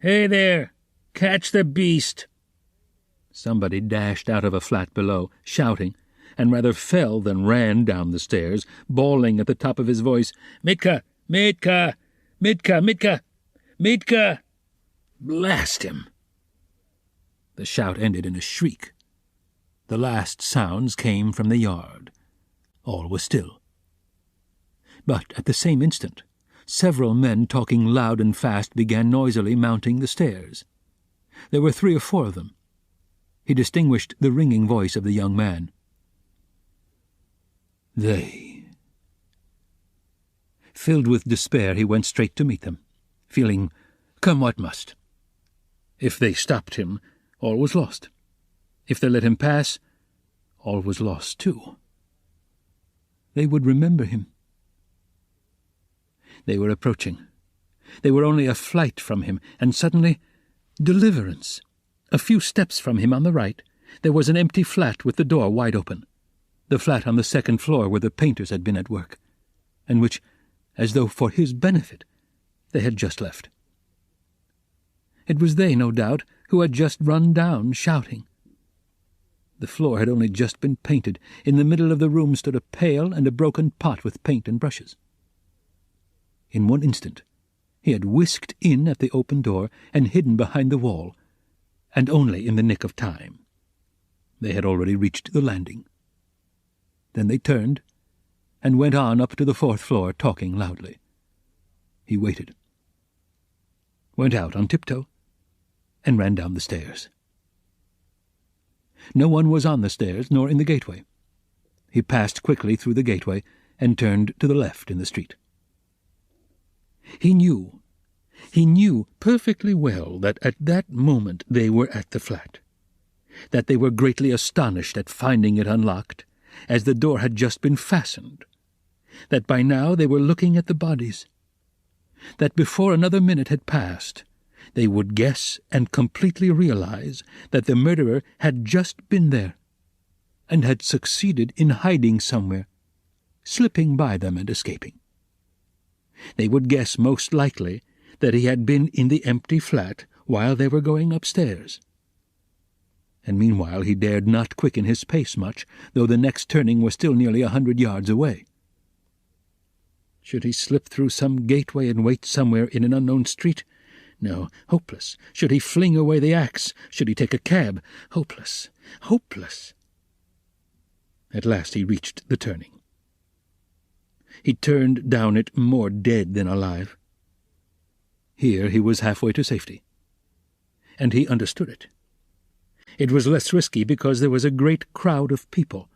"Hey there! Catch the beast!" Somebody dashed out of a flat below, shouting, and rather fell than ran down the stairs, bawling at the top of his voice, "Mitka! Mitka! Mitka! Mitka! Mitka!" Blast him! The shout ended in a shriek. The last sounds came from the yard. All was still. But at the same instant, several men talking loud and fast began noisily mounting the stairs. There were 3 or 4 of them. He distinguished the ringing voice of the young man. They. Filled with despair, he went straight to meet them, feeling, come what must. If they stopped him, all was lost. If they let him pass, all was lost too. They would remember him. They were approaching. They were only a flight from him, and suddenly, deliverance. A few steps from him on the right, there was an empty flat with the door wide open. The flat on the 2nd floor where the painters had been at work, and which, as though for his benefit, they had just left. It was they, no doubt, who had just run down, shouting. The floor had only just been painted. In the middle of the room stood a pail and a broken pot with paint and brushes. In one instant, he had whisked in at the open door and hidden behind the wall, and only in the nick of time. They had already reached the landing. Then they turned and went on up to the 4th floor, talking loudly. He waited, went out on tiptoe, and ran down the stairs. No one was on the stairs nor in the gateway. He passed quickly through the gateway and turned to the left in the street. He knew perfectly well that at that moment they were at the flat, that they were greatly astonished at finding it unlocked, as the door had just been fastened, that by now they were looking at the bodies, that before another minute had passed, they would guess and completely realize that the murderer had just been there, and had succeeded in hiding somewhere, slipping by them and escaping. They would guess most likely that he had been in the empty flat while they were going upstairs. And meanwhile he dared not quicken his pace much, though the next turning was still nearly 100 yards away. Should he slip through some gateway and wait somewhere in an unknown street? No, hopeless. Should he fling away the axe? Should he take a cab? Hopeless, hopeless. At last he reached the turning. He turned down it more dead than alive. Here he was halfway to safety, and he understood it. It was less risky because there was a great crowd of people,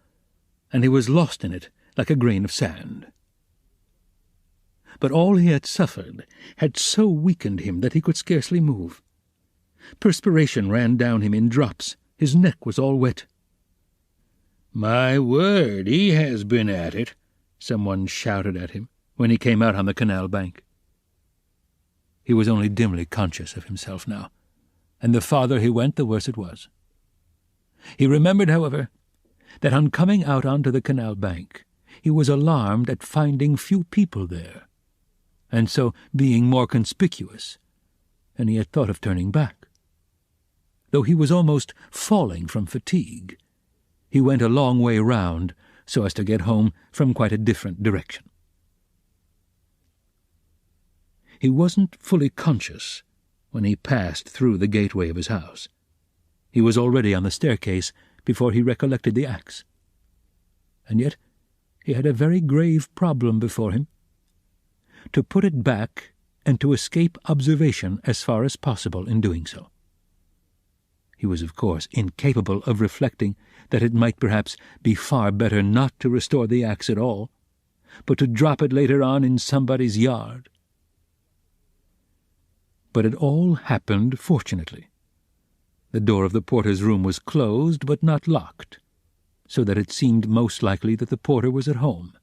and he was lost in it like a grain of sand. But all he had suffered had so weakened him that he could scarcely move. Perspiration ran down him in drops. His neck was all wet. "My word, he has been at it," someone shouted at him when he came out on the canal bank. He was only dimly conscious of himself now, and the farther he went, the worse it was. He remembered, however, that on coming out onto the canal bank, he was alarmed at finding few people there, and so being more conspicuous, and he had thought of turning back. Though he was almost falling from fatigue, he went a long way round so as to get home from quite a different direction. He wasn't fully conscious when he passed through the gateway of his house. He was already on the staircase before he recollected the axe. And yet he had a very grave problem before him: to put it back and to escape observation as far as possible in doing so. He was, of course, incapable of reflecting that it might perhaps be far better not to restore the axe at all, but to drop it later on in somebody's yard. But it all happened fortunately. The door of the porter's room was closed but not locked, so that it seemed most likely that the porter was at home.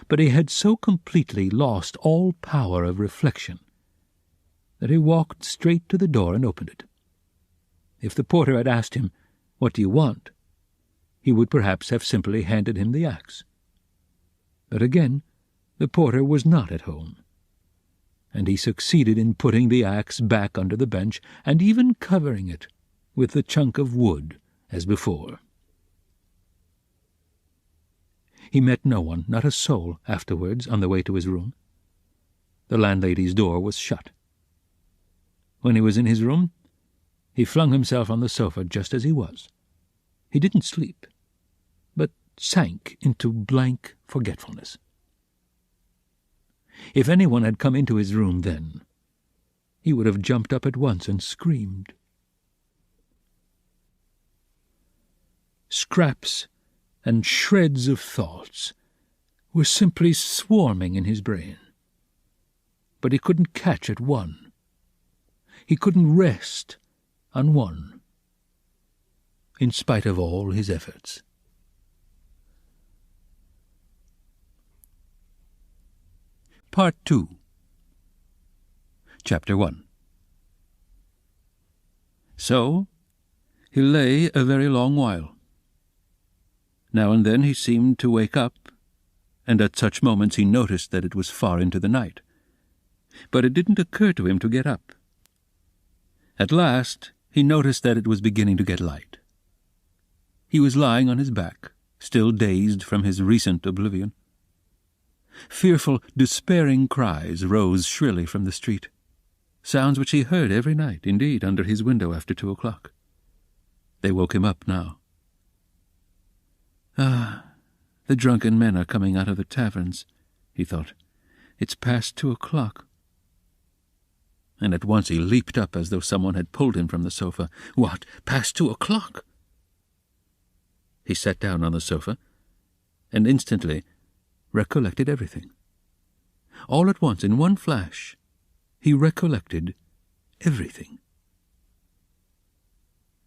But he had so completely lost all power of reflection that he walked straight to the door and opened it. If the porter had asked him, "What do you want?" he would perhaps have simply handed him the axe. But again, the porter was not at home, and he succeeded in putting the axe back under the bench and even covering it with the chunk of wood as before. He met no one, not a soul, afterwards on the way to his room. The landlady's door was shut. When he was in his room, he flung himself on the sofa just as he was. He didn't sleep, but sank into blank forgetfulness. If anyone had come into his room then, he would have jumped up at once and screamed. Scraps and shreds of thoughts were simply swarming in his brain, but he couldn't catch at one. He couldn't rest on one, in spite of all his efforts. Part 2. Chapter 1. So he lay a very long while. Now and then he seemed to wake up, and at such moments he noticed that it was far into the night. But it didn't occur to him to get up. At last he noticed that it was beginning to get light. He was lying on his back, still dazed from his recent oblivion. Fearful, despairing cries rose shrilly from the street, sounds which he heard every night, indeed, under his window after 2 o'clock. They woke him up now. "Ah, the drunken men are coming out of the taverns," he thought. "It's past 2 o'clock. And at once he leaped up as though someone had pulled him from the sofa. What, past 2 o'clock? He sat down on the sofa, and instantly recollected everything. All at once, in one flash, he recollected everything.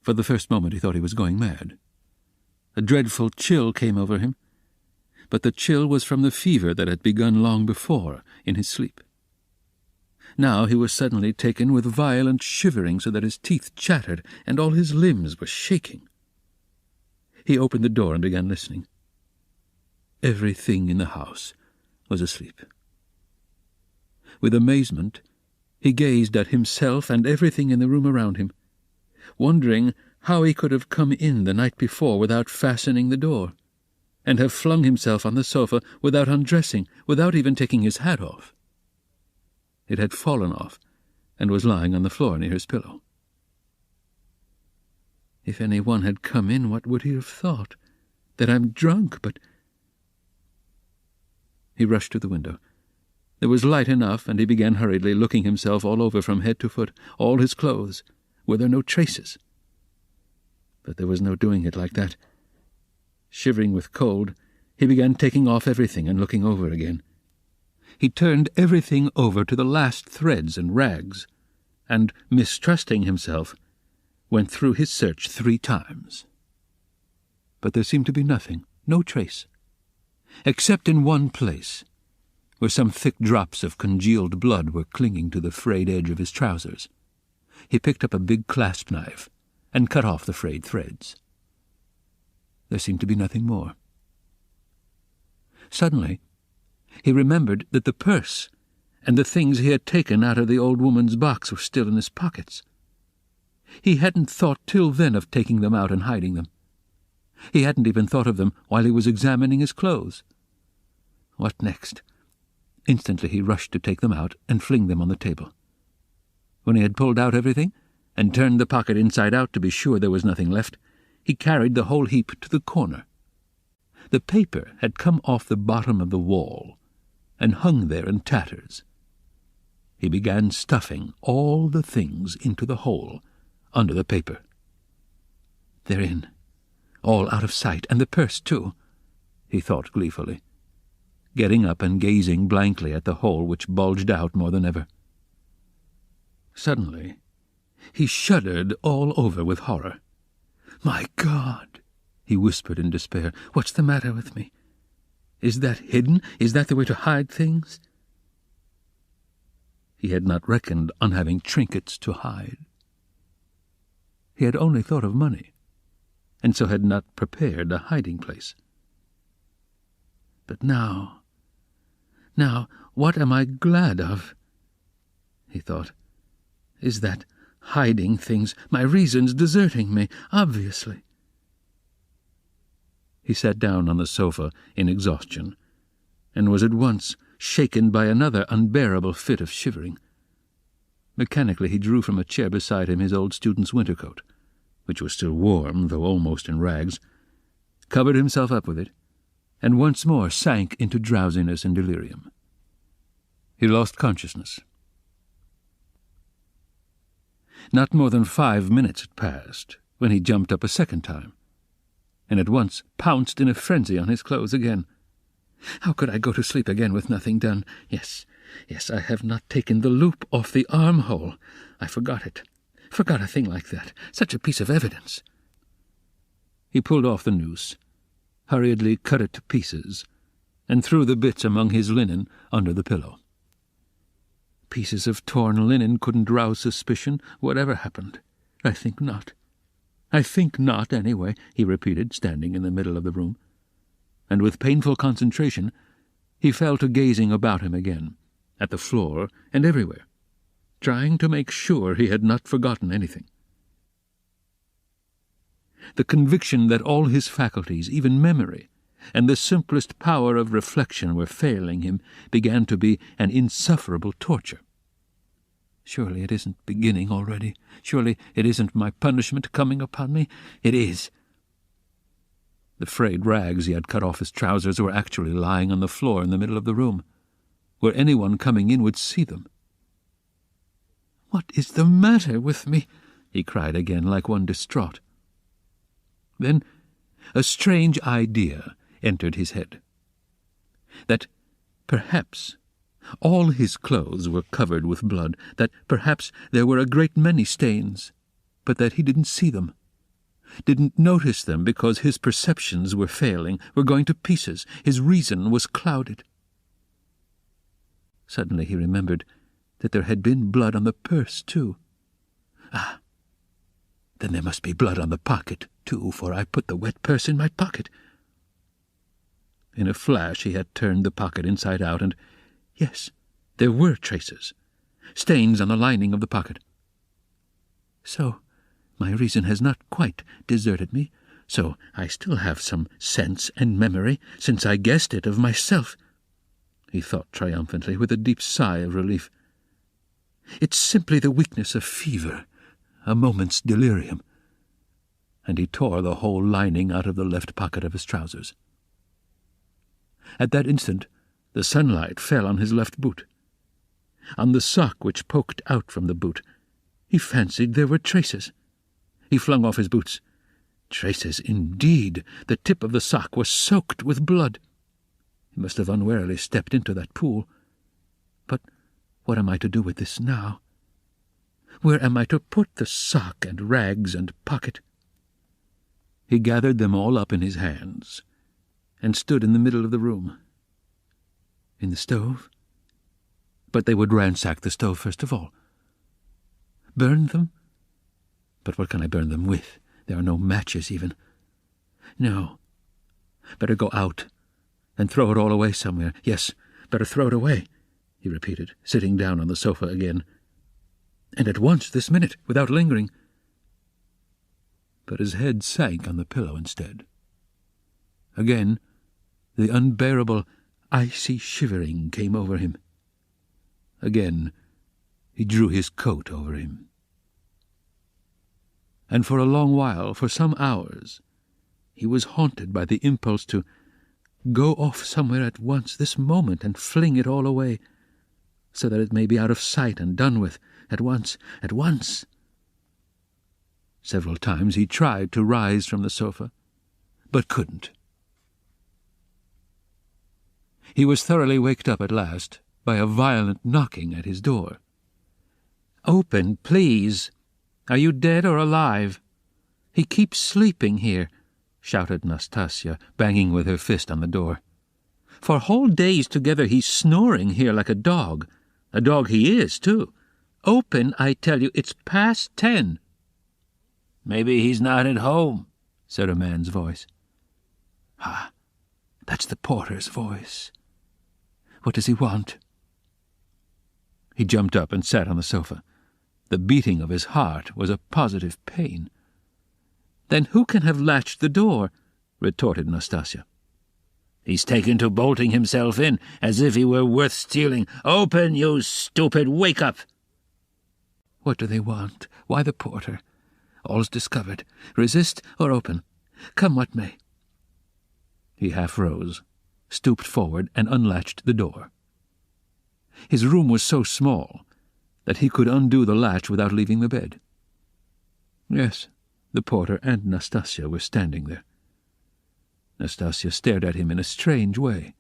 For the first moment he thought he was going mad. A dreadful chill came over him, but the chill was from the fever that had begun long before in his sleep. Now he was suddenly taken with violent shivering, so that his teeth chattered and all his limbs were shaking. He opened the door and began listening. Everything in the house was asleep. With amazement, he gazed at himself and everything in the room around him, wondering how he could have come in the night before without fastening the door, and have flung himself on the sofa without undressing, without even taking his hat off. It had fallen off, and was lying on the floor near his pillow. If any one had come in, what would he have thought? That I'm drunk, but... He rushed to the window. There was light enough, and he began hurriedly looking himself all over from head to foot, all his clothes. Were there no traces? But there was no doing it like that. Shivering with cold, he began taking off everything and looking over again. He turned everything over to the last threads and rags, and, mistrusting himself, went through his search 3 times. But there seemed to be nothing, no trace, except in one place, where some thick drops of congealed blood were clinging to the frayed edge of his trousers. He picked up a big clasp knife and cut off the frayed threads. There seemed to be nothing more. Suddenly, he remembered that the purse and the things he had taken out of the old woman's box were still in his pockets. He hadn't thought till then of taking them out and hiding them. He hadn't even thought of them while he was examining his clothes. What next? Instantly he rushed to take them out and fling them on the table. When he had pulled out everything, and turned the pocket inside out to be sure there was nothing left, he carried the whole heap to the corner. The paper had come off the bottom of the wall, and hung there in tatters. He began stuffing all the things into the hole under the paper. They're in, all out of sight, and the purse too, he thought gleefully, getting up and gazing blankly at the hole which bulged out more than ever. Suddenly, he shuddered all over with horror. "My God!" he whispered in despair. "What's the matter with me? Is that hidden? Is that the way to hide things?" He had not reckoned on having trinkets to hide. He had only thought of money, and so had not prepared a hiding place. But now, what am I glad of? He thought. Is that hiding things, my reasons deserting me, obviously. He sat down on the sofa in exhaustion, and was at once shaken by another unbearable fit of shivering. Mechanically he drew from a chair beside him his old student's winter coat, which was still warm, though almost in rags, covered himself up with it, and once more sank into drowsiness and delirium. He lost consciousness. Not more than 5 minutes had passed when he jumped up a second time, and at once pounced in a frenzy on his clothes again. How could I go to sleep again with nothing done? Yes, I have not taken the loop off the armhole. I forgot it. Forgot a thing like that. Such a piece of evidence. He pulled off the noose, hurriedly cut it to pieces, and threw the bits among his linen under the pillow. Pieces of torn linen couldn't rouse suspicion, whatever happened. I think not. I think not, anyway, he repeated, standing in the middle of the room. And with painful concentration, he fell to gazing about him again, at the floor and everywhere, trying to make sure he had not forgotten anything. The conviction that all his faculties, even memory, and the simplest power of reflection were failing him began to be an insufferable torture. Surely it isn't beginning already. Surely it isn't my punishment coming upon me. It is. The frayed rags he had cut off his trousers were actually lying on the floor in the middle of the room, where anyone coming in would see them. "What is the matter with me?" he cried again, like one distraught. Then a strange idea entered his head. That perhaps all his clothes were covered with blood, that perhaps there were a great many stains, but that he didn't see them, didn't notice them because his perceptions were failing, were going to pieces, his reason was clouded. Suddenly he remembered that there had been blood on the purse, too. Ah, then there must be blood on the pocket, too, for I put the wet purse in my pocket. In a flash he had turned the pocket inside out, and yes, there were traces, stains on the lining of the pocket. So my reason has not quite deserted me, so I still have some sense and memory, since I guessed it of myself, he thought triumphantly, with a deep sigh of relief. It's simply the weakness of fever, a moment's delirium. And he tore the whole lining out of the left pocket of his trousers. At that instant the sunlight fell on his left boot. On the sock which poked out from the boot, he fancied there were traces. He flung off his boots. Traces indeed! The tip of the sock was soaked with blood. He must have unwarily stepped into that pool. But what am I to do with this now? Where am I to put the sock and rags and pocket? He gathered them all up in his hands, and stood in the middle of the room. In the stove? But they would ransack the stove first of all. Burn them? But what can I burn them with? There are no matches even. No. Better go out and throw it all away somewhere. Yes, better throw it away, he repeated, sitting down on the sofa again. And at once, this minute, without lingering. But his head sank on the pillow instead. Again, the unbearable, icy shivering came over him. Again, he drew his coat over him. And for a long while, for some hours, he was haunted by the impulse to go off somewhere at once, this moment, and fling it all away, so that it may be out of sight and done with, at once, at once. Several times he tried to rise from the sofa, but couldn't. He was thoroughly waked up at last by a violent knocking at his door. "Open, please. Are you dead or alive? He keeps sleeping here," shouted Nastasia, banging with her fist on the door. "For whole days together he's snoring here like a dog A dog he is, too. Open, I tell you, it's past 10. Maybe he's not at home, said a man's voice. Ah, that's the porter's voice. What does he want? He jumped up and sat on the sofa. The beating of his heart was a positive pain. Then who can have latched the door? Retorted Nastasia. He's taken to bolting himself in, as if he were worth stealing. Open, you stupid! Wake up! What do they want? Why the porter? All's discovered. Resist or open. Come what may. He half rose, stooped forward, and unlatched the door. His room was so small that he could undo the latch without leaving the bed. Yes, the porter and Nastasia were standing there. Nastasia stared at him in a strange way.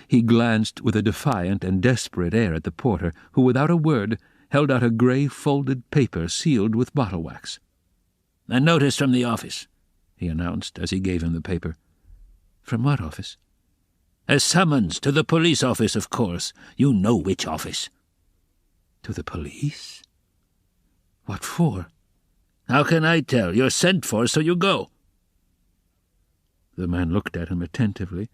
He glanced with a defiant and desperate air at the porter, who, without a word, held out a grey folded paper sealed with bottle wax. "A notice from the office," he announced as he gave him the paper. "From what office?" "A summons to the police office, of course. You know which office." "To the police? What for?" "How can I tell? You're sent for, so you go." The man looked at him attentively,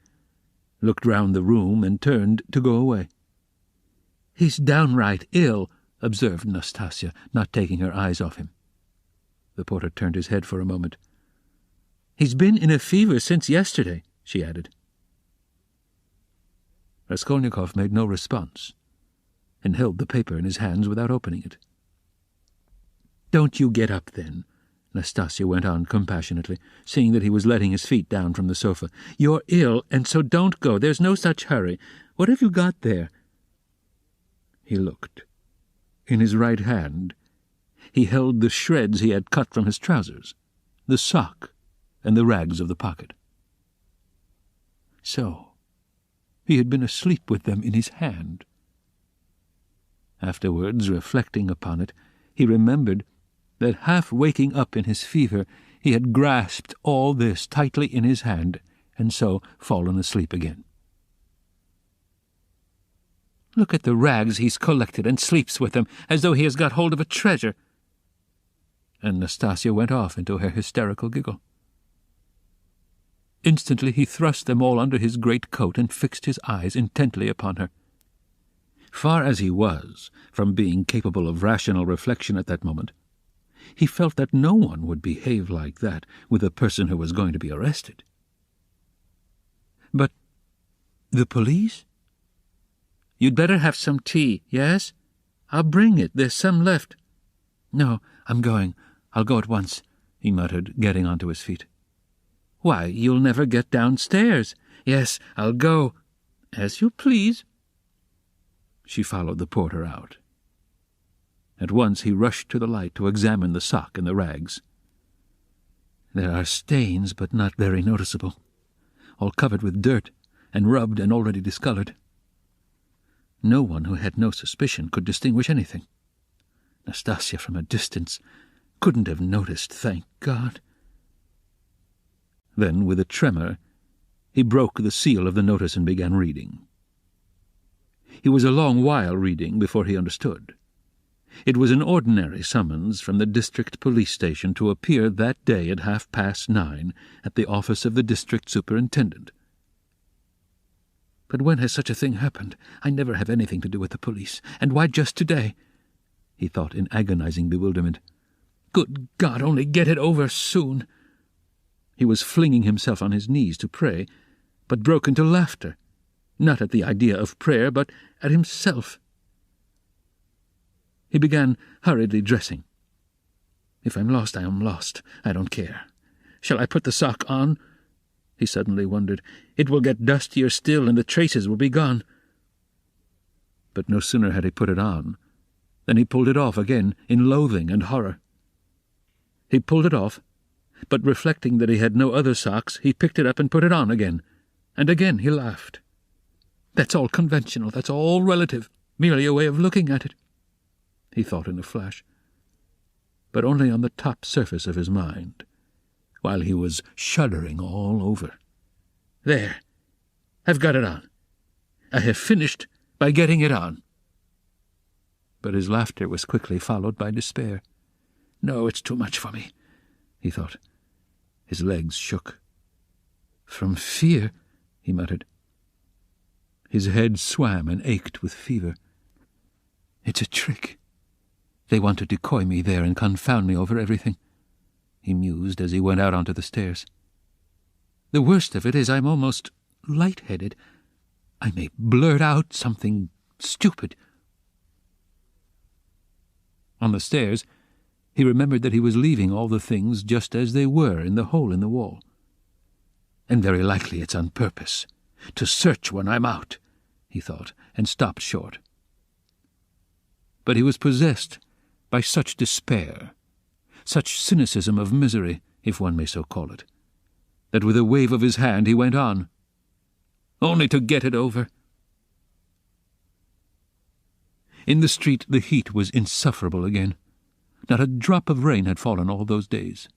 looked round the room, and turned to go away. "He's downright ill," observed Nastasia, not taking her eyes off him. The porter turned his head for a moment. "He's been in a fever since yesterday," she added. Raskolnikov made no response, and held the paper in his hands without opening it. "Don't you get up, then," Nastasia went on compassionately, seeing that he was letting his feet down from the sofa. "You're ill, and so don't go. There's no such hurry. What have you got there?" He looked. In his right hand he held the shreds he had cut from his trousers, the sock, and the rags of the pocket. So he had been asleep with them in his hand. Afterwards, reflecting upon it, he remembered that, half waking up in his fever, he had grasped all this tightly in his hand, and so fallen asleep again. "Look at the rags he's collected and sleeps with them, as though he has got hold of a treasure." And Nastasia went off into her hysterical giggle. Instantly he thrust them all under his great coat and fixed his eyes intently upon her. Far as he was from being capable of rational reflection at that moment, he felt that no one would behave like that with a person who was going to be arrested. "But the police?" "You'd better have some tea, yes? I'll bring it. There's some left." "No, I'm going. I'll go at once," he muttered, getting onto his feet. "Why, you'll never get downstairs." "Yes, I'll go." "As you please." She followed the porter out. At once he rushed to the light to examine the sock and the rags. There are stains, but not very noticeable, all covered with dirt, and rubbed and already discolored. No one who had no suspicion could distinguish anything. Nastasia, from a distance, couldn't have noticed, thank God. Then, with a tremor, he broke the seal of the notice and began reading. He was a long while reading before he understood. It was an ordinary summons from the district police station to appear that day at 9:30 at the office of the district superintendent. "But when has such a thing happened? I never have anything to do with the police. And why just today?" he thought in agonizing bewilderment. "Good God, only get it over soon." He was flinging himself on his knees to pray, but broke into laughter, not at the idea of prayer, but at himself. He began hurriedly dressing. "If I'm lost, I am lost. I don't care. Shall I put the sock on?" He suddenly wondered. "It will get dustier still, and the traces will be gone." But no sooner had he put it on than he pulled it off again in loathing and horror. He pulled it off, but reflecting that he had no other socks, he picked it up and put it on again, and again he laughed. "That's all conventional, that's all relative, merely a way of looking at it," he thought in a flash, but only on the top surface of his mind, while he was shuddering all over. "There, I've got it on. I have finished by getting it on." but his laughter was quickly followed by despair. "No, it's too much for me," he thought. His legs shook. "From fear," he muttered. His head swam and ached with fever. "It's a trick. They want to decoy me there and confound me over everything," he mused as he went out onto the stairs. "The worst of it is I'm almost light-headed. I may blurt out something stupid." On the stairs, he remembered that he was leaving all the things just as they were in the hole in the wall. "And very likely it's on purpose, to search when I'm out," he thought, and stopped short. But he was possessed by such despair, such cynicism of misery, if one may so call it, that with a wave of his hand he went on, "Only to get it over." In the street the heat was insufferable again. Not a drop of rain had fallen all those days.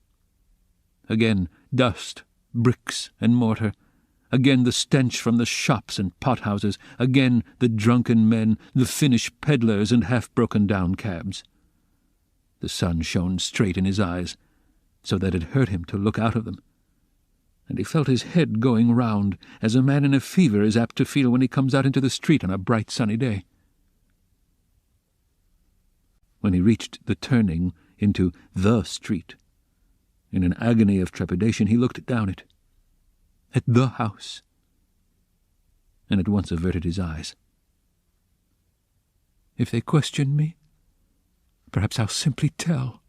Again dust, bricks and mortar. Again the stench from the shops and pothouses. Again the drunken men, the Finnish peddlers and half-broken-down cabs. The sun shone straight in his eyes, so that it hurt him to look out of them, and he felt his head going round, as a man in a fever is apt to feel when he comes out into the street on a bright sunny day. When he reached the turning into the street, in an agony of trepidation he looked down it, at the house, and at once averted his eyes. "If they question me, perhaps I'll simply tell,"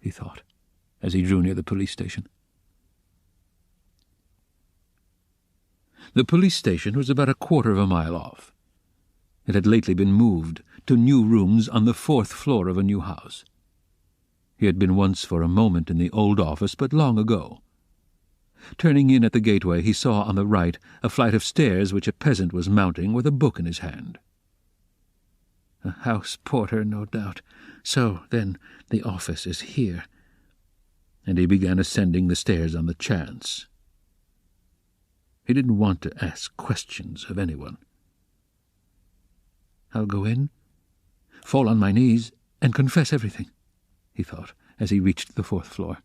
he thought, as he drew near the police station. The police station was about a quarter of a mile off. It had lately been moved to new rooms on the 4th floor of a new house. He had been once for a moment in the old office, but long ago. Turning in at the gateway, he saw on the right a flight of stairs which a peasant was mounting with a book in his hand. A house porter, no doubt. So, then, the office is here. And he began ascending the stairs on the chance. He didn't want to ask questions of anyone. "I'll go in, fall on my knees, and confess everything," he thought, as he reached the 4th floor.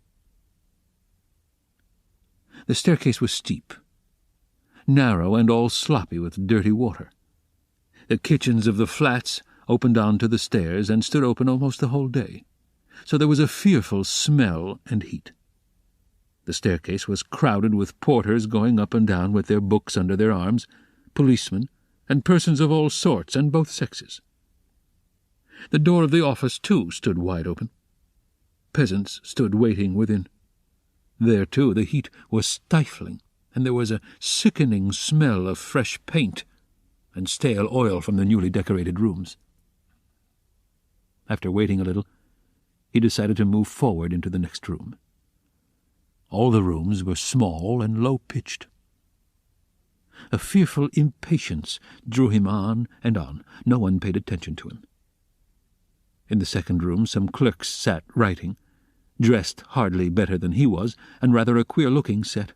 The staircase was steep, narrow, and all sloppy with dirty water. The kitchens of the flats opened on to the stairs and stood open almost the whole day, so there was a fearful smell and heat. The staircase was crowded with porters going up and down with their books under their arms, policemen, and persons of all sorts and both sexes. The door of the office, too, stood wide open. Peasants stood waiting within. There, too, the heat was stifling, and there was a sickening smell of fresh paint and stale oil from the newly decorated rooms. After waiting a little, he decided to move forward into the next room. All the rooms were small and low-pitched. A fearful impatience drew him on and on. No one paid attention to him. In the second room some clerks sat writing, dressed hardly better than he was, and rather a queer-looking set.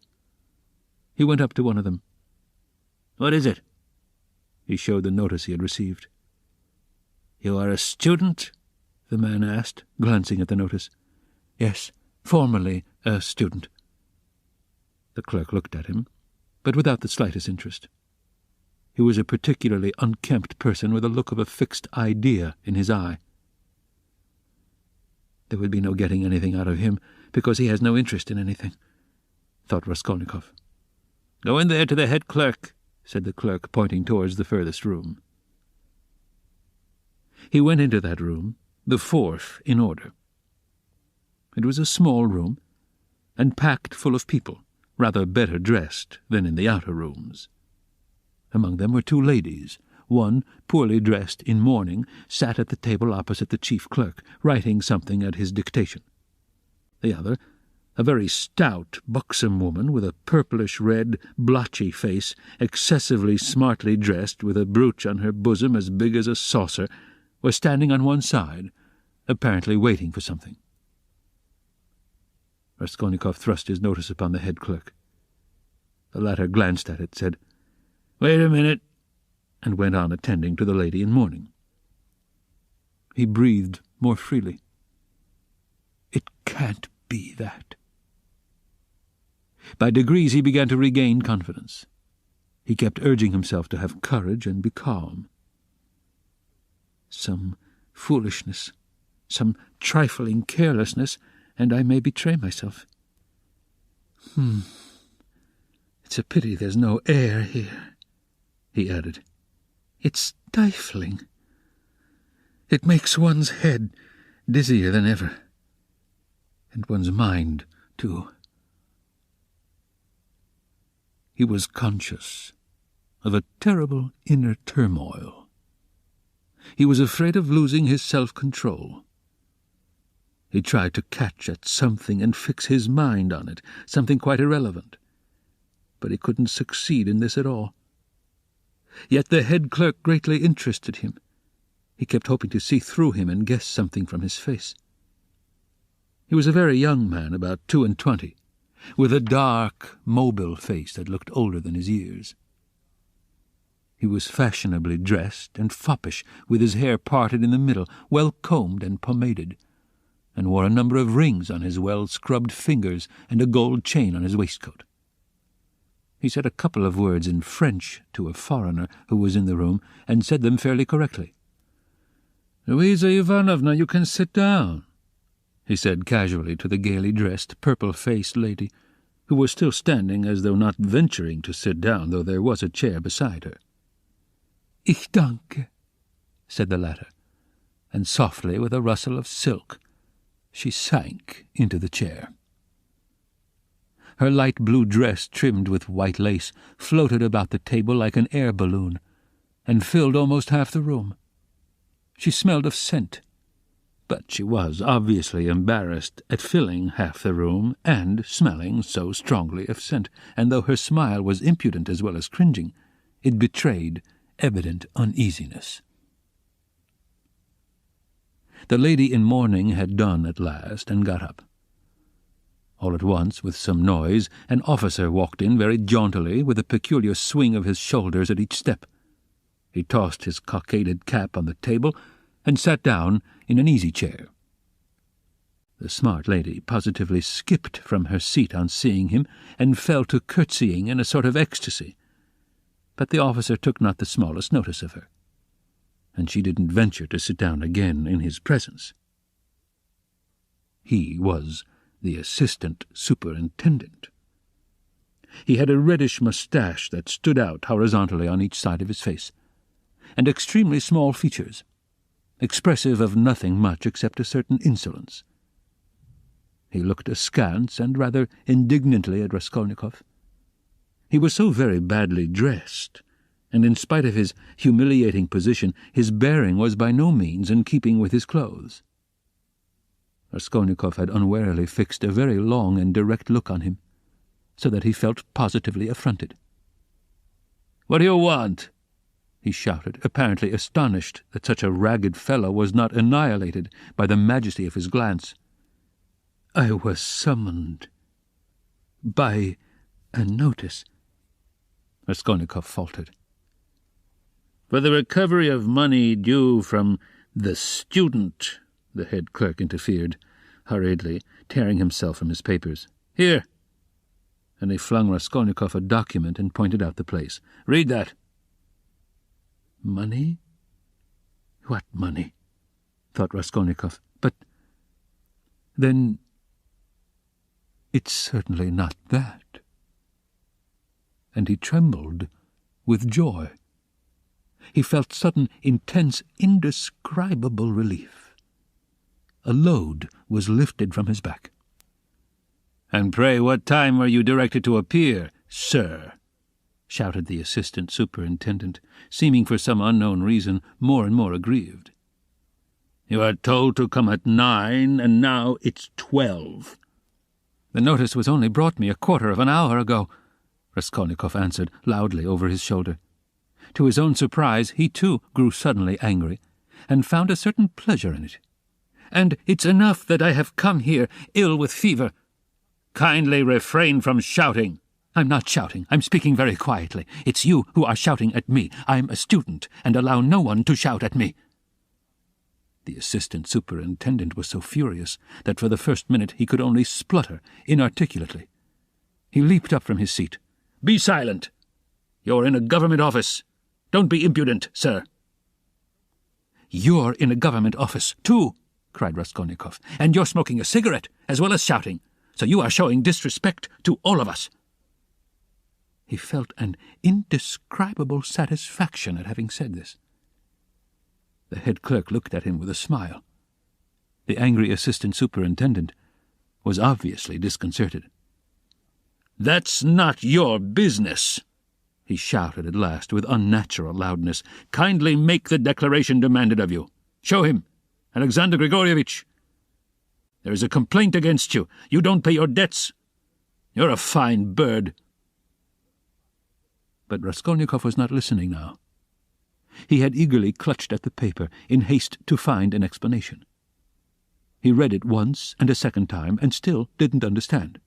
He went up to one of them. "What is it?" He showed the notice he had received. "You are a student?" the man asked, glancing at the notice. "Yes, formerly a student." The clerk looked at him, but without the slightest interest. He was a particularly unkempt person with a look of a fixed idea in his eye. There would be no getting anything out of him, because he has no interest in anything, thought Raskolnikov. "Go in there to the head clerk," said the clerk, pointing towards the furthest room. He went into that room, the 4th in order. It was a small room, and packed full of people, rather better dressed than in the outer rooms. Among them were 2 ladies. One, poorly dressed in mourning, sat at the table opposite the chief clerk, writing something at his dictation. The other, a very stout, buxom woman with a purplish-red, blotchy face, excessively smartly dressed, with a brooch on her bosom as big as a saucer, was standing on one side, apparently waiting for something. Raskolnikov thrust his notice upon the head clerk. The latter glanced at it, said, "Wait a minute," and went on attending to the lady in mourning. He breathed more freely. It can't be that. By degrees he began to regain confidence. He kept urging himself to have courage and be calm. Some foolishness, some trifling carelessness, and I may betray myself. It's a pity there's no air here, he added. It's stifling. It makes one's head dizzier than ever. And one's mind, too. He was conscious of a terrible inner turmoil. He was afraid of losing his self-control. He tried to catch at something and fix his mind on it, something quite irrelevant. But he couldn't succeed in this at all. Yet the head clerk greatly interested him. He kept hoping to see through him and guess something from his face. He was a very young man, about 22, with a dark, mobile face that looked older than his years. He was fashionably dressed and foppish, with his hair parted in the middle, well-combed and pomaded, and wore a number of rings on his well-scrubbed fingers and a gold chain on his waistcoat. He said a couple of words in French to a foreigner who was in the room, and said them fairly correctly. "Louisa Ivanovna, you can sit down," he said casually to the gaily dressed, purple-faced lady, who was still standing as though not venturing to sit down, though there was a chair beside her. "Ich danke," said the latter, and softly, with a rustle of silk, she sank into the chair. Her light blue dress, trimmed with white lace, floated about the table like an air balloon, and filled almost half the room. She smelled of scent, but she was obviously embarrassed at filling half the room and smelling so strongly of scent, and though her smile was impudent as well as cringing, it betrayed evident uneasiness. The lady in mourning had done at last, and got up. All at once, with some noise, an officer walked in very jauntily, with a peculiar swing of his shoulders at each step. He tossed his cockaded cap on the table and sat down in an easy-chair. The smart lady positively skipped from her seat on seeing him, and fell to curtsying in a sort of ecstasy. But the officer took not the smallest notice of her, and she didn't venture to sit down again in his presence. He was the assistant superintendent. He had a reddish moustache that stood out horizontally on each side of his face, and extremely small features, expressive of nothing much except a certain insolence. He looked askance and rather indignantly at Raskolnikov. He was so very badly dressed, and in spite of his humiliating position, his bearing was by no means in keeping with his clothes. Raskolnikov had unwarily fixed a very long and direct look on him, so that he felt positively affronted. "What do you want?" he shouted, apparently astonished that such a ragged fellow was not annihilated by the majesty of his glance. "I was summoned by a notice," Raskolnikov faltered. "For the recovery of money due from the student," the head clerk interfered, hurriedly, tearing himself from his papers. "Here!" And he flung Raskolnikov a document and pointed out the place. "Read that." "Money? What money?" thought Raskolnikov. "But then it's certainly not that." And he trembled with joy. He felt sudden, intense, indescribable relief. A load was lifted from his back. "And pray what time were you directed to appear, sir?" shouted the assistant superintendent, seeming for some unknown reason more and more aggrieved. "You are told to come at 9, and now it's 12. "The notice was only brought me a quarter of an hour ago," Raskolnikov answered loudly over his shoulder. To his own surprise, he too grew suddenly angry, and found a certain pleasure in it. "And it's enough that I have come here ill with fever." "Kindly refrain from shouting." "I'm not shouting. I'm speaking very quietly. It's you who are shouting at me. I'm a student, and allow no one to shout at me." The assistant superintendent was so furious that for the first minute he could only splutter inarticulately. He leaped up from his seat. "Be silent! You're in a government office. Don't be impudent, sir." "You're in a government office, too," cried Raskolnikov, "and you're smoking a cigarette as well as shouting, so you are showing disrespect to all of us." He felt an indescribable satisfaction at having said this. The head clerk looked at him with a smile. The angry assistant superintendent was obviously disconcerted. "That's not your business," he shouted at last with unnatural loudness. "Kindly make the declaration demanded of you. Show him, Alexander Grigorievich. There is a complaint against you. You don't pay your debts. You're a fine bird." But Raskolnikov was not listening now. He had eagerly clutched at the paper in haste to find an explanation. He read it once and a second time and still didn't understand.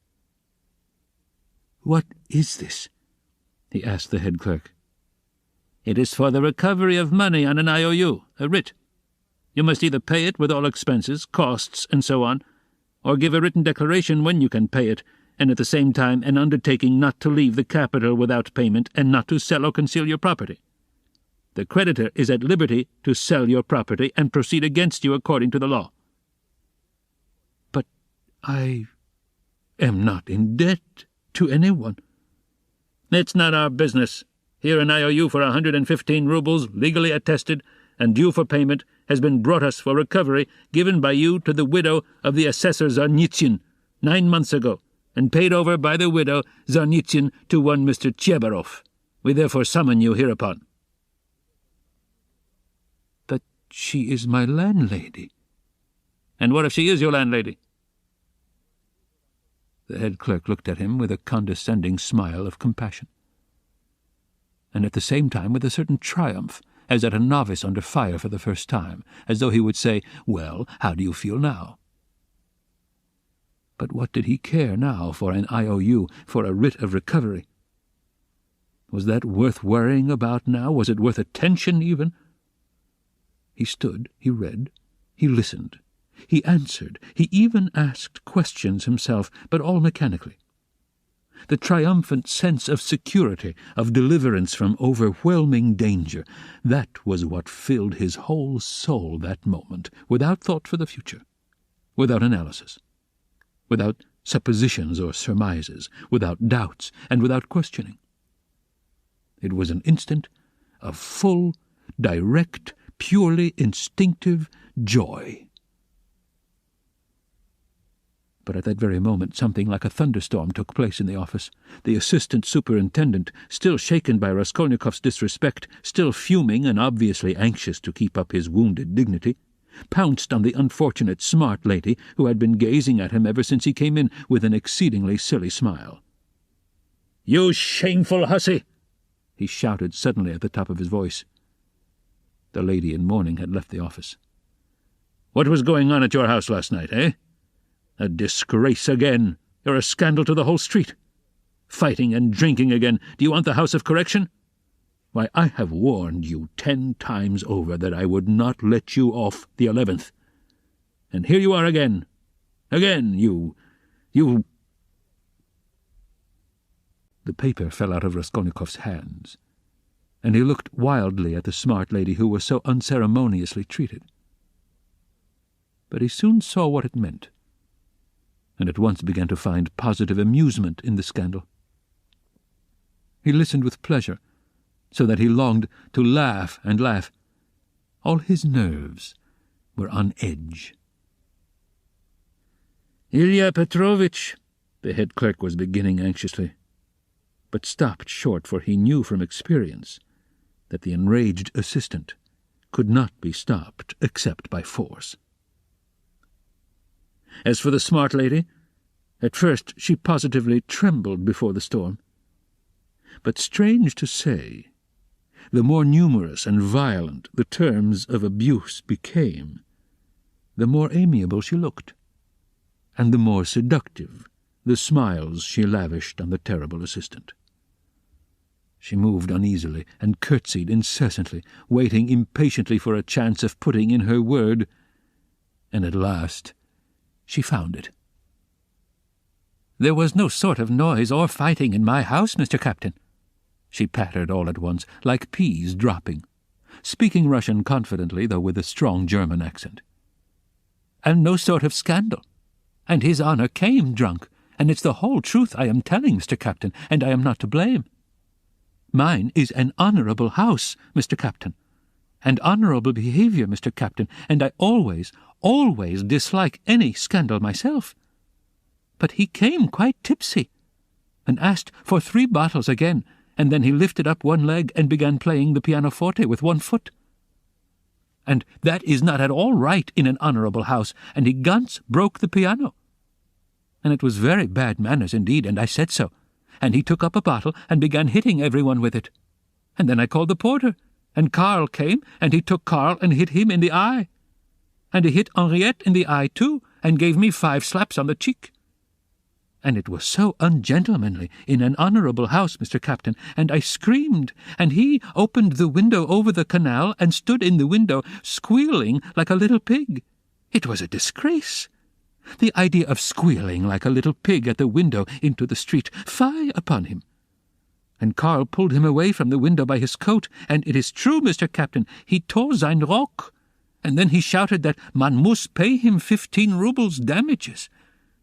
"What is this?" he asked the head clerk. "It is for the recovery of money on an IOU, a writ. You must either pay it with all expenses, costs, and so on, or give a written declaration when you can pay it, and at the same time an undertaking not to leave the capital without payment and not to sell or conceal your property. The creditor is at liberty to sell your property and proceed against you according to the law." "But I am not in debt to anyone." "It's not our business. Here an IOU for 115 rubles, legally attested and due for payment, has been brought us for recovery, given by you to the widow of the assessor Zarnitsyn 9 months ago, and paid over by the widow Zarnitsyn to one Mr. Tchebarov. We therefore summon you hereupon." "But she is my landlady." "And what if she is your landlady?" The head clerk looked at him with a condescending smile of compassion, and at the same time with a certain triumph, as at a novice under fire for the first time, as though he would say, "Well, how do you feel now?" But what did he care now for an IOU, for a writ of recovery? Was that worth worrying about now? Was it worth attention even? He stood, he read, he listened, he answered, he even asked questions himself, but all mechanically. The triumphant sense of security, of deliverance from overwhelming danger, that was what filled his whole soul that moment, without thought for the future, without analysis, without suppositions or surmises, without doubts and without questioning. It was an instant of full, direct, purely instinctive joy. But at that very moment something like a thunderstorm took place in the office. The assistant superintendent, still shaken by Raskolnikov's disrespect, still fuming and obviously anxious to keep up his wounded dignity, pounced on the unfortunate smart lady who had been gazing at him ever since he came in with an exceedingly silly smile. "You shameful hussy!" he shouted suddenly at the top of his voice. The lady in mourning had left the office. "What was going on at your house last night, eh? A disgrace again. You're a scandal to the whole street. Fighting and drinking again. Do you want the House of Correction? Why, I have warned you 10 times over that I would not let you off the 11th. And here you are again. Again, you... The paper fell out of Raskolnikov's hands, and he looked wildly at the smart lady who was so unceremoniously treated. But he soon saw what it meant, and at once began to find positive amusement in the scandal. He listened with pleasure, so that he longed to laugh and laugh. All his nerves were on edge. "Ilya Petrovitch," the head clerk was beginning anxiously, but stopped short, for he knew from experience that the enraged assistant could not be stopped except by force. As for the smart lady, at first she positively trembled before the storm. But strange to say, the more numerous and violent the terms of abuse became, the more amiable she looked, and the more seductive the smiles she lavished on the terrible assistant. She moved uneasily and curtsied incessantly, waiting impatiently for a chance of putting in her word, and at last she found it. "There was no sort of noise or fighting in my house, Mr. Captain," she pattered all at once, like peas dropping, speaking Russian confidently, though with a strong German accent. "And no sort of scandal. And His Honour came drunk, and it's the whole truth I am telling, Mr. Captain, and I am not to blame. Mine is an honourable house, Mr. Captain, and honourable behaviour, Mr. Captain, and I always dislike any scandal myself. But he came quite tipsy, and asked for 3 bottles again, and then he lifted up one leg and began playing the pianoforte with one foot. And that is not at all right in an honourable house, and he ganz broke the piano. And it was very bad manners indeed, and I said so, and he took up a bottle and began hitting everyone with it. And then I called the porter, and Karl came, and he took Karl and hit him in the eye. And he hit Henriette in the eye too, and gave me 5 slaps on the cheek. And it was so ungentlemanly in an honourable house, Mr. Captain, and I screamed, and he opened the window over the canal and stood in the window, squealing like a little pig. It was a disgrace. The idea of squealing like a little pig at the window into the street, fie upon him. And Karl pulled him away from the window by his coat, and it is true, Mr. Captain, he tore sein Rock, and then he shouted that man muss pay him 15 rubles damages.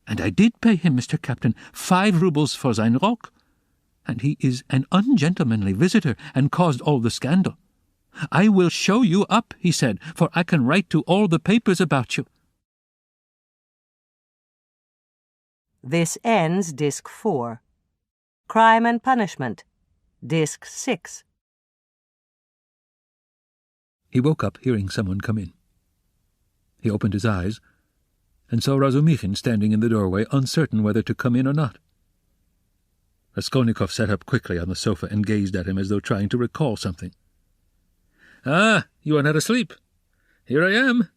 And I did pay him, Mr. Captain, 5 rubles for sein Rock. And he is an ungentlemanly visitor, and caused all the scandal. I will show you up, he said, for I can write to all the papers about you. This ends Disc 4. Crime and Punishment, Disc 6. He woke up hearing someone come in. He opened his eyes and saw Razumikhin standing in the doorway, uncertain whether to come in or not. Raskolnikov sat up quickly on the sofa and gazed at him as though trying to recall something. "Ah, you are not asleep. Here I am.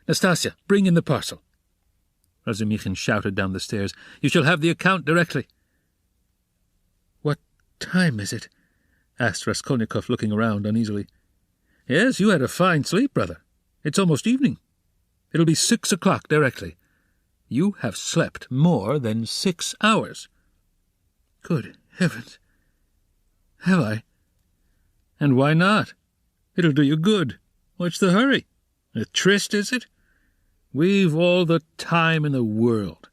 Nastasia, bring in the parcel." Razumikhin shouted down the stairs. "You shall have the account directly." "What time is it?" asked Raskolnikov, looking around uneasily. "Yes, you had a fine sleep, brother. It's almost evening. It'll be 6 o'clock directly. You have slept more than 6 hours." "Good heavens! Have I?" "And why not? It'll do you good. What's the hurry? A tryst, is it? We've all the time in the world.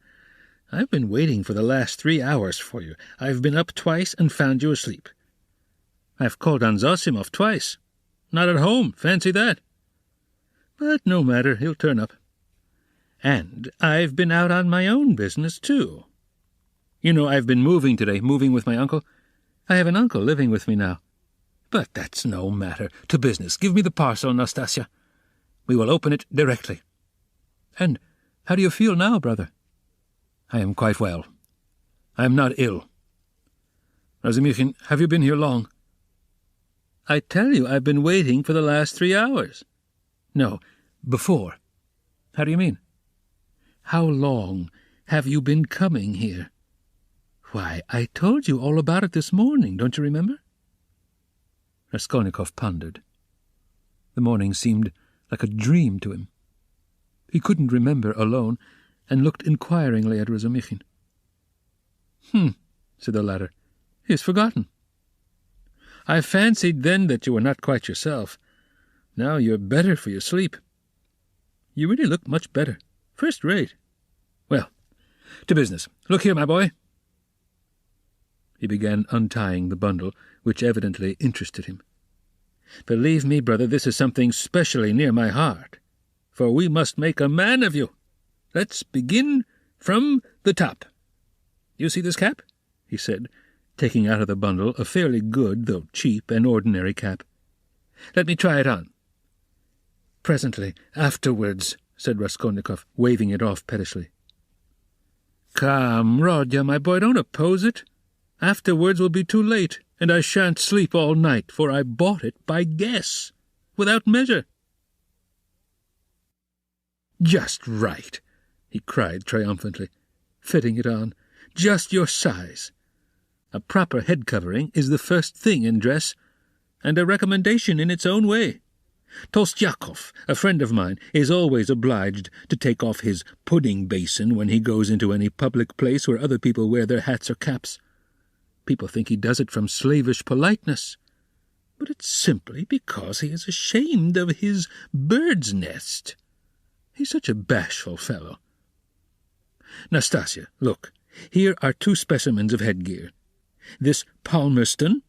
I've been waiting for the last 3 hours for you. I've been up twice and found you asleep. I've called on Zosimov twice. Not at home, fancy that. But no matter, he'll turn up. And I've been out on my own business, too. You know, I've been moving today, moving with my uncle. I have an uncle living with me now. But that's no matter. To business. Give me the parcel, Nastasia. We will open it directly. And how do you feel now, brother?" "I am quite well. I am not ill." "Razumikhin, have you been here long?" "I tell you, I've been waiting for the last 3 hours. "No, before." "How do you mean?" "How long have you been coming here?" "Why, I told you all about it this morning, don't you remember?" Raskolnikov pondered. The morning seemed like a dream to him. He couldn't remember alone, and looked inquiringly at Razumikhin. Said the latter. "He has forgotten." "I fancied then that you were not quite yourself. Now you're better for your sleep. You really look much better. First rate. Well, to business. Look here, my boy." He began untying the bundle, which evidently interested him. "Believe me, brother, this is something specially near my heart, for we must make a man of you. Let's begin from the top. You see this cap?" he said, taking out of the bundle a fairly good, though cheap and ordinary cap. "Let me try it on." "Presently, afterwards," said Raskolnikov, waving it off pettishly. "Come, Rodya, my boy, don't oppose it. Afterwards will be too late, and I shan't sleep all night, for I bought it by guess, without measure." "Just right," he cried triumphantly, fitting it on. "Just your size. A proper head covering is the first thing in dress, and a recommendation in its own way. Tostyakov, a friend of mine, is always obliged to take off his pudding basin when he goes into any public place where other people wear their hats or caps. People think he does it from slavish politeness, but it's simply because he is ashamed of his bird's nest. He's such a bashful fellow. Nastasia, look, here are 2 specimens of headgear. This Palmerston—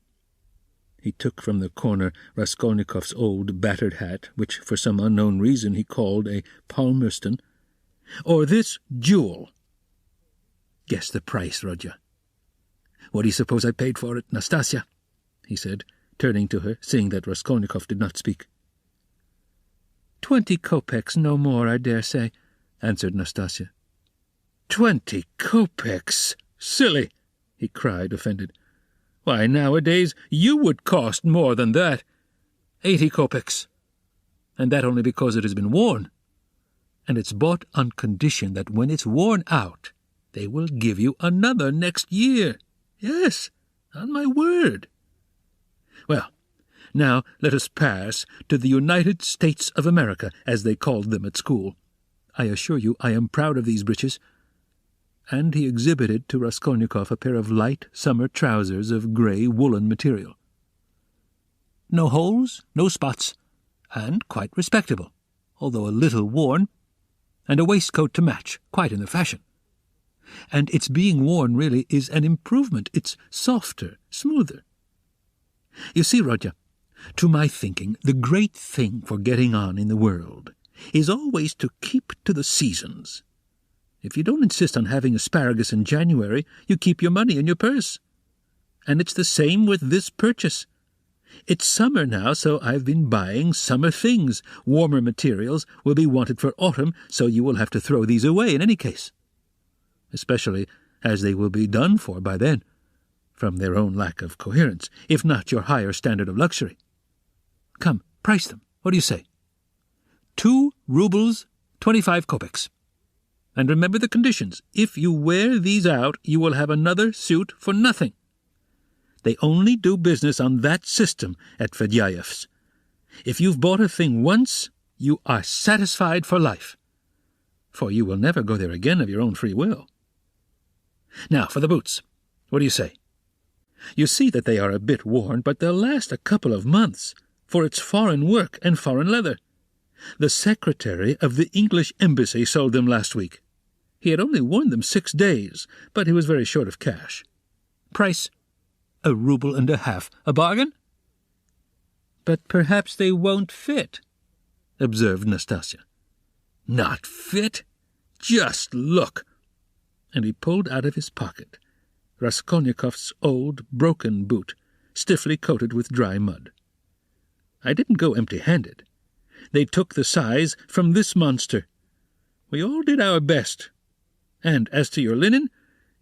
he took from the corner Raskolnikov's old battered hat, which for some unknown reason he called a Palmerston— or this jewel. Guess the price, Rodya. What do you suppose I paid for it, Nastasia? He said, turning to her, seeing that Raskolnikov did not speak. 20 kopecks, no more, I dare say, answered Nastasia. 20 kopecks? Silly! He cried, offended. Why, nowadays you would cost more than that. 80 kopecks. And that only because it has been worn. And it's bought on condition that when it's worn out, they will give you another next year. Yes, on my word. Well, now let us pass to the United States of America, as they called them at school. I assure you I am proud of these breeches. And he exhibited to Raskolnikov a pair of light summer trousers of grey woolen material. No holes, no spots, and quite respectable, although a little worn, and a waistcoat to match, quite in the fashion. And its being worn really is an improvement. It's softer, smoother. You see, Rodya, to my thinking, the great thing for getting on in the world is always to keep to the seasons. If you don't insist on having asparagus in January, you keep your money in your purse. And it's the same with this purchase. It's summer now, so I've been buying summer things. Warmer materials will be wanted for autumn, so you will have to throw these away in any case. Especially as they will be done for by then, from their own lack of coherence, if not your higher standard of luxury. Come, price them. What do you say? 2 rubles, 25 kopecks. And remember the conditions. If you wear these out, you will have another suit for nothing. They only do business on that system at Fedyaev's. If you've bought a thing once, you are satisfied for life, for you will never go there again of your own free will. Now, for the boots. What do you say? You see that they are a bit worn, but they'll last a couple of months, for it's foreign work and foreign leather. The secretary of the English embassy sold them last week. He had only worn them 6 days, but he was very short of cash. Price, 1.5 rubles. A bargain? But perhaps they won't fit, observed Nastasia. Not fit? Just look! And he pulled out of his pocket Raskolnikov's old, broken boot, stiffly coated with dry mud. I didn't go empty-handed. They took the size from this monster. We all did our best. And as to your linen,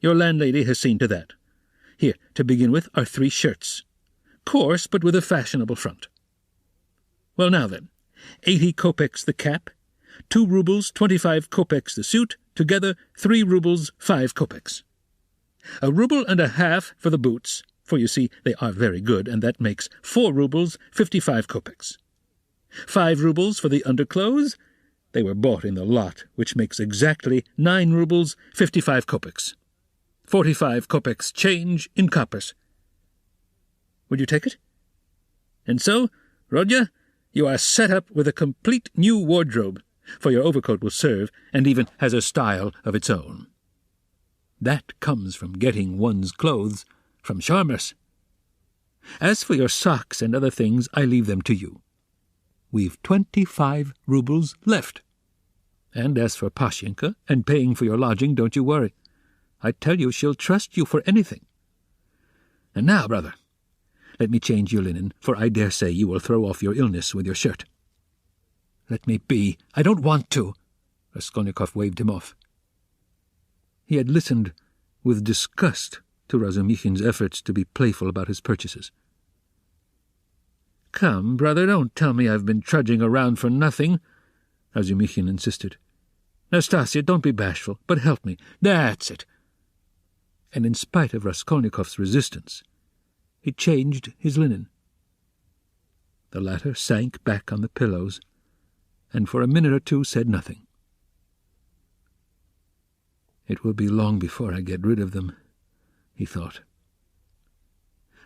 your landlady has seen to that. Here, to begin with, are 3 shirts. Coarse, but with a fashionable front. Well, now then, 80 kopecks the cap, 2 rubles, 25 kopecks the suit, together 3 rubles, 5 kopecks. 1.5 rubles for the boots, for you see they are very good, and that makes 4 rubles, 55 kopecks. 5 rubles for the underclothes. They were bought in the lot, which makes exactly 9 rubles, 55 kopecks. 45 kopecks change in coppers. Would you take it? And so, Rodya, you are set up with a complete new wardrobe, for your overcoat will serve, and even has a style of its own. That comes from getting one's clothes from Sharmers. As for your socks and other things, I leave them to you. We've 25 rubles left. And as for Pashenka and paying for your lodging, don't you worry. I tell you she'll trust you for anything. And now, brother, let me change your linen, for I dare say you will throw off your illness with your shirt. Let me be. I don't want to. Raskolnikov waved him off. He had listened with disgust to Razumikhin's efforts to be playful about his purchases. Come, brother, don't tell me I've been trudging around for nothing, Razumikhin insisted. Nastasia, don't be bashful, but help me. That's it. And in spite of Raskolnikov's resistance, he changed his linen. The latter sank back on the pillows, and for a minute or two said nothing. "It will be long before I get rid of them," he thought.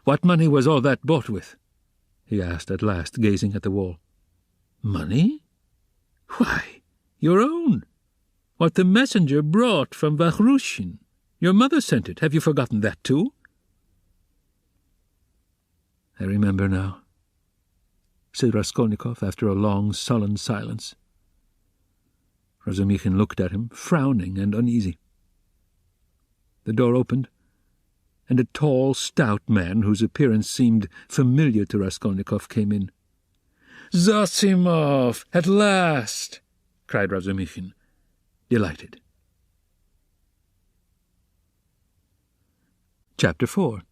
"What money was all that bought with?" he asked at last, gazing at the wall. "Money? Why, your own. What the messenger brought from Vakhrushin. Your mother sent it. Have you forgotten that too?" "I remember now," said Raskolnikov after a long, sullen silence. Razumikhin looked at him, frowning and uneasy. The door opened, and a tall, stout man, whose appearance seemed familiar to Raskolnikov, came in. "Zosimov, at last!" cried Razumikhin, delighted. Chapter 4.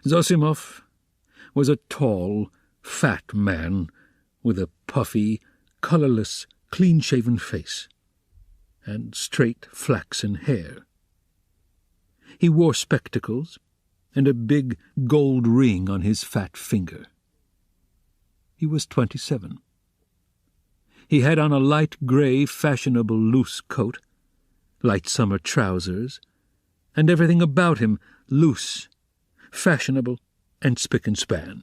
Zosimov was a tall, fat man with a puffy, colourless, clean-shaven face and straight flaxen hair. He wore spectacles and a big gold ring on his fat finger. He was 27. He had on a light grey, fashionable loose coat, light summer trousers, and everything about him loose, fashionable, and spick and span.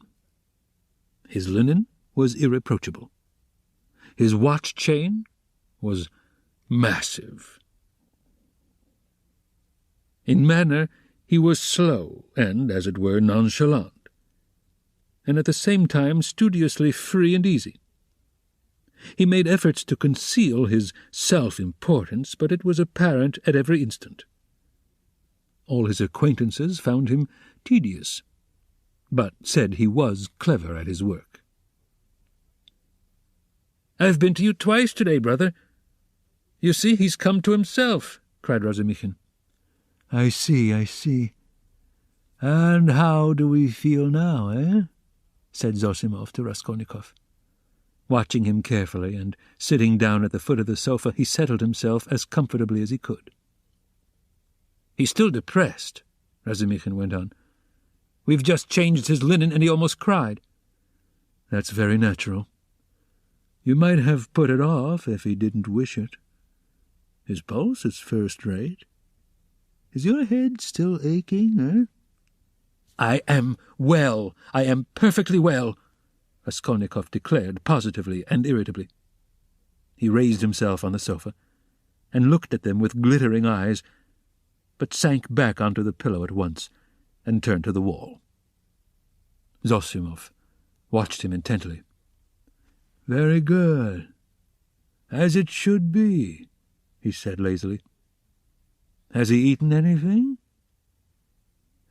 His linen was irreproachable. His watch chain was massive. In manner he was slow and, as it were, nonchalant, and at the same time studiously free and easy. He made efforts to conceal his self-importance, but it was apparent at every instant. All his acquaintances found him tedious, but said he was clever at his work. "I've been to you twice today, brother. You see, he's come to himself," cried Razumikhin. I see. And how do we feel now, eh?" said Zosimov to Raskolnikov. Watching him carefully and sitting down at the foot of the sofa, he settled himself as comfortably as he could. "He's still depressed," Razumikhin went on. "We've just changed his linen and he almost cried." "That's very natural. You might have put it off if he didn't wish it. His pulse is first-rate. Is your head still aching, eh?" "I am well. I am perfectly well," Raskolnikov declared positively and irritably. He raised himself on the sofa and looked at them with glittering eyes, but sank back onto the pillow at once and turned to the wall. Zosimov watched him intently. "Very good. As it should be," he said lazily. "Has he eaten anything?"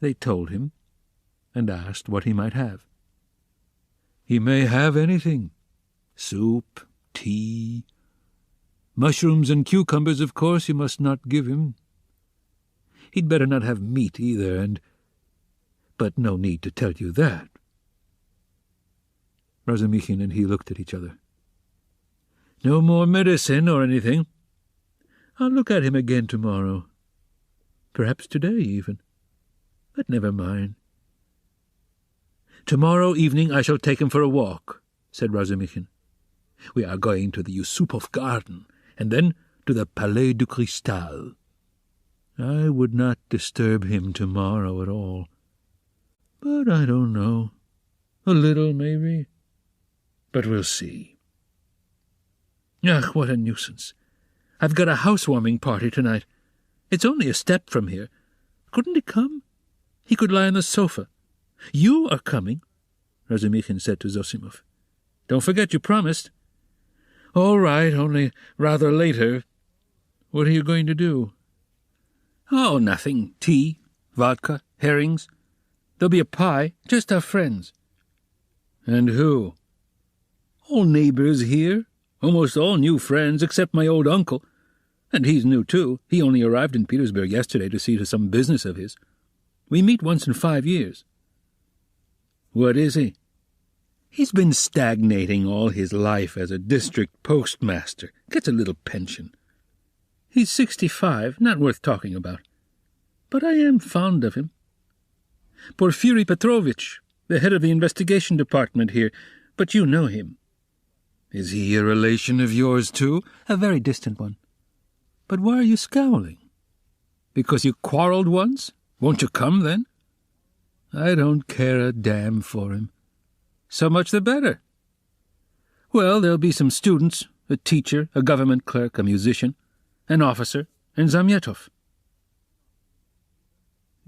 They told him, and asked what he might have. "He may have anything. Soup, tea. Mushrooms and cucumbers, of course, you must not give him. He'd better not have meat either, but no need to tell you that." Razumikhin and he looked at each other. "No more medicine or anything? I'll look at him again tomorrow. Perhaps today, even. But never mind." "Tomorrow evening I shall take him for a walk," said Razumikhin. "We are going to the Yusupov garden, and then to the Palais du Cristal. I would not disturb him tomorrow at all. But I don't know. A little, maybe. But we'll see. Ach, what a nuisance. I've got a housewarming party tonight. It's only a step from here. Couldn't he come? He could lie on the sofa. You are coming," Razumikhin said to Zosimov. "Don't forget you promised." "All right, only rather later. What are you going to do?" "Oh, nothing. Tea, vodka, herrings. There'll be a pie. Just our friends." "And who?" "All neighbours here. Almost all new friends, except my old uncle. And he's new, too. He only arrived in Petersburg yesterday to see to some business of his. We meet once in 5 years. "What is he?" "He's been stagnating all his life as a district postmaster. Gets a little pension. He's 65, not worth talking about. But I am fond of him. Porfiri Petrovitch, the head of the investigation department here, but you know him. Is he a relation of yours, too? A very distant one. But why are you scowling? Because you quarrelled once? Won't you come, then? I don't care a damn for him. So much the better. Well, there'll be some students, a teacher, a government clerk, a musician, an officer, and Zamyetov.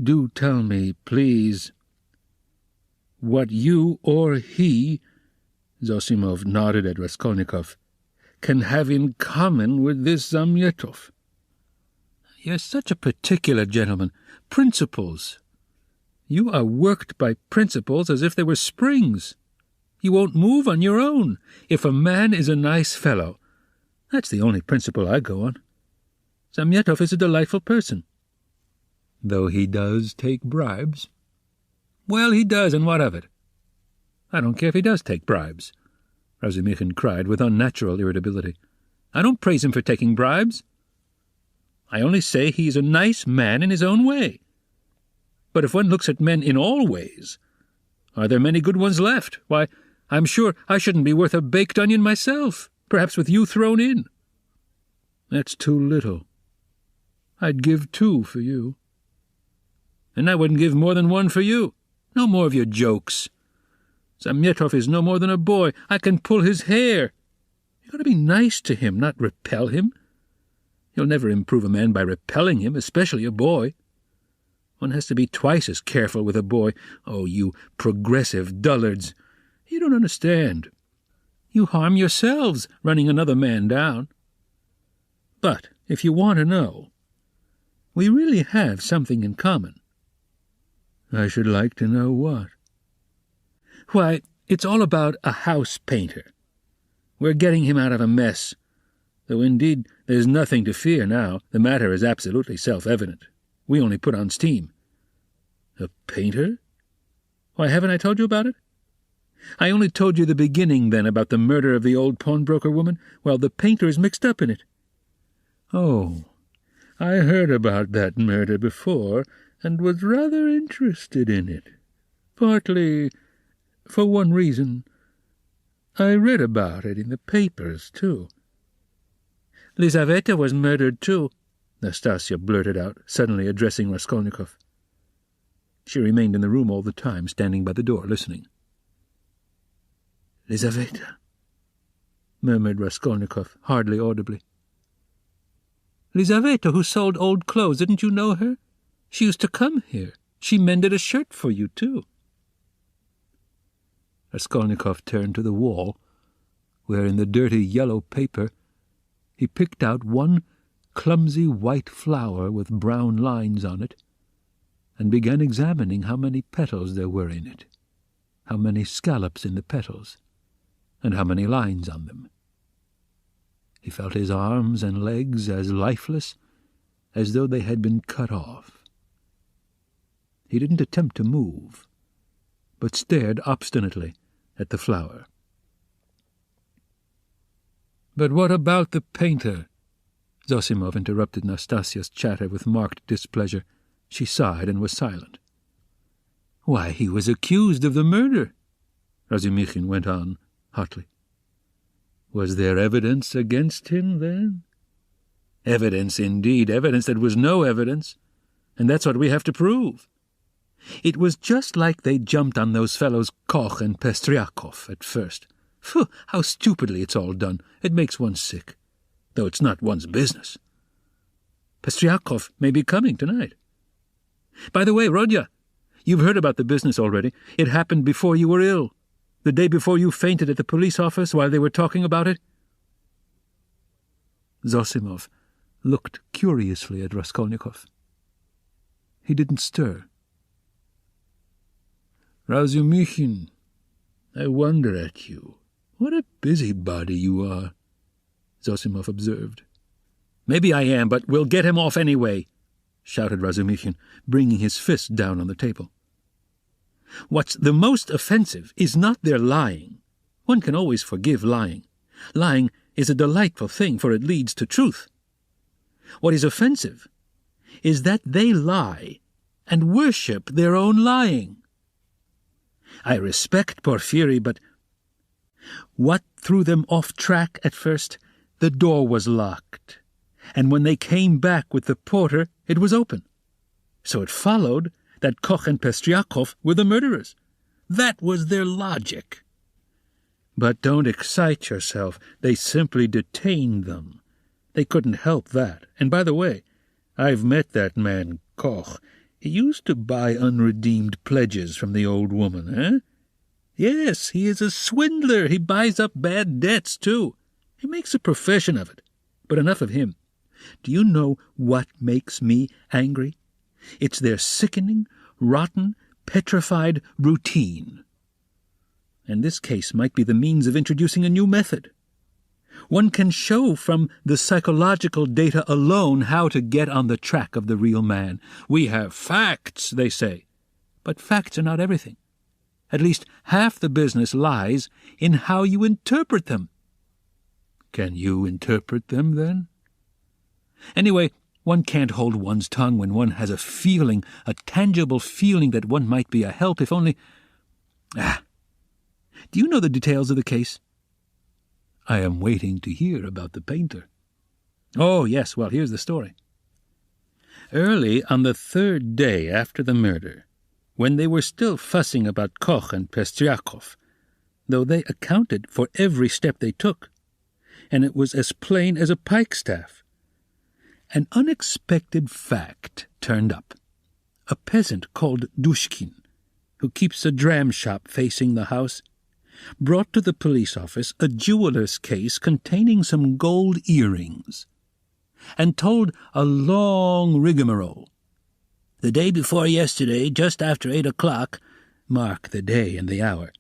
Do tell me, please, what you or he, Zosimov nodded at Raskolnikov, can have in common with this Zamyetov. You're such a particular gentleman. Principles. You are worked by principles as if they were springs. You won't move on your own. If a man is a nice fellow, that's the only principle I go on. Zamyetov is a delightful person. Though he does take bribes. Well, he does, and what of it? I don't care if he does take bribes, Razumikhin cried with unnatural irritability. I don't praise him for taking bribes. I only say he is a nice man in his own way. But if one looks at men in all ways, are there many good ones left? Why, I'm sure I shouldn't be worth a baked onion myself, perhaps with you thrown in. That's too little. I'd give 2 for you. And I wouldn't give more than 1 for you. No more of your jokes. Zamyetov is no more than a boy. I can pull his hair. You've got to be nice to him, not repel him. You'll never improve a man by repelling him, especially a boy. One has to be twice as careful with a boy. Oh, you progressive dullards. You don't understand. You harm yourselves running another man down. But if you want to know, we really have something in common. I should like to know what. Why, it's all about a house painter. We're getting him out of a mess. Though indeed there's nothing to fear now. The matter is absolutely self-evident. We only put on steam. A painter? Why, haven't I told you about it? I only told you the beginning, then, about the murder of the old pawnbroker woman. Well, the painter is mixed up in it. Oh, I heard about that murder before, and was rather interested in it. Partly for one reason. I read about it in the papers, too. Lizaveta was murdered, too, Nastasia blurted out, suddenly addressing Raskolnikov. She remained in the room all the time, standing by the door, listening. Lizaveta, murmured Raskolnikov, hardly audibly. Lizaveta, who sold old clothes, didn't you know her? She used to come here. She mended a shirt for you, too. Raskolnikov turned to the wall, where in the dirty yellow paper he picked out one clumsy white flower with brown lines on it, and began examining how many petals there were in it, how many scallops in the petals, and how many lines on them. He felt his arms and legs as lifeless as though they had been cut off. He didn't attempt to move, but stared obstinately at the flower. But what about the painter? Zosimov interrupted Nastasia's chatter with marked displeasure. She sighed and was silent. Why, he was accused of the murder, Razumikhin went on hotly. Was there evidence against him, then? Evidence, indeed, evidence that was no evidence, and that's what we have to prove. It was just like they jumped on those fellows Koch and Pestryakov at first. Phew, how stupidly it's all done. It makes one sick, though it's not one's business. Pestryakov may be coming tonight. By the way, Rodya, you've heard about the business already. It happened before you were ill, the day before you fainted at the police office while they were talking about it. Zosimov looked curiously at Raskolnikov. He didn't stir. Razumikhin, I wonder at you. What a busybody you are, Zosimov observed. Maybe I am, but we'll get him off anyway, shouted Razumikhin, bringing his fist down on the table. What's the most offensive is not their lying. One can always forgive lying. Lying is a delightful thing, for it leads to truth. What is offensive is that they lie and worship their own lying. I respect Porfiry, but what threw them off track at first? The door was locked, and when they came back with the porter, it was open. So it followed that Koch and Pestryakov were the murderers. That was their logic. But don't excite yourself. They simply detained them. They couldn't help that. And by the way, I've met that man, Koch. He used to buy unredeemed pledges from the old woman, eh? Yes, he is a swindler. He buys up bad debts, too. He makes a profession of it. But enough of him. Do you know what makes me angry? It's their sickening, rotten, petrified routine. And this case might be the means of introducing a new method. One can show from the psychological data alone how to get on the track of the real man. We have facts, they say. But facts are not everything. At least half the business lies in how you interpret them. Can you interpret them, then? Anyway, one can't hold one's tongue when one has a feeling, a tangible feeling that one might be a help, if only... Do you know the details of the case? I am waiting to hear about the painter. Oh, yes, well, here's the story. Early on the third day after the murder, when they were still fussing about Koch and Pestryakov, though they accounted for every step they took, and it was as plain as a pikestaff, an unexpected fact turned up. A peasant called Dushkin, who keeps a dram shop facing the house, brought to the police office a jeweler's case containing some gold earrings, and told a long rigmarole. The day before yesterday, just after 8 o'clock, mark the day and the hour,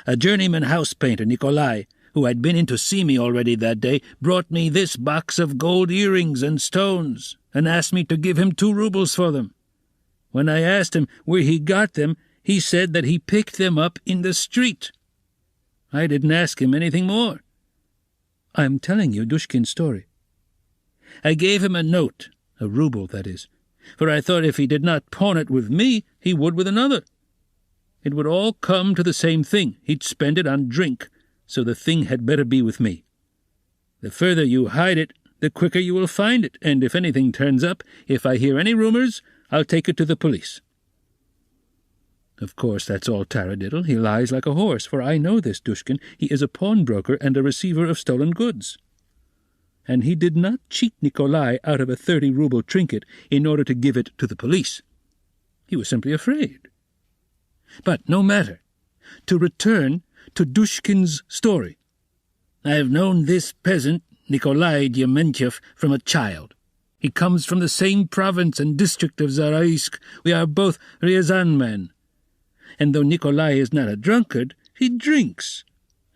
a journeyman house painter, Nikolai, who had been in to see me already that day, brought me this box of gold earrings and stones, and asked me to give him 2 rubles for them. When I asked him where he got them, he said that he picked them up in the street. I didn't ask him anything more. I am telling you Dushkin's story. I gave him a note, a ruble, that is, for I thought if he did not pawn it with me, he would with another. It would all come to the same thing. He'd spend it on drink, so the thing had better be with me. The further you hide it, the quicker you will find it, and if anything turns up, if I hear any rumors, I'll take it to the police. Of course, that's all taradiddle. He lies like a horse, for I know this Dushkin. He is a pawnbroker and a receiver of stolen goods. And he did not cheat Nikolai out of a 30-ruble trinket in order to give it to the police. He was simply afraid. But no matter. To return to Dushkin's story. I have known this peasant, Nikolai Dyementyev, from a child. He comes from the same province and district of Zaraisk. We are both Ryazan men. And though Nikolai is not a drunkard, he drinks.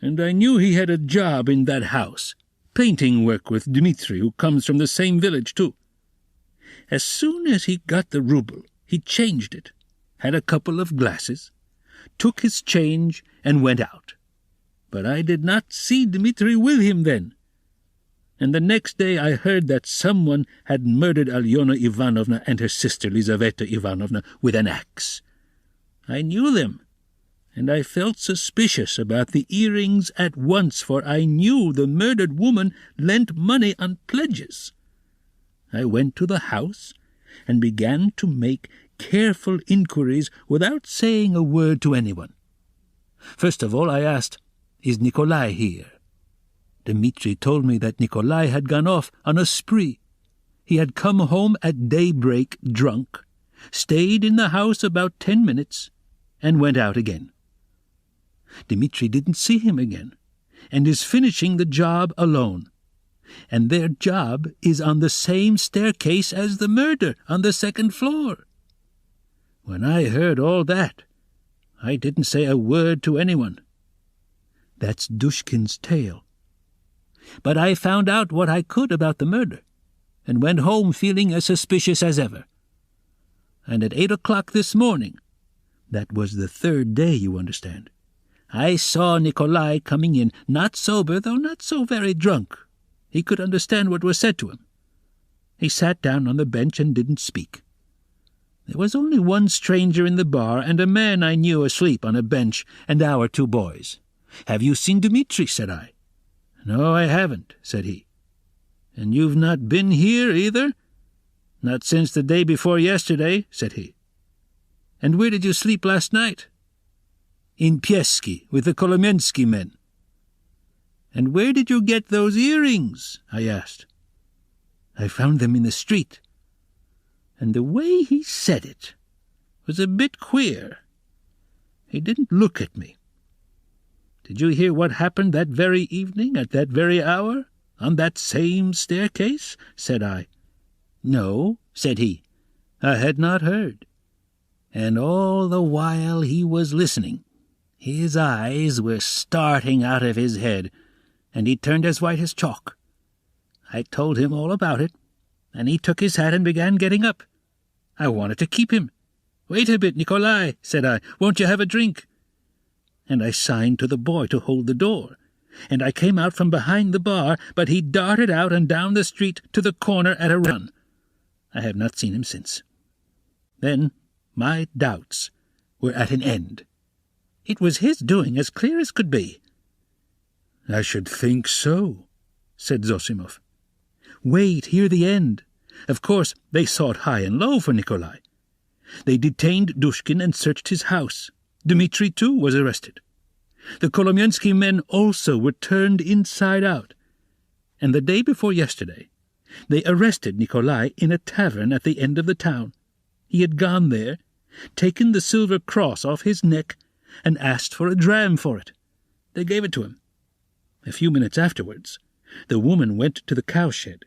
And I knew he had a job in that house, painting work with Dmitri, who comes from the same village too. As soon as he got the ruble, he changed it, had a couple of glasses, took his change, and went out. But I did not see Dmitri with him then. And the next day I heard that someone had murdered Alyona Ivanovna and her sister Lizaveta Ivanovna with an axe. I knew them, and I felt suspicious about the earrings at once, for I knew the murdered woman lent money on pledges. I went to the house and began to make careful inquiries without saying a word to anyone. First of all I asked, "Is Nikolai here?" Dmitri told me that Nikolai had gone off on a spree. He had come home at daybreak drunk, stayed in the house about 10 minutes, and went out again. Dmitri didn't see him again, and is finishing the job alone. And their job is on the same staircase as the murder, on the 2nd floor. When I heard all that, I didn't say a word to anyone. That's Dushkin's tale. But I found out what I could about the murder, and went home feeling as suspicious as ever. And at 8 o'clock this morning, that was the 3rd day, you understand, I saw Nikolai coming in, not sober, though not so very drunk. He could understand what was said to him. He sat down on the bench and didn't speak. There was only one stranger in the bar and a man I knew asleep on a bench and our 2 boys. Have you seen Dmitri? Said I. No, I haven't, said he. And you've not been here either? Not since the day before yesterday, said he. And where did you sleep last night? In Pieski, with the Kolomensky men. And where did you get those earrings? I asked. I found them in the street. And the way he said it was a bit queer. He didn't look at me. Did you hear what happened that very evening, at that very hour, on that same staircase? Said I. No, said he. I had not heard. And all the while he was listening, his eyes were starting out of his head, and he turned as white as chalk. I told him all about it, and he took his hat and began getting up. I wanted to keep him. Wait a bit, Nikolai, said I. Won't you have a drink? And I signed to the boy to hold the door, and I came out from behind the bar, but he darted out and down the street to the corner at a run. I have not seen him since. Then my doubts were at an end. It was his doing, as clear as could be. I should think so, said Zosimov. Wait, hear the end. Of course, they sought high and low for Nikolai. They detained Dushkin and searched his house. Dmitri, too, was arrested. The Kolomensky men also were turned inside out. And the day before yesterday, they arrested Nikolai in a tavern at the end of the town. He had gone there, taken the silver cross off his neck, and asked for a dram for it. They gave it to him. A few minutes afterwards, the woman went to the cowshed,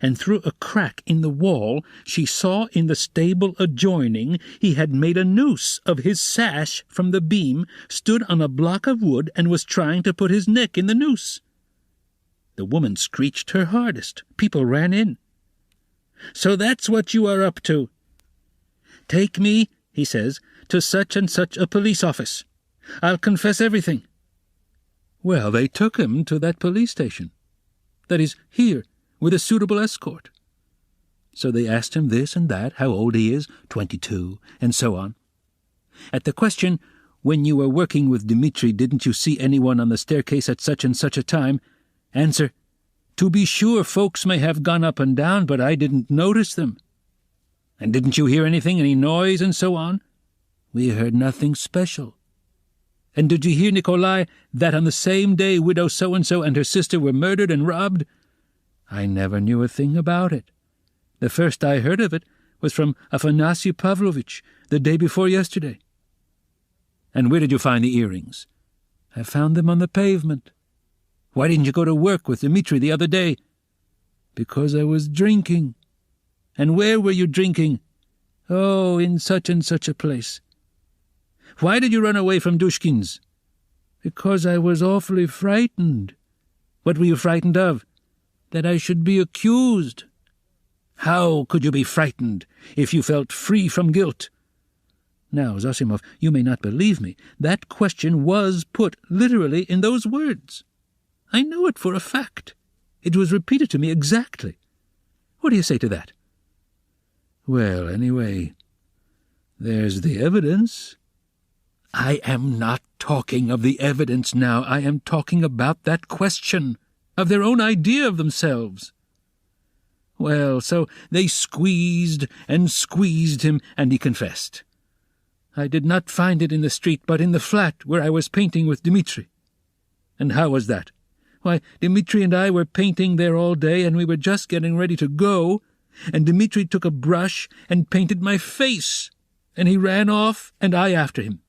and through a crack in the wall she saw in the stable adjoining he had made a noose of his sash from the beam, stood on a block of wood, and was trying to put his neck in the noose. The woman screeched her hardest. People ran in. So that's what you are up to. Take me, he says, to such and such a police office. I'll confess everything. Well, they took him to that police station. That is, here, with a suitable escort. So they asked him this and that, how old he is, 22, and so on. At the question, when you were working with Dmitri, didn't you see anyone on the staircase at such and such a time? Answer, to be sure, folks may have gone up and down, but I didn't notice them. And didn't you hear anything, any noise, and so on? We heard nothing special. And did you hear, Nikolai, that on the same day widow so-and-so and her sister were murdered and robbed? I never knew a thing about it. The first I heard of it was from Afanasy Pavlovitch the day before yesterday. And where did you find the earrings? I found them on the pavement. Why didn't you go to work with Dmitri the other day? Because I was drinking. And where were you drinking? Oh, in such and such a place. Why did you run away from Dushkin's? Because I was awfully frightened. What were you frightened of? That I should be accused. How could you be frightened if you felt free from guilt? Now, Zosimov, you may not believe me. That question was put literally in those words. I know it for a fact. It was repeated to me exactly. What do you say to that? Well, anyway, there's the evidence. I am not talking of the evidence now. I am talking about that question, of their own idea of themselves. Well, so they squeezed and squeezed him, and he confessed. I did not find it in the street, but in the flat where I was painting with Dmitri. And how was that? Why, Dmitri and I were painting there all day, and we were just getting ready to go, and Dmitri took a brush and painted my face, and he ran off, and I after him.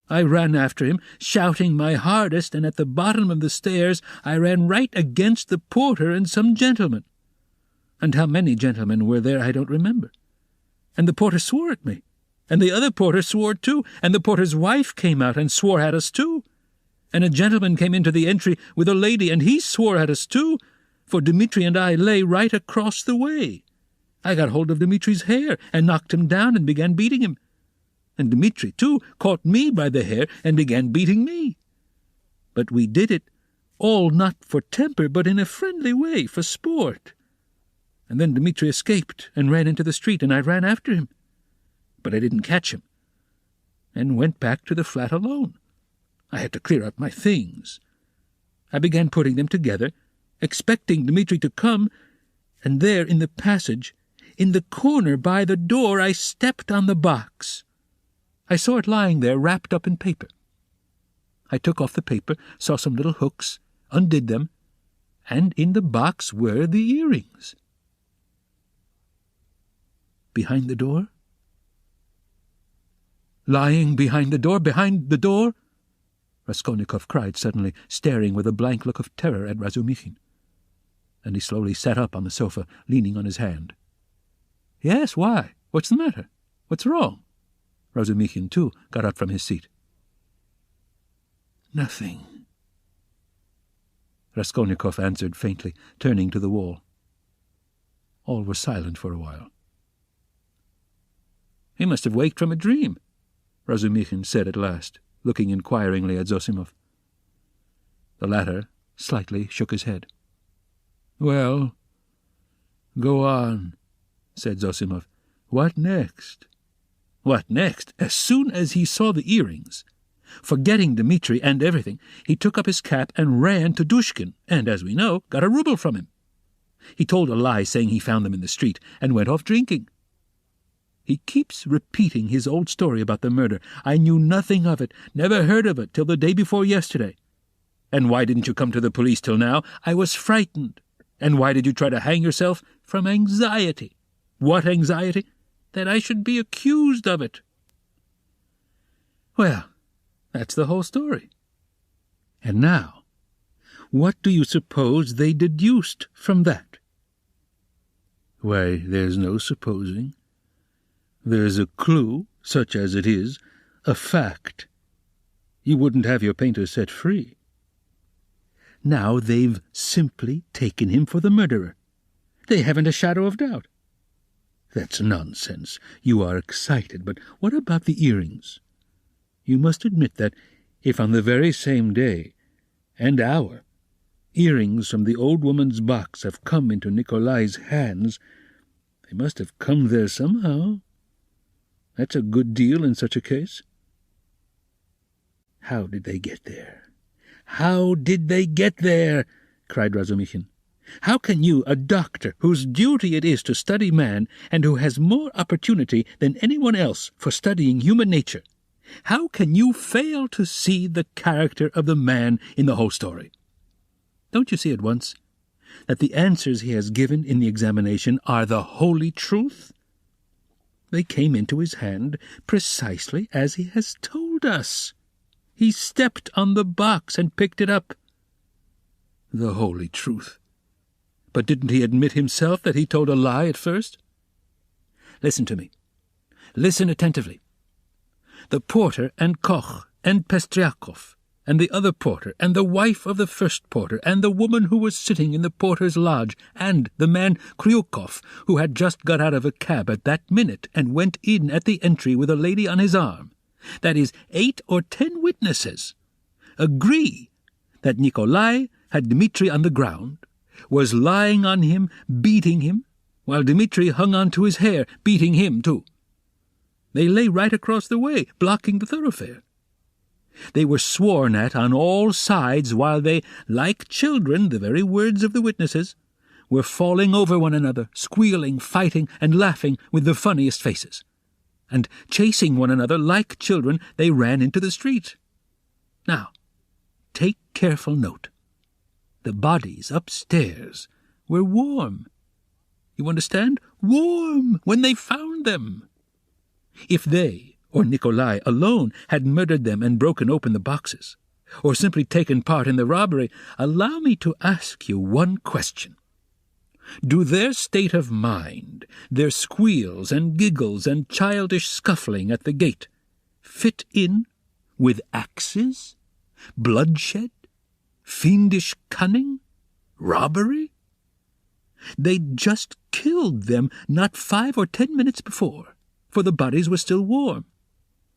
I ran after him, shouting my hardest, and at the bottom of the stairs I ran right against the porter and some gentlemen. And how many gentlemen were there I don't remember. And the porter swore at me, and the other porter swore too, and the porter's wife came out and swore at us too. And a gentleman came into the entry with a lady, and he swore at us too, for Dmitri and I lay right across the way. I got hold of Dmitri's hair and knocked him down and began beating him. And Dmitri, too, caught me by the hair and began beating me. But we did it all not for temper, but in a friendly way, for sport. And then Dmitri escaped and ran into the street, and I ran after him. but I didn't catch him, and went back to the flat alone. I had to clear up my things. I began putting them together, expecting Dmitri to come, and there in the passage, in the corner by the door, I stepped on the box. I saw it lying there wrapped up in paper. I took off the paper, saw some little hooks, undid them, and in the box were the earrings. Behind the door? Lying behind the door, behind the door? Raskolnikov cried suddenly, staring with a blank look of terror at Razumikhin. And he slowly sat up on the sofa, leaning on his hand. Yes, why? What's the matter? What's wrong? Razumikhin, too, got up from his seat. Nothing, Raskolnikov answered faintly, turning to the wall. All were silent for a while. He must have waked from a dream, Razumikhin said at last, looking inquiringly at Zosimov. The latter slightly shook his head. Well, go on, said Zosimov. What next? What next? As soon as he saw the earrings, forgetting Dmitri and everything, he took up his cap and ran to Dushkin, and, as we know, got a ruble from him. He told a lie saying he found them in the street, and went off drinking. He keeps repeating his old story about the murder. I knew nothing of it, never heard of it till the day before yesterday. And why didn't you come to the police till now? I was frightened. And why did you try to hang yourself? From anxiety. What anxiety? That I should be accused of it. Well, that's the whole story. And now, what do you suppose they deduced from that? Why, there's no supposing. There's a clue, such as it is, a fact. You wouldn't have your painter set free. Now they've simply taken him for the murderer. They haven't a shadow of doubt. That's nonsense. You are excited, but what about the earrings? You must admit that if on the very same day and hour earrings from the old woman's box have come into Nikolai's hands, they must have come there somehow. That's a good deal in such a case. How did they get there? How did they get there? Cried Razumikhin. How can you, a doctor whose duty it is to study man and who has more opportunity than anyone else for studying human nature, how can you fail to see the character of the man in the whole story? Don't you see at once that the answers he has given in the examination are the holy truth? They came into his hand precisely as he has told us. He stepped on the box and picked it up. The holy truth. But didn't he admit himself that he told a lie at first? Listen to me. Listen attentively. The porter and Koch and Pestriakov and the other porter and the wife of the first porter and the woman who was sitting in the porter's lodge and the man Kryukov, who had just got out of a cab at that minute and went in at the entry with a lady on his arm, that is 8 or 10 witnesses, agree that Nikolai had Dmitri on the ground, was lying on him, beating him, while Dmitri hung on to his hair, beating him too. They lay right across the way, blocking the thoroughfare. They were sworn at on all sides while they, like children, the very words of the witnesses, were falling over one another, squealing, fighting, and laughing with the funniest faces. And chasing one another like children, they ran into the street. Now, take careful note. The bodies upstairs were warm. You understand? Warm when they found them. If they, or Nikolai alone, had murdered them and broken open the boxes, or simply taken part in the robbery, allow me to ask you one question. Do their state of mind, their squeals and giggles and childish scuffling at the gate, fit in with axes, bloodshed, fiendish cunning, robbery? They'd just killed them not 5 or 10 minutes before, for the bodies were still warm,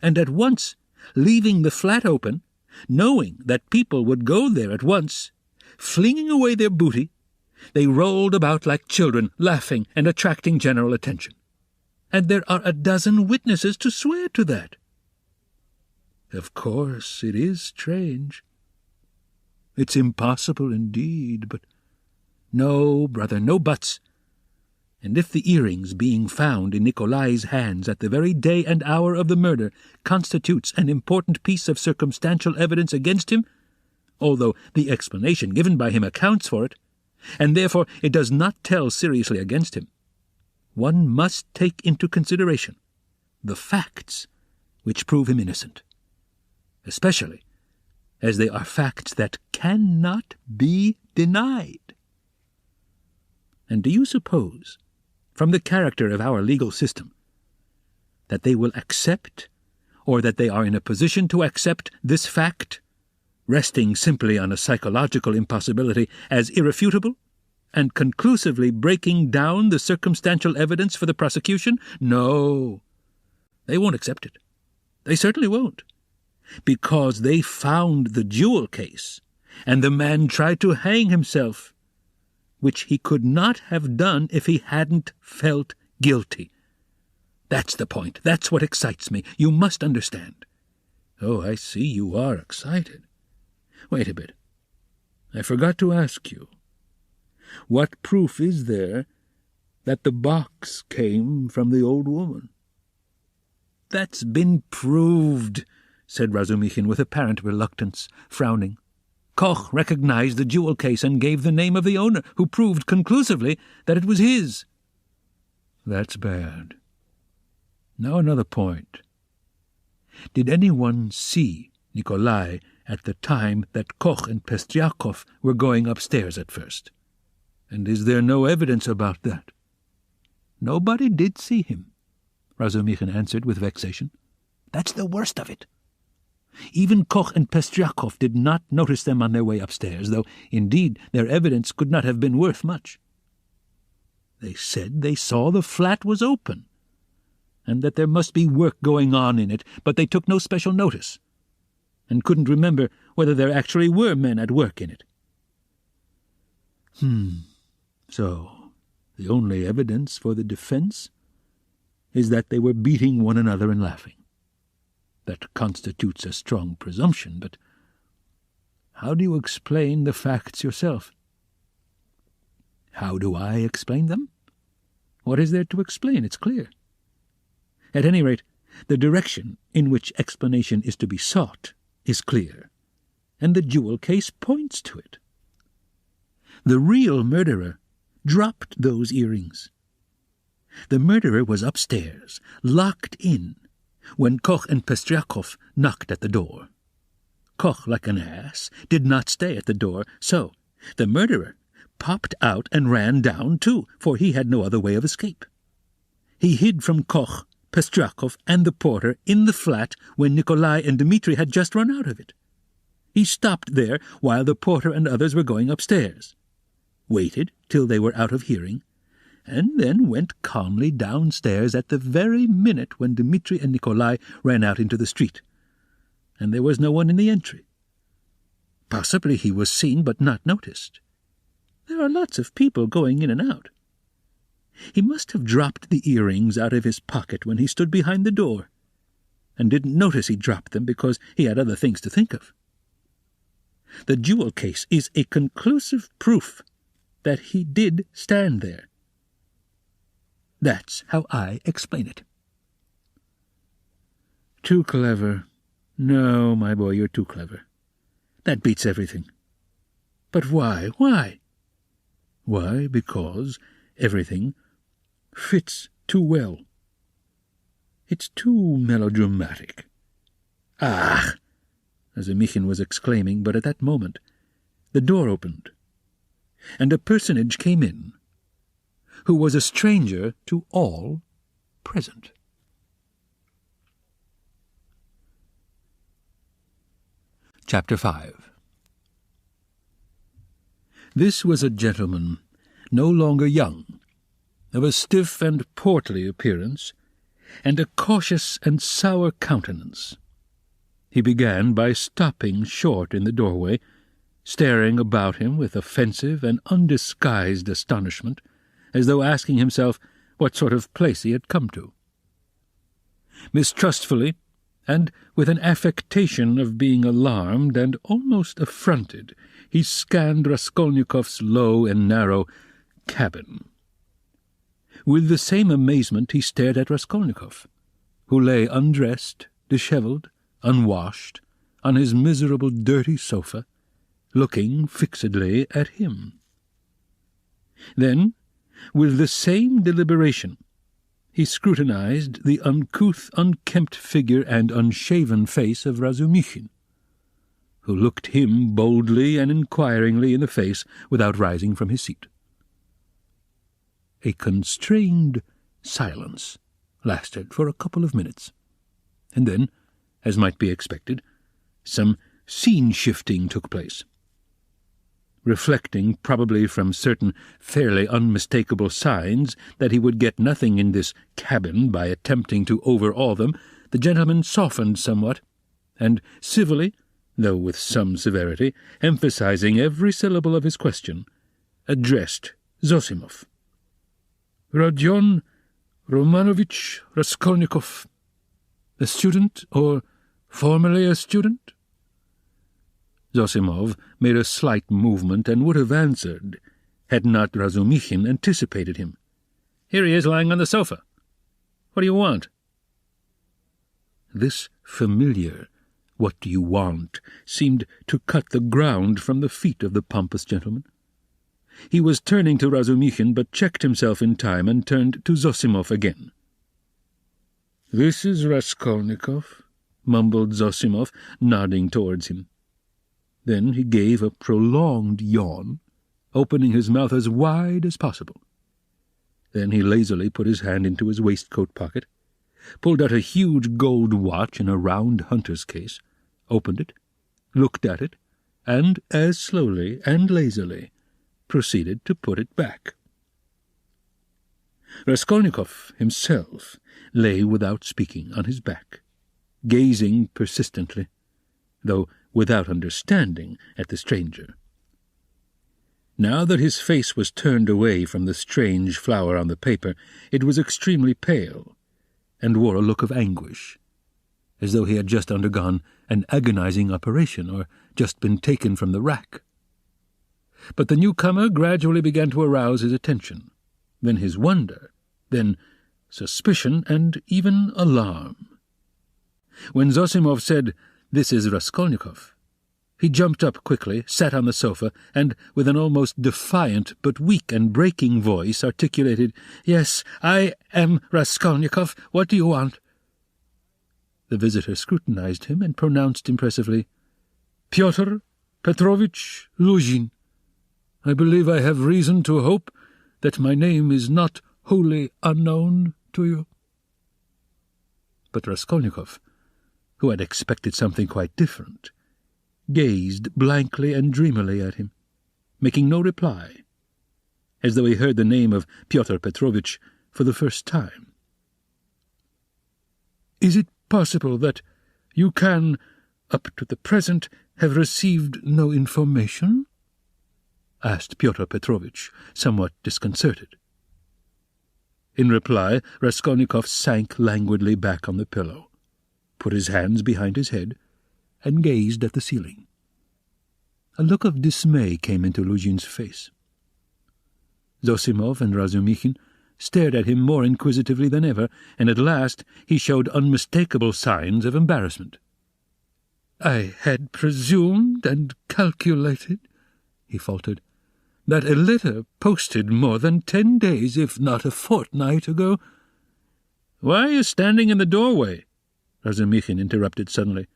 and at once, leaving the flat open, knowing that people would go there at once, flinging away their booty, they rolled about like children, laughing and attracting general attention. and there are a dozen witnesses to swear to that. Of course, it is strange. It's impossible indeed, but no, brother, no buts. And if the earrings being found in Nikolai's hands at the very day and hour of the murder constitutes an important piece of circumstantial evidence against him, although the explanation given by him accounts for it, and therefore it does not tell seriously against him, one must take into consideration the facts which prove him innocent, especially as they are facts that cannot be denied. And do you suppose, from the character of our legal system, that they will accept, or that they are in a position to accept, this fact, resting simply on a psychological impossibility, as irrefutable, and conclusively breaking down the circumstantial evidence for the prosecution? No, they won't accept it. They certainly won't, because they found the jewel case, and the man tried to hang himself, which he could not have done if he hadn't felt guilty. That's the point. That's what excites me. You must understand. Oh, I see you are excited. Wait a bit. I forgot to ask you. What proof is there that the box came from the old woman? That's been proved, said Razumikhin with apparent reluctance, frowning. Koch recognized the jewel case and gave the name of the owner, who proved conclusively that it was his. That's bad. Now another point. Did anyone see Nikolai at the time that Koch and Pestryakov were going upstairs at first? And is there no evidence about that? Nobody did see him, Razumikhin answered with vexation. That's the worst of it. Even Koch and Pestryakov did not notice them on their way upstairs, though, indeed, their evidence could not have been worth much. They said they saw the flat was open, and that there must be work going on in it, but they took no special notice, and couldn't remember whether there actually were men at work in it. So, the only evidence for the defense is that they were beating one another and laughing. That constitutes a strong presumption, but how do you explain the facts yourself? How do I explain them? What is there to explain? It's clear. At any rate, the direction in which explanation is to be sought is clear, and the jewel case points to it. The real murderer dropped those earrings. The murderer was upstairs, locked in, when Koch and Pestryakov knocked at the door. Koch, like an ass, did not stay at the door, so the murderer popped out and ran down too, for he had no other way of escape. He hid from Koch, Pestryakov, and the porter in the flat when Nikolai and Dmitri had just run out of it. He stopped there while the porter and others were going upstairs, waited till they were out of hearing, and then went calmly downstairs at the very minute when Dmitri and Nikolai ran out into the street, and there was no one in the entry. Possibly he was seen but not noticed. There are lots of people going in and out. He must have dropped the earrings out of his pocket when he stood behind the door, and didn't notice he dropped them because he had other things to think of. The jewel case is a conclusive proof that he did stand there. That's how I explain it. Too clever. No, my boy, you're too clever. That beats everything. But why? Why? Why, because everything fits too well. It's too melodramatic. Ah! Razumikhin was exclaiming, but at that moment the door opened, and a personage came in, who was a stranger to all present. Chapter 5. This was a gentleman, no longer young, of a stiff and portly appearance, and a cautious and sour countenance. He began by stopping short in the doorway, staring about him with offensive and undisguised astonishment, as though asking himself what sort of place he had come to. Mistrustfully, and with an affectation of being alarmed and almost affronted, he scanned Raskolnikov's low and narrow cabin. With the same amazement he stared at Raskolnikov, who lay undressed, dishevelled, unwashed, on his miserable dirty sofa, looking fixedly at him. Then, with the same deliberation, he scrutinized the uncouth, unkempt figure and unshaven face of Razumichin, who looked him boldly and inquiringly in the face without rising from his seat. A constrained silence lasted for a couple of minutes, and then, as might be expected, some scene-shifting took place. Reflecting, probably from certain fairly unmistakable signs, that he would get nothing in this cabin by attempting to overawe them, the gentleman softened somewhat, and civilly, though with some severity, emphasizing every syllable of his question, addressed Zosimov. "Rodion Romanovich Raskolnikov, a student, or formerly a student?" Zosimov made a slight movement and would have answered, had not Razumichin anticipated him. "Here he is, lying on the sofa. What do you want?" This familiar "what do you want" seemed to cut the ground from the feet of the pompous gentleman. He was turning to Razumichin, but checked himself in time and turned to Zosimov again. "This is Raskolnikov," mumbled Zosimov, nodding towards him. Then he gave a prolonged yawn, opening his mouth as wide as possible. Then he lazily put his hand into his waistcoat pocket, pulled out a huge gold watch in a round hunter's case, opened it, looked at it, and, as slowly and lazily, proceeded to put it back. Raskolnikov himself lay without speaking on his back, gazing persistently, though without understanding, at the stranger. Now that his face was turned away from the strange flower on the paper, it was extremely pale, and wore a look of anguish, as though he had just undergone an agonizing operation or just been taken from the rack. But the newcomer gradually began to arouse his attention, then his wonder, then suspicion, and even alarm. When Zosimov said, "This is Raskolnikov," he jumped up quickly, sat on the sofa, and, with an almost defiant but weak and breaking voice, articulated, "Yes, I am Raskolnikov. What do you want?" The visitor scrutinized him and pronounced impressively, "Pyotr Petrovich Luzhin. I believe I have reason to hope that my name is not wholly unknown to you." But Raskolnikov, who had expected something quite different, gazed blankly and dreamily at him, making no reply, as though he heard the name of Pyotr Petrovitch for the first time. "Is it possible that you can, up to the present, have received no information?" asked Pyotr Petrovitch, somewhat disconcerted. In reply, Raskolnikov sank languidly back on the pillow, put his hands behind his head, and gazed at the ceiling. A look of dismay came into Luzhin's face. Zosimov and Razumichin stared at him more inquisitively than ever, and at last he showed unmistakable signs of embarrassment. "I had presumed and calculated," he faltered, "that a letter posted more than 10 days, if not a fortnight ago—" "Why are you standing in the doorway?" Razumichin interrupted suddenly.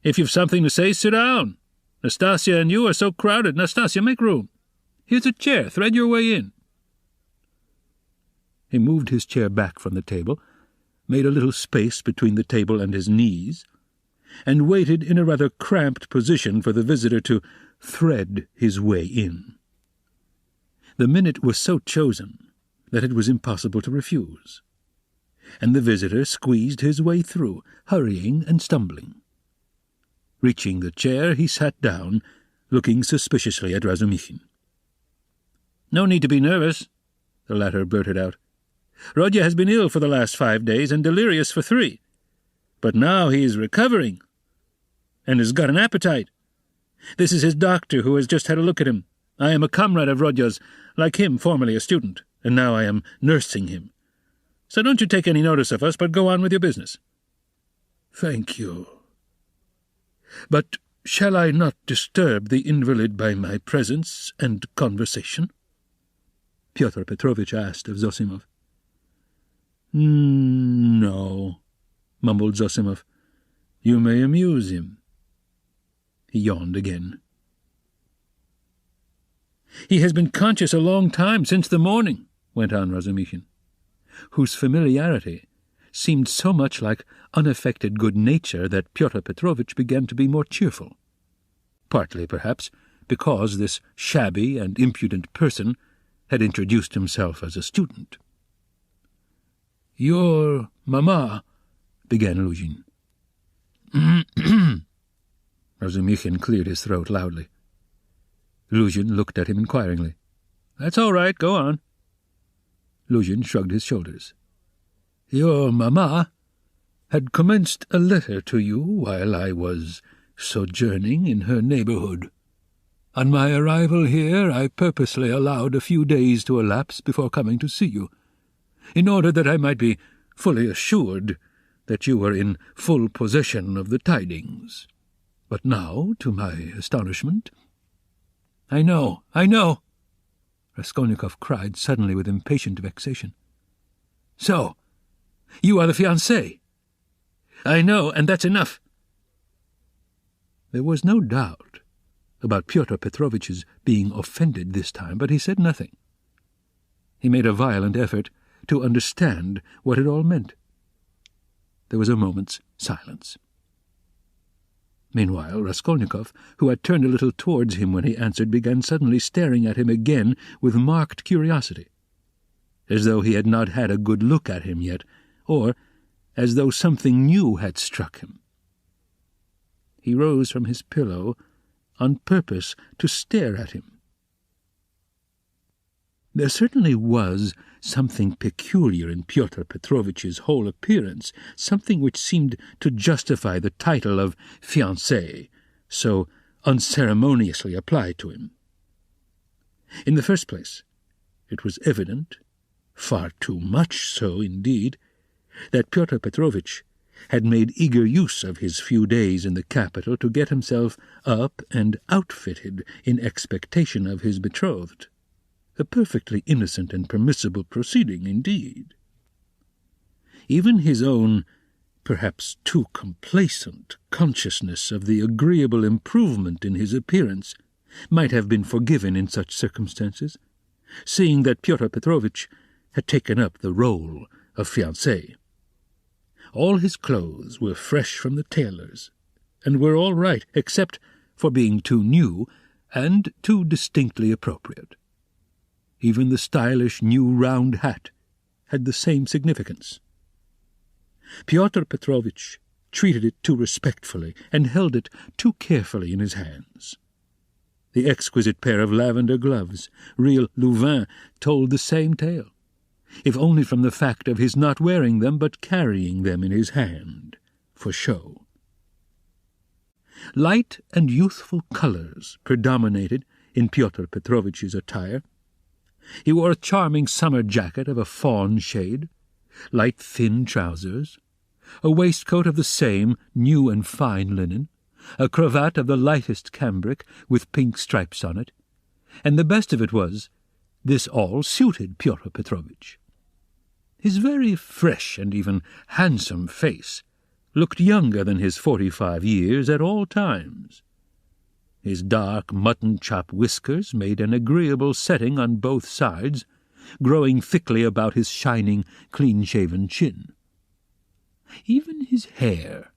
"If you've something to say, sit down. Nastasia and you are so crowded. Nastasia, make room. Here's a chair. Thread your way in." He moved his chair back from the table, made a little space between the table and his knees, and waited in a rather cramped position for the visitor to thread his way in. The minute was so chosen that it was impossible to refuse, and the visitor squeezed his way through, hurrying and stumbling. Reaching the chair, he sat down, looking suspiciously at Razumichin. "No need to be nervous," the latter blurted out. "Rodya has been ill for the last 5 days and delirious for 3. But now he is recovering, and has got an appetite. This is his doctor, who has just had a look at him. I am a comrade of Rodya's, like him, formerly a student, and now I am nursing him. So don't you take any notice of us, but go on with your business." "Thank you. But shall I not disturb the invalid by my presence and conversation?" Pyotr Petrovitch asked of Zosimov. "No," mumbled Zosimov. "You may amuse him." He yawned again. "He has been conscious a long time, since the morning," went on Razumikhin, whose familiarity seemed so much like unaffected good nature that Pyotr Petrovitch began to be more cheerful, partly, perhaps, because this shabby and impudent person had introduced himself as a student. "Your mamma," began Luzhin. Razumikhin cleared his throat loudly. Luzhin looked at him inquiringly. "That's all right, go on." Luzhin shrugged his shoulders. "Your mamma had commenced a letter to you while I was sojourning in her neighbourhood. On my arrival here, I purposely allowed a few days to elapse before coming to see you, in order that I might be fully assured that you were in full possession of the tidings. But now, to my astonishment—" I know, Raskolnikov cried suddenly with impatient vexation. "So, you are the fiancé?" "I know, and that's enough." There was no doubt about Pyotr Petrovitch's being offended this time, but he said nothing. He made a violent effort to understand what it all meant. There was a moment's silence. Meanwhile, Raskolnikov, who had turned a little towards him when he answered, began suddenly staring at him again with marked curiosity, as though he had not had a good look at him yet, or as though something new had struck him. He rose from his pillow on purpose to stare at him. There certainly was something peculiar in Pyotr Petrovitch's whole appearance, something which seemed to justify the title of fiancé, so unceremoniously applied to him. In the first place, it was evident, far too much so indeed, that Pyotr Petrovitch had made eager use of his few days in the capital to get himself up and outfitted in expectation of his betrothed. A perfectly innocent and permissible proceeding indeed. Even his own, perhaps too complacent, consciousness of the agreeable improvement in his appearance might have been forgiven in such circumstances, seeing that Pyotr Petrovitch had taken up the role of fiancé. All his clothes were fresh from the tailor's, and were all right, except for being too new and too distinctly appropriate. Even the stylish new round hat had the same significance. Pyotr Petrovitch treated it too respectfully and held it too carefully in his hands. The exquisite pair of lavender gloves, real Louvain, told the same tale, if only from the fact of his not wearing them but carrying them in his hand, for show. Light and youthful colours predominated in Pyotr Petrovitch's attire. He wore a charming summer jacket of a fawn shade, light thin trousers, a waistcoat of the same new and fine linen, a cravat of the lightest cambric with pink stripes on it, and the best of it was, this all suited Pyotr Petrovitch. His very fresh and even handsome face looked younger than his 45 years at all times. His dark mutton-chop whiskers made an agreeable setting on both sides, growing thickly about his shining, clean-shaven chin. Even his hair,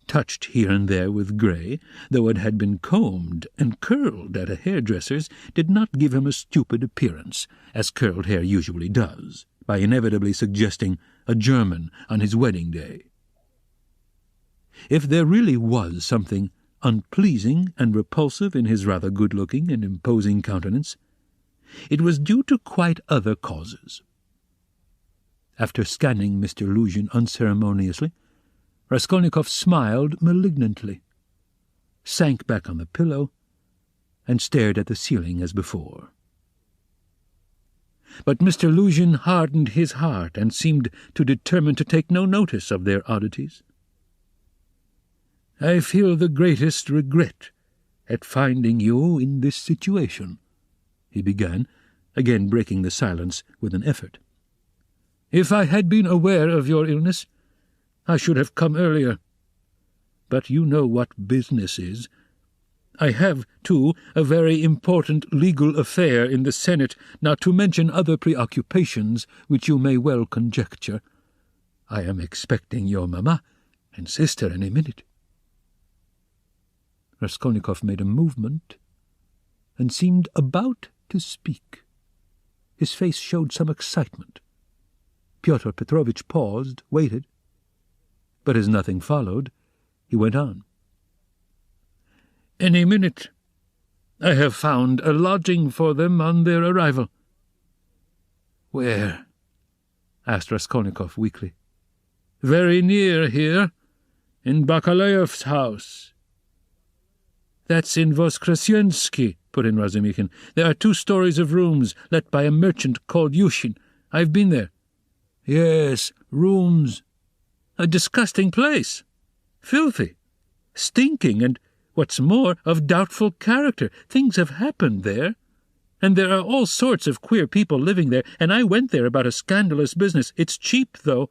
touched here and there with grey, though it had been combed and curled at a hairdresser's, did not give him a stupid appearance, as curled hair usually does, by inevitably suggesting a German on his wedding day. If there really was something unpleasing and repulsive in his rather good-looking and imposing countenance, it was due to quite other causes. After scanning Mr. Luzhin unceremoniously, Raskolnikov smiled malignantly, sank back on the pillow, and stared at the ceiling as before. But Mr. Luzhin hardened his heart and seemed to determine to take no notice of their oddities. "I feel the greatest regret at finding you in this situation," he began, again breaking the silence with an effort. "If I had been aware of your illness, I should have come earlier. But you know what business is. I have, too, a very important legal affair in the Senate, not to mention other preoccupations which you may well conjecture. I am expecting your mamma and sister any minute." Raskolnikov made a movement and seemed about to speak. His face showed some excitement. Pyotr Petrovitch paused, waited, but as nothing followed, he went on. "Any minute. I have found a lodging for them on their arrival." "Where?" asked Raskolnikov weakly. "Very near here, in Bakalayev's house." "That's in Voskresensky," put in Razumikhin. "There are 2 stories of rooms let by a merchant called Yushin. I've been there." "Yes, rooms." "A disgusting place. Filthy. Stinking, and, what's more, of doubtful character. Things have happened there. And there are all sorts of queer people living there, and I went there about a scandalous business. It's cheap, though.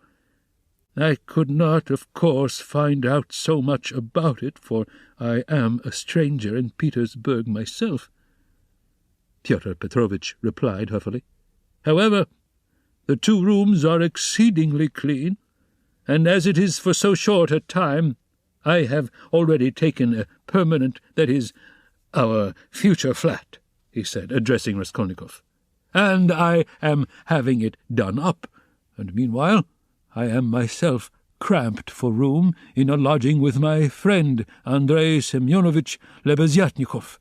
I could not, of course, find out so much about it, for I am a stranger in Petersburg myself," Pyotr Petrovitch replied huffily. "However, the 2 rooms are exceedingly clean, and as it is for so short a time, I have already taken a permanent, that is, our future flat," he said, addressing Raskolnikov, "and I am having it done up, and meanwhile I am myself cramped for room in a lodging with my friend Andrei Semyonovitch Lebeziatnikov,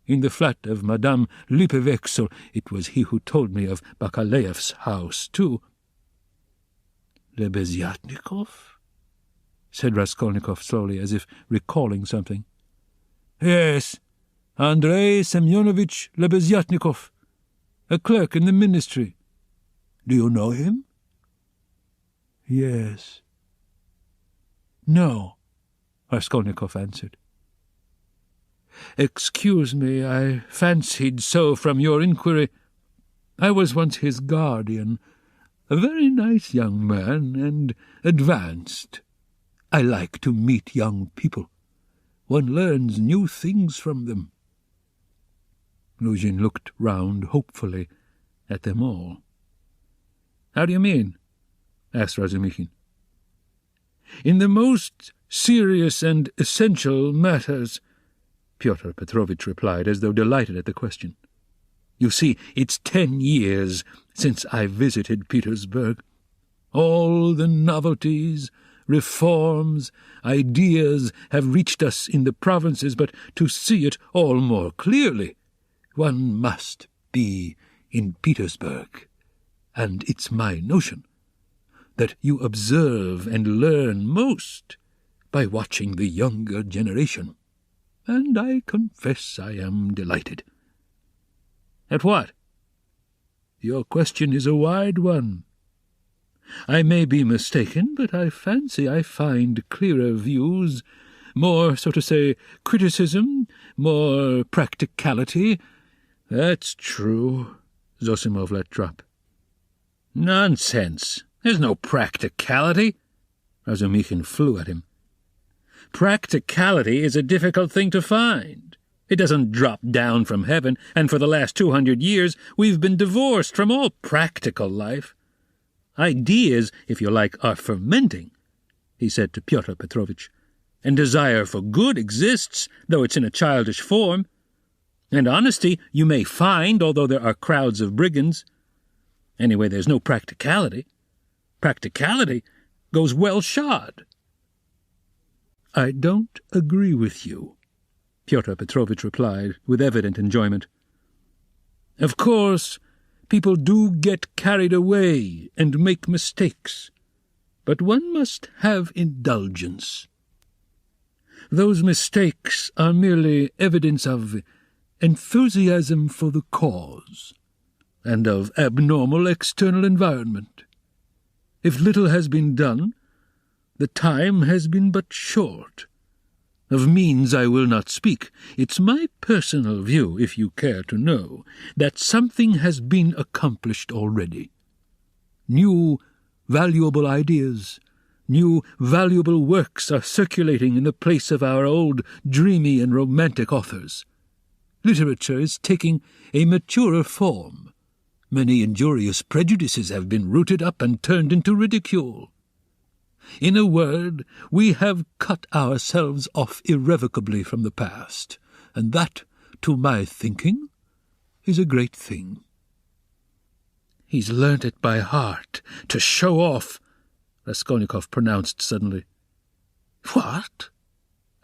in the flat of Madame Lippevexel. It was he who told me of Bakalayev's house, too." "Lebeziatnikov?" said Raskolnikov slowly, as if recalling something. "Yes, Andrei Semyonovitch Lebeziatnikov, a clerk in the ministry. Do you know him?" "Yes." "No," Raskolnikov answered. "Excuse me, I fancied so from your inquiry. I was once his guardian, a very nice young man, and advanced. I like to meet young people. One learns new things from them." Luzhin looked round hopefully at them all. "How do you mean?" asked Razumikhin. "In the most serious and essential matters," Pyotr Petrovitch replied, as though delighted at the question. "You see, it's 10 years since I visited Petersburg. All the novelties, reforms, ideas have reached us in the provinces, but to see it all more clearly, one must be in Petersburg, and it's my notion that you observe and learn most by watching the younger generation, and I confess I am delighted." "At what?" "Your question is a wide one. I may be mistaken, but I fancy I find clearer views, more, so to say, criticism, more practicality." "That's true," Zosimov let drop. "Nonsense. There's no practicality." Razumikhin flew at him. "Practicality is a difficult thing to find. It doesn't drop down from heaven, and for the last 200 years we've been divorced from all practical life. Ideas, if you like, are fermenting," he said to Pyotr Petrovitch, "and desire for good exists, though it's in a childish form. And honesty you may find, although there are crowds of brigands. Anyway, there's no practicality. Practicality goes well shod." "I don't agree with you," Pyotr Petrovitch replied, with evident enjoyment. "Of course, people do get carried away and make mistakes. but one must have indulgence. Those mistakes are merely evidence of enthusiasm for the cause, and of abnormal external environment. If little has been done, the time has been but short. Of means I will not speak. It's my personal view, if you care to know, that something has been accomplished already. New, valuable ideas, new, valuable works are circulating in the place of our old, dreamy and romantic authors. Literature is taking a maturer form. Many injurious prejudices have been rooted up and turned into ridicule. In a word, we have cut ourselves off irrevocably from the past, and that, to my thinking, is a great thing. He's learnt it by heart, to show off, Raskolnikov pronounced suddenly. What?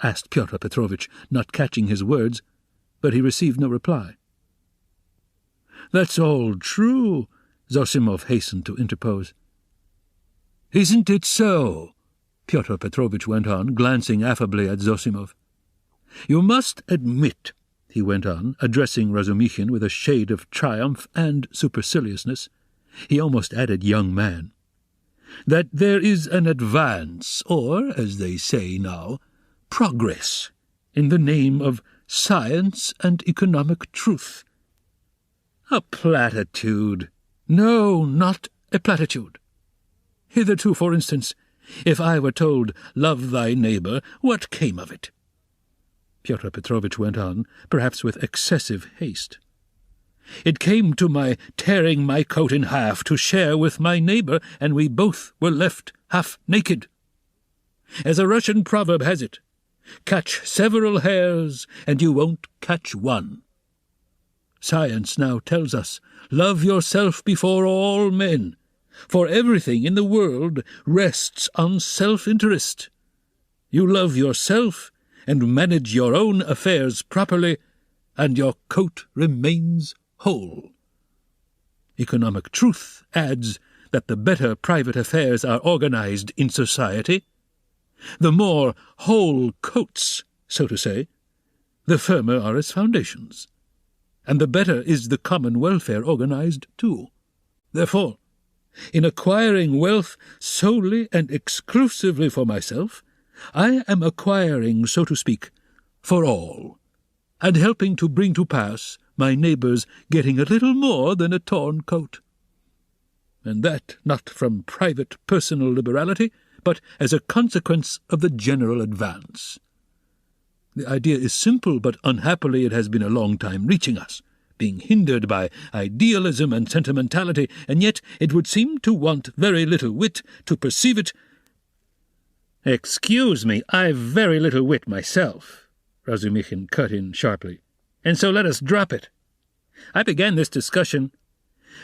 Asked Pyotr Petrovitch, not catching his words, but he received no reply. That's all true, Zosimov hastened to interpose. Isn't it so? Pyotr Petrovitch went on, glancing affably at Zosimov. You must admit, he went on, addressing Razumikhin with a shade of triumph and superciliousness, he almost added young man, that there is an advance, or, as they say now, progress, in the name of science and economic truth. A platitude. No, not a platitude. Hitherto, for instance, if I were told, love thy neighbour, what came of it? Pyotr Petrovitch went on, perhaps with excessive haste. It came to my tearing my coat in half to share with my neighbour, and we both were left half naked. As a Russian proverb has it, catch several hares, and you won't catch one. Science now tells us, love yourself before all men, for everything in the world rests on self-interest. You love yourself and manage your own affairs properly, and your coat remains whole. Economic truth adds that the better private affairs are organized in society, the more whole coats, so to say, the firmer are its foundations, and the better is the common welfare organized too. Therefore, in acquiring wealth solely and exclusively for myself, I am acquiring, so to speak, for all, and helping to bring to pass my neighbour's getting a little more than a torn coat. And that not from private personal liberality, but as a consequence of the general advance. The idea is simple, but unhappily it has been a long time reaching us, being hindered by idealism and sentimentality, and yet it would seem to want very little wit to perceive it. Excuse me, I've very little wit myself, Razumikhin cut in sharply, and so let us drop it. I began this discussion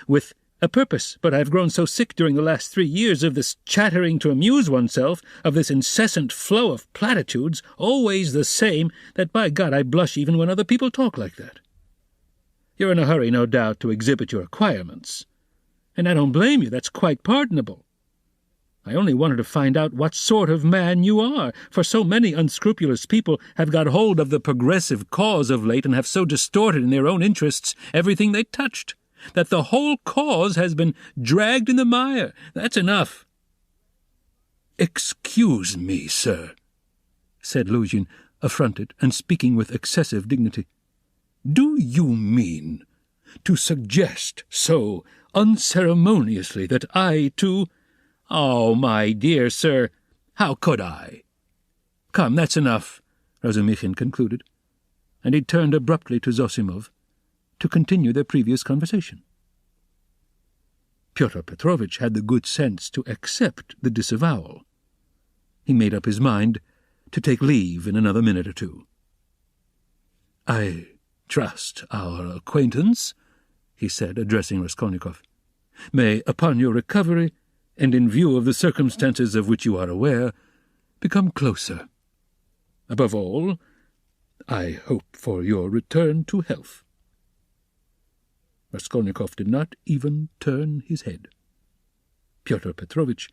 with a purpose, but I've grown so sick during the last 3 years of this chattering to amuse oneself, of this incessant flow of platitudes, always the same, that by God I blush even when other people talk like that. You're in a hurry, no doubt, to exhibit your acquirements, and I don't blame you, that's quite pardonable. I only wanted to find out what sort of man you are, for so many unscrupulous people have got hold of the progressive cause of late and have so distorted in their own interests everything they touched, that the whole cause has been dragged in the mire. That's enough. Excuse me, sir, said Luzhin, affronted and speaking with excessive dignity. Do you mean to suggest so unceremoniously that I, too— Oh, my dear sir, how could I? Come, that's enough, Razumikhin concluded, and he turned abruptly to Zosimov to continue their previous conversation. Pyotr Petrovitch had the good sense to accept the disavowal. He made up his mind to take leave in another minute or two. I trust our acquaintance, he said, addressing Raskolnikov, may, upon your recovery, and in view of the circumstances of which you are aware, become closer. Above all, I hope for your return to health. Raskolnikov did not even turn his head. Pyotr Petrovitch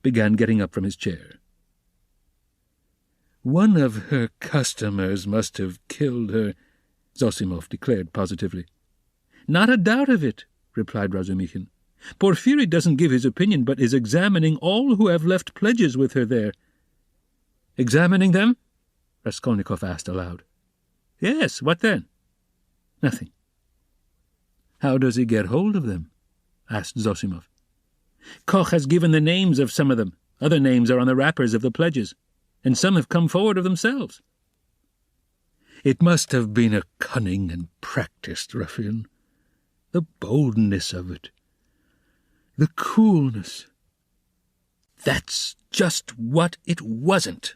began getting up from his chair. "One of her customers must have killed her," Zosimov declared positively. "Not a doubt of it," replied Razumikhin. "Porfiry doesn't give his opinion, but is examining all who have left pledges with her there." "Examining them?" Raskolnikov asked aloud. "Yes, what then?" "Nothing." "How does he get hold of them?" asked Zosimov. "Koch has given the names of some of them. Other names are on the wrappers of the pledges, and some have come forward of themselves." "It must have been a cunning and practised ruffian. The boldness of it. The coolness." "That's just what it wasn't,"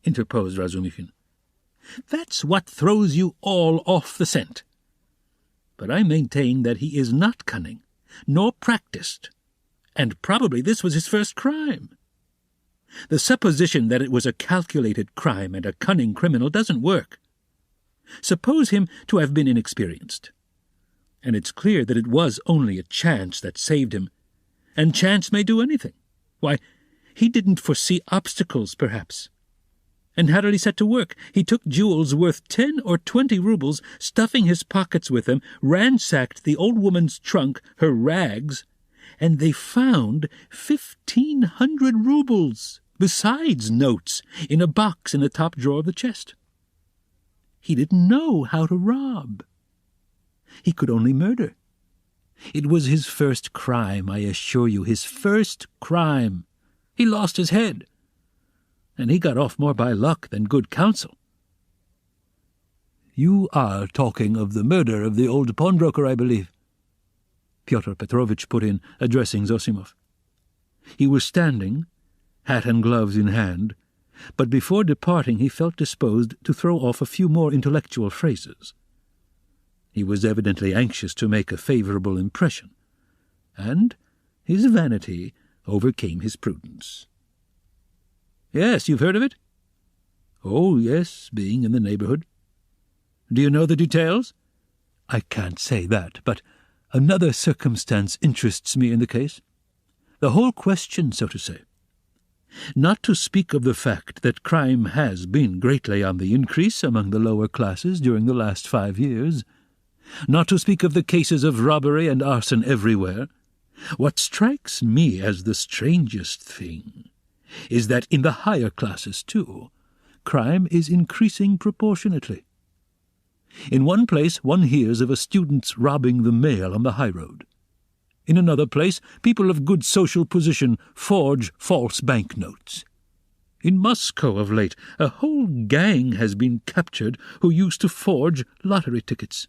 interposed Razumikhin. "That's what throws you all off the scent. But I maintain that he is not cunning, nor practised, and probably this was his first crime. The supposition that it was a calculated crime and a cunning criminal doesn't work. Suppose him to have been inexperienced, and it's clear that it was only a chance that saved him, and chance may do anything. Why, he didn't foresee obstacles, perhaps. And how did he set to work? He took jewels worth 10 or 20 rubles, stuffing his pockets with them, ransacked the old woman's trunk, her rags, and they found 1,500 rubles, besides notes, in a box in the top drawer of the chest. He didn't know how to rob. He could only murder. It was his first crime, I assure you, his first crime. He lost his head, and he got off more by luck than good counsel." "You are talking of the murder of the old pawnbroker, I believe," Pyotr Petrovitch put in, addressing Zosimov. He was standing, hat and gloves in hand, but before departing he felt disposed to throw off a few more intellectual phrases. He was evidently anxious to make a favourable impression, and his vanity overcame his prudence. "Yes, you've heard of it?" "Oh, yes, being in the neighbourhood." "Do you know the details?" "I can't say that, but another circumstance interests me in the case. The whole question, so to say. Not to speak of the fact that crime has been greatly on the increase among the lower classes during the last 5 years, not to speak of the cases of robbery and arson everywhere, what strikes me as the strangest thing is that in the higher classes, too, crime is increasing proportionately. In one place one hears of a student's robbing the mail on the high road. In another place, people of good social position forge false banknotes. In Moscow of late, a whole gang has been captured who used to forge lottery tickets.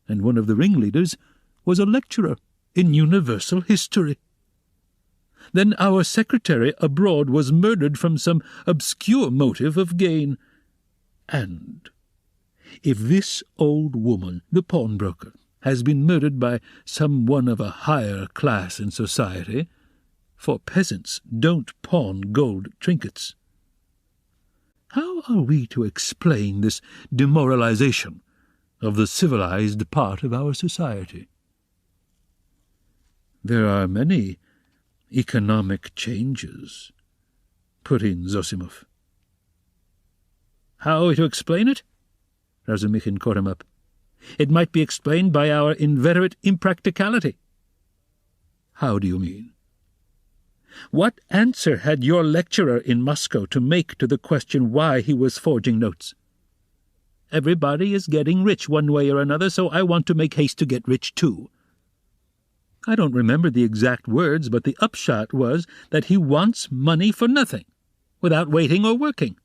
And one of the ringleaders was a lecturer in universal history. Then our secretary abroad was murdered from some obscure motive of gain. And if this old woman, the pawnbroker, has been murdered by some one of a higher class in society, for peasants don't pawn gold trinkets, how are we to explain this demoralization of the civilized part of our society?" "There are many economic changes," put in Zosimov. "How are we to explain it?" Razumikhin caught him up. "It might be explained by our inveterate impracticality." "How do you mean?" "What answer had your lecturer in Moscow to make to the question why he was forging notes? Everybody is getting rich one way or another, so I want to make haste to get rich too. I don't remember the exact words, but the upshot was that he wants money for nothing, without waiting or working.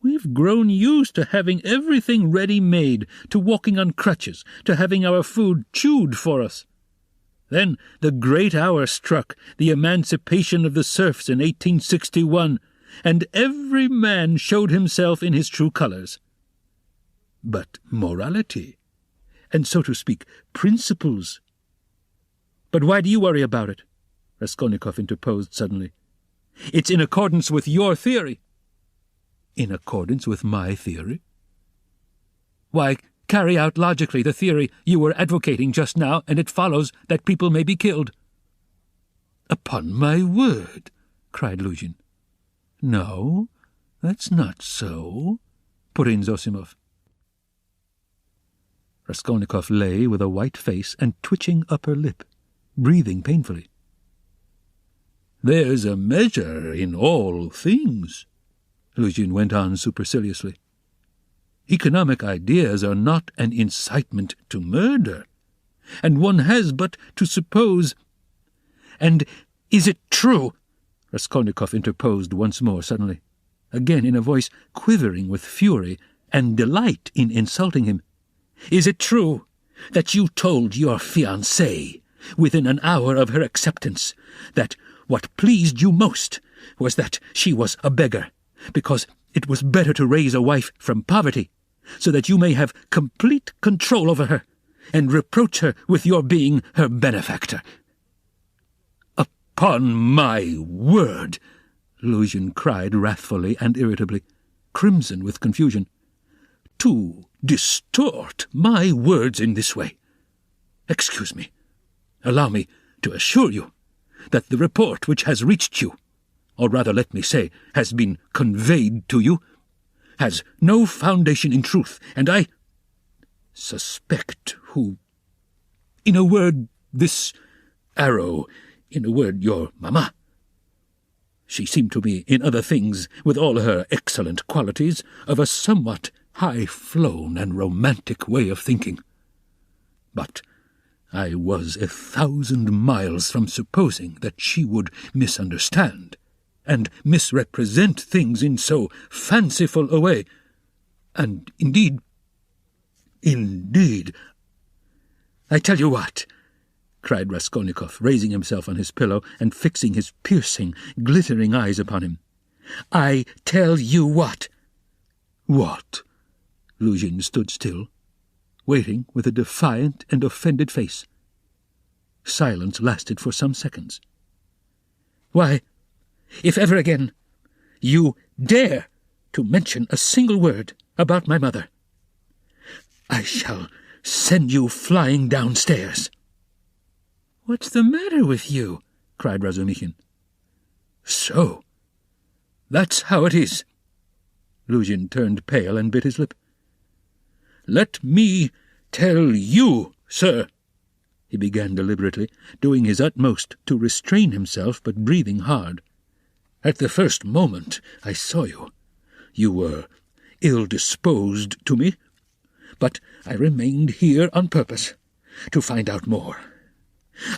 We've grown used to having everything ready-made, to walking on crutches, to having our food chewed for us. Then the great hour struck, the emancipation of the serfs in 1861, and every man showed himself in his true colours. But morality, and so to speak, principles—" "But why do you worry about it?" Raskolnikov interposed suddenly. "It's in accordance with your theory." "In accordance with my theory?" "Why, carry out logically the theory you were advocating just now, and it follows that people may be killed." "Upon my word," cried Luzhin. "No, that's not so," put in Zosimov. Raskolnikov lay with a white face and twitching upper lip, breathing painfully. "There's a measure in all things," Luzhin went on superciliously. "Economic ideas are not an incitement to murder, and one has but to suppose—" "And is it true?" Raskolnikov interposed once more suddenly, again in a voice quivering with fury and delight in insulting him. "Is it true that you told your fiancée, within an hour of her acceptance, that what pleased you most was that she was a beggar, because it was better to raise a wife from poverty, so that you may have complete control over her, and reproach her with your being her benefactor?" "Upon my word!" Luzhin cried wrathfully and irritably, crimson with confusion. "To distort my words in this way! Excuse me. Allow me to assure you that the report which has reached you, or rather let me say, has been conveyed to you, has no foundation in truth, and I suspect who... In a word, this arrow, in a word, your mamma. She seemed to me, in other things, with all her excellent qualities, of a somewhat high-flown and romantic way of thinking. But I was 1,000 miles from supposing that she would misunderstand and misrepresent things in so fanciful a way. And indeed, I tell you what," cried Raskolnikov, raising himself on his pillow and fixing his piercing, glittering eyes upon him. "I tell you what." "What?" Luzhin stood still, waiting with a defiant and offended face. Silence lasted for some seconds. "Why, if ever again you dare to mention a single word about my mother, I shall send you flying downstairs." "What's the matter with you?" cried Razumikhin. "So, that's how it is." Luzhin turned pale and bit his lip. "Let me tell you, sir," he began deliberately, doing his utmost to restrain himself, but breathing hard. "At the first moment I saw you, you were ill-disposed to me, but I remained here on purpose to find out more.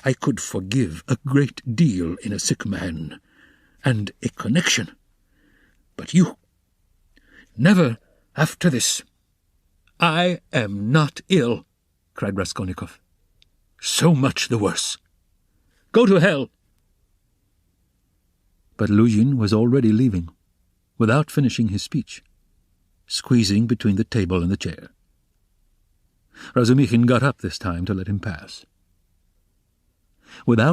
I could forgive a great deal in a sick man, and a connection. But you, never after this." "I am not ill," cried Raskolnikov. "So much the worse. Go to hell." But Luzhin was already leaving, without finishing his speech, squeezing between the table and the chair. Razumikhin got up this time to let him pass. Without